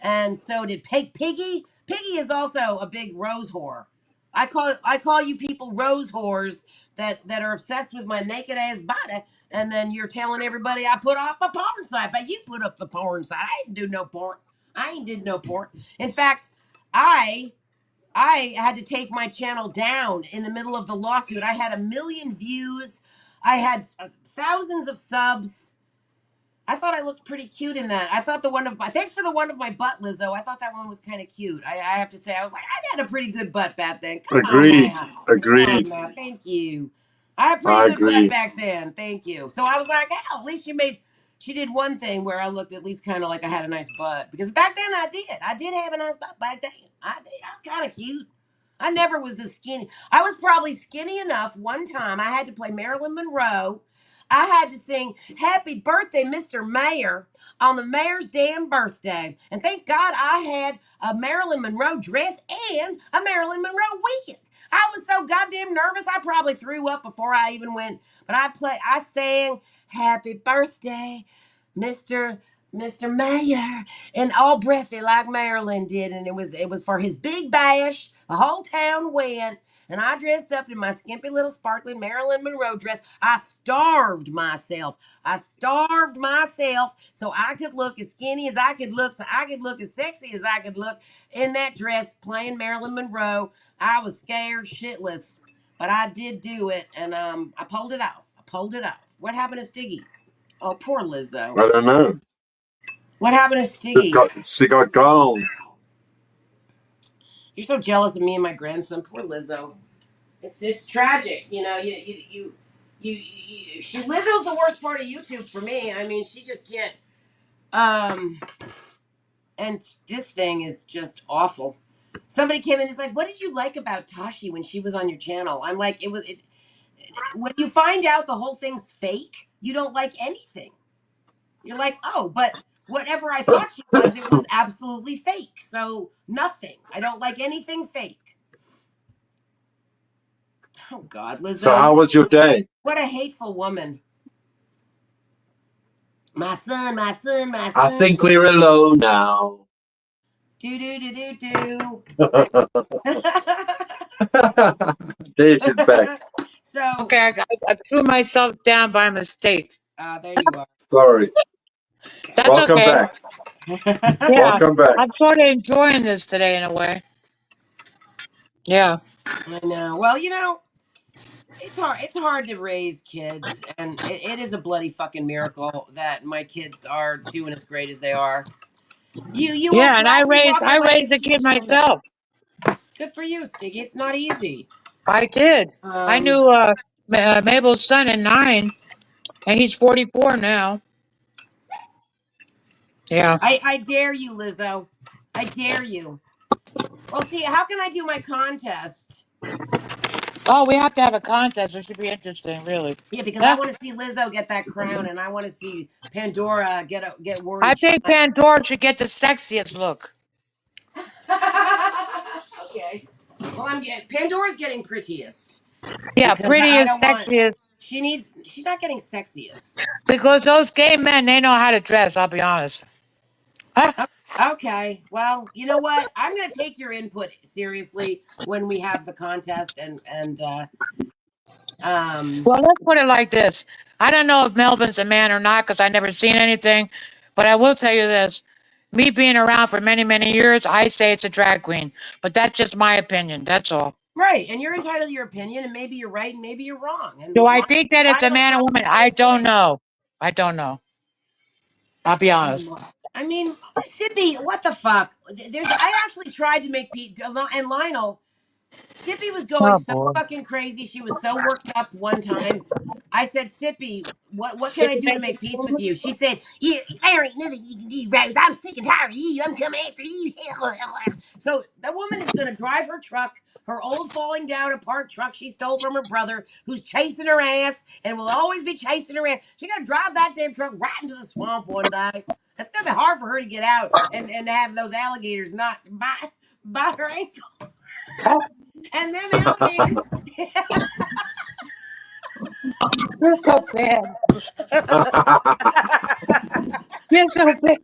And so did Piggy. Piggy is also a big rose whore. I call you people rose whores that are obsessed with my naked ass body, and then you're telling everybody I put up a porn site, but you put up the porn site. I didn't do no porn. I ain't did no porn. In fact, I had to take my channel down in the middle of the lawsuit. I had 1 million views. I had thousands of subs. I thought I looked pretty cute in that. I thought thanks for the one of my butt, Lizzo. I thought that one was kind of cute. I have to say, I was like, I had a pretty good butt back then. Come on Agreed. now. Come on Agreed. now. Thank you. I had a I pretty good butt agree. back then. Thank you. So I was like, hell, at least She did one thing where I looked at least kind of like I had a nice butt, because back then I did. I did have a nice butt back then. I did. I was kind of cute. I never was as skinny. I was probably skinny enough one time. I had to play Marilyn Monroe. I had to sing "Happy Birthday, Mr. Mayor" on the mayor's damn birthday. And thank God I had a Marilyn Monroe dress and a Marilyn Monroe wig. I was so goddamn nervous. I probably threw up before I even went. But I sang "Happy Birthday, Mr. Mr. Mayor," and all breathy like Marilyn did, and it was for his big bash. The whole town went, and I dressed up in my skimpy little sparkling Marilyn Monroe dress. I starved myself. I starved myself so I could look as skinny as I could look, so I could look as sexy as I could look in that dress playing Marilyn Monroe. I was scared shitless, but I did do it, and I pulled it off. I pulled it off. What happened to Stiggy? Oh, poor Lizzo. I don't know. What happened to Stiggy? She got gone. You're so jealous of me and my grandson. Poor Lizzo. It's tragic. You know, Lizzo's the worst part of YouTube for me. I mean, she just can't. And this thing is just awful. Somebody came in and is like, "What did you like about Tashi when she was on your channel?" I'm like, when you find out the whole thing's fake, you don't like anything. You're like, "Oh, but whatever I thought she was, it was absolutely fake." So nothing. I don't like anything fake. Oh God, Lizzo. So how was your day? What a hateful woman. My son. I think we're alone now. Do. There she's back. So Okay, I threw myself down by mistake. there you are. Sorry. That's Welcome okay. back. Yeah, Welcome back. I'm sort of enjoying this today in a way. Yeah. I know. Well, you know, it's hard. It's hard to raise kids, and it is a bloody fucking miracle that my kids are doing as great as they are. You will Yeah, and I gladly raised walk I away raised if a you kid show that. myself. Good for you, Stiggy. It's not easy. I did. I Um, knew Mabel's son at 9, and he's 44 now. Yeah. I dare you, Lizzo. I dare you. Well, see, how can I do my contest? Oh, we have to have a contest. It should be interesting, really. Yeah, because I Huh? want to see Lizzo get that crown, and I want to see Pandora get I worried. think Pandora should get the sexiest look. Okay. Well, Pandora's getting prettiest Yeah, because I prettiest, don't want. sexiest. She's not getting sexiest. Because those gay men, they know how to dress. I'll be honest. Huh? Okay. Well, you know what? I'm going to take your input seriously when we have the contest, and Well, let's put it like this. I don't know if Melvin's a man or not because I never seen anything, but I will tell you this. Me being around for many, many years, I say it's a drag queen. But that's just my opinion. That's all. right, and you're entitled to your opinion, and maybe you're right, and maybe you're wrong, and Do I think that it's a Lionel's man or not woman? the I same don't thing. know. I don't know. I'll be honest. I mean, Sippy, what the fuck? I actually tried to make Pete and Lionel. Sippy was going Oh, so boy. fucking crazy. She was so worked up one time. I said, Sippy, what can Did I you do to make make peace it? with you? She said, there ain't nothing you can do, Rose. I'm sick and tired of you. I'm coming after you. So that woman is going to drive her truck, her old falling down apart truck she stole from her brother, who's chasing her ass and will always be chasing her ass. She got to drive that damn truck right into the swamp one day. It's going to be hard for her to get out and have those alligators not bite her ankle. And them alligators. You're so bad. You're so bad.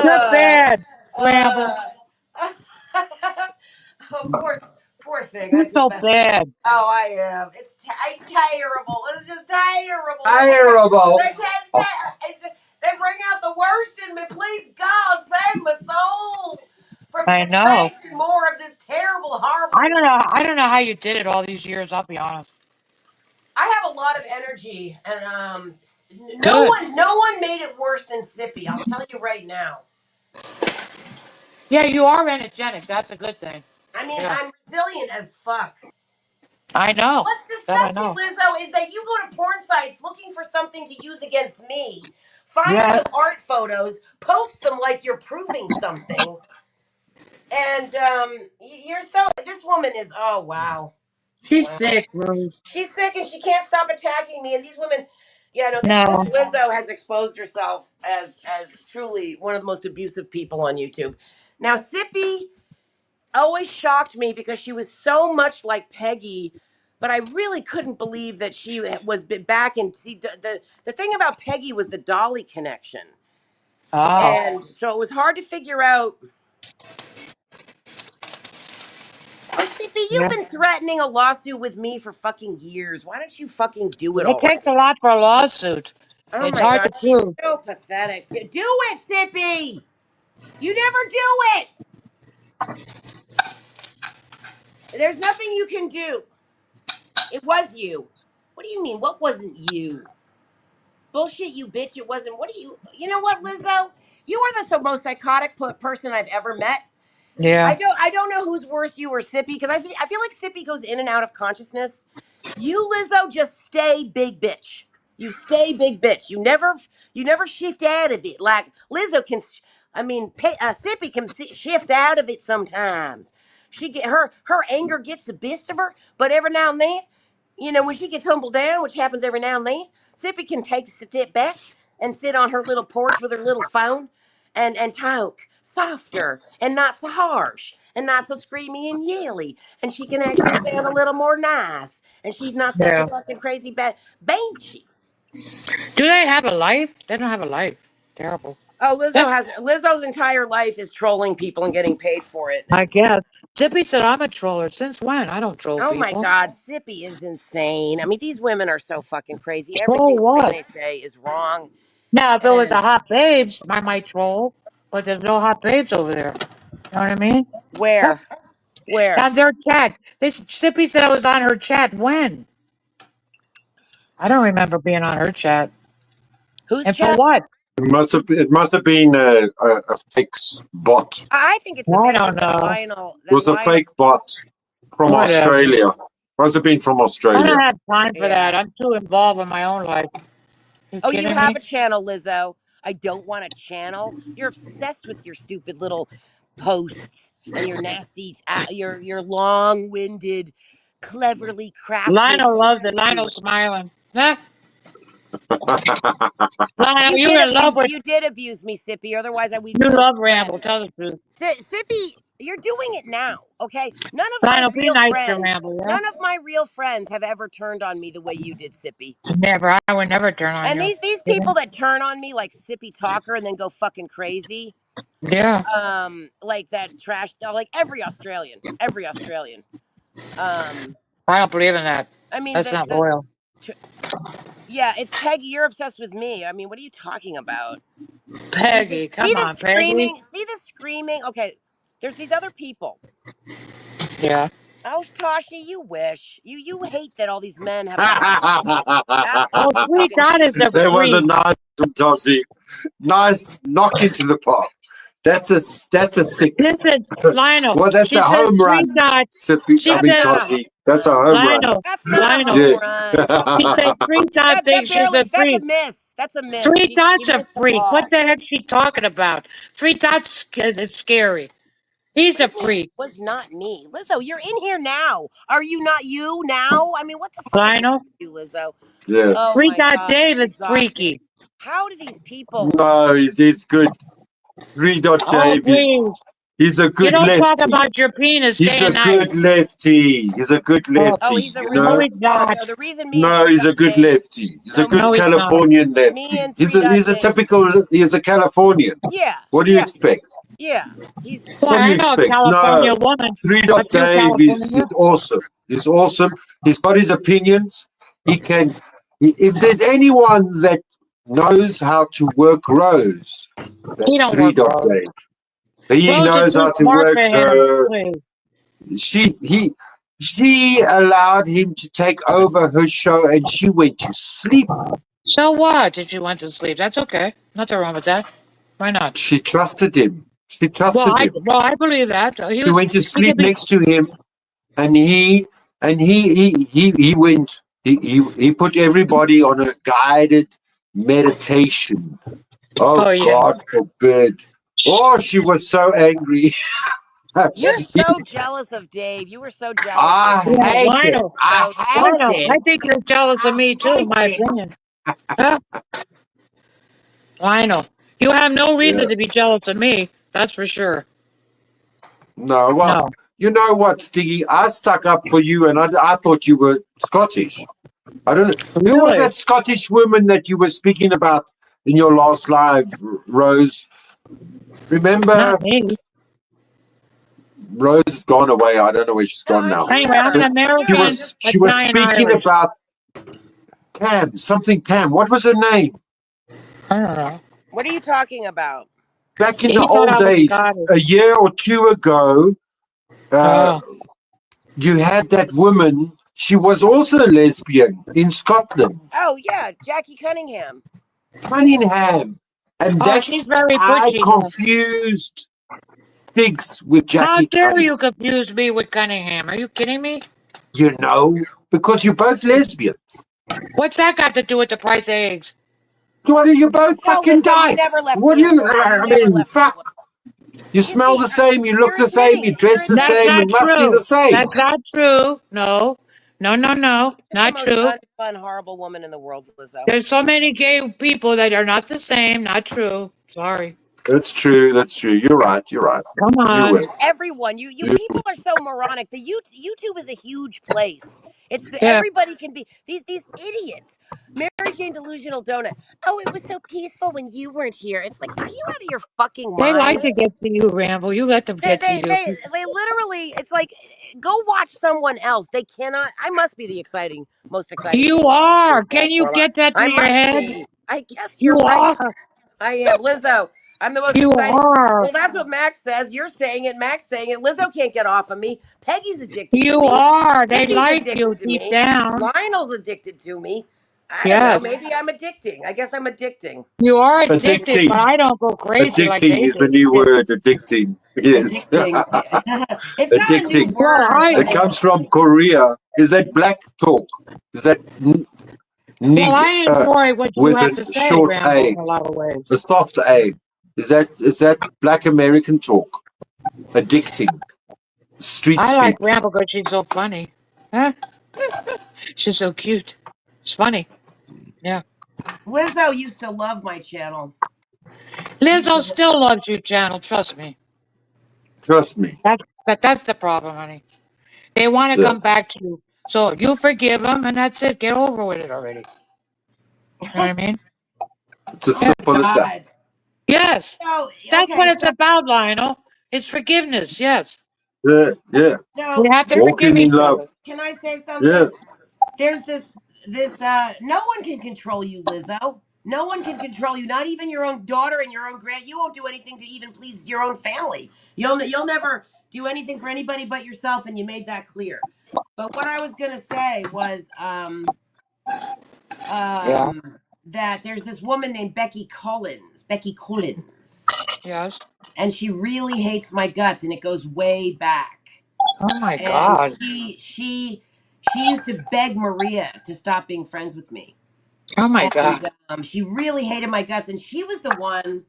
You're bad, Ramble. Oh, poor thing. I You're feel so bad. bad. Oh, I am. It's terrible. It's just terrible. Terrible. They bring out the worst in me. Please, God, save my soul from I know. attracting more of this terrible, horrible. I don't know how you did it all these years. I'll be honest. I have a lot of energy, and Good. no one made it worse than Sippy. I'll tell you right now. Yeah, you are energetic. That's a good thing. I mean, Yeah. I'm resilient as fuck. I know. What's to That I disgusting, know. Lizzo, is that you go to porn sites looking for something to use against me, find Yeah, some art photos, post them like you're proving something, and you're so. This woman is. Oh wow, she's wow. sick, Rose. She's sick and she can't stop attacking me. And these women, yeah, no, this No, Lizzo has exposed herself as truly one of the most abusive people on YouTube. Now, Sippy always shocked me because she was so much like Peggy, but I really couldn't believe that she was back in. See, the thing about Peggy was the Dolly connection, oh, and so it was hard to figure out. Oh, Sippy, you've yeah. been threatening a lawsuit with me for fucking years. Why don't you fucking do it It takes already? a lot for a lawsuit. Oh It's my hard to God, she's prove. so pathetic. Do it, Sippy. You never do it. There's nothing you can do. It was you. What do you mean? What wasn't you? Bullshit, you bitch. It wasn't. What do you? You know what, Lizzo? You are the most psychotic person I've ever met. Yeah, I don't know who's worse, you or Sippy, because I feel like Sippy goes in and out of consciousness. You, Lizzo, just stay big bitch. You stay big bitch. You never shift out of it. Like Lizzo can. I mean, Sippy can shift out of it sometimes. She get her anger gets the best of her, but every now and then, when she gets humbled down, which happens every now and then, Sippy can take a step back and sit on her little porch with her little phone and talk softer and not so harsh and not so screamy and yelly. And she can actually sound a little more nice. And she's not such a yeah. fucking crazy bad banshee. Do they have a life? They don't have a life. Terrible. Oh, That, Lizzo's entire life is trolling people and getting paid for it. I guess. Zippy said I'm a troller. Since when? I don't troll Oh my people. God, Sippy is insane. I mean, these women are so fucking crazy. Every Troll single thing what? they say is wrong. Now, if it was And a hot babes, I might troll. But there's no hot babes over there. You know what I mean? Huh? where? Where? On their chat. Zippy said I was on her chat. When? I don't remember being on her chat. Who's And for chat? what? It must have been a fake bot. I think it's I amazing don't know. It was a fake bot from Whatever. Australia. Must have been from I Australia. don't have time for that. Yeah. I'm too involved in my own life. You Oh, you kidding have me? a channel, Lizzo. I don't want a channel. You're obsessed with your stupid little posts and your nasty, your long-winded, cleverly crafted Lionel loves it. YouTube. Lionel's smiling. Huh? Lionel, You you're did in love abuse. with. You did abuse me, Sippy. Otherwise, we'd You still be love Ramble. friends. Tell the truth. Sippy, you're doing it now. Okay. None of my Lionel, be real nice to friends. Ramble, yeah? None of my real friends have ever turned on me the way you did, Sippy. Never. I would never turn on And you. these Yeah. people that turn on me like Sippy Talker and then go fucking crazy, Yeah. like that trash, like every Australian. I don't believe in that. I mean That's the not the loyal. yeah, it's Peggy. You're obsessed with me. I mean, what are you talking about? Peggy, See come the on, Peggy. screaming. See the screaming. Okay, there's these other people. Yeah. Oh, Tashi, you wish you hate that all these men have fucking. That's Oh, so Sweet fucking. Dot is the There was a freak. nice one, Toshi. Nice knock into the park. That's a six. Listen, Lionel. Well, that's She a says home Sweet run. Dot. She said, Toshi. That's a home run. Lionel. That's not a Lionel. home Yeah. run. She said Sweet Dot That thinks she's a barely. That's a freak. miss. That's a miss. Sweet She Dot's a missed the freak. What ball. the heck's she talking about? Sweet Dot's is scary. He's What a do you mean? freak. Was not me, Lizzo. You're in here now. Are you not you now? I mean, what the fuck is wrong Lionel. with you, Lizzo? Yeah. Oh Sweet my Dot God, Dave is exhausted. freaky. How do these people? No, he's good. 3 Dot Oh, Dave. please. He's a You good don't talk lefty. about your penis He's day a and night. good lefty. He's a good Oh, lefty. Oh, he's a You real. no, know? he's Oh not. no, the reason me and No, 3 he's a Dot good Dave. lefty. He's a No, good No, he's not. Californian me lefty. and 3 Dot He's a Dave. typical. He's a Californian. Yeah, What do you yeah, expect? yeah. He's Why, What do I you know a expect? California No, woman. 3 Dot A true Dave is California. awesome. He's awesome. He's got his opinions. He can. If there's anyone that knows how to work Rose, He that's don't 3 work Dot Rose. Dave. He Rose is knows too how to smart work for him. her. Please. She allowed him to take over her show, and she went to sleep. So what if she went to sleep? That's okay. Nothing wrong with that. Why not? She trusted him. Well, I believe that. She went to He could sleep be. next to him, and he and he went. He put everybody on a guided meditation. Oh, Oh yeah. God forbid! Oh, she was so angry. You're so jealous of Dave. You were so jealous of I him. Yeah, hate it. Lionel. I So hate Lionel, it. I think you're jealous of I me too, in hate my it. opinion. Huh? Lionel, you have no Yeah. reason to be jealous of me. That's for sure. No, well, No. you know what, Stiggy? I stuck up for you, and I thought you were Scottish. I don't know. Who was Really? that Scottish woman that you were speaking about in your last live, Rose? Not Remember, me. Rose has gone away. I don't know where she's no, gone I'm now. Anyway, I'm an here. But I'm here. I'm American just she was Italian speaking Irish. about Pam, something Pam. What was her name? I don't know. what are you talking about? Back in the He thought old I was days, Scottish. a year or two ago, uh, Oh. you had that woman. She was also a lesbian in Scotland, Oh yeah, Jackie Cunningham. Cunningham. And Oh, she's that's, very I pretty. Yeah. confused Stiggs with How Jackie dare Cunningham. you confuse me with Cunningham? Are you kidding me? You know, because you're both lesbians. What's that got to do with the price of eggs? What are you both No, fucking Lizzo, you never dykes? left What me do you, alone. You I never mean, left me alone. fuck. You You smell see, the same, you look you're the same, admitting you it. You're dress the That's same, admitting not it it. must be the true. same. That's not true. No. No, no, no. You're the Not most true. unfun, horrible woman in the world, Lizzo. There's so many gay people that are not the same. Not true. Sorry. That's true, that's true. You're right, you're right. Come You on. win. There's everyone. You You, people are so moronic. The YouTube is a huge place. It's the Yeah. everybody can be these idiots. Mary Jane Delusional Donut. Oh, it was so peaceful when you weren't here. It's like, are you out of your fucking They like mind? to get to you, Ramble. You let them They get to they you. they they literally. It's like, go watch someone else. They cannot. I must be the most exciting You thing on this are. Can you platform. get that I through your must head? be. I guess You you're right. are. I am Lizzo. I'm the most You exciting. are. Well, that's what Max says. You're saying it. Max saying it. Lizzo can't get off of me. Peggy's addicted to You me. are. They Tiffany's like you addicted to deep me. down. Lionel's addicted to me. I don't know. Yes. Maybe I'm addicting. I guess I'm addicting. You are addicted, but addicting. I don't go crazy like Addicting they is the do. new word, addicting. Yes. Addicting. It's not a new Addicting. Well, word, I It but comes from Korea. Is that black talk? Is that well, nig I enjoy what you with have a to say, short Ramble, A, in a lot of ways. a soft A? Is that black American talk? Addicting. Street I like speak. Ramble because she's so funny. Huh? She's so cute. It's funny. Yeah. Lizzo used to love my channel. She used Lizzo to. still loves you, channel. Trust me. Trust me. That's the problem, honey. They want to Yeah. come back to you. So you forgive them, and that's it. Get over with it already. You know what I mean? It's as Yeah. simple as that. God. Yes. So That's what okay, it's about, Lionel. It's forgiveness. Yes. Yeah, yeah. We so have to there. forgive Walking in each love. other. Can I say Yeah. something? There's this no one can control you, Lizzo. No one can control you, not even your own daughter and your own grand. You won't do anything to even please your own family. You'll never do anything for anybody but yourself, and you made that clear. But what I was gonna say was Yeah. that there's this woman named Becky Collins, Yes. and she really hates my guts, and it goes way back. Oh my And God. she used to beg Maria to stop being friends with me, Oh my God. and she really hated my guts, and she was the one.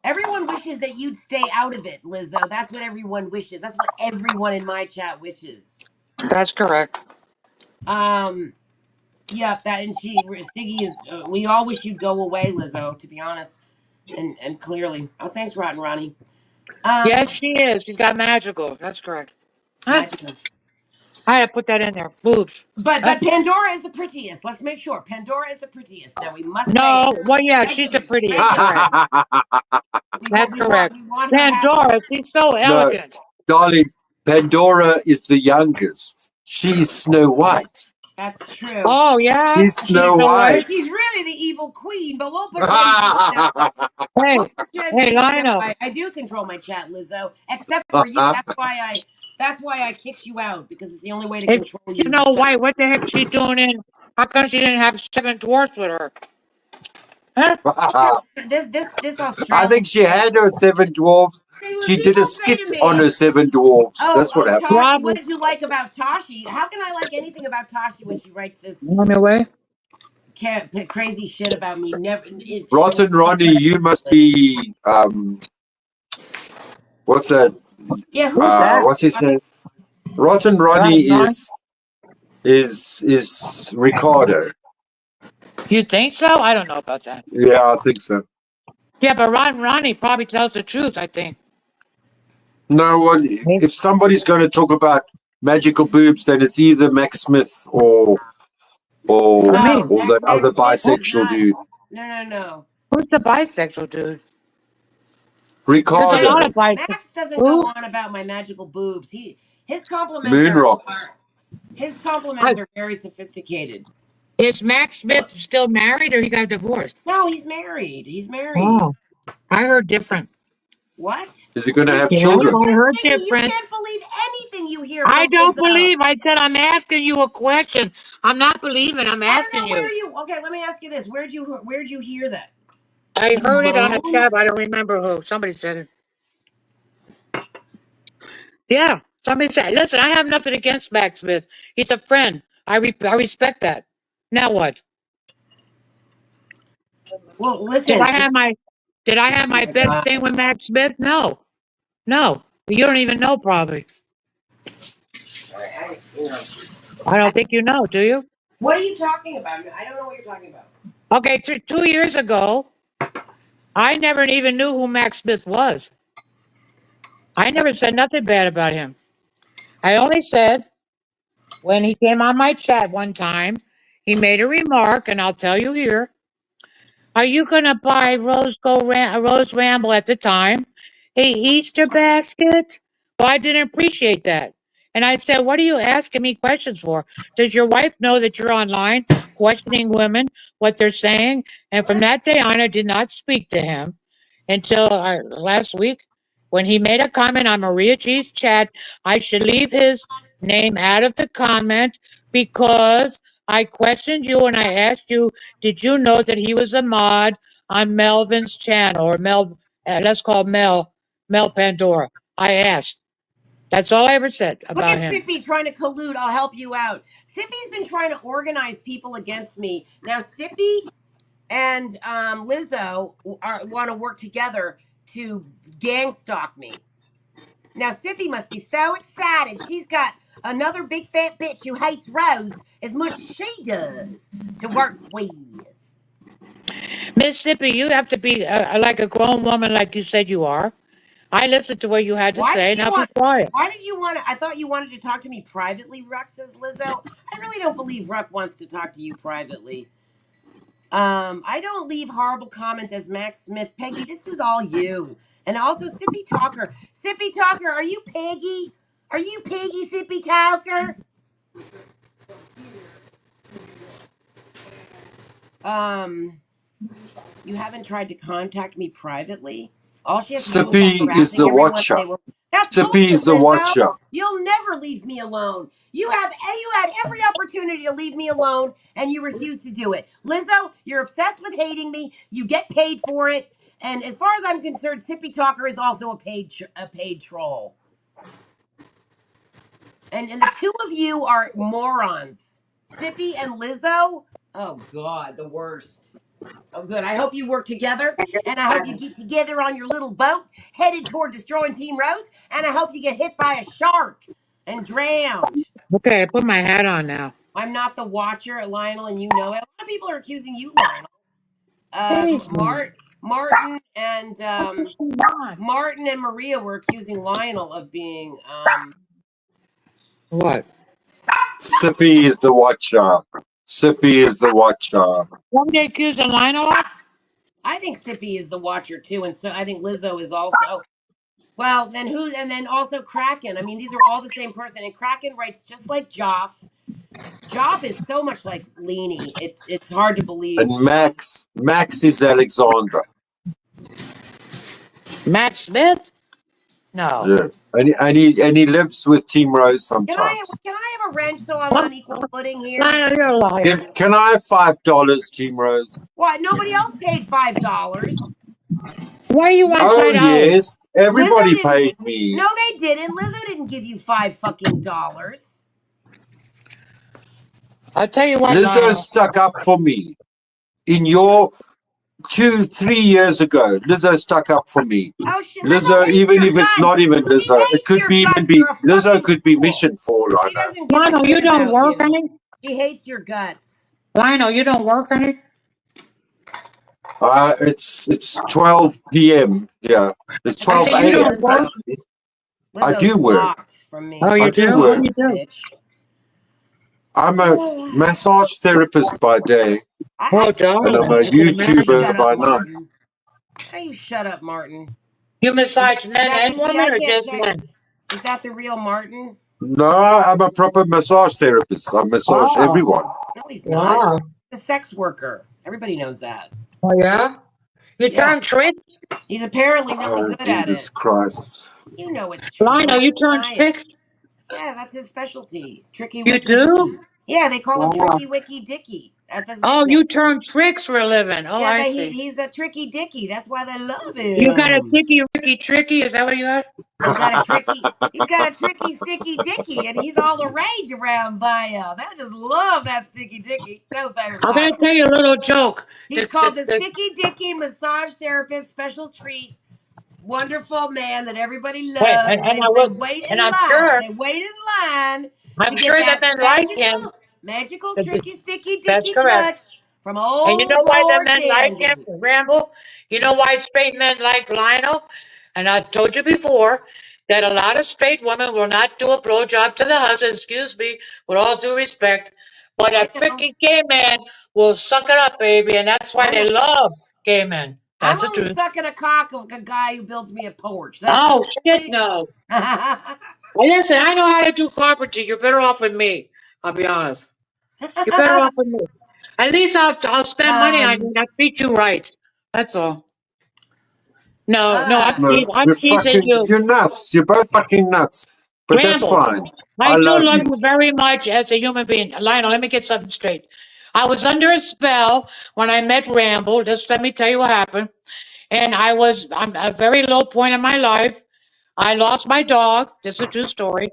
Everyone wishes that you'd stay out of it, Lizzo. That's what everyone wishes. That's what everyone in my chat wishes. That's correct. Um, yeah, that and Stiggy is. We all wish you'd go away, Lizzo. To be honest, and clearly. Oh, thanks, Rotten Ronnie. Yes, she is. She's got magical. That's correct. Huh? Magical. I had to put that in there. Boobs. Huh? But Pandora is the prettiest. Let's make sure Pandora is the prettiest. Now we must say it No. Well, yeah, she's the regularly. prettiest. Regularly. Correct. That's correct. We want her happy. Pandora, she's so No, elegant. darling, Pandora is the youngest. She's Snow White. That's true. Oh, yeah? She's She's Snow the And way? White. she's really the evil queen. But we'll pretend she's Snow White. Hey, We'll pretend hey, she's Snow Lionel. White. I do control my chat, Lizzo. Except for you. That's why I kicked you out because it's the only way to If control you you. know White, what the heck she doing in? How come she didn't have seven dwarfs with her? This Australian. I think she had her 7 dwarfs. She did a skit on her 7 dwarfs. That's what happened. Tashi, what did you like about Tashi? How can I like anything about Tashi when she writes this On your way? crazy shit about me? Never is Rotten Ronnie, you must be what's that? Yeah, who's that? What's his name? Rotten Ronnie is Ricardo. You think so? I don't know about that. Yeah, I think so. Yeah, but Ronnie probably tells the truth, I think. No one. If somebody's going to talk about magical boobs, then it's either Max Smith or that other bisexual dude. No. Who's the bisexual dude? Ricardo. There's a lot of bisexual. Max doesn't go on about my magical boobs. His compliments Moon rocks. His compliments are very sophisticated. Is Max Smith still married or he got divorced? No, he's married. He's married. Oh, I heard different. What? Is he going to have children? I heard You different. can't believe anything you hear. I from don't Lizzo. believe. I said I'm asking you a question. I'm not believing. I'm asking you. Okay, let me ask you this. Where'd you hear that? I heard it on a chat. I don't remember who. Somebody said it. Yeah, somebody said. Listen, I have nothing against Max Smith. He's a friend. I respect that. Now what? Well, listen. Did I have my best thing with Max Smith? No. You don't even know, probably. I don't think you know, do you? What are you talking about? I don't know what you're talking about. Okay, 2 years ago, I never even knew who Max Smith was. I never said nothing bad about him. I only said when he came on my chat one time, he made a remark, and I'll tell you here. Are you going to buy Rose Ramble at the time? A Easter basket? Well, I didn't appreciate that. And I said, what are you asking me questions for? Does your wife know that you're online questioning women, what they're saying? And from that day on, I did not speak to him until last week when he made a comment on Maria G's chat. I should leave his name out of the comment because I questioned you and I asked you, did you know that he was a mod on Melvin's channel or let's call Mel Pandora? I asked. That's all I ever said about him. Look at Sippy trying to collude. I'll help you out. Sippy's been trying to organize people against me. Now, Sippy and Lizzo want to work together to gang stalk me. Now, Sippy must be so excited. She's got another big fat bitch who hates Rose as much as she does to work with. Mississippi, you have to be like a grown woman like you said you are. I listened to what you had to say. Now be quiet. Why did you want to? I thought you wanted to talk to me privately, Ruck, says Lizzo. I really don't believe Ruck wants to talk to you privately. I don't leave horrible comments as Max Smith. Peggy, this is all you. And also Sippy Talker. Sippy Talker, are you Peggy? Are you Peggy Sippy Talker? You haven't tried to contact me privately? All she has to do is the watcher. Sippy is the watcher. You'll never leave me alone. You had every opportunity to leave me alone, and you refuse to do it. Lizzo, you're obsessed with hating me. You get paid for it. And as far as I'm concerned, Sippy Talker is also a paid troll. And the two of you are morons. Sippy and Lizzo? Oh, God, the worst. Oh, good. I hope you work together, and I hope you get together on your little boat headed toward destroying Team Rose, and I hope you get hit by a shark and drowned. Okay, I put my hat on now. I'm not the watcher, Lionel, and you know it. A lot of people are accusing you, Lionel. Martin and Martin and Maria were accusing Lionel of being what? Sippy is the watcher. Sippy is the watcher. What they accusing Lionel of? I think Sippy is the watcher too, and so I think Lizzo is also. Well, then who? And then also Kraken. I mean, these are all the same person. And Kraken writes just like Joff. Joff is so much like Leanie. It's hard to believe. And Max is Alexandra. Matt Smith? No. Yeah, and he lives with Team Rose sometimes. Can I have a wrench so I'm on equal footing here? Lionel, you're a liar. Can I have $5, Team Rose? What? Nobody else paid $5. Why you want Oh $5? yes, Lizzo everybody didn't. paid me. No, they didn't. Lizzo didn't give you $5. I'll tell you what, Lizzo Lionel. stuck up for me. In your 2-3 years ago, Lizzo stuck up for me. Oh shit! Lizzo, even if it's not even Lizzo, it could be even be Lizzo could be mission for She like that. doesn't give a Lionel, you shit don't about work you. any? She hates your guts. Lionel, you don't work any? It's 12 p.m. Yeah, it's 12 I said you a.m. don't work. actually. Lizzo's I do work. blocked from me. Oh, you I do do? What work. do you do? Bitch. I'm a massage therapist by day, Oh, and darling, I'm a I can imagine. YouTuber by night. Martin. How you shut up, Martin? You massage men and See, women I or can't just check. men? Is that the real Martin? No, I'm a proper massage therapist. I massage Oh, everyone. No, he's not. wow. He's a sex worker. Everybody knows that. Oh, yeah? You Yeah. turn trick? He's apparently really Oh, good at Jesus it. Christ. You know it's true. Lionel, you turn Deny it. tricks? Yeah, that's his specialty. Tricky You Wicky do? Dicky. Yeah, they call him Wow. Tricky Wicky Dicky. That's his Oh, nickname. you turn tricks for a living. Oh, Yeah, I see. he's a Tricky Dicky. That's why they love You got a him. ticky, ricky, tricky? Is that what you got? He's got a tricky sticky dicky, and he's all the rage around Via. They just love that sticky dicky. No, thanks. I'm going to tell you a little joke. He's called the Sticky Dicky Massage Therapist Special Treat. Wonderful man that everybody Wait, loves. and I They will, wait in and I'm line. sure, They wait in line I'm to sure get that that men like him. magical, tricky, sticky, That's dicky correct. touch from And you know old why the Lord men like him, Dandy. Ramble? You know why straight men like Lionel? And I told you before that a lot of straight women will not do a blowjob to the husband, excuse me, with all due respect. But a freaking gay man will suck it up, baby, and that's why they love gay men. I'm That's the only truth. sucking a cock of a guy who builds me a porch. That's Oh, shit, no. Well, listen, I know how to do carpentry. You're better off with me. I'll be honest. You're better off with me. At least I'll spend money on you and I treat you right. That's all. No, I'm No, teasing you. you're nuts. You're both fucking nuts. But that's Ramble. fine. I I do love love you. you very much as a human being. Lionel, let me get something straight. I was under a spell when I met Ramble. Just let me tell you what happened. And I'm a very low point in my life. I lost my dog. This is a true story.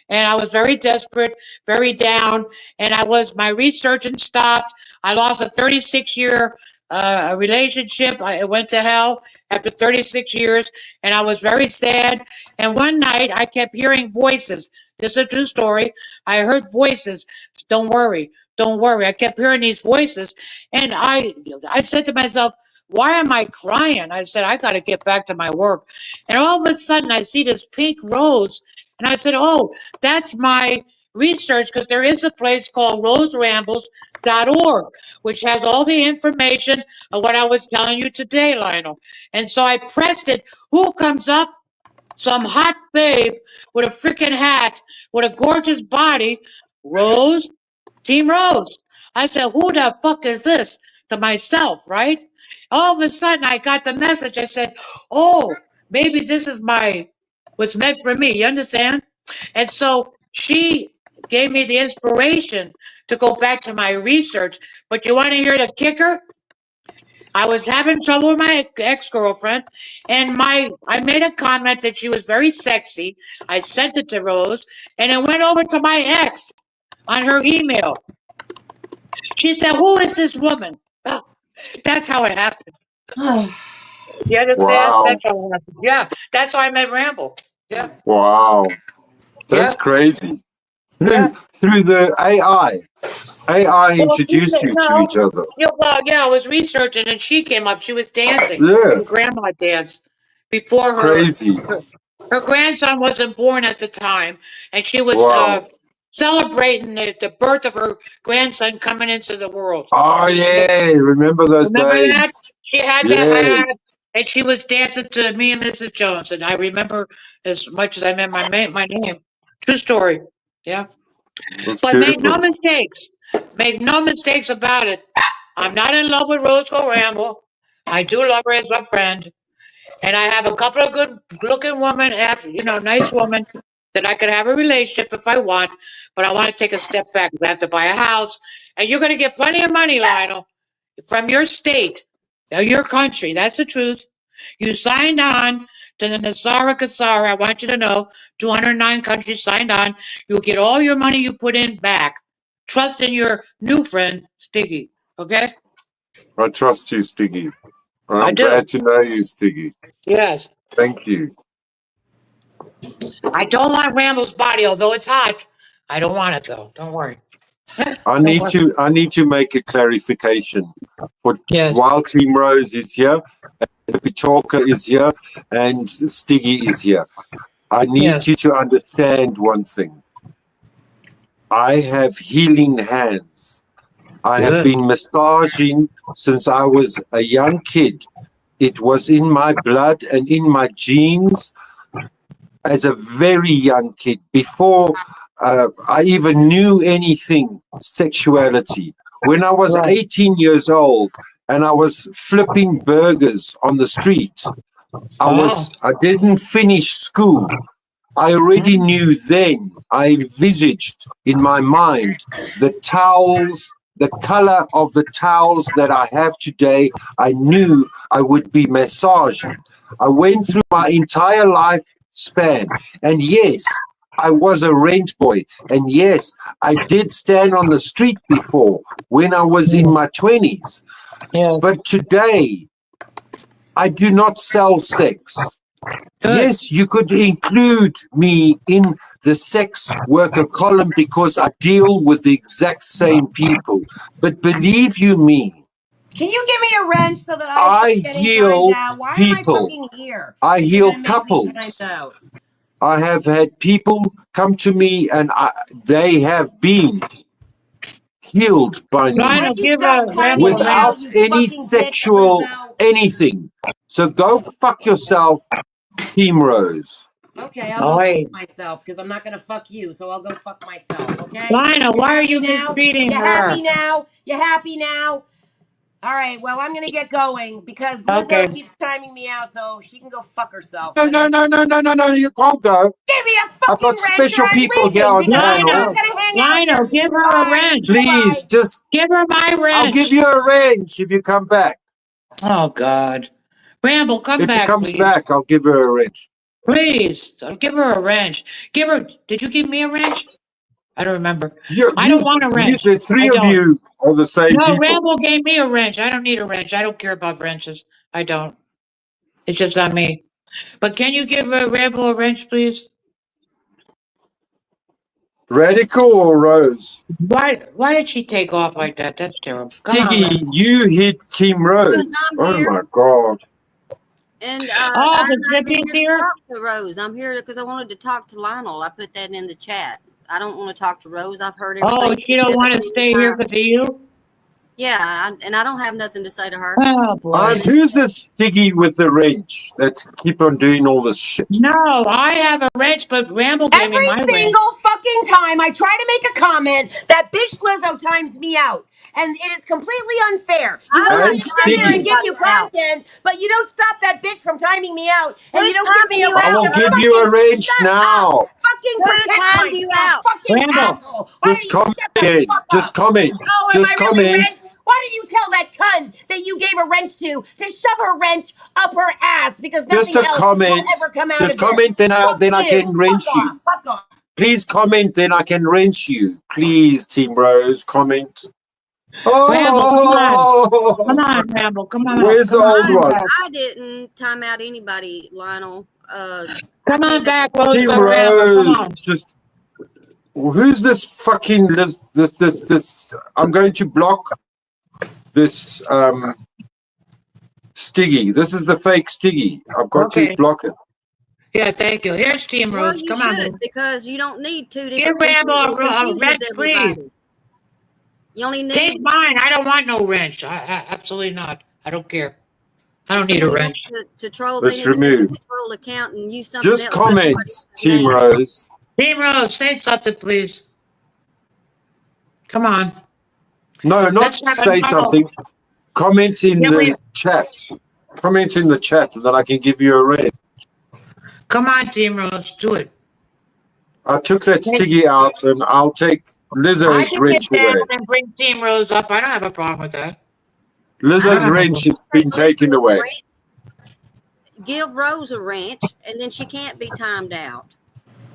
And I was very desperate, very down, and my researching stopped. I lost a 36-year relationship. It went to hell after 36 years, and I was very sad. And one night, I kept hearing voices. This is a true story. I heard voices. Don't worry, don't worry. I kept hearing these voices, and I said to myself, "Why am I crying?" I said, "I got to get back to my work." And all of a sudden, I see this pink rose, and I said, "Oh, that's my research," because there is a place called roserambles.org, which has all the information of what I was telling you today, Lionel. And so I pressed it. Who comes up? Some hot babe with a freaking hat, with a gorgeous body. Rose, Team Rose. I said, who the fuck is this? To myself, right? All of a sudden, I got the message. I said, oh, maybe this is what's meant for me. You understand? And so she gave me the inspiration to go back to my research. But you want to hear the kicker? I was having trouble with my ex-girlfriend, and I made a comment that she was very sexy. I sent it to Rose, and it went over to my ex on her email. She said, "Who is this woman?" Oh, that's how it happened. You understand? Wow. That's how it happened. Yeah, that's how I met Ramble. Yeah, Wow. That's yeah, crazy. yeah. Through the AI. AI Well, introduced you to no. each other. Yeah, I was researching, and she came up. She was dancing. Yeah. Her grandma danced before Crazy. her grandson wasn't born at the time, and she was Wow. celebrating the birth of her grandson coming into the world. Oh yeah. Remember those Remember days? that? She had the Yes. hat, and she was dancing to me and Mrs. Jones, and I remember as much as I meant my name. True story. Yeah. That's But make no beautiful. mistakes. Make no mistakes about it. I'm not in love with Rose Go Ramble. I do love her as my friend. and I have a couple of good-looking women, nice women that I could have a relationship if I want, but I want to take a step back. I have to buy a house, and you're going to get plenty of money, Lionel, from your state, your country. That's the truth. You signed on to the Nasara Kasara. I want you to know 209 countries signed on. You'll get all your money you put in back. Trust in your new friend, Stiggy. Okay? I trust you, Stiggy. I I'm do. glad to know you, Stiggy. Yes. Thank you. I don't want Ramble's body, although it's hot. I don't want it though. Don't worry. I need to make a clarification. Yes. While Team Rose is here, Pichorka is here, and Stiggy is here, I need you to understand one thing. I have healing hands. I have been massaging since I was a young kid. It was in my blood and in my genes as a very young kid, before I even knew anything sexuality. When I was 18 years old and I was flipping burgers on the street, I didn't finish school. I already knew then, I envisaged in my mind the towels, the color of the towels that I have today. I knew I would be massaging. I went through my entire lifespan, and yes, I was a rent boy, and yes, I did stand on the street before when I was in my 20s. But today, I do not sell sex. Yes, you could include me in the sex worker column because I deal with the exact same people. But believe you me, can you give me a wrench so that I heal Why people. am I fucking here? I heal couples. I have had people come to me and they have been healed by me without any sexual anything. So go fuck yourself, Team Rose. Okay, I'll go fuck myself because I'm not gonna fuck you, so I'll go fuck myself. Okay. Lionel, why are you mistreating her? You happy now? You happy now? All right. Well, I'm gonna get going because Lizzo keeps timing me out, so she can go fuck herself. No, you can't go. Give me a fucking I've got wrench special or I'm people leaving here on because I'm panel. not gonna hang out here. Give her a wrench. Please, just give her my wrench. I'll give you a wrench if you come back. Oh God, Ramble, come if back. If she comes please. back, I'll give her a wrench. Please, give her a wrench. Give her. Did you give me a wrench? I don't remember. I don't want a wrench. The three of you are the same people. No, Ramble gave me a wrench. I don't need a wrench. I don't care about wrenches. I don't. It's just not me. But can you give Ramble a wrench, please? Radical or Rose? Why did she take off like that? That's terrible. Stiggy, you hit Team Rose. Oh my God. And I'm not here to talk to Rose. I'm here because I wanted to talk to Lionel. I put that in the chat. I don't want to talk to Rose. I've heard everything. Oh, she don't want to stay here because of you? Yeah, and I don't have nothing to say to her. Oh, boy. Who's this Stiggy with the wrench that keep on doing all this shit? No, I have a wrench, but Ramble gave me my wrench. Every single fucking time I try to make a comment, that bitch Lizzo times me out. And it is completely unfair. You know, I sit here and give you content, but you don't stop that bitch from timing me out. And you don't give me a wrench. I will give you a wrench now. Fucking protect myself. Fucking asshole. Just comment. Just comment. Oh, am I really wrench? Why did you tell that cunt that you gave a wrench to shove her wrench up her ass? Because nothing else will ever come out of it. Just comment, then I can wrench you. Fuck off. Please comment, then I can wrench you. Please, Team Rose, comment. Oh, Ramble, come on, Ramble, come on. Where's the old one? I didn't time out anybody, Lionel. Come on back, Rose. Team Rose. Come on. Just who's this fucking this? I'm going to block this Stiggy. This is the fake Stiggy. I've got to block it. Yeah, thank you. Here's Team Rose. Come on. Because you don't need two different. Give Ramble a wrench, please. You only need. Take mine. I don't want no wrench. I absolutely not. I don't care. I don't need a wrench. To troll Let's remove. Troll account and use something. Just comment, Team Rose. Team Rose, say something, please. Come on. No, not say something. Comment in the chat. comment in the chat, and then I can give you a red. Come on, Team Rose, do it. I took that sticky out, and I'll take I Lizzo's can wrench get down away. and bring Team Rose up. I don't have a problem with that. Lizzo's wrench has been taken away. Give Rose a wrench, and then she can't be timed out.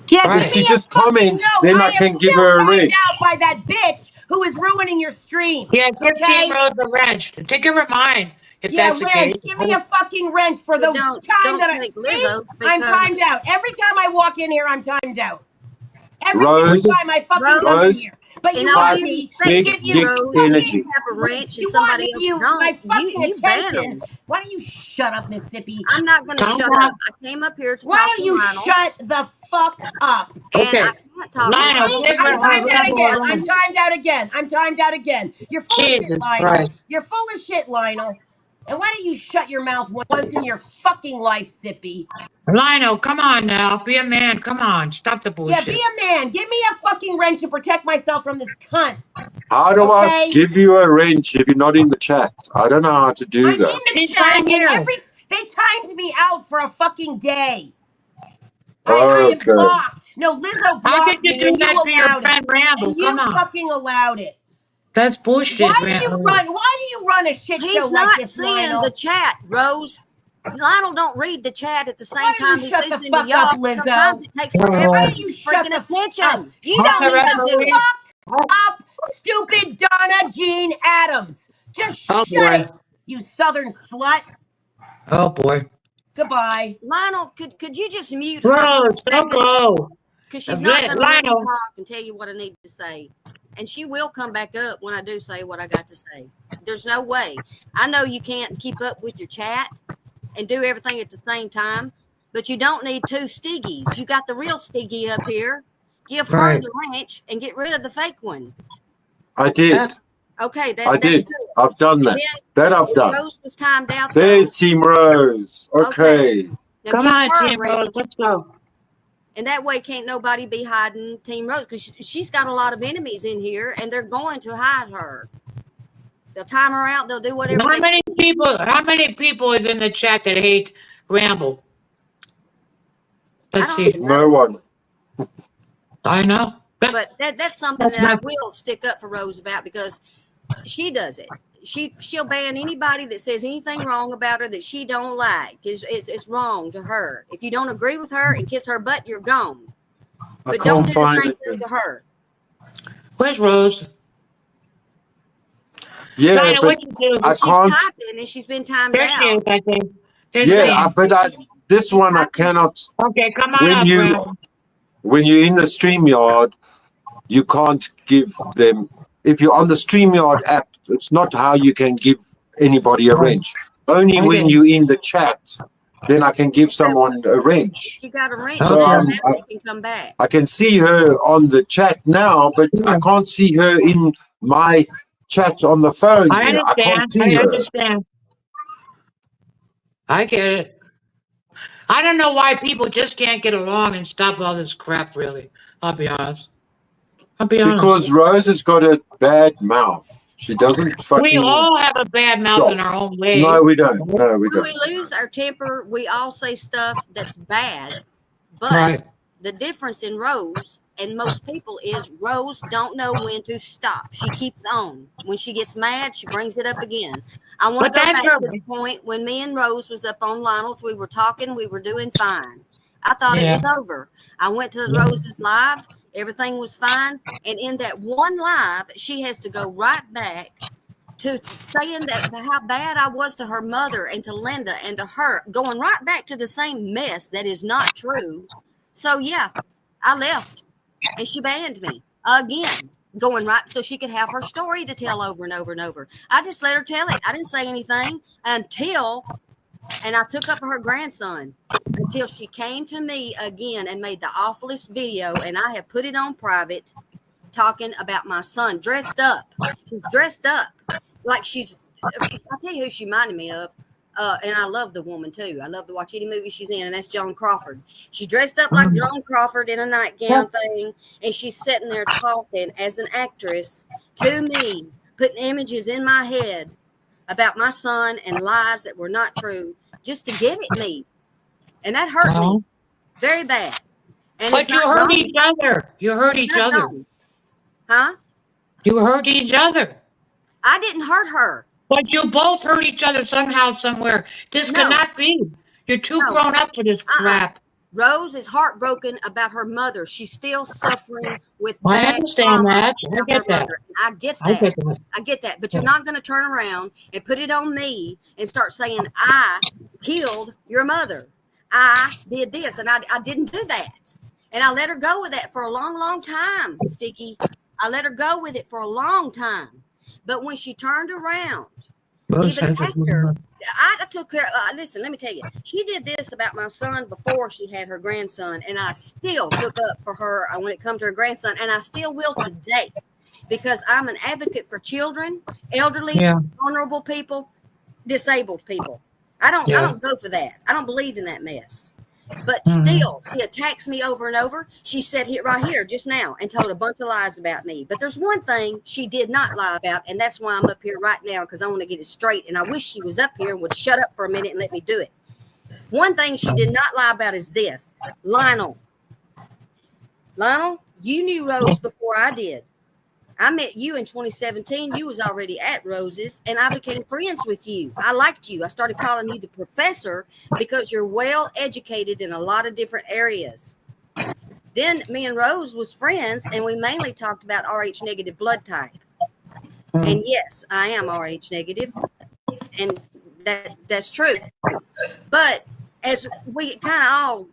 Yeah, Right. give She me just a fucking comments, no. then I I am can give still her a timed wrench. out by that bitch who is ruining your stream. Yeah, give Okay? Team Rose a wrench. Take her of mine, if Yeah, that's the wrench. case. Give me a fucking wrench for the But time don't that I take see. Lizzo's I'm because timed out. Every time I walk in here, I'm timed out. Every Rose, single time I fucking Rose, come in Rose, here. But and you all want due me respect to big give you dick Rose, fucking energy. you have a wrench and you want somebody me else you don't. my fucking You ban attention. them. Why don't you shut up, Mississippi? I'm not going to Time shut out. up. I came up here to Why talk don't to you Lionel, shut the fuck up? and I Okay. can't talk to Lionel, Rose give I'm her because her timed out rebel again. I'm wrench. timed out again. I'm timed out again. You're full of shit, Jesus Lionel. Christ. You're full of shit, Lionel. And why don't you shut your mouth once in your fucking life, Sippy? Lionel, come on now. Be a man. Come on. Stop the Yeah, be bullshit. a man. Give me a fucking wrench to protect myself from this cunt. How do I Okay? give you a wrench if you're not in the chat? I don't know how to do I'm in that. the She's chat, right and here. they timed me out for a fucking day. I am Okay. blocked. No, Lizzo How could blocked you me, do and you that to your allowed it. friend Randall? And you Come on. fucking allowed it. That's bullshit, Why do you run a shit show he's like not this, seeing Lionel? the chat, Rose. Lionel don't read the chat at the same Why don't time you he's shut the listening to fuck y'all. up, Lizzo? Sometimes it takes Oh, forever Why to don't get you his shut freaking the fuck attention. up? You Huh, don't need to do it. fuck up, stupid Donna Jean Adams. Just Oh, shut boy. it, you southern slut. Oh, boy. Goodbye. Lionel, could you just mute her for a Rose, don't second? go. Because she's not going to let me Lionel. talk and tell you what I need to say. And she will come back up when I do say what I got to say. There's no way. I know you can't keep up with your chat and do everything at the same time, but you don't need two Stiggies. You got the real Stiggy up here. Give her Right. the wrench and get rid of the fake one. I did. Okay, I that's did. good. I've done that. That I've done. Rose was timed out. There's Team Rose. Okay. Now Come give on, her a Team Rose. wrench. Let's go. And that way can't nobody be hiding Team Rose because she's got a lot of enemies in here and they're going to hide her. They'll time her out. They'll do whatever. How many people is in the chat that hate Ramble? Let's see. No one. I know. But that's something That's that I my- will stick up for Rose about because she does it. She'll ban anybody that says anything wrong about her that she don't like. It's wrong to her. If you don't agree with her and kiss her butt, you're gone. I But don't can't do the find same it. thing to her. Where's Rose? Yeah, Lionel, but what you do? I She's can't. typing and she's been timed There she is, out. I think. There's Yeah, Team. but this one I cannot. Okay, come on When up, you Ramble. when you're in the StreamYard, you can't give them. If you're on the StreamYard app, it's not how you can give anybody a wrench. Only when Okay. you're in the chat, then I can give someone a wrench. She got a wrench. So Now I'm- she can come back. I can see her on the chat now, but I can't see her in my chat on the phone. I here. I understand. can't see I her. understand. I get it. I don't know why people just can't get along and stop all this crap, really. I'll be honest. Because Rose has got a bad mouth. She doesn't fucking. We all have a bad mouth in our own way. No, we don't. No, we When don't. we lose our temper, we all say stuff that's bad. But Right. the difference in Rose and most people is Rose don't know when to stop. She keeps on. When she gets mad, she brings it up again. I want But to go that's back her- to the point when me and Rose was up on Lionel's. We were talking. We were doing fine. I thought it Yeah. was over. I went to Rose's live. Everything was fine. And in that one live, she has to go right back to saying that how bad I was to her mother and to Linda and to her, going right back to the same mess that is not true. So yeah, I left and she banned me again, going right so she could have her story to tell over and over and over. I just let her tell it. I didn't say anything until, and I took up for her grandson until she came to me again and made the awfulest video, and I have put it on private talking about my son dressed up. She's dressed up like she's, I'll tell you who she reminded me of. And I love the woman too. I love to watch any movie she's in, and that's Joan Crawford. She dressed up like Joan Crawford in a nightgown thing, and she's sitting there talking as an actress to me, putting images in my head about my son and lies that were not true just to get at me. And that hurt me very bad. And But it's you not hurt gone. each other. You hurt It's each not other. gone. Huh? You hurt each other. I didn't hurt her. But you both hurt each other somehow, somewhere. This No. cannot be. You're too No. grown up for this crap. Rose is heartbroken about her mother. She's still suffering with I bad understand trauma that. I from get her that. mother. I get I that. get that. I get that. But Yeah. you're not going to turn around and put it on me and start saying, I killed your mother. I did this. And I didn't do that. And I let her go with that for a long, long time, Sticky. I let her go with it for a long time. But when she turned around, even after I took care, listen, let me tell you, she did this about my son before she had her grandson, and I still took up for her when it comes to her grandson, and I still will today, because I'm an advocate for children, elderly, vulnerable people, disabled people. I don't go for that. I don't believe in that mess. But still, she attacks me over and over. She sat here right here just now and told a bunch of lies about me. But there's one thing she did not lie about, and that's why I'm up here right now, because I want to get it straight. And I wish she was up here and would shut up for a minute and let me do it. One thing she did not lie about is this. Lionel, you knew Rose before I did. I met you in 2017. You was already at Rose's, and I became friends with you. I liked you. I started calling you the professor because you're well educated in a lot of different areas. Then me and Rose was friends, and we mainly talked about RH negative blood type. And yes, I am RH negative, and that's true. But as we kind of all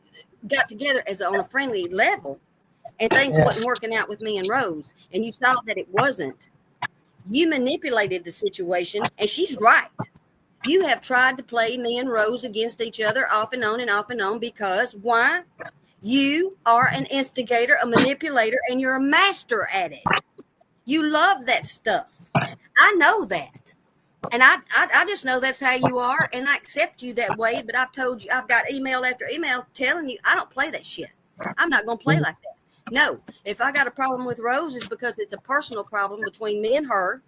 got together as on a friendly level, and things wasn't working out with me and Rose, and you saw that it wasn't, you manipulated the situation, and she's right. You have tried to play me and Rose against each other off and on because why? You are an instigator, a manipulator, and you're a master at it. You love that stuff. I know that. And I just know that's how you are, and I accept you that way, but I've told you, I've got email after email telling you I don't play that shit. I'm not going to play like that. No, if I got a problem with Rose, it's because it's a personal problem between me and her.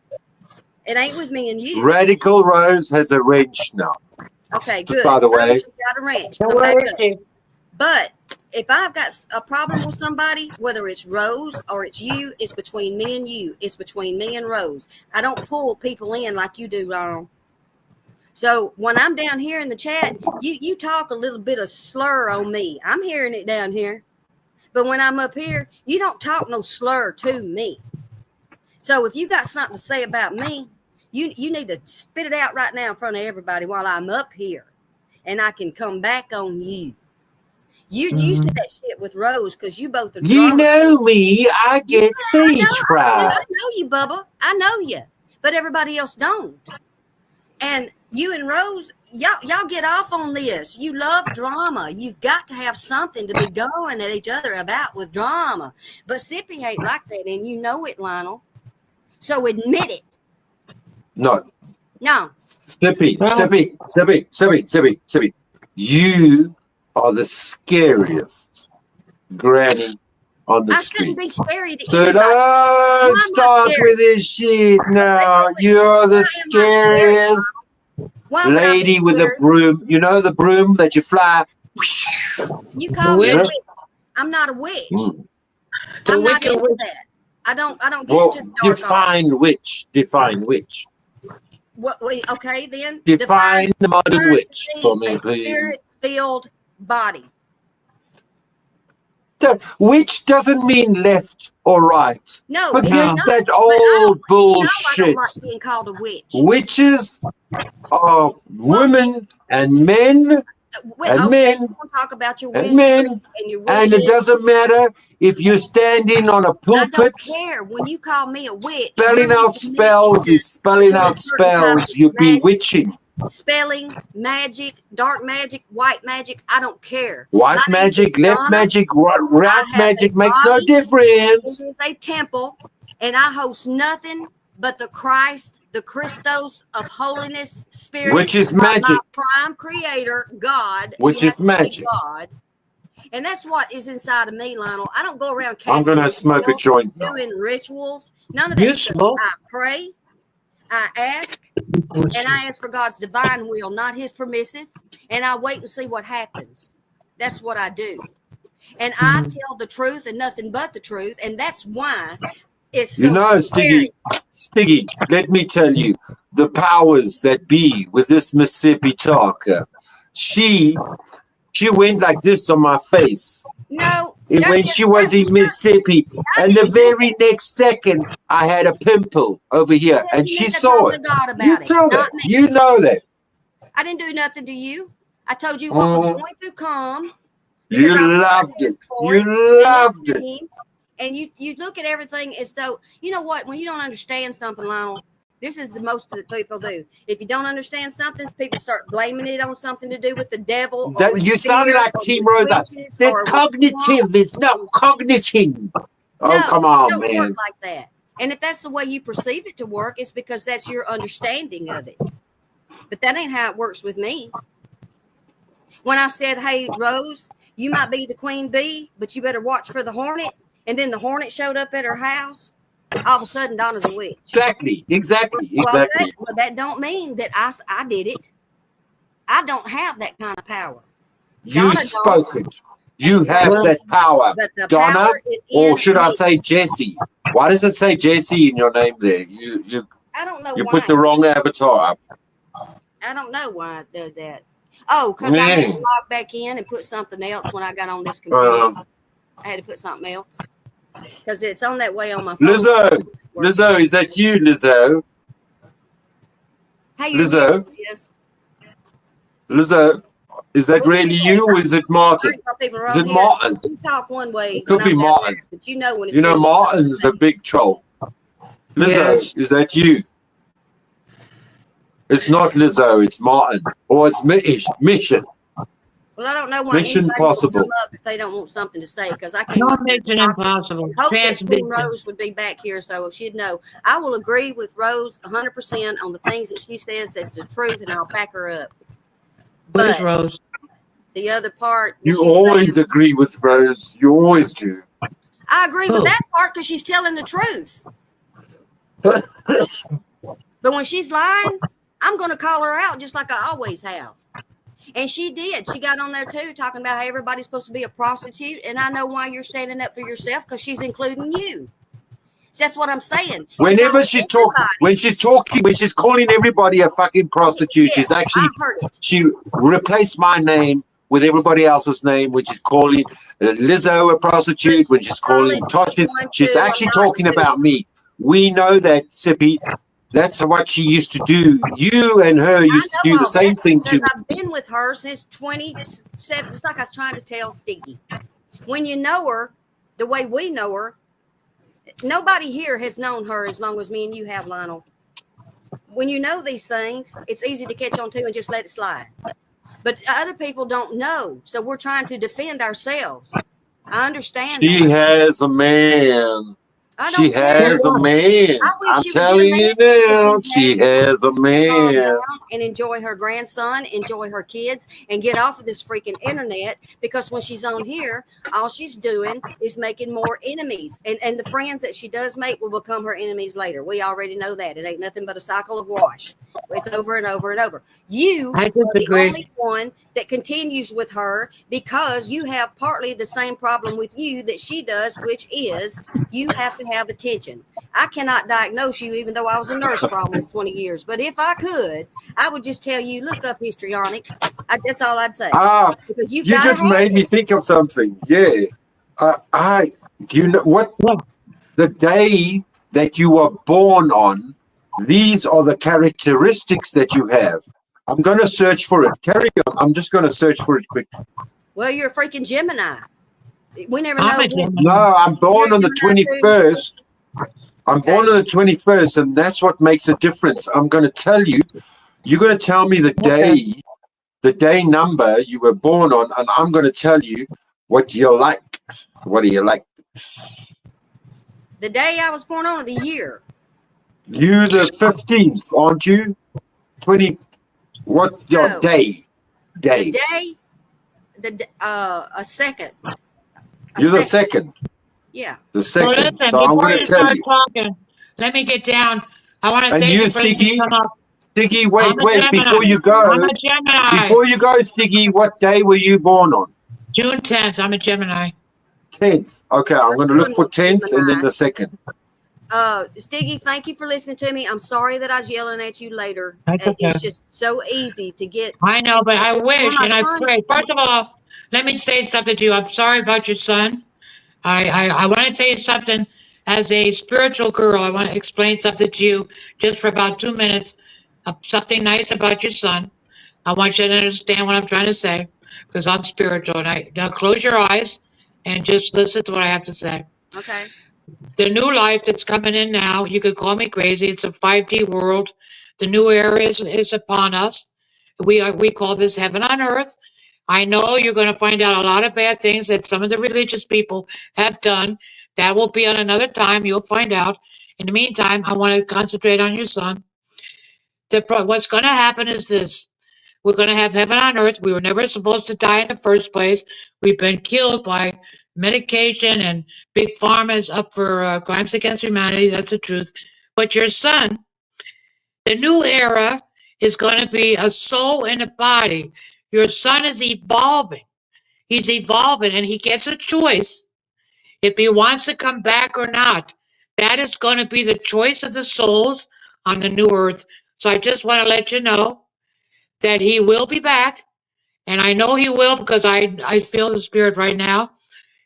It ain't with me and you. Radical Rose has a wrench now. Okay, Just good. by the way. Rose, you got a wrench. Come back up. But if I've got a problem with somebody, whether it's Rose or it's you, it's between me and you. It's between me and Rose. I don't pull people in like you do, Ronald. So when I'm down here in the chat, you talk a little bit of slur on me. I'm hearing it down here. But when I'm up here, you don't talk no slur to me. So if you got something to say about me, you need to spit it out right now in front of everybody while I'm up here. And I can come back on you. You said that shit with Rose because you both are drama. You know me, I get stage fright. I know you, Bubba. I know you. But everybody else don't. And you and Rose, y'all get off on this. You love drama. You've got to have something to be going at each other about with drama. But Sippy ain't like that, and you know it, Lionel. So admit it. No. Sippy. You are the scariest granny on the street. I shouldn't be scary to So anybody. don't start with this shit now. You're the scariest lady with the broom. You know the broom that you fly? You call me a witch. I'm not a witch. I'm not into that. I don't get into the dark. Define witch. What? Okay, then. Define the modern witch for me, a please. Spirit-filled body. Witch doesn't mean left or right. No, forget that old bullshit. I don't like being called a witch. Witches are women and men. Talk about your wizardry and your witches. And it doesn't matter if you're standing on a pulpit. I don't care. When you call me a witch, spelling out spells is spelling out spells. You're bewitching. Spelling, magic, dark magic, white magic, I don't care. White magic, left magic, right magic makes no difference. It is a temple, and I host nothing but the Christ, the Christos of holiness, spirit, which is magic. My prime creator, God, which is magic. God. And that's what is inside of me, Lionel. I don't go around casting. I'm gonna smoke a joint now. Doing rituals. None of that stuff. I pray. I ask, and I ask for God's divine will, not his permissive, and I wait and see what happens. That's what I do. And I tell the truth and nothing but the truth, and that's why it's so scary. Stiggy, let me tell you, the powers that be with this Mississippi talker, she went like this on my face. No. When she was in Mississippi, and the very next second, I had a pimple over here, and she saw it. You tell that. You know that. I didn't do nothing to you. I told you what was going to come. You loved it. You loved it. And you look at everything as though, you know what, when you don't understand something, Lionel, this is the most that people do. If you don't understand something, people start blaming it on something to do with the devil. You sound like Team Rosa. The cognitive is not cognition. Oh, come on, man. It don't work like that. And if that's the way you perceive it to work, it's because that's your understanding of it. But that ain't how it works with me. When I said, hey, Rose, you might be the queen bee, but you better watch for the hornet. And then the hornet showed up at her house. All of a sudden, Donna's a witch. Exactly. Well, that don't mean that I did it. I don't have that kind of power. You spoke it. You have that power. Donna, power or should I say Jesse? Why does it say Jesse in your name there? I don't know. You put the wrong avatar up. I don't know why it does that. Oh, because I had to log back in and put something else when I got on this computer. I had to put something else. Because it's on that way on my phone. Lizzo, is that you, Lizzo? Hey, Lizzo? Yes. Lizzo, is that really you or is it Martin? Is it Martin? You talk one way. It could be Martin. But you know when it's Martin's a big troll. Lizzo, is that you? It's not Lizzo, it's Martin. Or it's Mission. Well, I don't know why Mission Possible. Come up if they don't want something to say, because I can't. Not Mission Impossible. I hope that Team Rose would be back here so she'd know. I will agree with Rose 100% on the things that she says that's the truth, and I'll back her up. Where's Rose? The other part. You always agree with Rose. You always do. I agree with that part because she's telling the truth. But when she's lying, I'm going to call her out just like I always have. And she did. She got on there too, talking about how everybody's supposed to be a prostitute. And I know why you're standing up for yourself, because she's including you. So that's what I'm saying. Whenever she's talking, when she's calling everybody a fucking prostitute, she's actually, she replaced my name with everybody else's name, which is calling Lizzo a prostitute, which is calling Tosh. She's actually talking about me. We know that, Sippy. That's what she used to do. You and her used to do the same thing to me. I've been with her since 27. It's like I was trying to tell Stiggy. When you know her the way we know her, nobody here has known her as long as me and you have, Lionel. When you know these things, it's easy to catch on to and just let it slide. But other people don't know, so we're trying to defend ourselves. I understand. She has a man. She has a man. I'm telling you now, she has a man. And enjoy her grandson, enjoy her kids, and get off of this freaking internet, because when she's on here, all she's doing is making more enemies. And the friends that she does make will become her enemies later. We already know that. It ain't nothing but a cycle of wash. It's over and over and over. You are the only one that continues with her, because you have partly the same problem with you that she does, which is you have to have attention. I cannot diagnose you, even though I was a nurse for almost 20 years. But if I could, I would just tell you, look up histrionic. That's all I'd say. Because you just made me think of something. Yeah. Do you know what? The day that you were born on, these are the characteristics that you have. I'm going to search for it. Carry on. I'm just going to search for it quickly. Well, you're a freaking Gemini. We never know. No, I'm born on the 21st. I'm born on the 21st, and that's what makes a difference. I'm going to tell you. You're going to tell me the day number you were born on, and I'm going to tell you what you're like. What are you like? The day I was born on, or the year? You the 15th, aren't you? 20. What your day? The day. A second. You're the second. Yeah. The second. Well, listen, so I'm going to tell you. Talking, let me get down I want to And thank you, you for letting me Stiggy? come up. Stiggy, I'm wait, a before Gemini. you I'm go, a Gemini. Stiggy, what day were you born on? June 10th. I'm a Gemini. 10th. Okay, I'm going to look for 10th and then the 2nd. Stiggy, thank you for listening to me. I'm sorry that I was yelling at you later. That's okay. It's just so easy to get. I know, but I wish my and I son- pray. First of all, let me say something to you. I'm sorry about your son. I want to tell you something. As a spiritual girl, I want to explain something to you just for about 2 minutes. Something nice about your son. I want you to understand what I'm trying to say because I'm spiritual. And now close your eyes and just listen to what I have to say. Okay. The new life that's coming in now, you could call me crazy. It's a 5D world. The new era is upon us. We call this heaven on earth. I know you're going to find out a lot of bad things that some of the religious people have done. That will be on another time. You'll find out. In the meantime, I want to concentrate on your son. What's going to happen is this. We're going to have heaven on earth. We were never supposed to die in the first place. We've been killed by medication, and big pharma is up for crimes against humanity. That's the truth. But your son, the new era is going to be a soul and a body. Your son is evolving. He's evolving, and he gets a choice if he wants to come back or not. That is going to be the choice of the souls on the new earth. So I just want to let you know that he will be back. And I know he will because I feel the spirit right now.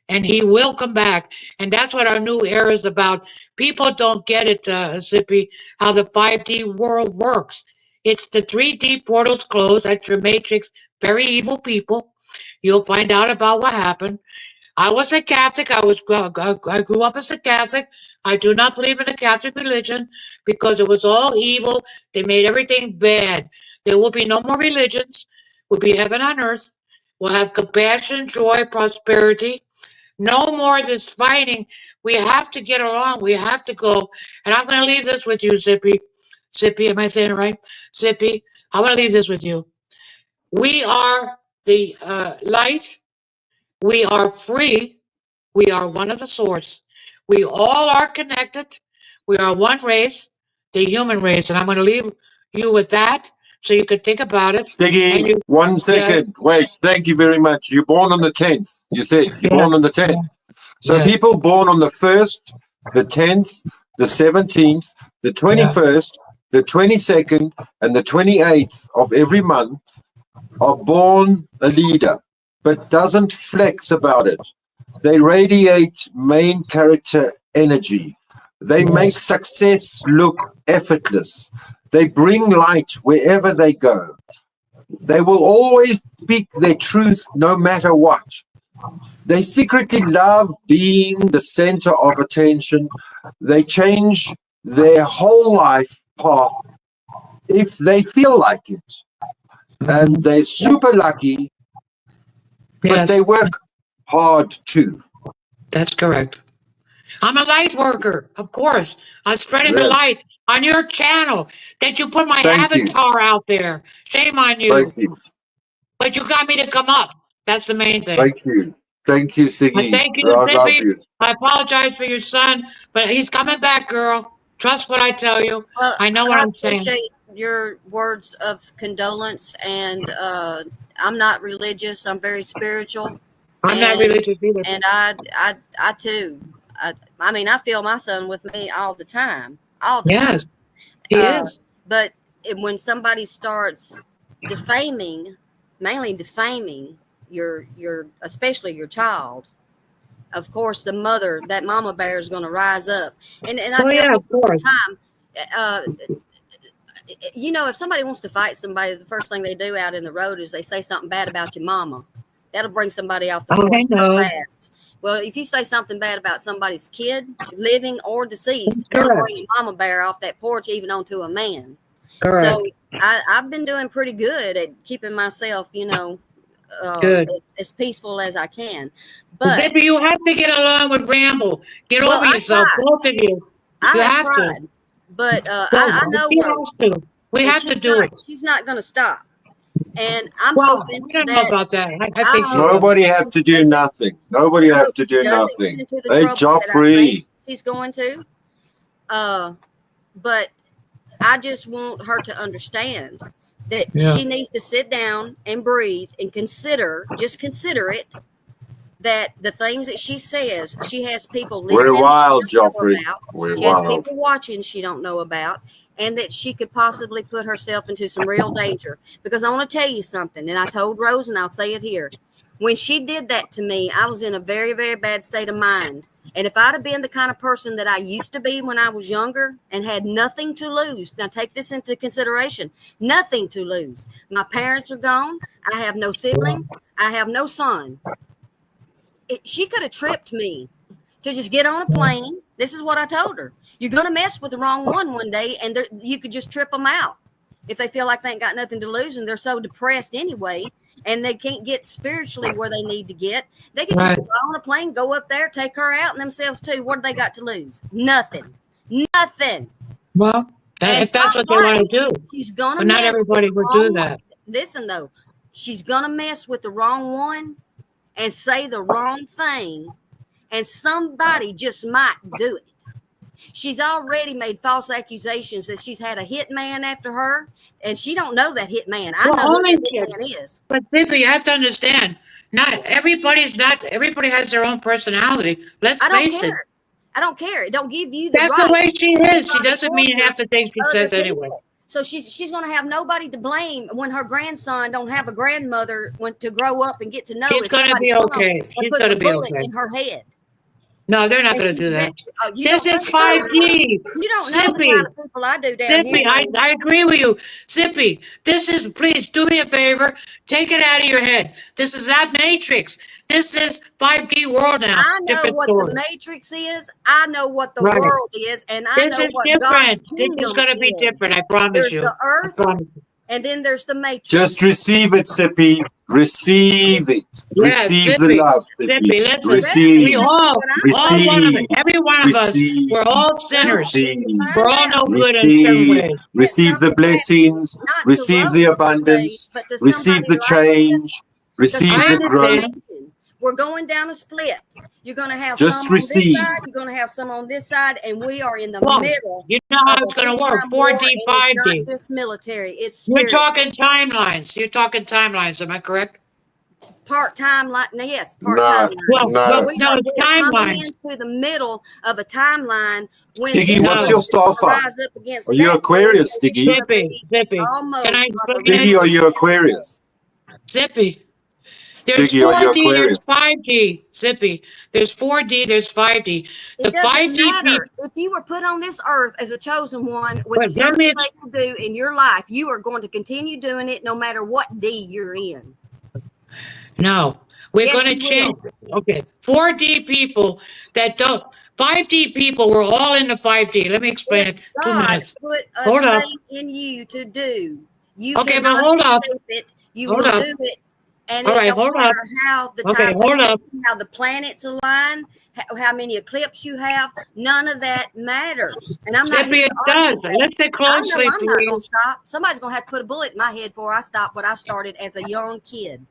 And he will come back. And that's what our new era is about. People don't get it, Zippy, how the 5D world works. It's the 3D portals closed. That's your matrix. Very evil people. You'll find out about what happened. I was a Catholic. I grew up as a Catholic. I do not believe in the Catholic religion because it was all evil. They made everything bad. There will be no more religions. We'll be heaven on earth. We'll have compassion, joy, prosperity. No more of this fighting. We have to get along. We have to go. And I'm going to leave this with you, Zippy. Zippy, am I saying it right? Zippy, I want to leave this with you. We are the light. We are free. We are one of the source. We all are connected. We are one race, the human race. And I'm going to leave you with that so you could think about it. Stiggy, 1 second. Yeah. Wait, thank you very much. You're born on the 10th. You said you're Yeah. born on the 10th. So Yeah. people born on the 1st, the 10th, the 17th, the 21st, the 22nd, and the 28th of every month are born a leader, but doesn't flex about it. They radiate main character energy. They make success look effortless. They bring light wherever they go. They will always speak their truth no matter what. They secretly love being the center of attention. They change their whole life path if they feel like it. And they're super lucky, but they work hard too. That's correct. I'm a light worker, of course. I'm spreading the Yeah. light on your channel that you put my Thank you. avatar out there. Shame on you. Thank you. But you got me to come up. That's the main thing. Thank you. Thank you, I Stiggy. thank you, I love Zippy. you. I apologize for your son, but he's coming back, girl. Trust what I tell you. Well, I know what I I'm saying. appreciate your words of condolence, and I'm not religious. I'm very spiritual. I'm not religious either. And I too. I mean, I feel my son with me all the time. All the Yes, time. he is. But when somebody starts defaming, mainly defaming your especially your child, of course the mother, that mama bear, is going to rise up. And I tell people all the time, you know, if somebody wants to fight somebody, the first thing they do out in the road is they say something bad about your mama. That'll bring somebody off the porch real fast. Well, if you say something bad about somebody's kid, living or deceased, it'll bring your mama bear off that porch, even onto a man. Correct. So I've been doing pretty good at keeping myself, you know, as peaceful as I can. But Zippy, you have to get along with Ramble. Get over yourself, both of you. You have tried, to. but I know Rose. We have to do it. She's not going to stop. And I'm well, hoping I don't know about that. I think Nobody have to do nothing. Nobody have to do nothing. Hey, Joffrey. She's going to. But I just want her to understand that Yeah. she needs to sit down and breathe and just consider it, that the things that she says, she has people We're listening wild, she don't know Joffrey. about. We're She has wild. people watching she don't know about, and that she could possibly put herself into some real danger. Because I want to tell you something, and I told Rose, and I'll say it here. When she did that to me, I was in a very, very bad state of mind. And if I'd have been the kind of person that I used to be when I was younger and had nothing to lose, now take this into consideration, nothing to lose. My parents are gone. I have no siblings. I have no son. She could have tripped me to just get on a plane. This is what I told her. You're going to mess with the wrong one day, and you could just trip them out if they feel like they ain't got nothing to lose and they're so depressed anyway, and they can't get spiritually where they need to get. They could just fly on a plane, go up there, take her out, and themselves too. What do they got to lose? Nothing. Nothing. Well, if that's what they want to do. She's going to But not everybody would do that. Listen, though. She's going to mess with the wrong one and say the wrong thing, and somebody just might do it. She's already made false accusations that she's had a hit man after her, and she don't know that hit man. I know who that hit man is. But Zippy, you have to understand, everybody has their own personality. Let's face it. I don't care. It don't give you the That's right. the way she is. She doesn't mean half the things she says anyway. So she's going to have nobody to blame when her grandson don't have a grandmother to grow up and get to know. She's going to be okay. She's going to be okay. In her head. No, they're not going to do that. This is 5G. You don't know the kind of people I do down here. I agree with you. Zippy, please do me a favor. Take it out of your head. This is not Matrix. This is 5D world now. I know what the Matrix is. I know what the world is. And I know what God's kingdom is. This is going to be different. I promise you. There's the earth. And then there's the Matrix. Just receive it, Zippy. Receive it. Yeah, receive the love, Zippy. Listen, receive. We all one of it. Every one of us, we're all sinners. We're all no good in some ways. Receive the blessings. Receive the abundance. Receive the change. Receive the growth. We're going down a split. You're going to have just some receive. on this side. You're going to have some on this side, and we are in the middle. You know how it's going to work. 4D, 5D. It's not just military. It's spiritual. You're talking timelines. You're talking timelines. Am I correct? Part-time, yes, part-time. No, we are coming into the middle of a timeline. When Diggy, what's your star sign? Are you Aquarius, Diggy? Zippy. Diggy, are you Aquarius? Zippy. There's 4D, there's 5D, Zippy. There's 4D, there's 5D. The 5D people. If you were put on this earth as a chosen one with the certain thing you do in your life, you are going to continue doing it no matter what D you're in. No, we're going to change. Okay, 4D people that don't. 5D people, we're all in the 5D. Let me explain it. 2 minutes. Hold up. In you to do. You okay, but hold up. You will do it. And all right, hold up. How the how the planets align, how many eclipses you have, none of that matters. And I'm not. It does. Listen closely, I'm not going to stop. Somebody's going to have to put a bullet in my head before I stop what I started as a young kid.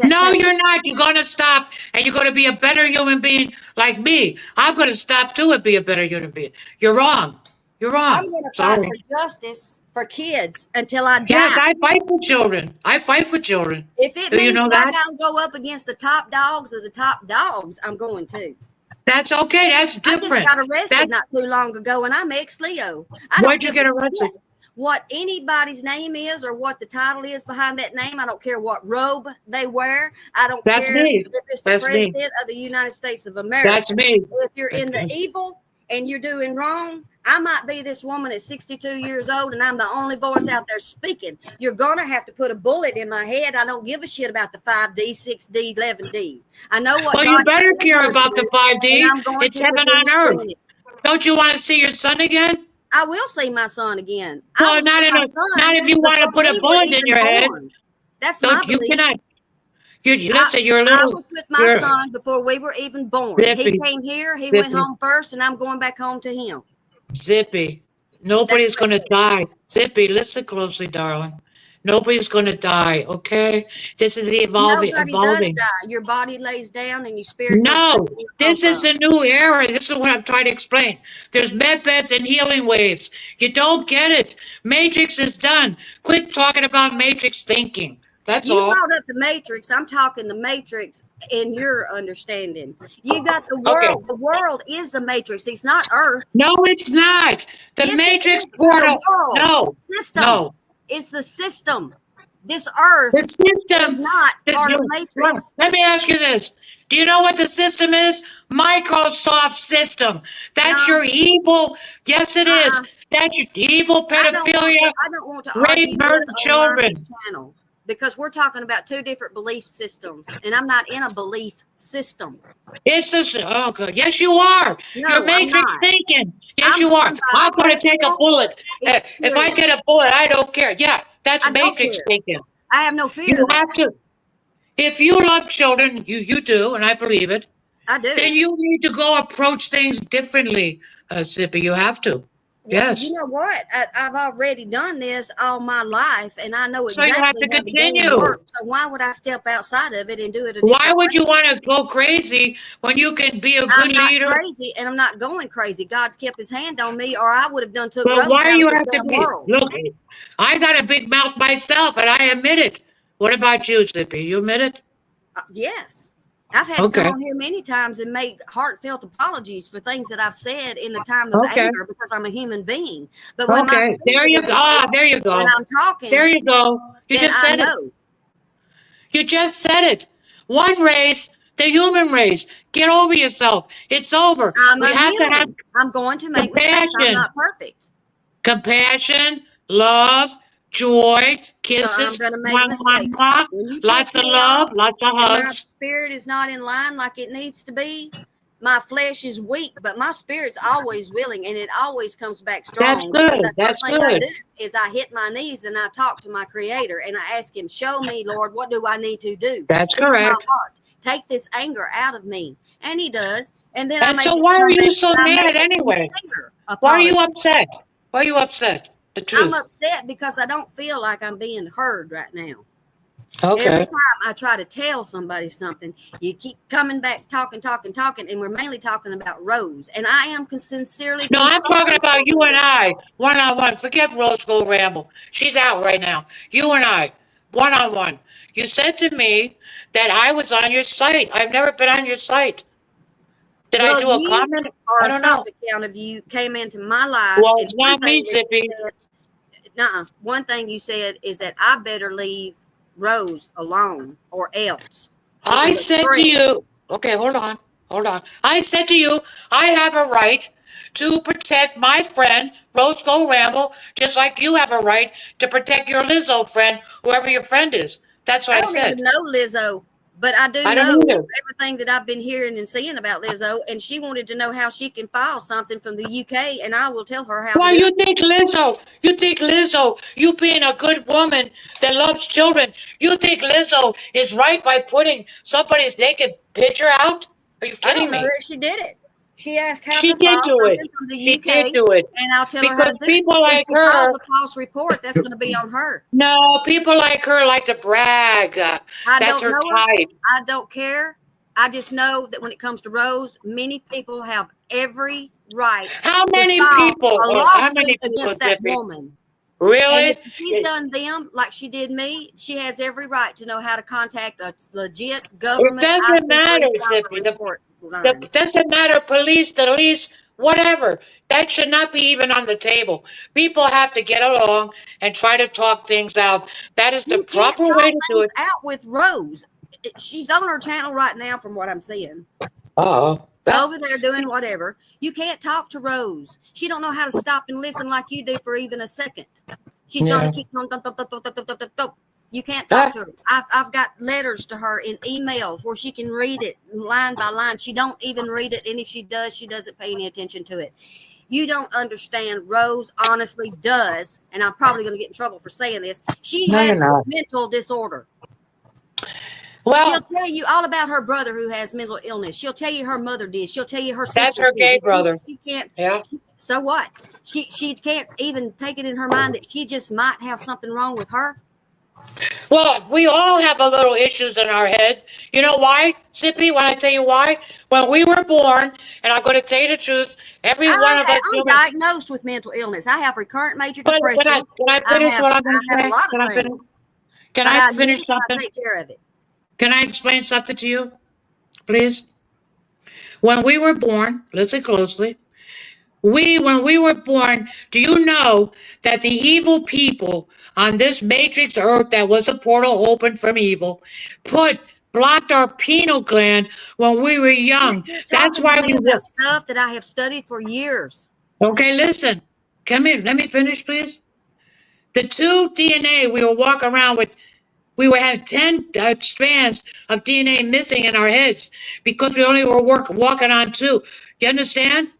No, you're not. You're going to stop, and you're going to be a better human being like me. I'm going to stop too and be a better human being. You're wrong. You're wrong. I'm going to fight for justice for kids until I die. Yes, I fight for children. I fight for children. If it means I got to go up against the top dogs of the top dogs, I'm going to. That's okay. That's different. I just got arrested not too long ago, and I'm ex-Leo. Why'd you get arrested? What anybody's name is or what the title is behind that name. I don't care what robe they wear. I don't care if it's the president of the United States of America. That's me. If you're in the evil and you're doing wrong, I might be this woman at 62 years old and I'm the only voice out there speaking. You're going to have to put a bullet in my head. I don't give a shit about the 5D, 6D, 11D. I know what. Well, you better care about the 5D. It's heaven on earth. Don't you want to see your son again? I will see my son again. Well, not if you want to put a bullet in your head. That's my belief. You cannot. Listen, you're a little. I was with my son before we were even born. Zippy. He came here. He went home first, and I'm going back home to him. Zippy, nobody's going to die. Zippy, listen closely, darling. Nobody's going to die, okay? This is Nobody does evolving. die. Your body lays down and your spirit goes back No, to where it come this is from. the new era. This is what I'm trying to explain. There's med beds and healing waves. You don't get it. Matrix is done. Quit talking about matrix thinking. That's You all. brought up the matrix. I'm talking the matrix in your understanding. You got the Okay. world. The world is the matrix. It's not Earth. No, it's not. The Yes, it matrix is. The portal. world No, system. no. It's the system. This Earth The system is not is part of you. the matrix. Let me ask you this. Do you know what the system is? Microsoft system. That's No, your evil. Yes, it uh-uh. is. That's your evil pedophilia, I don't want to rape, argue murder this on this children. channel because we're talking about two different belief systems, and I'm not in a belief system. It's this. Oh, good. Yes, you are. You're No, I'm matrix not. thinking. Yes, I'm you are. going by I'm going to take a factual bullet. If I experience. get a bullet, I don't care. Yeah, that's I don't matrix care. thinking. I have no fear You of that. have to. If you love children, you do, and I believe it. I do. Then you need to go approach things differently, Sippy. You have to. Well, you Yes. know what? I've already done this all my life, and I know So you have exactly to how the game continue. works. So why would I step outside of it and do it a Why different would you way? want to go crazy when you can be a good I'm not leader? crazy, and I'm not going crazy. God's kept His hand on me, or I would have done took But Rose why out do of you this have to damn be? world. Look, I got a big mouth myself, and I admit it. What about you, Sippy? You admit it? Yes. I've had to come Okay. on here many times and make heartfelt apologies for things that I've said in the time of Okay. anger because I'm a human being. But when my Okay. There spirit you is go. right, There you when go. I'm talking, There you go. You then just I said it. know. You just said it. One race, the human race. Get over yourself. It's over. I'm We a have to have human. I'm going to make mistakes. I'm compassion. not perfect. Compassion, love, joy, So I'm kisses, going to make mwah, mwah, mistakes. mwah, When you lots catch of me love, off lots of and my hugs. spirit is not in line like it needs to be, my flesh is weak, but my spirit's always willing and it always comes back That's strong because good. the That's first thing I good. do is I hit my knees and I talk to my creator and I ask him, show me, Lord, what do I need to do? That's Heal my correct. heart. Take this anger out of me. And he does. And then I And make so it why are come you back so and I mad make a anyway? sincere Why are you apology. upset? Why are you upset? The I'm truth. upset because I don't feel like I'm being heard right now. Every Okay. time I try to tell somebody something, you keep coming back, talking, and we're mainly talking about Rose. And I am sincerely No, I'm talking concerned about for you and her. I, one on one. Forget Rose Gold Ramble. She's out right now. You and I, one on one. You said to me that I was on your site. I've never been on your site. Did I Well, do a you comment? or I a don't know. soft account of you came into my life, Well, and it's not me, Zippy. one thing you said is that I better leave Rose alone or else. It I was a said to threat. you, okay, hold on, hold on. I said to you, I have a right to protect my friend, Rose Gold Ramble, just like you have a right to protect your Lizzo friend, whoever your friend is. That's what I I don't even said. know Lizzo, but I do I don't know either. everything that I've been hearing and seeing about Lizzo. And she wanted to know how she can file something from the UK, and I will tell her how to Why do you it. think Lizzo, you being a good woman that loves children, you think Lizzo is right by putting somebody's naked picture out? Are you I kidding don't know me? that she did it. She asked how She to did file do it. something from the She did UK, do it. and I'll tell her how Because to do it. people If like she files her, a false report, that's going to be on her. no, people like her like to brag. I That's don't her know her. type. I don't care. I just know that when it comes to Rose, many people have every right How to many file people, a how lawsuit many people, against that Zippy? woman. And Really? if she's done them like she did me, she has every right to know how to contact a legit It government doesn't IC3 matter, style Zippy. report line. Doesn't matter, police, the police, whatever. That should not be even on the table. People have to get along and try to talk things out. That is the You can't proper way talk to do things it. out with Rose. She's on her channel right now, from what I'm seeing. Oh. Over there doing whatever. You can't talk to Rose. She don't know how to stop and listen like you do for even a second. She's Yeah. gonna keep on. You can't talk to her. I've got letters to her in emails where she can read it line by line. She don't even read it, and if she does, she doesn't pay any attention to it. You don't understand. Rose honestly does, and I'm probably going to get in trouble for saying this. She No, you're has a not. mental disorder. She'll Well, tell you all about her brother who has mental illness. She'll tell you her mother did. She'll tell you her that's sister her did. gay brother. She can't. Yeah. So what? She can't even take it in her mind that she just might have something wrong with her. Well, we all have a little issues in our heads. You know why, Zippy? When I tell you why? When we were born, and I'm going to tell you the truth, every one of us I'm humans. diagnosed with mental illness. I have recurrent major But depression. can I finish what I'm going I to have a say? lot Can I of finish? things, Can but I I finish usually something? take care of it. Can I explain something to you, please? When we were born, listen closely. When we were born, do you know that the evil people on this matrix earth that was a portal open from evil blocked our pineal gland when we were young? You're That's talking why to me we about stuff that I have studied for years. okay, listen. Come here, let me finish, please. The two DNA we will walk around with, we would have 10 strands of DNA missing in our heads because we only were walking on two. You understand?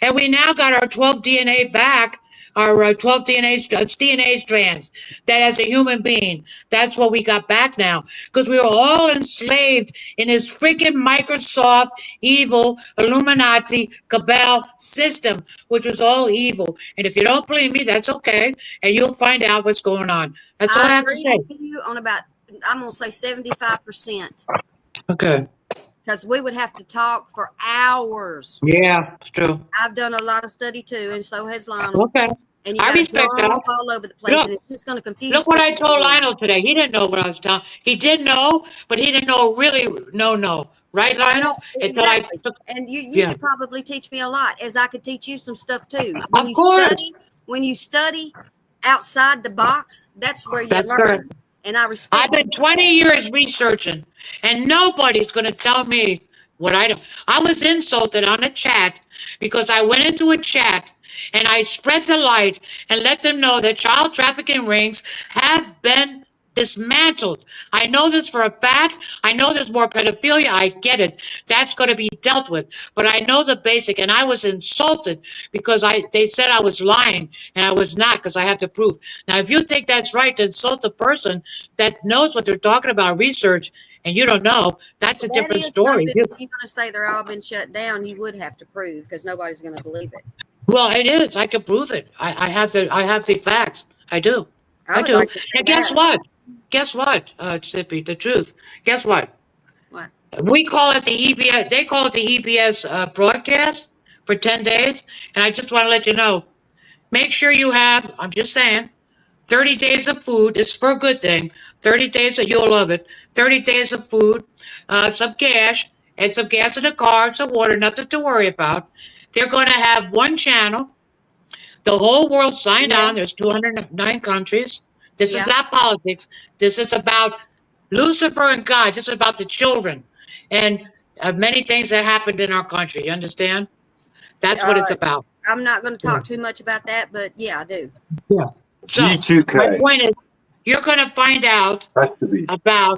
And we now got our 12 DNA back, our 12 DNA strands that as a human being, that's what we got back now. Because we were all enslaved in this freaking Microsoft evil Illuminati cabal system, which was all evil. And if you don't believe me, that's okay. And you'll find out what's going on. That's all I I have to agree say. with you on about, I'm going to say 75%, Okay. because we would have to talk for hours. Yeah, it's true. I've done a lot of study too, and so has Lionel. Okay. And you I got to respect that. jump all over the place, Look, and it's just going to confuse Look what I people. told Lionel today. He didn't know what I was telling. He did know, but he didn't know really. No. Right, Lionel? Until I Exactly. took. And you Yeah. could probably teach me a lot, as I could teach you some stuff too. Of course. When you study outside the box, that's where you That's learn. correct. And I respect. I've been 20 years researching, and nobody's going to tell me what I don't. I was insulted on a chat because I went into a chat and I spread the light and let them know that child trafficking rings have been dismantled. I know this for a fact. I know there's more pedophilia. I get it. That's going to be dealt with. But I know the basic, and I was insulted because they said I was lying, and I was not because I have the proof. Now, if you think that's right to insult a person that knows what they're talking about, research, and you don't know, that's a That different is story. something. If you're going to say they're all been shut down, you would have to prove, because nobody's going to believe it. Well, it is. I can prove it. I have the facts. I do. I would do. like to see And guess that. what? Guess what, Sippy? The truth. Guess what? What? We call it the EBS. They call it the EBS broadcast for 10 days. And I just want to let you know, make sure you have, I'm just saying, 30 days of food. This is for a good thing. 30 days of, you'll love it. 30 days of food, some cash, and some gas in the car, some water, nothing to worry about. They're going to have one channel. The whole world signed on. There's 209 countries. This is not politics. This is about Lucifer and God. This is about the children and many things that happened in our country. You understand? That's what it's about. I'm not going to talk too much about that, but yeah, I do. Yeah. So, G2K. my point is, you're going to find out about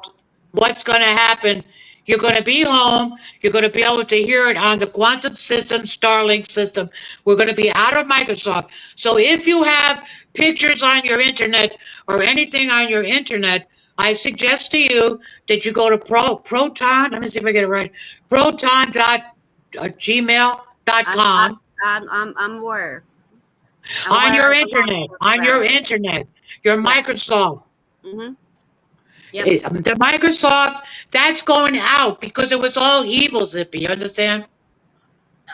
what's going to happen. You're going to be home. You're going to be able to hear it on the quantum system, Starlink system. We're going to be out of Microsoft. So if you have pictures on your internet or anything on your internet, I suggest to you that you go to Proton. Let me see if I get it right. Proton.gmail.com. I'm aware. On your internet, your Microsoft. Mm-hmm. The Microsoft, that's going out because it was all evil, Zippy. You understand?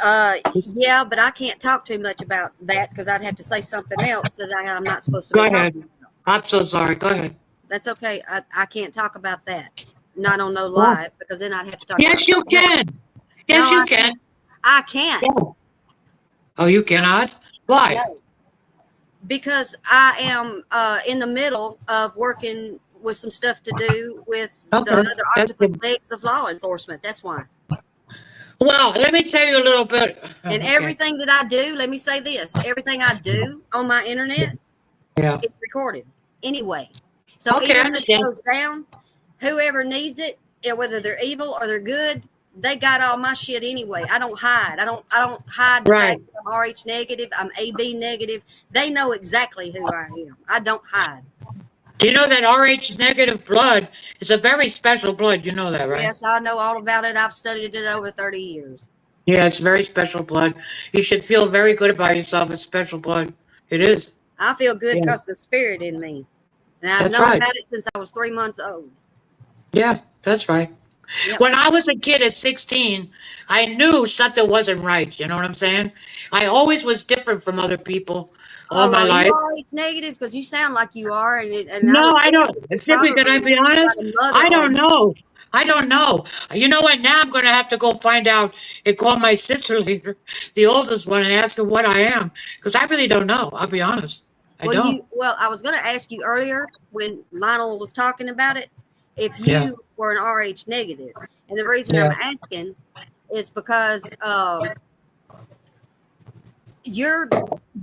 Yeah, but I can't talk too much about that, because I'd have to say something else that I'm not supposed to Go be ahead. talking about. I'm so sorry. Go ahead. That's okay. I can't talk about that. Not on no live, because then I'd have to talk Yes, about you something else. can. Yes, No, you can. I can't. Oh, you cannot? Why? No. Because I am in the middle of working with some stuff to do with the other octopus legs of law enforcement. That's why. Well, let me tell you a little bit. And everything that I do, let me say this, everything I do on my internet, it's recorded anyway. So even if it goes down, whoever needs it, whether they're evil or they're good, they got all my shit anyway. I don't hide. I don't hide the fact that I'm RH negative, I'm AB negative. They know exactly who I am. I don't hide. Do you know that RH negative blood is a very special blood? You know that, right? Yes, I know all about it. I've studied it over 30 years. Yeah, it's very special blood. You should feel very good about yourself. It's special blood. It is. I feel good because the spirit in me. And I've That's known right. about it since I was 3 months old. Yeah, that's right. Yep. When I was a kid at 16, I knew something wasn't right. You know what I'm saying? I always was different from other people all Oh, my are you life. RH negative? Because you sound like you are, and I No, would I think don't. that you Simply, can I probably be honest? got a mother I or don't know. I don't know. You know what? Now I'm going to have to go find out and call my sister later, the oldest one, and ask her what I am. Because I really don't know. I'll be honest. I don't. well, I was going to ask you earlier when Lionel was talking about it if Yeah. you were an RH negative, and the reason Yeah. I'm asking is because you're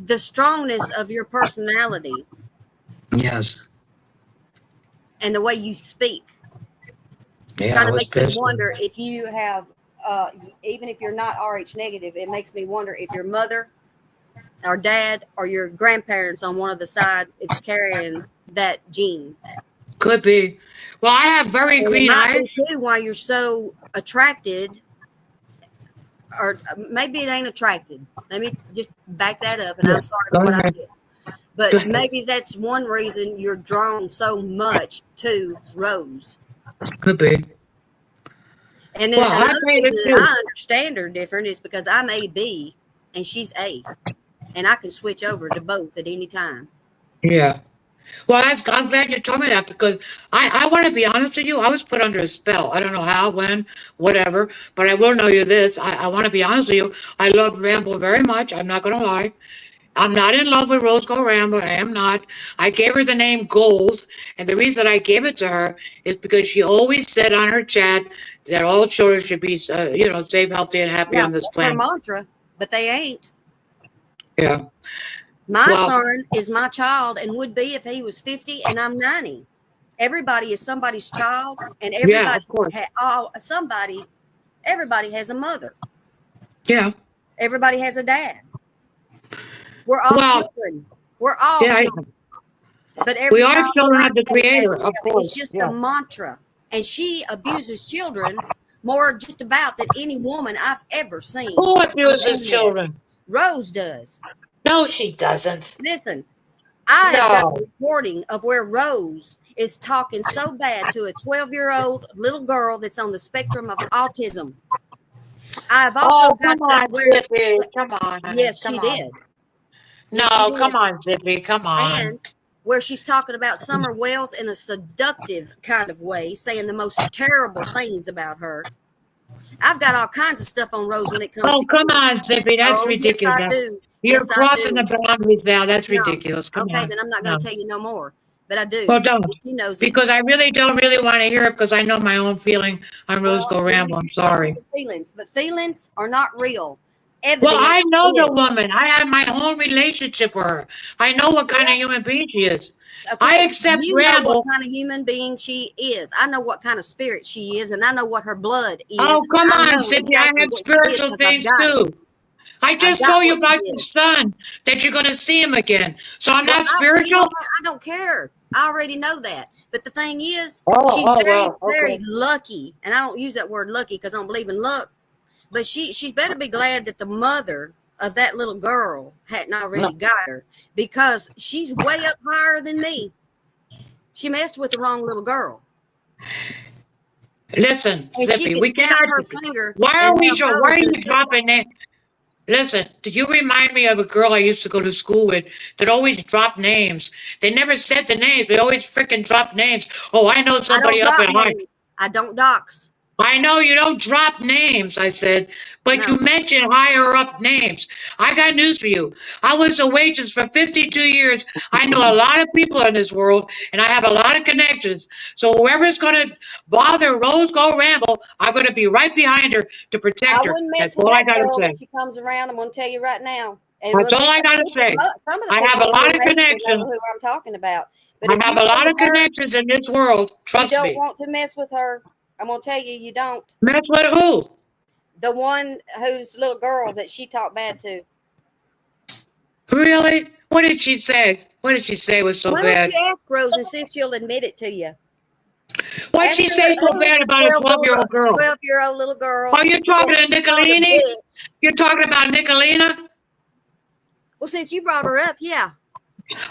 the strongness of your personality Yes. and the way you speak Yeah, I kind of was makes me pissed. wonder if you have, even if you're not RH negative, it makes me wonder if your mother or dad or your grandparents on one of the sides is carrying that gene. Could be. Well, I have very And it green might eyes. be too why you're so attracted, or maybe it ain't attracted. Let me just back that up, and Yeah. I'm sorry Go for what I ahead. said. Go But ahead. maybe that's one reason you're drawn so much to Rose. Could be. And then Well, I another tell you reason the that I truth. understand her different is because I'm AB and she's A, and I can switch over to both at any time. Yeah. Well, I'm glad you told me that because I want to be honest with you. I was put under a spell. I don't know how, when, whatever, but I will know you this. I want to be honest with you. I love Rambo very much. I'm not going to lie. I'm not in love with Rose Gold Rambo. I am not. I gave her the name Gold, and the reason I gave it to her is because she always said on her chat that all children should be, safe, healthy, and happy Yeah, on this that's her planet. mantra, but they ain't. Yeah. My Well, son is my child and would be if he was 50 and I'm 90. Everybody is somebody's child, and yeah, of course. everybody has a mother. Yeah. Everybody has a dad. We're all Well, children. We're all yeah, children. But we every are child children of thinks the they have Creator, the of other. It's course. just a Yeah. mantra. And she abuses children more just about than any woman I've ever seen Who on the abuses internet. children? Rose does. No, she doesn't. Listen, I have got a No. recording of where Rose is talking so bad to a 12-year-old little girl that's on the spectrum of autism. I've also Oh, got come on, where, Zippy. Come on, honey. yes, she Come on. did. Yes, she No, did. come on, Zippy. Come on. And where she's talking about Summer Wells in a seductive kind of way, saying the most terrible things about her. I've got all kinds of stuff on Rose when it comes Oh, to come kids. on, Zippy. That's Oh, yes, ridiculous. I Now. do. You're Yes, I crossing do. the boundaries now. That's No. ridiculous. Come Okay, on. then I'm not going No. to tell you no more. But I do. Well, don't. And she knows it. Because I really don't really want to hear it because I know my own feeling on Rose Well, Go then Rambo. you're I'm just going with sorry. your feelings. But feelings are not real. Well, Evidence I know the is. woman. I have my own relationship with her. I know what kind of human being she is. I Okay, accept you know what Rambo. kind of human being she is. I know what kind of spirit she is, and I know what her blood Oh, is. come I on, know Zippy. I exactly have what she is spiritual because I've things got it. too. I I've just got told you what she about your is. son that you're going to see him again. So I'm Well, not spiritual? I don't care. I already know that. But the thing is, she's Oh, very, well, very okay. lucky, and I don't use that word lucky because I don't believe in luck. But she better be glad that the mother of that little girl hadn't already got her, because she's way up higher than me. She messed with the wrong little girl. Listen, And she Zippy, can we snap cannot. her finger Why and are we have why Rose are in you a different. dropping it? Listen, do you remind me of a girl I used to go to school with that always dropped names? They never said the names. They always freaking dropped names. Oh, I know I don't somebody up drop at high. names. I don't dox. I know you don't drop names, I said, but you No. mentioned higher up names. I got news for you. I was a waitress for 52 years. I know a lot of people in this world, and I have a lot of connections. So whoever's going to bother Rose Gold Ramble, I'm going to be right behind her to I protect her. wouldn't That's mess with all I that got to girl say. if she comes around. I'm going to tell you right now. And That's all I got to say. some of the I have people a who lot are of negative know connections. who I'm talking about. But I if have you a see lot of her, connections in this world. you Trust don't me. want to mess with her. I'm going to tell you, you don't. Mess with who? The one whose little girl that she talked bad to. Really? What did she say? What did she say was so Why don't bad? you ask Rose and see if she'll admit it to you? What'd Ask she her say so who is bad the about a 12-year-old girl? 12-year-old little girl Are you that talking to she called a Nicolini? bitch. You're talking about Nicolina? Well, since you brought her up, yeah.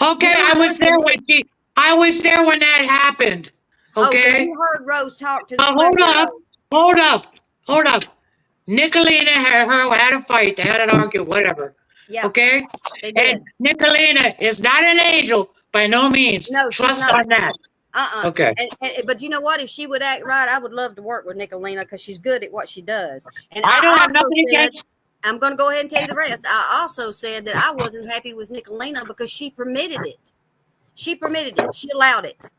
You Okay, know I how was much a there bitch. when she. I was there when that happened. Oh, so Okay? you heard Rose talk to the Hold up. 12-year-old. Hold up. Hold up. Nicolina and her had a fight. They had an argument, whatever. Yeah, Okay? they And did. Nicolina is not an angel by no means. No, she's Trust not. on that. Okay. But you know what? If she would act right, I would love to work with Nicolina because she's good at what she does. And I don't I have also nothing said, against. I'm going to go ahead and tell you the rest. I also said that I wasn't happy with Nicolina because she permitted it. She permitted it. She allowed it.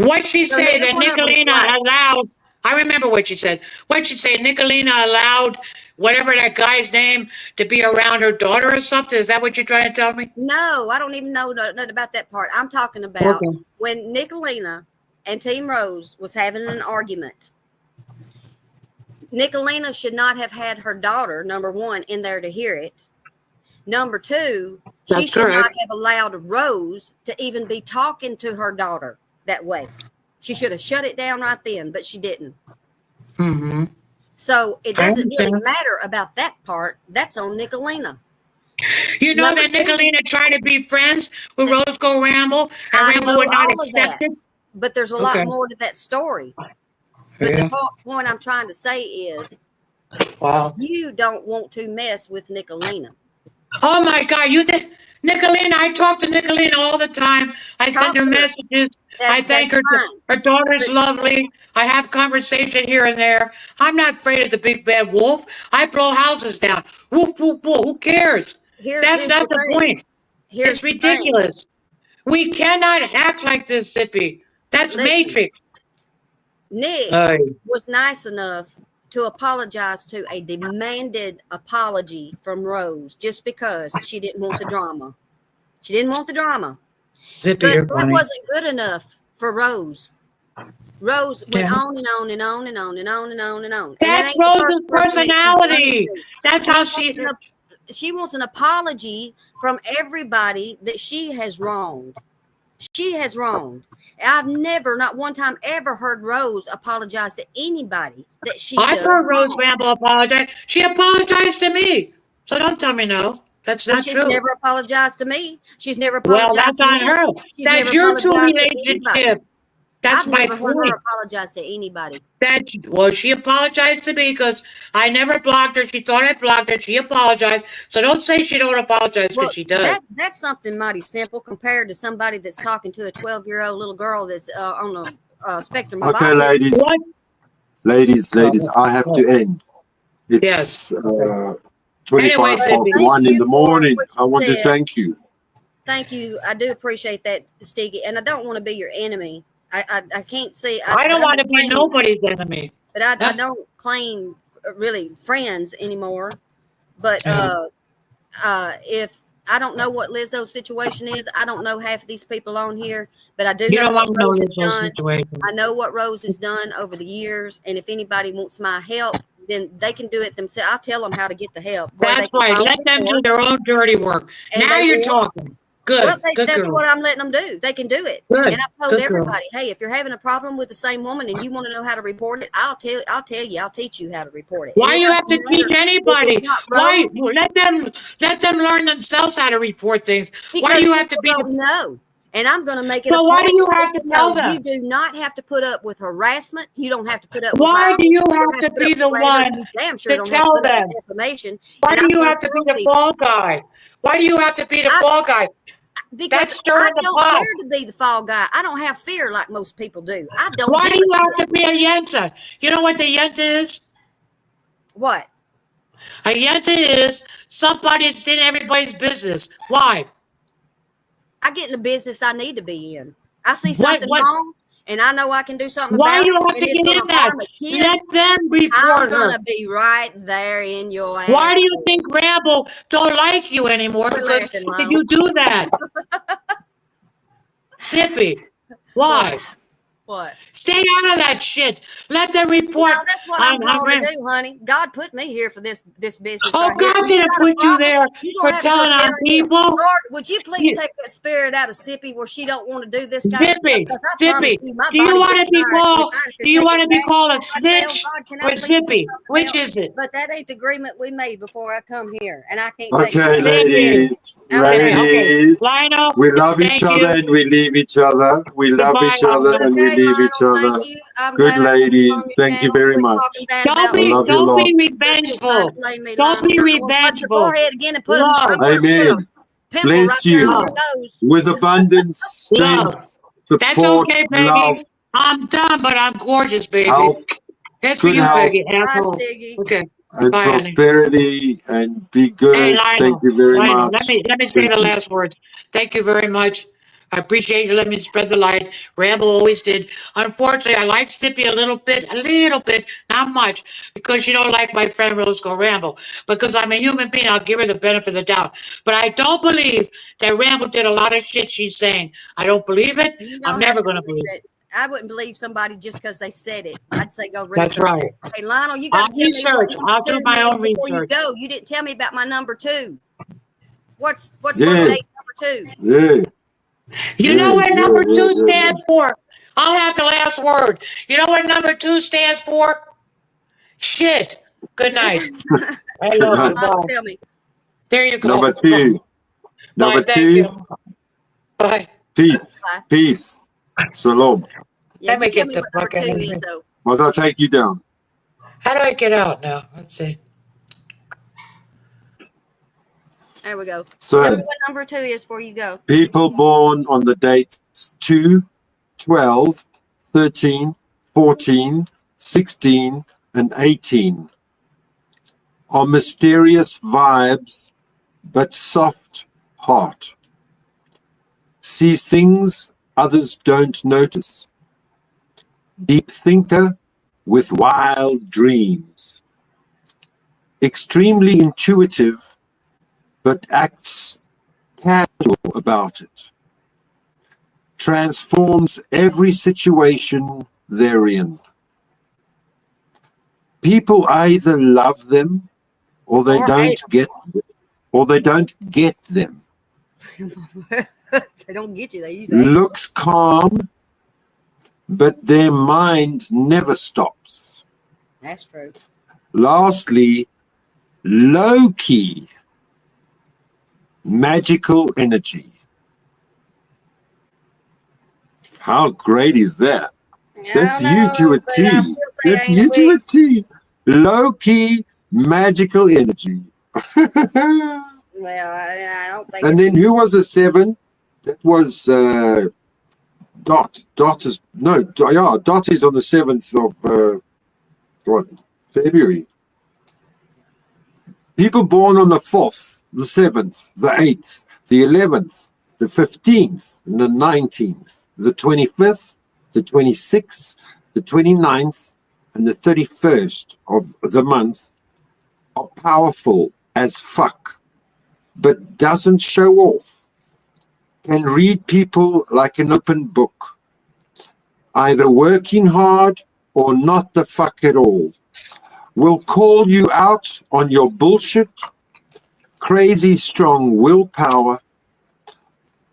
What'd she So say neither that one of them's Nicolina right. allowed? I remember what she said. What'd she say? Nicolina allowed whatever that guy's name to be around her daughter or something? Is that what you're trying to tell me? No, I don't even know nothing about that part. I'm talking about Okay. when Nicolina and Team Rose was having an argument. Nicolina should not have had her daughter, number one, in there to hear it. Number two, she That's should not correct. have allowed Rose to even be talking to her daughter that way. She should have shut it down right then, but she didn't. Mm-hmm. So it I doesn't really understand. matter about that part. That's on Nicolina. You know Number that two, Nicolina tried to be friends with Roscoe Ramble, and I Ramble know would not all of accept that, it? but there's a lot Okay. more to that story. But Yeah. the point I'm trying to say is Wow. you don't want to mess with Nicolina. Oh my God! You think Nicolina? I talk to Nicolina all the time. I send Talk her to her. messages. I thank That's her. fine. Her daughter's But lovely. I have conversation here and there. I'm not afraid of the big bad wolf. I blow houses down. Whoop whoop whoop. Who cares? here's That's here's not the the thing. point. Here's It's the thing. ridiculous. We cannot act like this, Zippy. That's Listen, Matrix. Nick was nice enough to apologize to a demanded apology from Rose just because she didn't want the drama. She didn't want the drama. Zippy, But you're that funny. wasn't good enough for Rose. Rose went Yeah. on and on and on and on and on and on and on. And that That's ain't the Rose's first person that she's done it personality. to. That's She how wants she wants an apology from everybody that she has wronged. She has wronged. I've never, not one time, ever heard Rose apologize to anybody that she I've does heard Rose wrong. Ramble apologize. She apologized to me. So don't tell me no. That's Well, not she's true. never apologized to me. She's never Well, apologized that's to on Nick. her. She's never That's your two apologized to anybody. relationship. That's I've my never heard her point. apologize to anybody. Well, she apologized to me because I never blocked her. She thought I blocked her. She apologized. So don't say she don't apologize because Well, she does. that's something mighty simple compared to somebody that's talking to a 12-year-old little girl that's on the spectrum of Okay, autism. ladies, I have to end. Yes. It's 25 Zippy. past 1 in the morning. what I you want to said. thank you. Thank you. I do appreciate that, Stiggy, and I don't want to be your enemy. I can't say I don't want to be nobody's enemy. but I don't claim really friends anymore. But if I don't know what Lizzo's situation is, I don't know half of these people on here, but I do You know don't what want to know Rose has Lizzo's done. situation. I know what Rose has done over the years, and if anybody wants my help, then they can do it themselves. I'll tell them how to get the help. That's right. Let them do their own dirty work. Now you're talking. Good. Well, Good that's girl. what I'm letting them do. They can do it. Good. And I've told Good girl. everybody, hey, if you're having a problem with the same woman and you want to know how to report it, I'll tell you, I'll teach you how to report it. Why And it you have to doesn't matter teach if anybody? it's not Why Rose, let them learn themselves how to report things? Why do because you have to people be don't know. And I'm going to make it So a why point do you that have to people tell know you them? do not have to put up with harassment. You don't have to put up with Why lies. do you don't have to put up be with the slander. one You damn sure to don't have to tell put up them? with defamation. Why And do I'm you going have to to be tell the people, fall guy? Why do you have to be the fall guy? because That's I stirring the don't pot. care to be the fall guy. I don't have fear like most people do. I don't Why give do a you have shit. to be a yenta? You know what the yenta is? What? A yenta is somebody that's in everybody's business. Why? I get in the business I need to be in. I see What? something wrong, and I know I can do something Why about do you it, have and to it's get going in to that? harm a kid. Let them I'm report going her. to be right there in your ass. Why do you think Ramble don't like you anymore? Quit Because laughing, you Mom. do that. Zippy. Why? What? Stay out of that shit. Let them report. No, that's what I'm called to do, honey. God put me here for this business Oh, right here. God You didn't got a put you problem? there You for gonna have to telling on report him. people. Lord, would you please You, take that spirit out of Sippy where she don't want to do this kind of stuff? Zippy, Because I promise Zippy, you, my do you body want to wouldn't be mind if called? I Do could you take want it to be back. called a I say, oh snitch God, can I or please do Zippy? something Which else? is it? But that ain't the agreement we made before I come here, and I can't take Okay, no. Zippy. ladies, Okay, okay. ladies. Lionel, We love each thank other you. and we leave each other. We love Goodbye, each other Lionel. and we Okay, leave each Lionel, thank other. you. I'm Good glad I came lady. on your Thank you channel. very Quit talking much. bad about I me. love you Don't be lots. You're just trying to revengeful. play me, Don't Lionel. be I'm gonna punch your revengeful. forehead again and put them. I'm Love, gonna put a Amen. pimple right Bless there on you your love, nose. with abundance, love. strength, That's support, okay, love, Peggy. I'm done, but I'm gorgeous, baby. health, That's for good you, health, Peggy, Bye, asshole. Stiggy. Okay. and Bye, honey. prosperity, and be Hey, good. Thank Lionel. you very Lionel, much. let me say Thank the you. last words. Thank you very much. I appreciate you letting me spread the light. Ramble always did. Unfortunately, I like Stippy a little bit, not much, because she don't like my friend Roscoe Ramble. Because I'm a human being, I'll give her the benefit of the doubt. But I don't believe that Ramble did a lot of shit she's saying. I don't believe it. You I'm don't have never to going to believe believe it. it. I wouldn't believe somebody just because they said it. I'd say go That's research right. it. Hey, Lionel, you got I'll to tell me what research. number I'll do two my means own before you research. go. You didn't tell me about my number two. What's Yeah, birthday number two? yeah, You know yeah, what yeah, number yeah, two yeah, stands yeah. for? I'll have the last word. You know what number two stands for? Shit. Good night. I Good love you. night. Lionel, Bye. tell me. There you Number go. two. Bye. Number Thank two. you. Bye. Peace. Bye. Peace. Shalom. Yeah, Let you me tell get me the what number fuck out two of is, here. though. Must I take you down? How do I get out now? Let's see. There we go. Tell me So, what number two is before you go. people born on the dates 2, 12, 13, 14, 16, and 18 are mysterious vibes, but soft heart. Sees things others don't notice. Deep thinker with wild dreams. Extremely intuitive, but acts casual about it. Transforms every situation they're in. People either love them or they Or hate don't get them. them. They don't get you. They usually hate you. Looks calm, but their mind never stops. That's true. Lastly, low key, magical energy. How great is that? I That's don't you to know, a but I T. still say I That's ain't a you to a witch. T. Low key, magical energy. Well, I don't think And it's. then who was a 7? That was Dot. Dot is no, yeah. Dot is on the 7th of what, February. People born on the 4th, the 7th, the 8th, the 11th, the 15th, and the 19th, the 25th, the 26th, the 29th, and the 31st of the month are powerful as fuck, but doesn't show off. Can read people like an open book, either working hard or not the fuck at all. Will call you out on your bullshit, crazy strong willpower,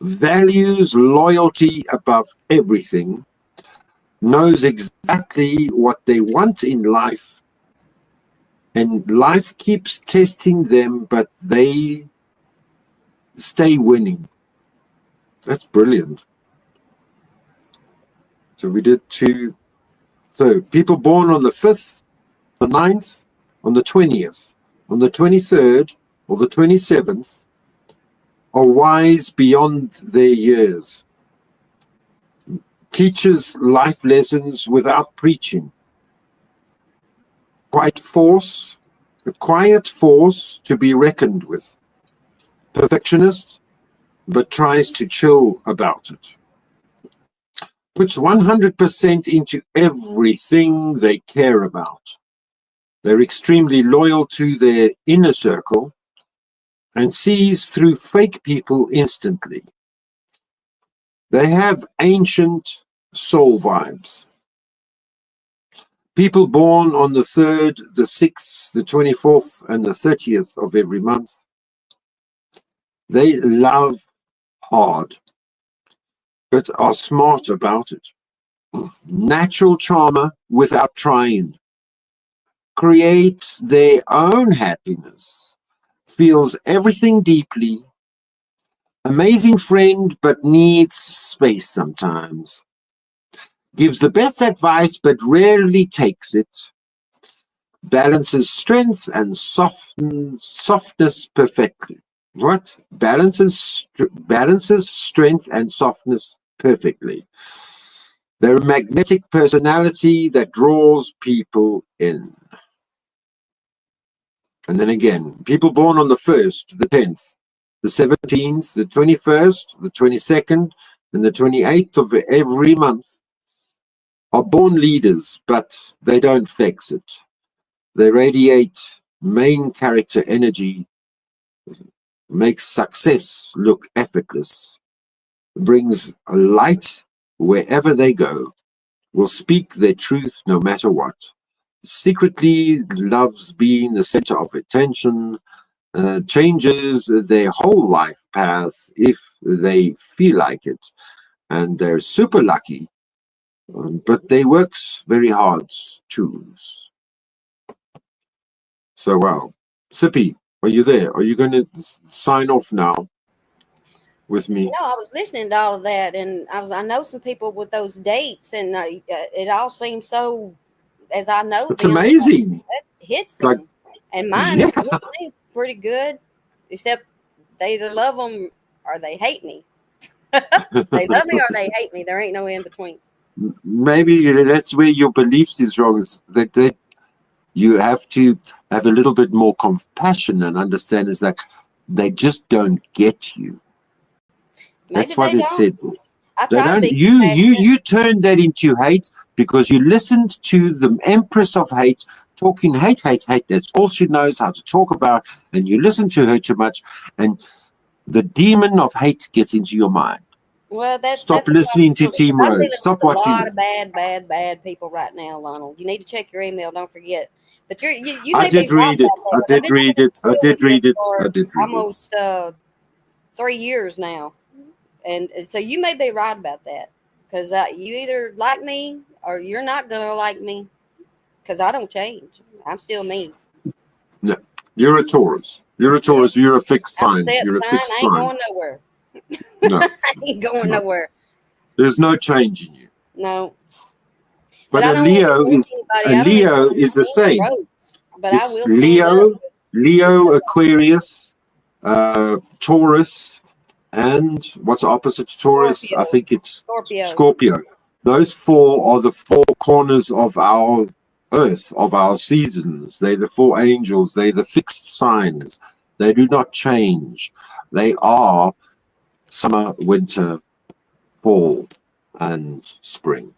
values loyalty above everything, knows exactly what they want in life, and life keeps testing them, but they stay winning. That's brilliant. So we did 2. So people born on the 5th, the 9th, on the 20th, on the 23rd, or the 27th are wise beyond their years. Teaches life lessons without preaching. A quiet force to be reckoned with. Perfectionist, but tries to chill about it. Puts 100% into everything they care about. They're extremely loyal to their inner circle and sees through fake people instantly. They have ancient soul vibes. People born on the 3rd, the 6th, the 24th, and the 30th of every month, they love hard, but are smart about it. Natural charmer without trying. Creates their own happiness. Feels everything deeply. Amazing friend, but needs space sometimes. Gives the best advice, but rarely takes it. Balances strength and softness perfectly. What? Balances strength and softness perfectly. They're a magnetic personality that draws people in. And then again, people born on the 1st, the 10th, the 17th, the 21st, the 22nd, and the 28th of every month are born leaders, but they don't flex it. They radiate main character energy, makes success look effortless, brings a light wherever they go, will speak their truth no matter what, secretly loves being the center of attention, changes their whole life path if they feel like it. And they're super lucky, but they works very hard too. So, wow. Sippy, are you there? Are you going to sign off now with me? No, I was listening to all of that, and I know some people with those dates, and it all seems so. As I know It's them, amazing. it hits Like, them, and mine yeah. hit me pretty good. Except they either love them or they hate me. They love me or they hate me. There ain't no in between. Maybe that's where your beliefs is wrong. Is that you have to have a little bit more compassion and understand is that they just don't get you. Maybe That's what they it don't. said. I They try to don't. be You turned that into hate because you listened to the Empress of Hate talking hate, hate, hate. That's all she knows how to talk about, and you listen to her too much, and the demon of hate gets into your mind. Well, Stop that's a listening to possibility. Team I'm Rose. dealing with Stop a lot watching. of bad people right now, Lionel. You need to check your email. Don't forget. But you I may be did right read it. about that I because I've did been trying read to it. I deal did with this read it. I for did read it. almost 3 years now, and so you may be right about that because you either like me or you're not gonna like me because I don't change. I'm still me. No, you're a Taurus. You're a Yeah, Taurus. You're a fixed I'm sign. set You're a sign. fixed I ain't sign. going nowhere. No, I ain't going no. nowhere. There's no change in you. No. But But I a don't want to Leo offend is anybody. a I don't even Leo want to is the offend same. Rose. But I It's will stand up. Just Leo, Aquarius, Taurus, and what's the opposite to Taurus? I Scorpio. think it's Scorpio. Scorpio. Those four are the four corners of our earth, of our seasons. They're the four angels. They're the fixed signs. They do not change. They are summer, winter, fall, and spring.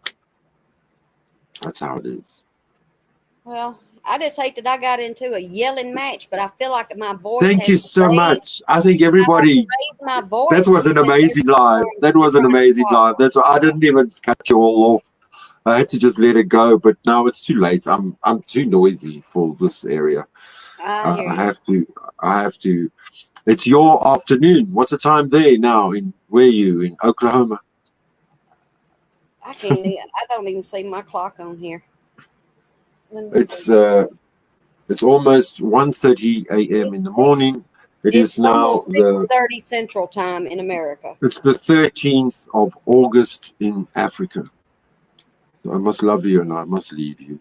That's how it is. Well, I just hate that I got into a yelling match, but I feel like my voice Thank has you to so raise. much. I think I have to everybody. raise my That voice was so an that amazing live. That was an trying to amazing talk. live. That's I didn't even cut you all off. I had to just let it go, but now it's too late. I'm too noisy for this area. I hear I you. have to. I have to. It's your afternoon. What's the time there now? In where are you in Oklahoma? I can't. I don't even see my clock on here. Let me It's see. it's almost 1:30 a.m. in the It's morning. It is it's now almost 6:30 Central Time in America. it's the 13th of August in Africa. So I must love you and I must leave you.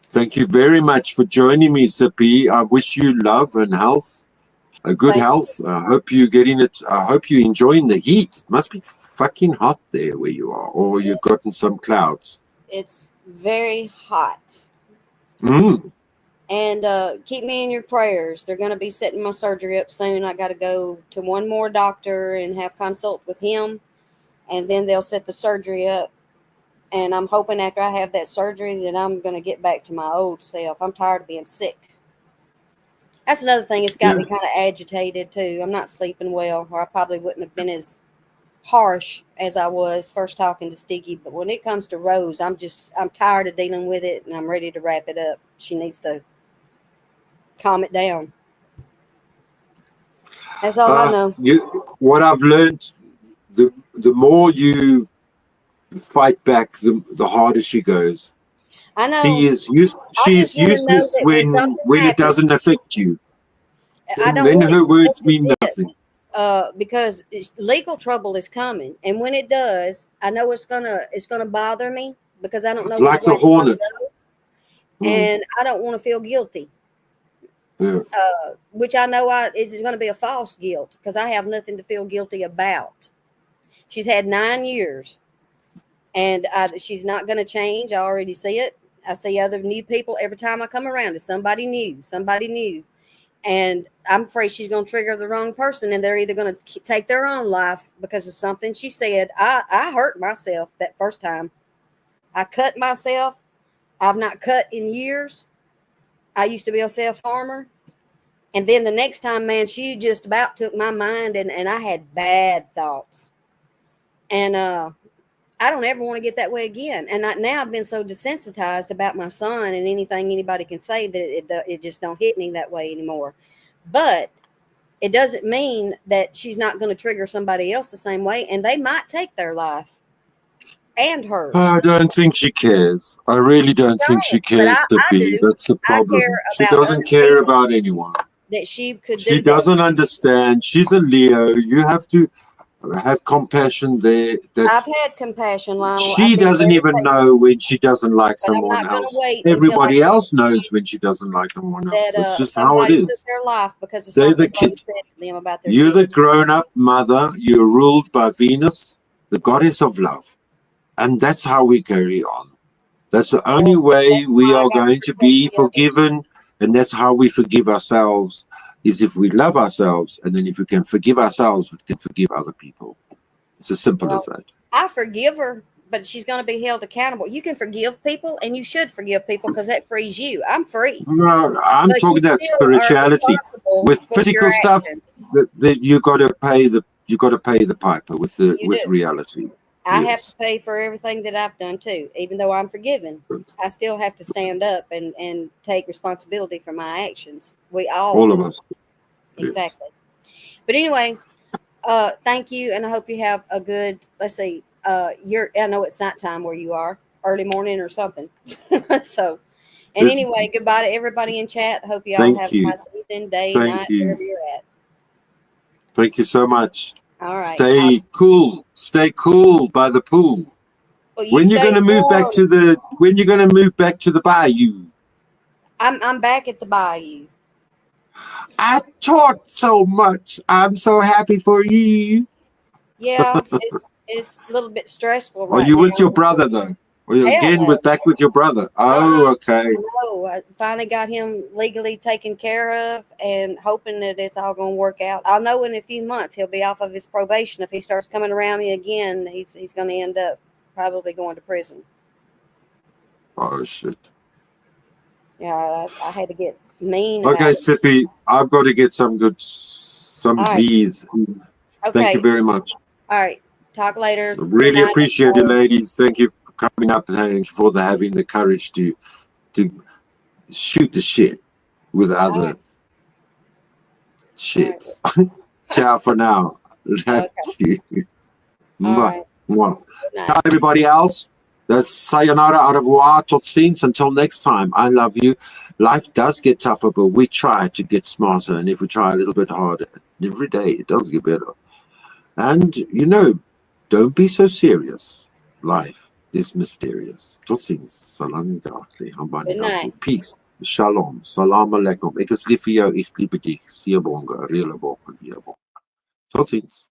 Thank you very much for joining me, Sippy. I wish you love and health, a good Thank health. I hope you're getting it. I hope you're enjoying the heat. It must be fucking hot there where you are, or you. you've gotten some clouds. It's very hot. Mm. And keep me in your prayers. They're going to be setting my surgery up soon. I got to go to one more doctor and have consult with him, and then they'll set the surgery up. And I'm hoping after I have that surgery that I'm going to get back to my old self. I'm tired of being sick. That's another thing. It's got Yeah. me kind of agitated too. I'm not sleeping well, or I probably wouldn't have been as harsh as I was first talking to Sticky, but when it comes to Rose, I'm tired of dealing with it, and I'm ready to wrap it up. She needs to calm it down. That's all I know. What I've learned, the more you fight back, the harder she goes. I know. She's just wanna know useless that when something when it happens, doesn't affect you. I don't Then want it her to words affect mean it. nothing. Because legal trouble is coming, and when it does, I know it's gonna bother me because I don't know Like which way the it's gonna hornet. go, and I don't want to feel guilty. Yeah. Which I know it's going to be a false guilt because I have nothing to feel guilty about. She's had 9 years, and she's not going to change. I already see it. I see other new people every time I come around. It's somebody new. And I'm afraid she's going to trigger the wrong person, and they're either going to take their own life because of something she said. I hurt myself that first time. I cut myself. I've not cut in years. I used to be a self-harmer. And then the next time, man, she just about took my mind, and I had bad thoughts. And I don't ever want to get that way again. And now I've been so desensitized about my son and anything anybody can say that it just don't hit me that way anymore. But it doesn't mean that she's not going to trigger somebody else the same way, and they might take their life and hers. I don't think she cares. I really don't think she cares to be. That's the problem. She doesn't care about anyone. That she could do. She doesn't understand. She's a Leo. You have to have compassion there. I've had compassion, Lionel. She doesn't even know when she doesn't like someone else. Everybody else knows when she doesn't like someone else. It's just how it is. Took their life because of They're something the kid. said to them about their You're the kids. grown-up mother. You're ruled by Venus, the goddess of love. And that's how we carry on. That's the only way we are going to be forgiven. And that's how we forgive ourselves, is if we love ourselves. And then if we can forgive ourselves, we can forgive other people. It's as simple as that. I forgive her, but she's going to be held accountable. You can forgive people, and you should forgive people because that frees you. I'm free. No, I'm talking about spirituality. With physical stuff, that you got to pay the piper with reality. I have to pay for everything that I've done too, even though I'm forgiven. I still have to stand up and take responsibility for my actions. We all of us. Exactly. But anyway, thank you, and I hope you have a good. Let's see. I know it's nighttime where you are, early morning or something. So, and anyway, goodbye to everybody in chat. Hope you all have a nice evening, day, night, wherever you're at. Thank you so much. All right. Stay cool. Stay cool by the pool. Well, when you're going to move back to the bayou? I'm back at the bayou. I taught so much. I'm so happy for you. Yeah, it's a little bit stressful. Are you with your brother though? Or you again back with your brother? Oh, okay. No, I finally got him legally taken care of, and hoping that it's all going to work out. I'll know in a few months he'll be off of his probation. If he starts coming around me again, he's going to end up probably going to prison. Oh shit. Yeah, I had to get mean. Okay, Sippy, I've got to get some D's. Okay. Thank you very much. All right. Talk later. Really appreciate it, ladies. Thank you for coming up and thank you for having the courage to shoot the shit with other shits. Right. Ciao for now. Thank you. Right. Ciao, everybody else. That's sayonara, au revoir, tot ziens. Until next time, I love you. Life does get tougher, but we try to get smarter. And if we try a little bit harder, every day it does get better. And, don't be so serious. Life is mysterious. Tot ziens. Salam alaikum. Peace. Shalom. Salam alaikum. Ek is lief vir jou. Ek lief vir dich. Seebonga. Reële bonga. Tot ziens.